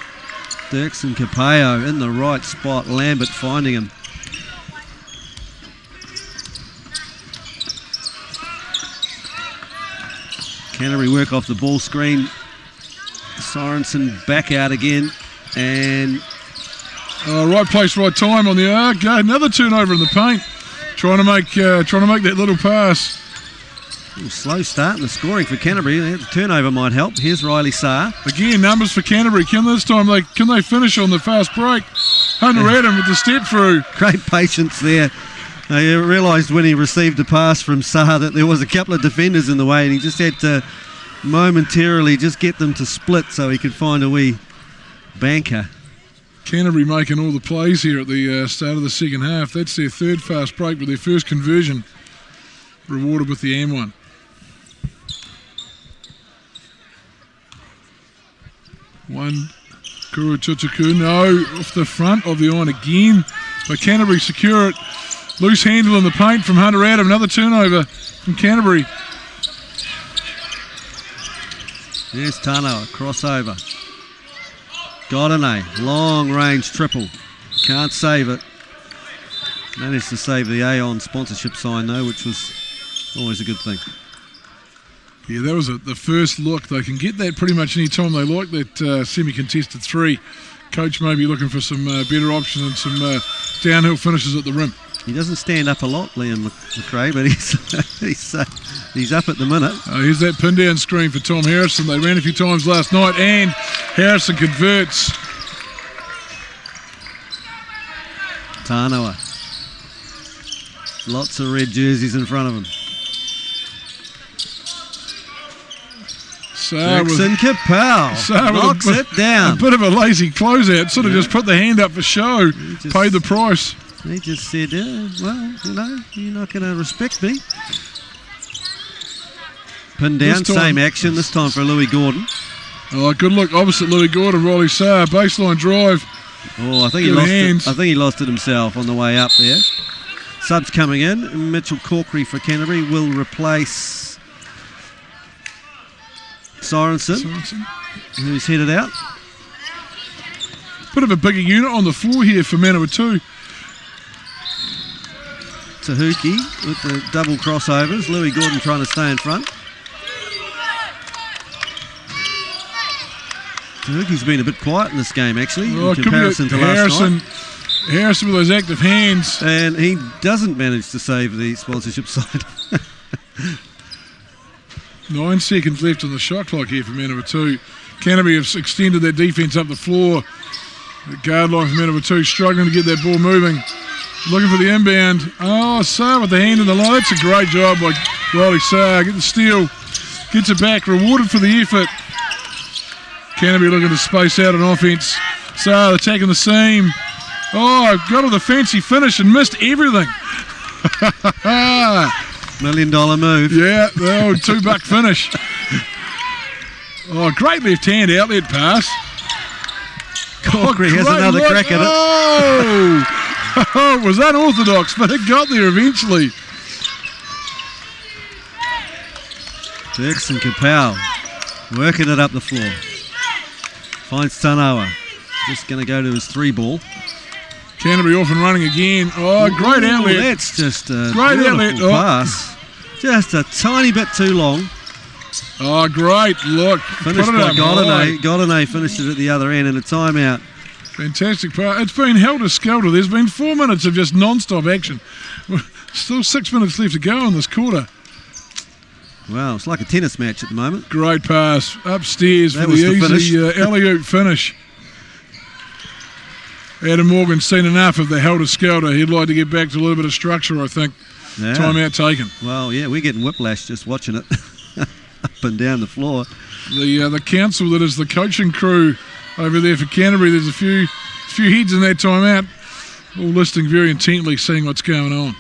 Dirksen Capello in the right spot. Lambert finding him. Canterbury work off the ball screen. Sorensen back out again. And right place, right time on the arc. Another turnover in the paint. Trying to make that little pass. Slow start in the scoring for Canterbury. The turnover might help. Here's Riley Saar. Again, numbers for Canterbury. Can they finish on the fast break? Hunter Adam with the step through. Great patience there. He realised when he received the pass from Saar that there was a couple of defenders in the way, and he just had to momentarily just get them to split so he could find a wee banker. Canterbury making all the plays here at the start of the second half. That's their third fast break with their first conversion. Rewarded with the M1. One, Kuru Tutuku, no, off the front of the iron again. But Canterbury secure it. Loose handle in the paint from Hunter Adam. Another turnover from Canterbury. There's Tano, crossover. Godinay, long range triple. Can't save it. Managed to save the AON sponsorship sign though, which was always a good thing. Yeah, that was the first look. They can get that pretty much any time they like, that semi-contested three. Coach may be looking for some better options and some downhill finishes at the rim. He doesn't stand up a lot, Liam McRae, but he's up at the minute. Here's that pin down screen for Tom Harrison. They ran a few times last night, and Harrison converts. Tanoa. Lots of red jerseys in front of him. Jackson Capel knocks it down. A bit of a lazy closeout. Sort of just put the hand up for show. Paid the price. He just said, well, you're not going to respect me. Pinned down, same action, this time for Louis Gordon. Oh, good look opposite Louis Gordon, Riley Saar. Baseline drive. Oh, I think he lost it himself on the way up there. Subs coming in. Mitchell Corkery for Canterbury will replace Sorensen, who's headed out. Bit of a bigger unit on the floor here for Manawatu. Tahuki with the double crossovers. Louis Gordon trying to stay in front. Tahuki's been a bit quiet in this game, actually, in comparison to last night. Harrison with those active hands. And he doesn't manage to save the sponsorship side. 9 seconds left on the shot clock here for Manawatu. Canterbury have extended their defence up the floor. The guard line for Manawatu struggling to get that ball moving. Looking for the inbound. Oh, Saar with the hand in the line. That's a great job by Riley Saar. Get the steal. Gets it back. Rewarded for the effort. Canterbury looking to space out on offence. Saar attacking the seam. Oh, got with a fancy finish and missed everything. $1 million move. Yeah, the old $2 finish. Oh, great left hand outlet pass. Corkery has another crack at it. Oh, it was unorthodox, but it got there eventually. Jackson Capel working it up the floor. Finds Tanoa. Just going to go to his 3-ball. Canterbury off and running again. Oh, great outlet. That's just a great beautiful pass. Just a tiny bit too long. Oh, great. Look. Finished by Godinay. Godinay finished it at the other end in a timeout. Fantastic pass. It's been helter-skelter. There's been 4 minutes of just non-stop action. Still 6 minutes left to go in this quarter. Wow, it's like a tennis match at the moment. Great pass upstairs for the easy alley-oop finish. Adam Morgan's seen enough of the helter-skelter. He'd like to get back to a little bit of structure, I think. Yeah. Timeout taken. Well, yeah, we're getting whiplash just watching it up and down the floor. The council that is the coaching crew over there for Canterbury, there's a few heads in that timeout, all listening very intently, seeing what's going on.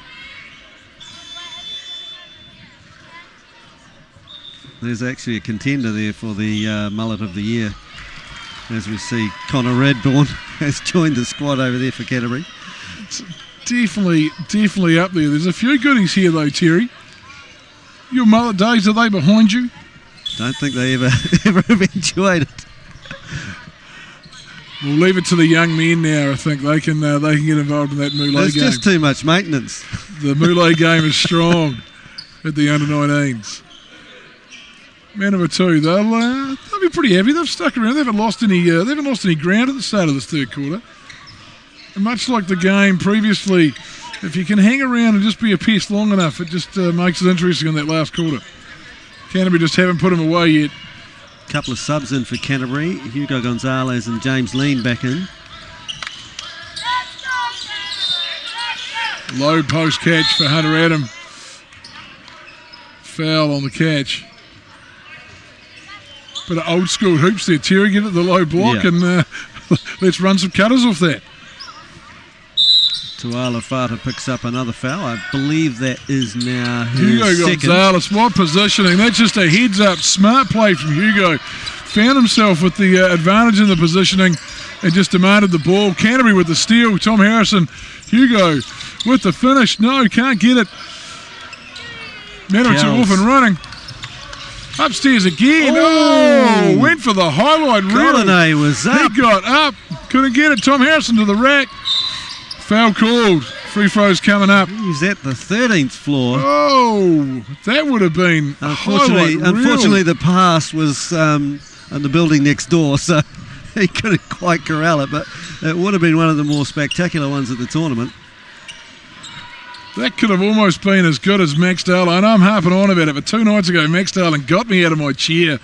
There's actually a contender there for the mullet of the year. As we see, Connor Radbourne has joined the squad over there for Canterbury. It's definitely up there. There's a few goodies here though, Terry. Your mullet days, are they behind you? Don't think they ever have enjoyed it. We'll leave it to the young men now. I think they can get involved in that Moulay game. It's just too much maintenance. The Moulay game is strong at the under-19s. Manawatu, they'll be pretty happy. They've stuck around. They haven't lost any ground at the start of this third quarter. And much like the game previously, if you can hang around and just be a piece long enough, it just makes it interesting in that last quarter. Canterbury just haven't put them away yet. Couple of subs in for Canterbury. Hugo Gonzalez and James Lean back in. Low post catch for Hunter Adam. Foul on the catch. Bit of old school hoops there, Terry. Give it the low block and let's run some cutters off that. Tuala Fata picks up another foul. I believe that is now his Hugo second. Gonzalez, what positioning. That's just a heads up. Smart play from Hugo. found himself with the advantage in the positioning and just demanded the ball. Canterbury with the steal. Tom Harrison, Hugo with the finish. No, can't get it. Manawatu off and running. Upstairs again. Oh, went for the highlight reel. Goldene was up. He got up. Couldn't get it. Tom Harrison to the rack. Foul called. Free throws coming up. He's at the 13th floor. Oh, that would have been Unfortunately, the pass was on the building next door, so he couldn't quite corral it, but it would have been one of the more spectacular ones at the tournament. That could have almost been as good as Max Dale. I know I'm harping on about it, but 2 nights ago, Max Dale got me out of my chair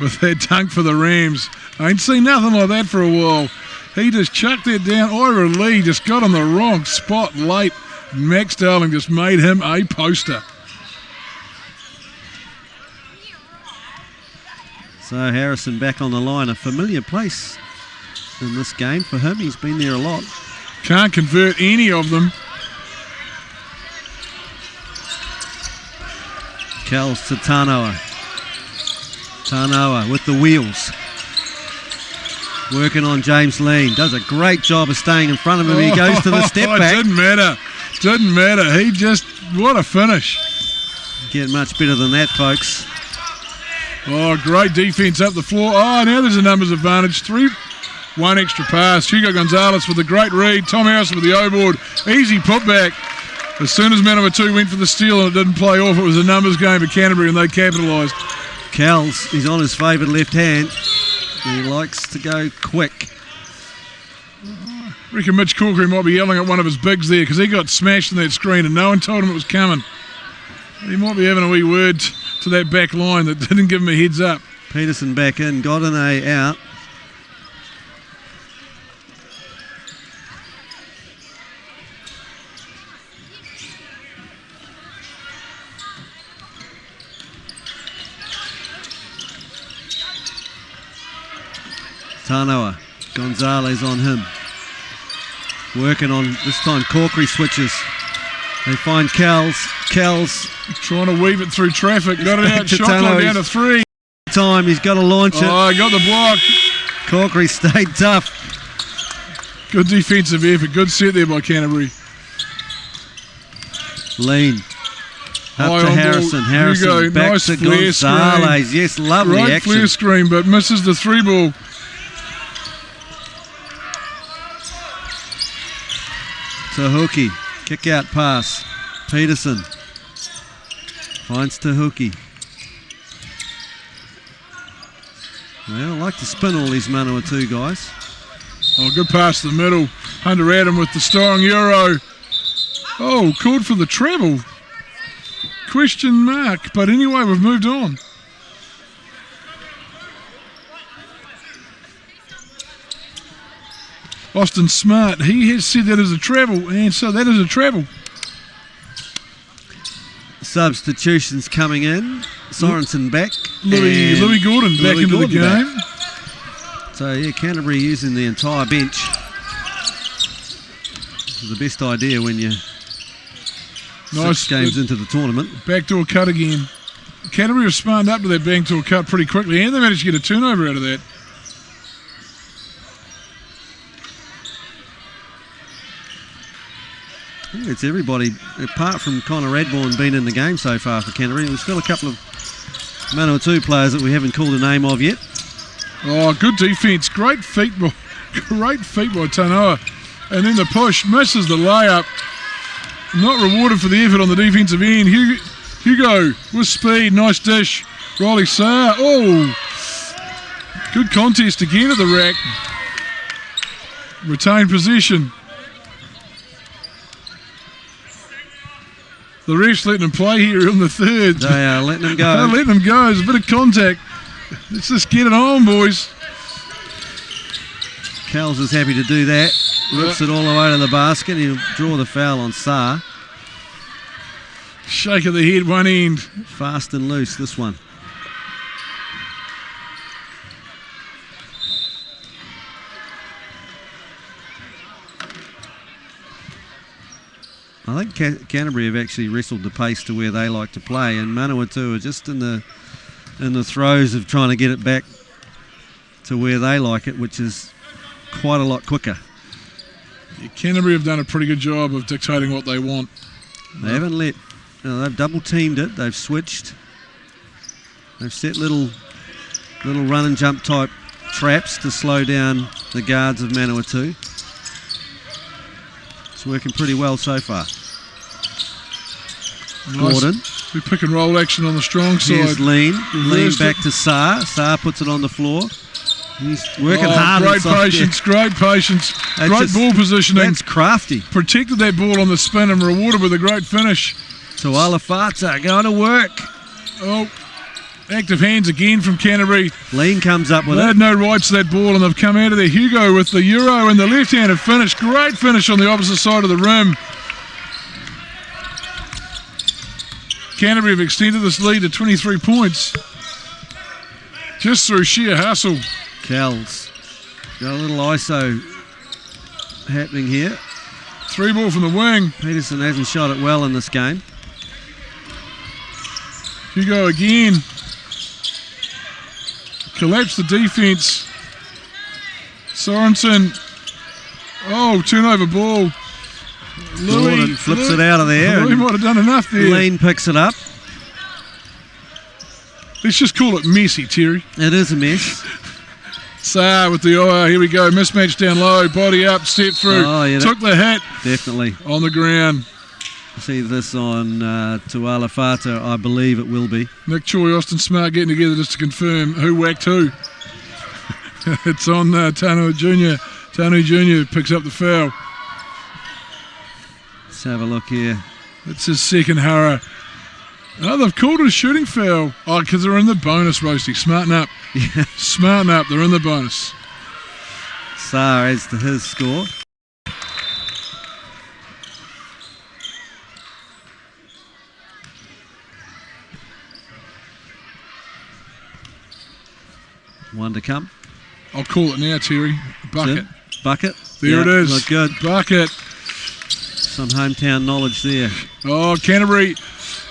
with that dunk for the Rams. I ain't seen nothing like that for a while. He just chucked it down. Ira Lee just got on the wrong spot late. Max Darling just made him a poster. So Harrison back on the line. A familiar place in this game for him. He's been there a lot. Can't convert any of them. Kells to Tanoa. Tanoa with the wheels. Working on James Lean. Does a great job of staying in front of him. He goes to the step back. Didn't matter. Didn't matter. He just, what a finish. Get much better than that, folks. Oh, great defense up the floor. Oh, now there's a numbers advantage. 3-1 extra pass. Hugo Gonzalez with a great read. Tom Harrison with the O-board. Easy putback. As soon as Manawatu went for the steal and it didn't play off, it was a numbers game for Canterbury and they capitalised. Kells, he's on his favoured left hand. He likes to go quick. I reckon Mitch Corkery might be yelling at one of his bigs there because he got smashed in that screen and no one told him it was coming. He might be having a wee word to that back line that didn't give him a heads up. Peterson back in, Goldene out. Tanoa, Gonzalez on him. Working on, this time Corkery switches. They find Kells. Kells trying to weave it through traffic. Got it out, shot clock down to 3. Time, he's got to launch it. Oh, got the block. Corkery stayed tough. Good defensive effort. Good set there by Canterbury. Lean. Up to Harrison. Harrison Hugo, back nice to flare Gonzalez. screen. Yes, lovely Great action. Flare screen, but misses the 3 ball. Tahuki, kick out pass. Peterson finds Tahuki. Well, I like to spin all these Manawatu guys. Oh, good pass to the middle. Hunter Adam with the starring Euro. Oh, called for the treble. Question mark. But anyway, we've moved on. Austin Smart, he has said that is a treble, and so that is a treble. Substitutions coming in. Sorensen back. Louis Gordon back into the game. So, yeah, Canterbury using the entire bench. This is the best idea when you're 6 games into the tournament. Backdoor cut again. Canterbury have spun up to that backdoor cut pretty quickly, and they managed to get a turnover out of that. I think it's everybody, apart from Connor Radbourne, been in the game so far for Canterbury. There's still a couple of Manawatu players that we haven't called a name of yet. Oh, good defence. Great feet by Tanoa. And then the push, misses the layup. Not rewarded for the effort on the defensive end. Hugo with speed, nice dish. Riley Saar, oh! Good contest again at the rack. Retained possession. The refs letting him play here in the third. They are letting him go. They're letting him go. There's a bit of contact. Let's just get it on, boys. Kells is happy to do that. Rips it all the way to the basket. He'll draw the foul on Saar. Shake of the head, one end. Fast and loose, this one. I think Canterbury have actually wrestled the pace to where they like to play, and Manawatu are just in the throes of trying to get it back to where they like it, which is quite a lot quicker. Yeah, Canterbury have done a pretty good job of dictating what they want. They haven't let... they've double teamed it. They've switched. They've set little run and jump type traps to slow down the guards of Manawatu. It's working pretty well so far. Gordon. We pick and roll action on the strong side. Here's Lean back to Saar. Saar puts it on the floor. He's working hard. Great patience, great patience. Great ball positioning. That's crafty. Protected that ball on the spin and rewarded with a great finish. Tualafata going to work. Oh, active hands again from Canterbury. Lean comes up with they had no rights to that ball and they've come out of there. Hugo with the Euro and the left-handed finish. Great finish on the opposite side of the rim. Canterbury have extended this lead to 23 points. Just through sheer hustle. Kells got a little ISO happening here. 3 ball from the wing. Peterson hasn't shot it well in this game. Hugo again. Collapse the defense. Sorensen. Oh, turnover ball. Gordon flips it out of there. Louis might have done enough there. Lean picks it up. Let's just call it messy, Terry. It is a mess. Saar with the here we go. Mismatch down low. Body up, step through. Oh, yeah, took the hit. Definitely. On the ground. See this on Tualafata, I believe it will be. Nick Choi, Austin Smart getting together just to confirm who whacked who. It's on Tanu Jr. Tanu Jr. picks up the foul. Let's have a look here. It's his second hurrah. Oh, they've called it a shooting foul. Oh, because they're in the bonus, Roasty. Smarten up. Yeah. Smarten up. They're in the bonus. Saar adds to his score. One to come. I'll call it now, Terry. Bucket. Bucket. There it is. Look good. Bucket. Some hometown knowledge there. Oh, Canterbury.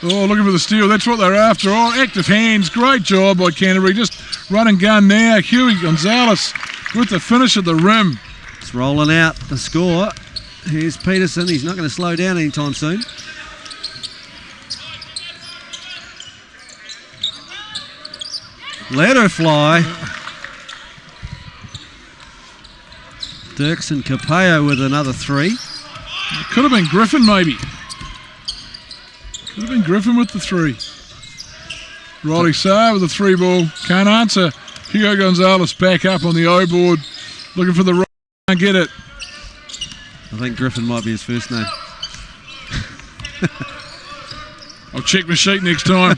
Oh, looking for the steal. That's what they're after. Oh, active hands. Great job by Canterbury. Just run and gun now. Huey Gonzalez with the finish at the rim. It's rolling out the score. Here's Peterson. He's not going to slow down anytime soon. Let her fly. Dirksen Capello with another 3. Could have been Griffin, maybe. Could have been Griffin with the 3. Riley Saar with the 3 ball. Can't answer. Hugo Gonzalez back up on the O board. Looking for the right. Can't get it. I think Griffin might be his first name. I'll check my sheet next time.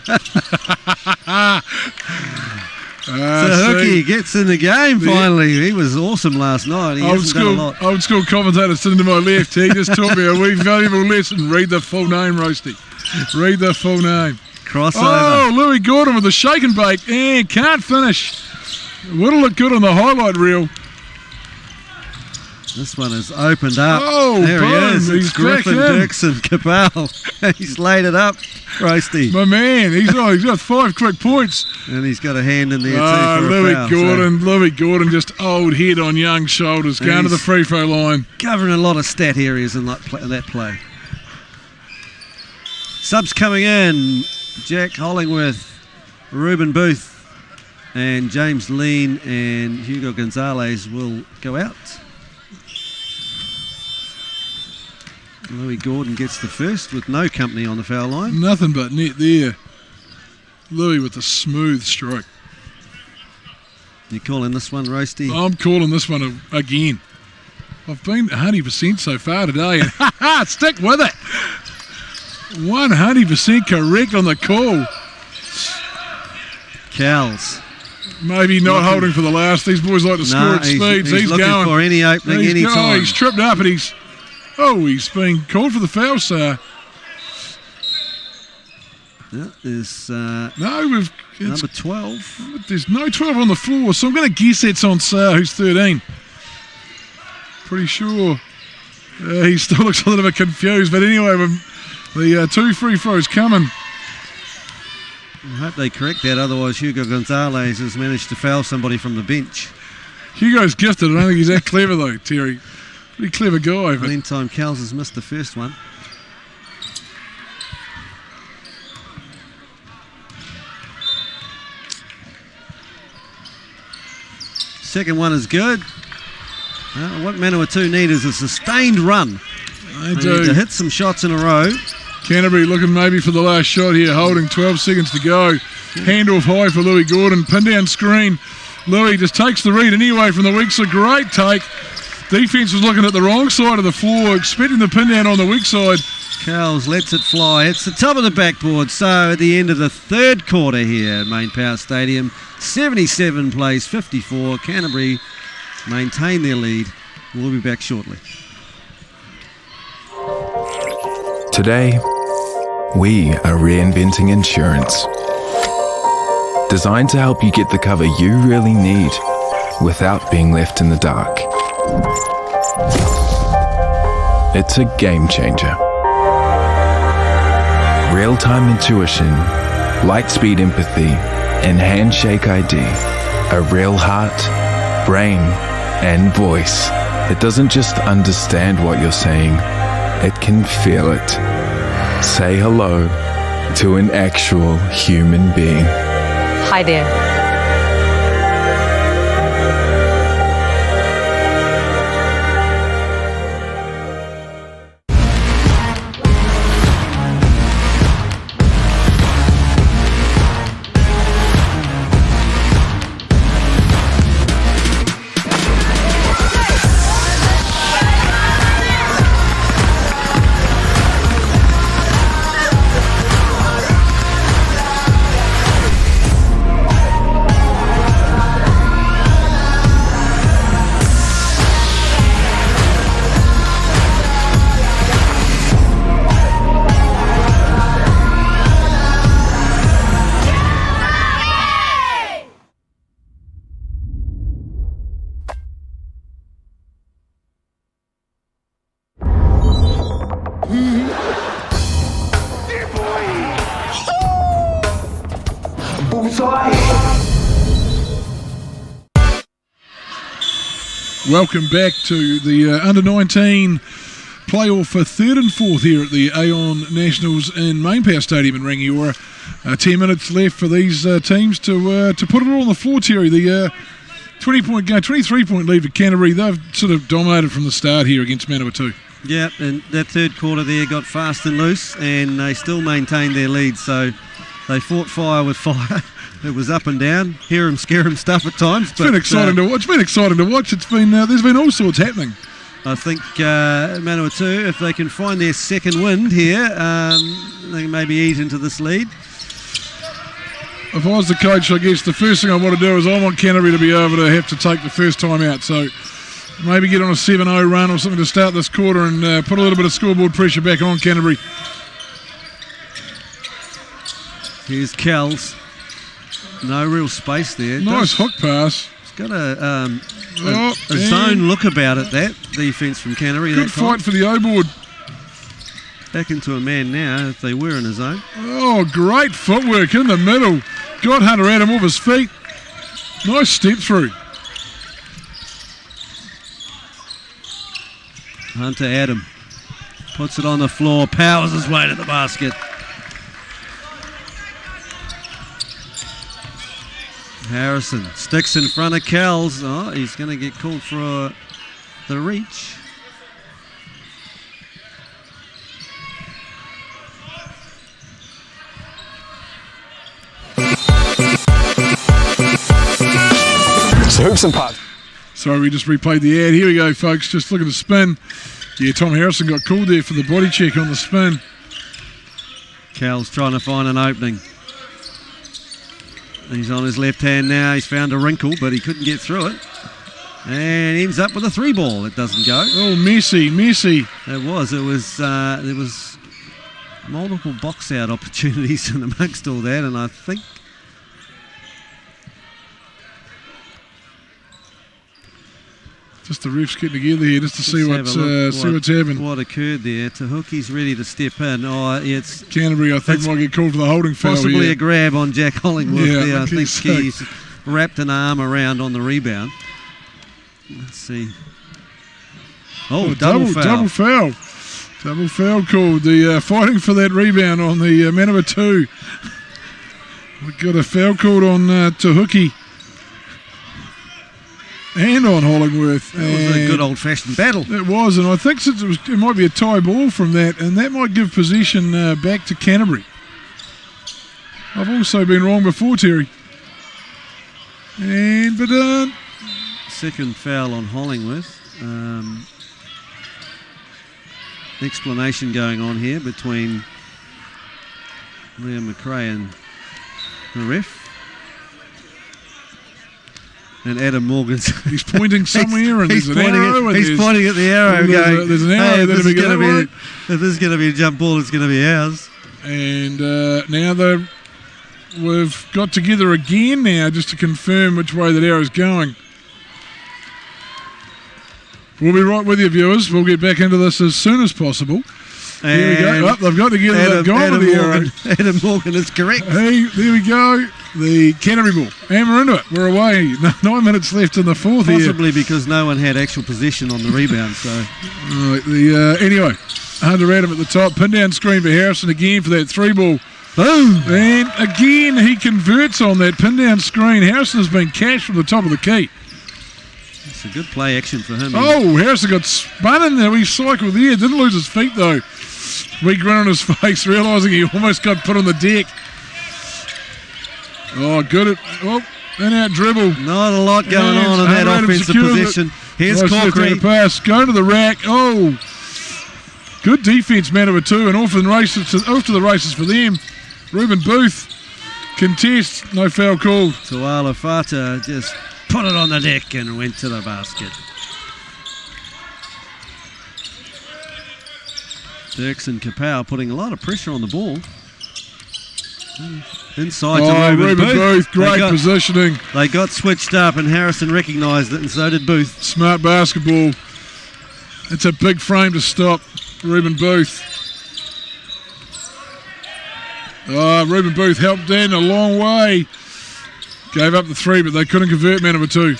So Hookie gets in the game finally. He was awesome last night. He hasn't done a lot. Old school commentator sitting to my left. He just taught me a wee valuable lesson. Read the full name, Roasty. Read the full name. Crossover. Oh, Louis Gordon with the shake and bake. And can't finish. Would have looked good on the highlight reel. This one is opened up. Oh, there boom. he is. He's It's Griffin Dirksen Capel. He's laid it up, Roasty. My man, he's got 5 quick points. And he's got a hand in there too for Louis a foul. Gordon, Louis Gordon, just old head on young shoulders, going to the free throw line. Covering a lot of stat areas in that play. Subs coming in. Jack Hollingworth, Ruben Booth, and James Lean and Hugo Gonzalez will go out. Louis Gordon gets the first with no company on the foul line. Nothing but net there. Louis with a smooth stroke. You calling this one, Roasty? I'm calling this one again. I've been 100% so far today. And stick with it. 100% correct on the call. Cowles. Maybe not holding for the last. These boys like to score at speeds. He's looking going for any opening, any time. He's tripped up and he's been called for the foul, sir. Yeah, there's it's number 12. There's no 12 on the floor, so I'm going to guess that's on Sar, who's 13. Pretty sure. He still looks a little bit confused, but anyway, the 2 free throws coming. I hope they correct that, otherwise Hugo Gonzalez has managed to foul somebody from the bench. Hugo's gifted. I don't think he's that clever though, Terry. Pretty clever guy. But Meantime, Kells has missed the first one. Second one is good. What Manawatu need is a sustained run. They They do. need to hit some shots in a row. Canterbury looking maybe for the last shot here, holding 12 seconds to go. Handoff high for Louis Gordon. Pin down screen. Louis just takes the read anyway from the weak side. Great take. Defence was looking at the wrong side of the floor, expecting the pin down on the weak side. Kells lets it fly. It's the top of the backboard. So at the end of the third quarter here at MainPower Stadium, 77 plays 54. Canterbury maintain their lead. We'll be back shortly. Today, we are reinventing insurance. Designed to help you get the cover you really need without being left in the dark. It's a game changer. Real-time intuition, light-speed empathy, and handshake ID. A real heart, brain, and voice that doesn't just understand what you're saying, it can feel it. Say hello to an actual human being. Hi there. Welcome back to the under-19 playoff for third and fourth here at the AON Nationals in MainPower Stadium in Rangiora. 10 minutes left for these teams to put it all on the floor, Terry. The 23-point lead for Canterbury. They've sort of dominated from the start here against Manawatu. Yeah, and that third quarter there got fast and loose, and they still maintained their lead. So they fought fire with fire. It was up and down, hear 'em, scare 'em stuff at times. It's been exciting to watch. It's been exciting to watch. It's been there's been all sorts happening. I think Manawatu, if they can find their second wind here, they can maybe eat into this lead. If I was the coach, I guess the first thing I want to do is I want Canterbury to be able to have to take the first time out. So maybe get on a 7-0 run or something to start this quarter and put a little bit of scoreboard pressure back on Canterbury. Here's Kells. No real space there. Nice hook pass. It's got a zone look about it, that defence from Canterbury. Good fight for the O-board. Back into a man now, if they were in a zone. Oh, great footwork in the middle. Got Hunter Adam off his feet. Nice step through. Hunter Adam puts it on the floor, powers his way to the basket. Harrison sticks in front of Kells. Oh, he's going to get called for the reach. So hoops and putt. Sorry, we just replayed the ad. Here we go, folks. Just look at the spin. Yeah, Tom Harrison got called there for the body check on the spin. Kells trying to find an opening. He's on his left hand now. He's found a wrinkle, but he couldn't get through it. And ends up with a 3-ball. It doesn't go. Oh, messy. It was. There was multiple box out opportunities in amongst all that, and I think just the refs getting together here just to see what's happened. What occurred there. Tahuki's ready to step in. Oh, it's Canterbury, I think, might get called for the holding foul. Possibly here. A grab on Jack Hollingworth there. I think so. he's wrapped an arm around on the rebound. Let's see. Oh, double foul. Double foul. Double foul called. The fighting for that rebound on the Manawatu 2. We've got a foul called on Tahuki and on Hollingworth. That was a good old-fashioned battle. It was, and I think since it might be a tie ball from that, and that might give possession back to Canterbury. I've also been wrong before, Terry. And Badun. Second foul on Hollingworth. Explanation going on here between Liam McRae and the ref. And Adam Morgan's he's pointing somewhere, and there's an arrow. He's pointing at the arrow, going, there's an arrow. hey, if this is going to be a jump ball, it's going to be ours. And now we've got together again now just to confirm which way that arrow's going. We'll be right with you, viewers. We'll get back into this as soon as possible. And here we go. Oh, they've got together. They've gone with the arrow. Adam Morgan is correct. Hey, there we go. The Canterbury ball. And we're into it. We're away. 9 minutes left in the fourth here. Possibly because no one had actual possession on the rebound. So anyway, Hunter Adam at the top. Pin down screen for Harrison again for that 3 ball. Boom! And again, he converts on that pin down screen. Harrison has been cashed from the top of the key. It's a good play action for him. Oh, Harrison got spun in there. He cycled there. Didn't lose his feet, though. Weak grin on his face, realising he almost got put on the deck. Oh, good. In-out dribble. Not a lot going on in that offensive position. Here's Corkery. Pass. Go to the rack. Oh, good defence, Manawatu 2, and off to the races for them. Ruben Booth contests. No foul called. Tuala Fata just put it on the deck and went to the basket. Dirksen Kapow putting a lot of pressure on the ball. Inside to Ruben Booth. Great positioning. They got switched up and Harrison recognised it, and so did Booth. Smart basketball. It's a big frame to stop Ruben Booth. Ruben Booth helped in a long way. Gave up the 3, but they couldn't convert Manawatu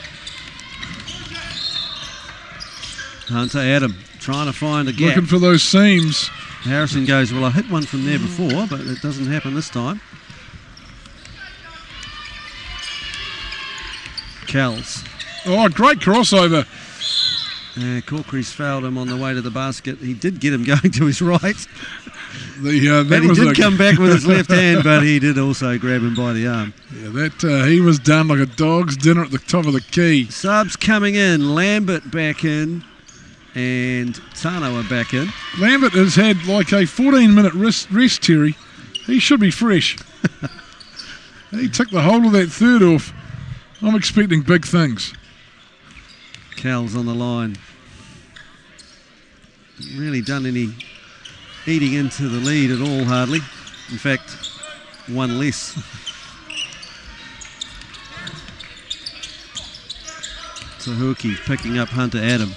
2. Hunter Adam trying to find a gap. Looking for those seams. Harrison goes, well, I hit one from there before, but it doesn't happen this time. Kells. Oh, great crossover. Corkery's fouled him on the way to the basket. He did get him going to his right. And he did come back with his left hand, but he did also grab him by the arm. Yeah, he was done like a dog's dinner at the top of the key. Subs coming in. Lambert back in. And Tano are back in. Lambert has had like a 14-minute rest, Terry. He should be fresh. He took the whole of that third off. I'm expecting big things. Cal's on the line. Hasn't really done any eating into the lead at all, hardly. In fact, one less. Tahuki picking up Hunter Adam.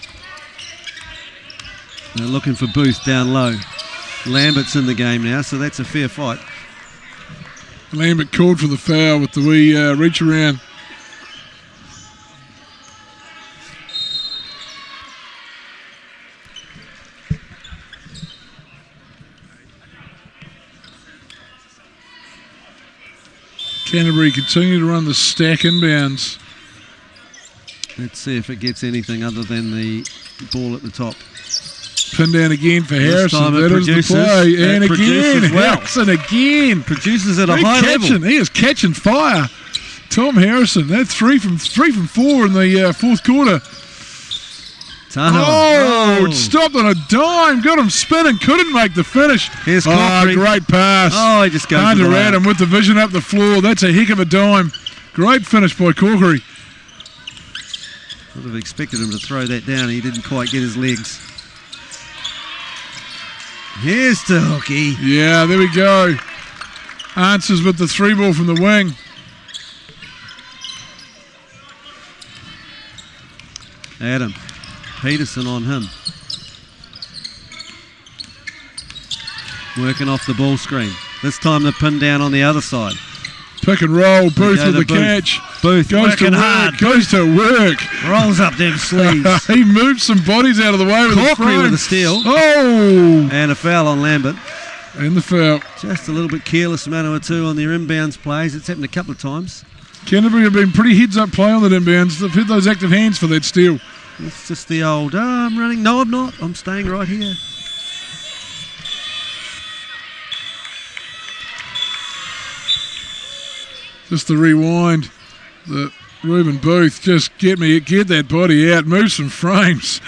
They're looking for Booth down low. Lambert's in the game now, so that's a fair fight. Lambert called for the foul with the wee reach around. Canterbury continue to run the stack inbounds. Let's see if it gets anything other than the ball at the top. Pin down again for Harrison. That is the play. And again, Harrison again. Produces at a high level. He is catching fire. Tom Harrison. That's three from 4 in the fourth quarter. Stopped on a dime. Got him spinning. Couldn't make the finish. Here's Corkery. Great pass. He just goes Hunter Adam with the vision up the floor. That's a heck of a dime. Great finish by Corkery. Would have expected him to throw that down. He didn't quite get his legs. Here's Tahuki. Yeah, there we go. Answers with the 3 ball from the wing. Adam. Peterson on him. Working off the ball screen. This time the pin down on the other side. Pick and roll. Booth with the catch. Booth goes to working work, hard. goes to work. Rolls up them sleeves. He moved some bodies out of the way with the Corkery frame. with a steal. Oh! And a foul on Lambert. And the foul. Just a little bit careless, Manawatu, on their inbounds plays. It's happened a couple of times. Canterbury have been pretty heads-up play on that inbounds. They've hit those active hands for that steal. It's just the old, I'm running. No, I'm not. I'm staying right here. Just the rewind. The Reuben Booth, just get that body out, move some frames,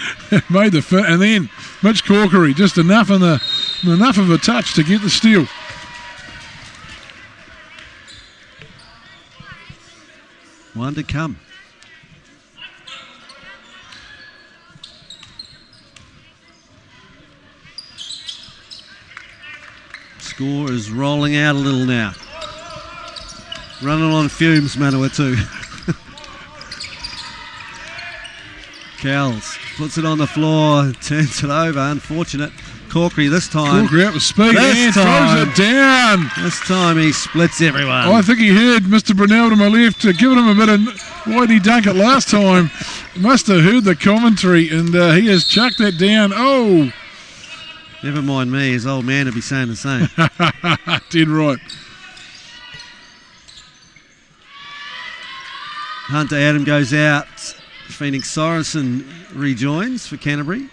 made the fit, and then Mitch Corkery, just enough of a touch to get the steal. One to come. Score is rolling out a little now. Running on fumes, Manawatu. Cowles puts it on the floor, turns it over. Unfortunate. Corkery this time. Corkery out with speed and throws it down. This time he splits everyone. I think he heard Mr. Brunel to my left giving him a bit of why did he dunk it last time. Must have heard the commentary, and he has chucked that down. Oh! Never mind me, his old man would be saying the same. Dead right. Hunter Adam goes out. Phoenix Sorensen rejoins for Canterbury.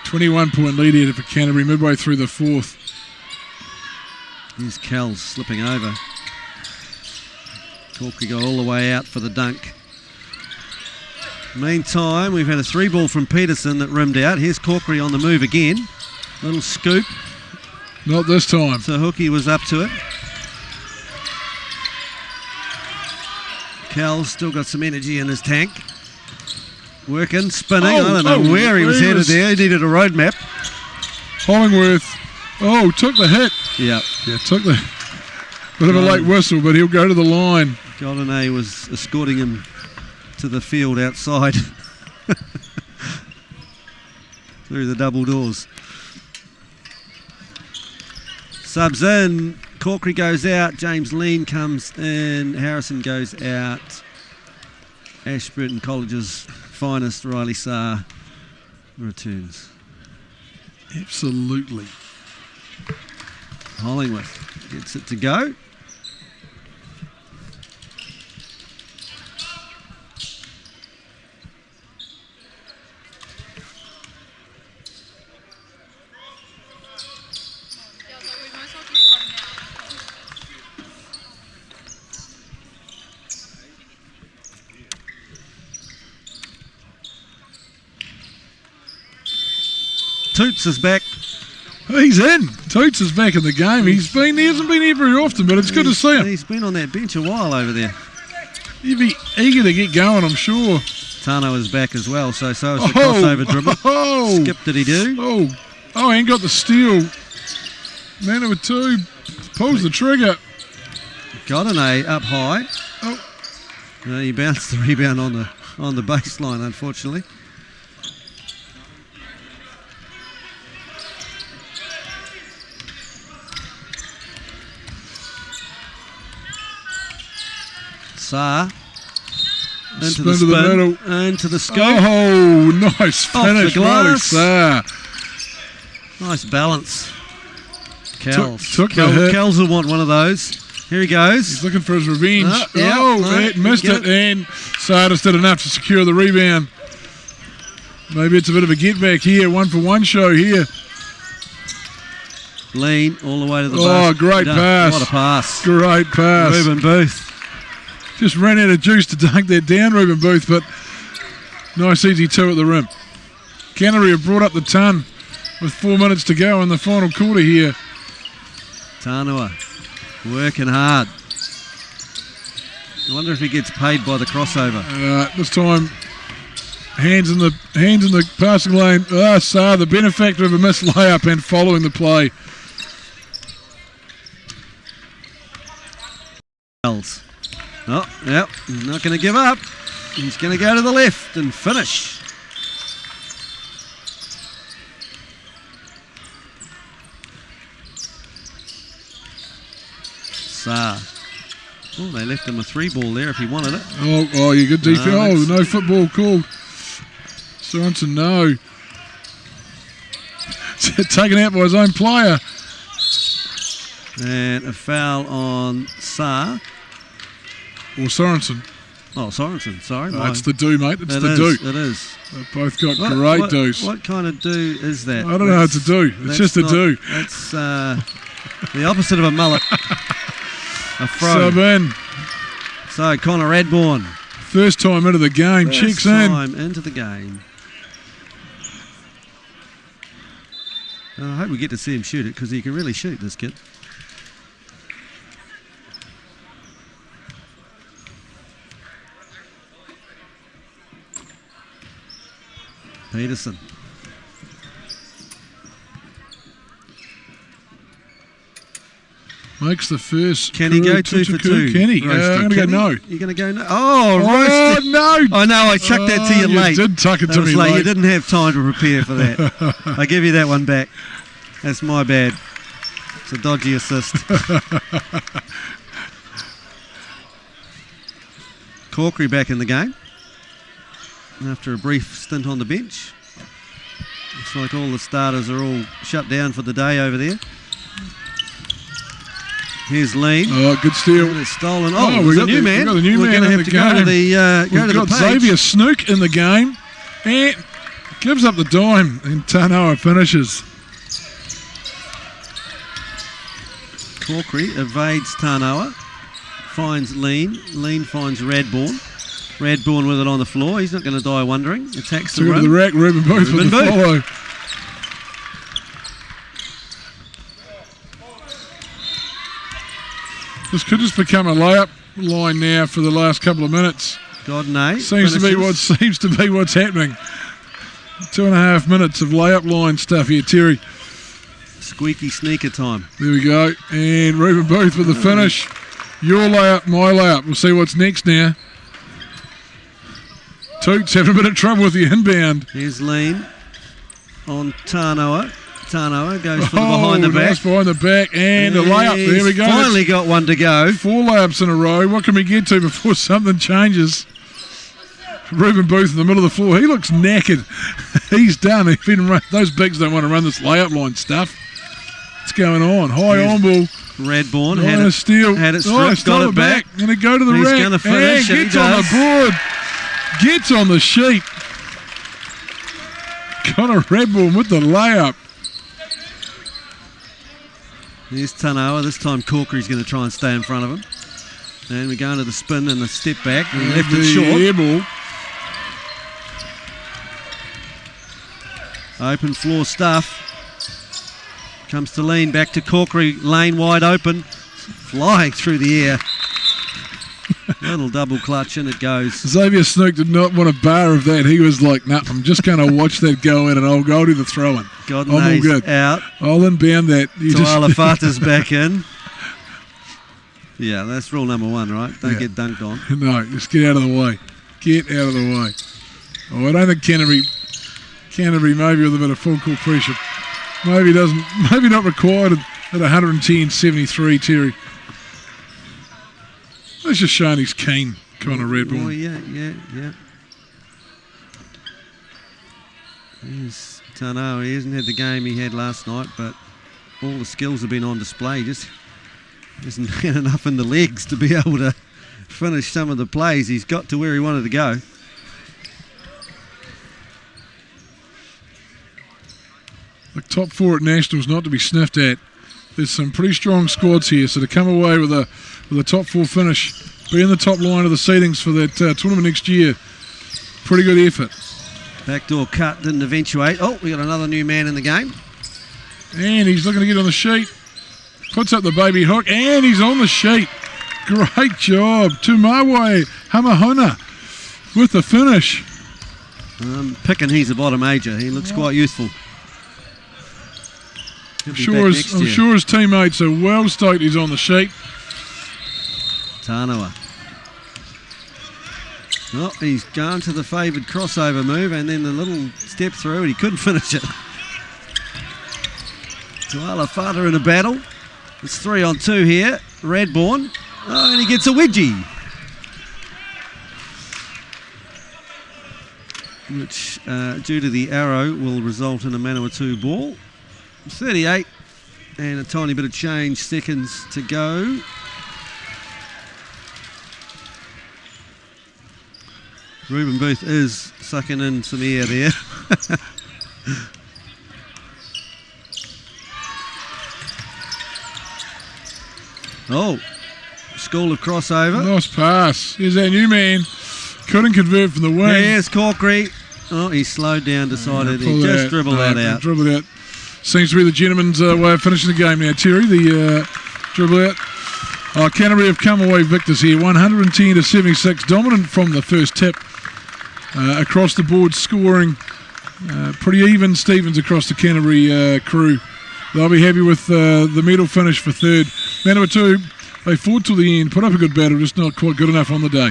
.21 lead here for Canterbury midway through the fourth. Here's Kells slipping over. Corkery got all the way out for the dunk. Meantime, we've had a 3-ball from Peterson that rimmed out. Here's Corkery on the move again. Little scoop. Not this time. So Hookie was up to it. Kells still got some energy in his tank. Working, spinning. I don't know where he was headed there. He needed a road map. Hollingworth. Oh, took the hit. Yeah, took the bit of a late whistle, but he'll go to the line. Goldenay was escorting him to the field outside through the double doors. Subs in. Corkery goes out. James Lean comes in. Harrison goes out. Ashburton College's finest, Riley Saar, returns. Absolutely. Hollingworth gets it to go. Toots is back. He's in. Toots is back in the game. He hasn't been here very often, but it's good to see him. He's been on that bench a while over there. He'd be eager to get going, I'm sure. Tano is back as well, so is the crossover dribble. Skip did he do? And got the steal. Manawatu pulls the trigger. Got an A up high. No, he bounced the rebound on the baseline, unfortunately. Saar into the spin, the middle. into the scoop. Oh, nice finish, Riley Saar. Nice balance. Kells. Took the hit. Kells will want one of those. Here he goes. He's looking for his revenge. It missed it, and Saar just did enough to secure the rebound. Maybe it's a bit of a get back here, 1-for-1 show here. Lean all the way to the basket. Great pass. What a pass. Great pass. Reuben Booth. Just ran out of juice to dunk that down, Reuben Booth, but nice easy two at the rim. Canterbury have brought up the ton with 4 minutes to go in the final quarter here. Tanua working hard. I wonder if he gets paid by the crossover. This time, hands in the passing lane. Saar, the benefactor of a missed layup and following the play. Oh, yep, he's not going to give up. He's going to go to the left and finish. Saar. Oh, they left him a 3-ball there if he wanted it. Oh, you good defense. No football called. Sorensen, no. Taken out by his own player. And a foul on Saar. Or Sorensen. Oh, Sorensen, sorry. It's the do, mate. It's the do. It is. They've both got great do's. What kind of do is that? I don't know how to do. It's just a do. That's the opposite of a mullet. A throw. Sub in. So, Connor Radbourne. First time into the game. Checks in. First time into the game. I hope we get to see him shoot it because he can really shoot, this kid. Peterson. Makes the first. Can he go 2 for 2? Can he? I'm going to go no. You're going to go no? Oh, roasted. No. I know, I chucked that to you late. You did tuck it to me late. late. You didn't have time to prepare for that. I give you that one back. That's my bad. It's a dodgy assist. Corkery back in the game after a brief stint on the bench. Looks like all the starters are all shut down for the day over there. Here's Lean. Oh, good steal. It's stolen. Oh, we've got a new man. We're going to have to go to the We've got Xavier Snook in the game. And gives up the dime. And Tanoa finishes. Corkery evades Tanoa. Finds Lean. Lean finds Radbourne. Radbourne with it on the floor. He's not going to die wondering. Attacks the rim. To the rack. Ruben Booth with the follow. This could just become a layup line now for the last couple of minutes. Godney seems to be what's happening. 2.5 minutes of layup line stuff here, Terry. Squeaky sneaker time. There we go. And Ruben Booth with the finish. Your layup, my layup. We'll see what's next now. Toots having a bit of trouble with the inbound. Here's Lean on Tanoa. Tanoa goes for the behind the back. Nice behind the back and a layup. There we go. Finally got one to go. 4 layups in a row. What can we get to before something changes? Ruben Booth in the middle of the floor. He looks knackered. He's done. Those bigs don't want to run this layup line stuff. What's going on? High on ball. Radbourne had it stripped, got it back. Going to go to the rack. He's going to finish. And gets on the board. Gets on the sheet. Connor Radbourne with the layup. Here's Tanoa. This time Corkery's going to try and stay in front of him. And we go into the spin and the step back. And left it short. Air ball. Open floor stuff. Comes to Lean, back to Corkery. Lane wide open. Flying through the air. Little double clutch and it goes. Xavier Snook did not want a bar of that. He was like, nah, I'm just going to watch that go in and I'll go do the throw-in. I'm all good. Out. I'll inbound that. Tualafata's back in. Yeah, that's rule number 1, right? Don't get dunked on. No, just get out of the way. Get out of the way. Oh, I don't think Canterbury maybe with a bit of full court pressure. Maybe not required at 110-73, Terry. That's just showing he's keen, Connor Radbourne. Oh, yeah. Here's Tanoa. He hasn't had the game he had last night, but all the skills have been on display. Just hasn't had enough in the legs to be able to finish some of the plays. He's got to where he wanted to go. The top 4 at Nationals not to be sniffed at. There's some pretty strong squads here, so to come away with a top 4 finish, be in the top line of the seedings for that tournament next year, pretty good effort. Backdoor cut didn't eventuate. Oh, we got another new man in the game. And he's looking to get on the sheet. Puts up the baby hook, and he's on the sheet. Great job. Tumawe Hamahona with the finish. Picking he's a bottom major. He looks quite youthful. I'm sure his teammates are well stoked he's on the sheet. Tanoa. Oh, he's gone to the favoured crossover move and then the little step through and he couldn't finish it. Tualafata in a battle. It's 3-on-2 here. Radbourne. Oh, and he gets a wedgie. Which, due to the arrow, will result in a Manawatu ball. 38 and a tiny bit of change, seconds to go. Ruben Booth is sucking in some air there. Oh, school of crossover. Nice pass. Here's our new man. Couldn't convert from the wing. Here's Corkery. Oh, he slowed down, decided he just dribbled that out. Dribbled out. Seems to be the gentleman's way of finishing the game now, Terry. The dribble out. Canterbury have come away victors here, 110 to 76, dominant from the first tip. Across the board, scoring pretty even Stevens across the Canterbury crew. They'll be happy with the medal finish for third. Manawatu, they fought till the end, put up a good battle, just not quite good enough on the day.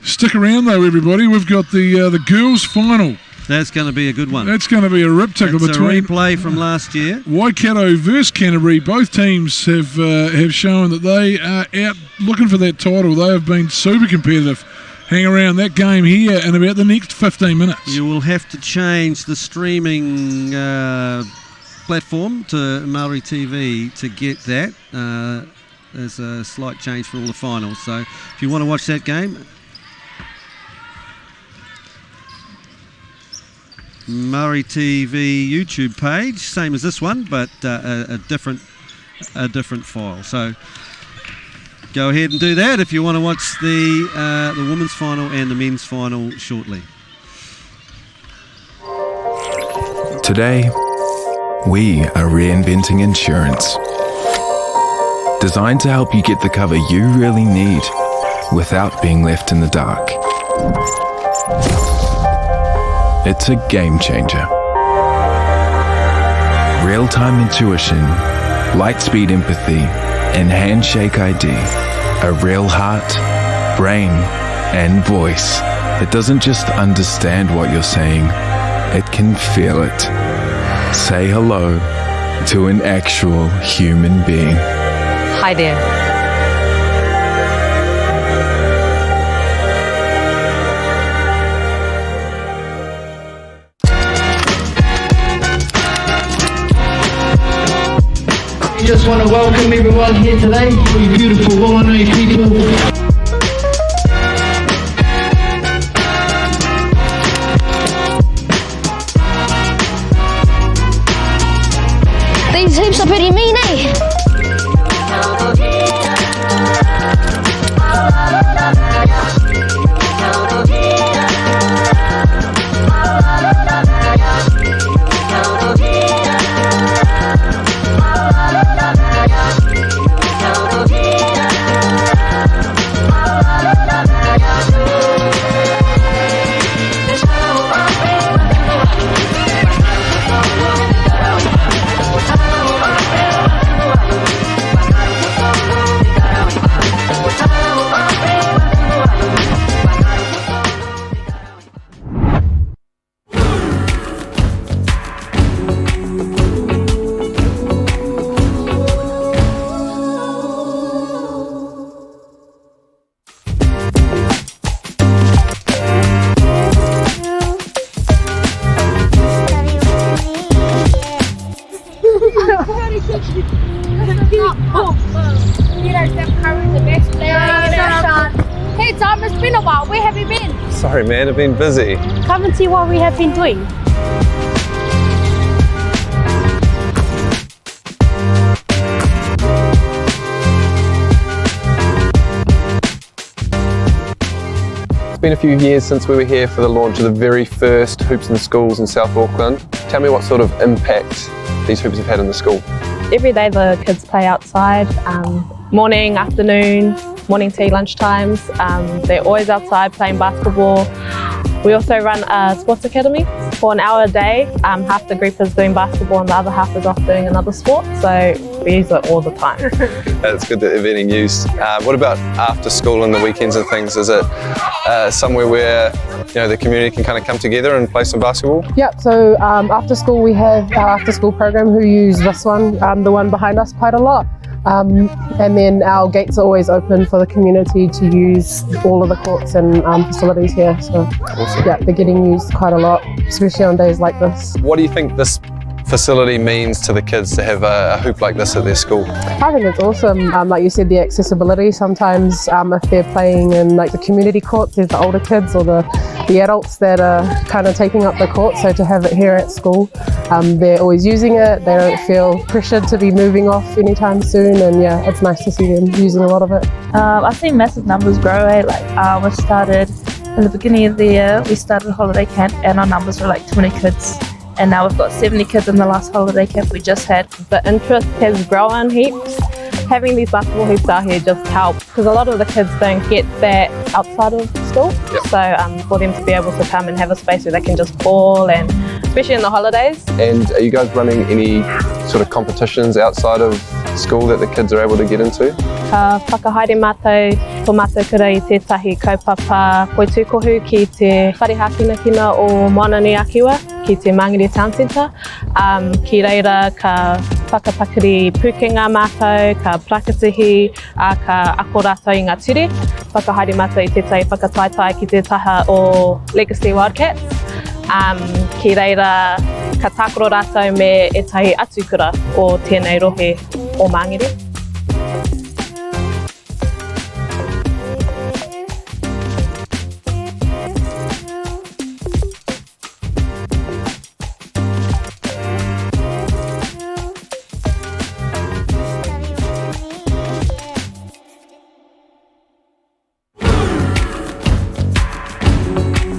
Stick around though, everybody. We've got the girls' final. That's going to be a good one. That's going to be a rip tickle between. It's a replay from last year. Waikato versus Canterbury. Both teams have shown that they are out looking for that title. They have been super competitive. Hang around that game here in about the next 15 minutes. You will have to change the streaming platform to Maori TV to get that. There's a slight change for all the finals. So if you want to watch that game, Maori TV YouTube page, same as this one, but a different file. So go ahead and do that if you want to watch the women's final and the men's final shortly. Today, we are reinventing insurance, designed to help you get the cover you really need without being left in the dark. It's a game changer. Real-time intuition, light-speed empathy, and handshake ID. A real heart, brain, and voice that doesn't just understand what you're saying, it can feel it. Say hello to an actual human being. Hi there. Just want to welcome everyone here today, all you beautiful Whanganui people. These hoops are pretty mean, eh? Hey Tom, it's been a while. Where have you been? Sorry man, I've been busy. Come and see what we have been doing. It's been a few years since we were here for the launch of the very first Hoops in Schools in South Auckland. Tell me what sort of impact these hoops have had in the school. Every day the kids play outside, morning, afternoon, morning tea, lunch times. They're always outside playing basketball. We also run a sports academy for an hour a day. Half the group is doing basketball and the other half is off doing another sport. So We use it all the time. It's good that they're being used. What about after school and the weekends and things? Is it somewhere where the community can kind of come together and play some basketball? Yep, so after school we have our after school program who use this one, the one behind us, quite a lot. And then our gates are always open for the community to use all of the courts and facilities here. So awesome. Yeah, they're getting used quite a lot, especially on days like this. What do you think this facility means to the kids to have a hoop like this at their school? I think it's awesome. Like you said, the accessibility. Sometimes if they're playing in like the community courts, there's the older kids or the adults that are kind of taking up the court. So to have it here at school, they're always using it. They don't feel pressured to be moving off anytime soon. And yeah, it's nice to see them using a lot of it. I've seen massive numbers grow. We started in the beginning of the year, we started a holiday camp and our numbers were like 20 kids. And now we've got 70 kids in the last holiday camp we just had. The interest has grown heaps. Having these basketball hoops out here just helps because a lot of the kids don't get that outside of school. Yep. So for them to be able to come and have a space where they can just ball, and especially in the holidays. And are you guys running any sort of competitions outside of school that the kids are able to get into? Whakahaere mātou, tō mātou kura I tētahi kaupapa poitukohu ki te wharehakinakina o Moana Nui Akiwa, ki te Mangere Town Centre. Ki reira ka whakapakari pukenga mātou, ka prakatihi, ka ako rātou I ngā ture. Whakahaere mātou I tētahi whakataitai ki te taha o Legacy Wildcats. Ki reira ka tākoro rātou me e tahi atukura o tēnei rohe o Mangere.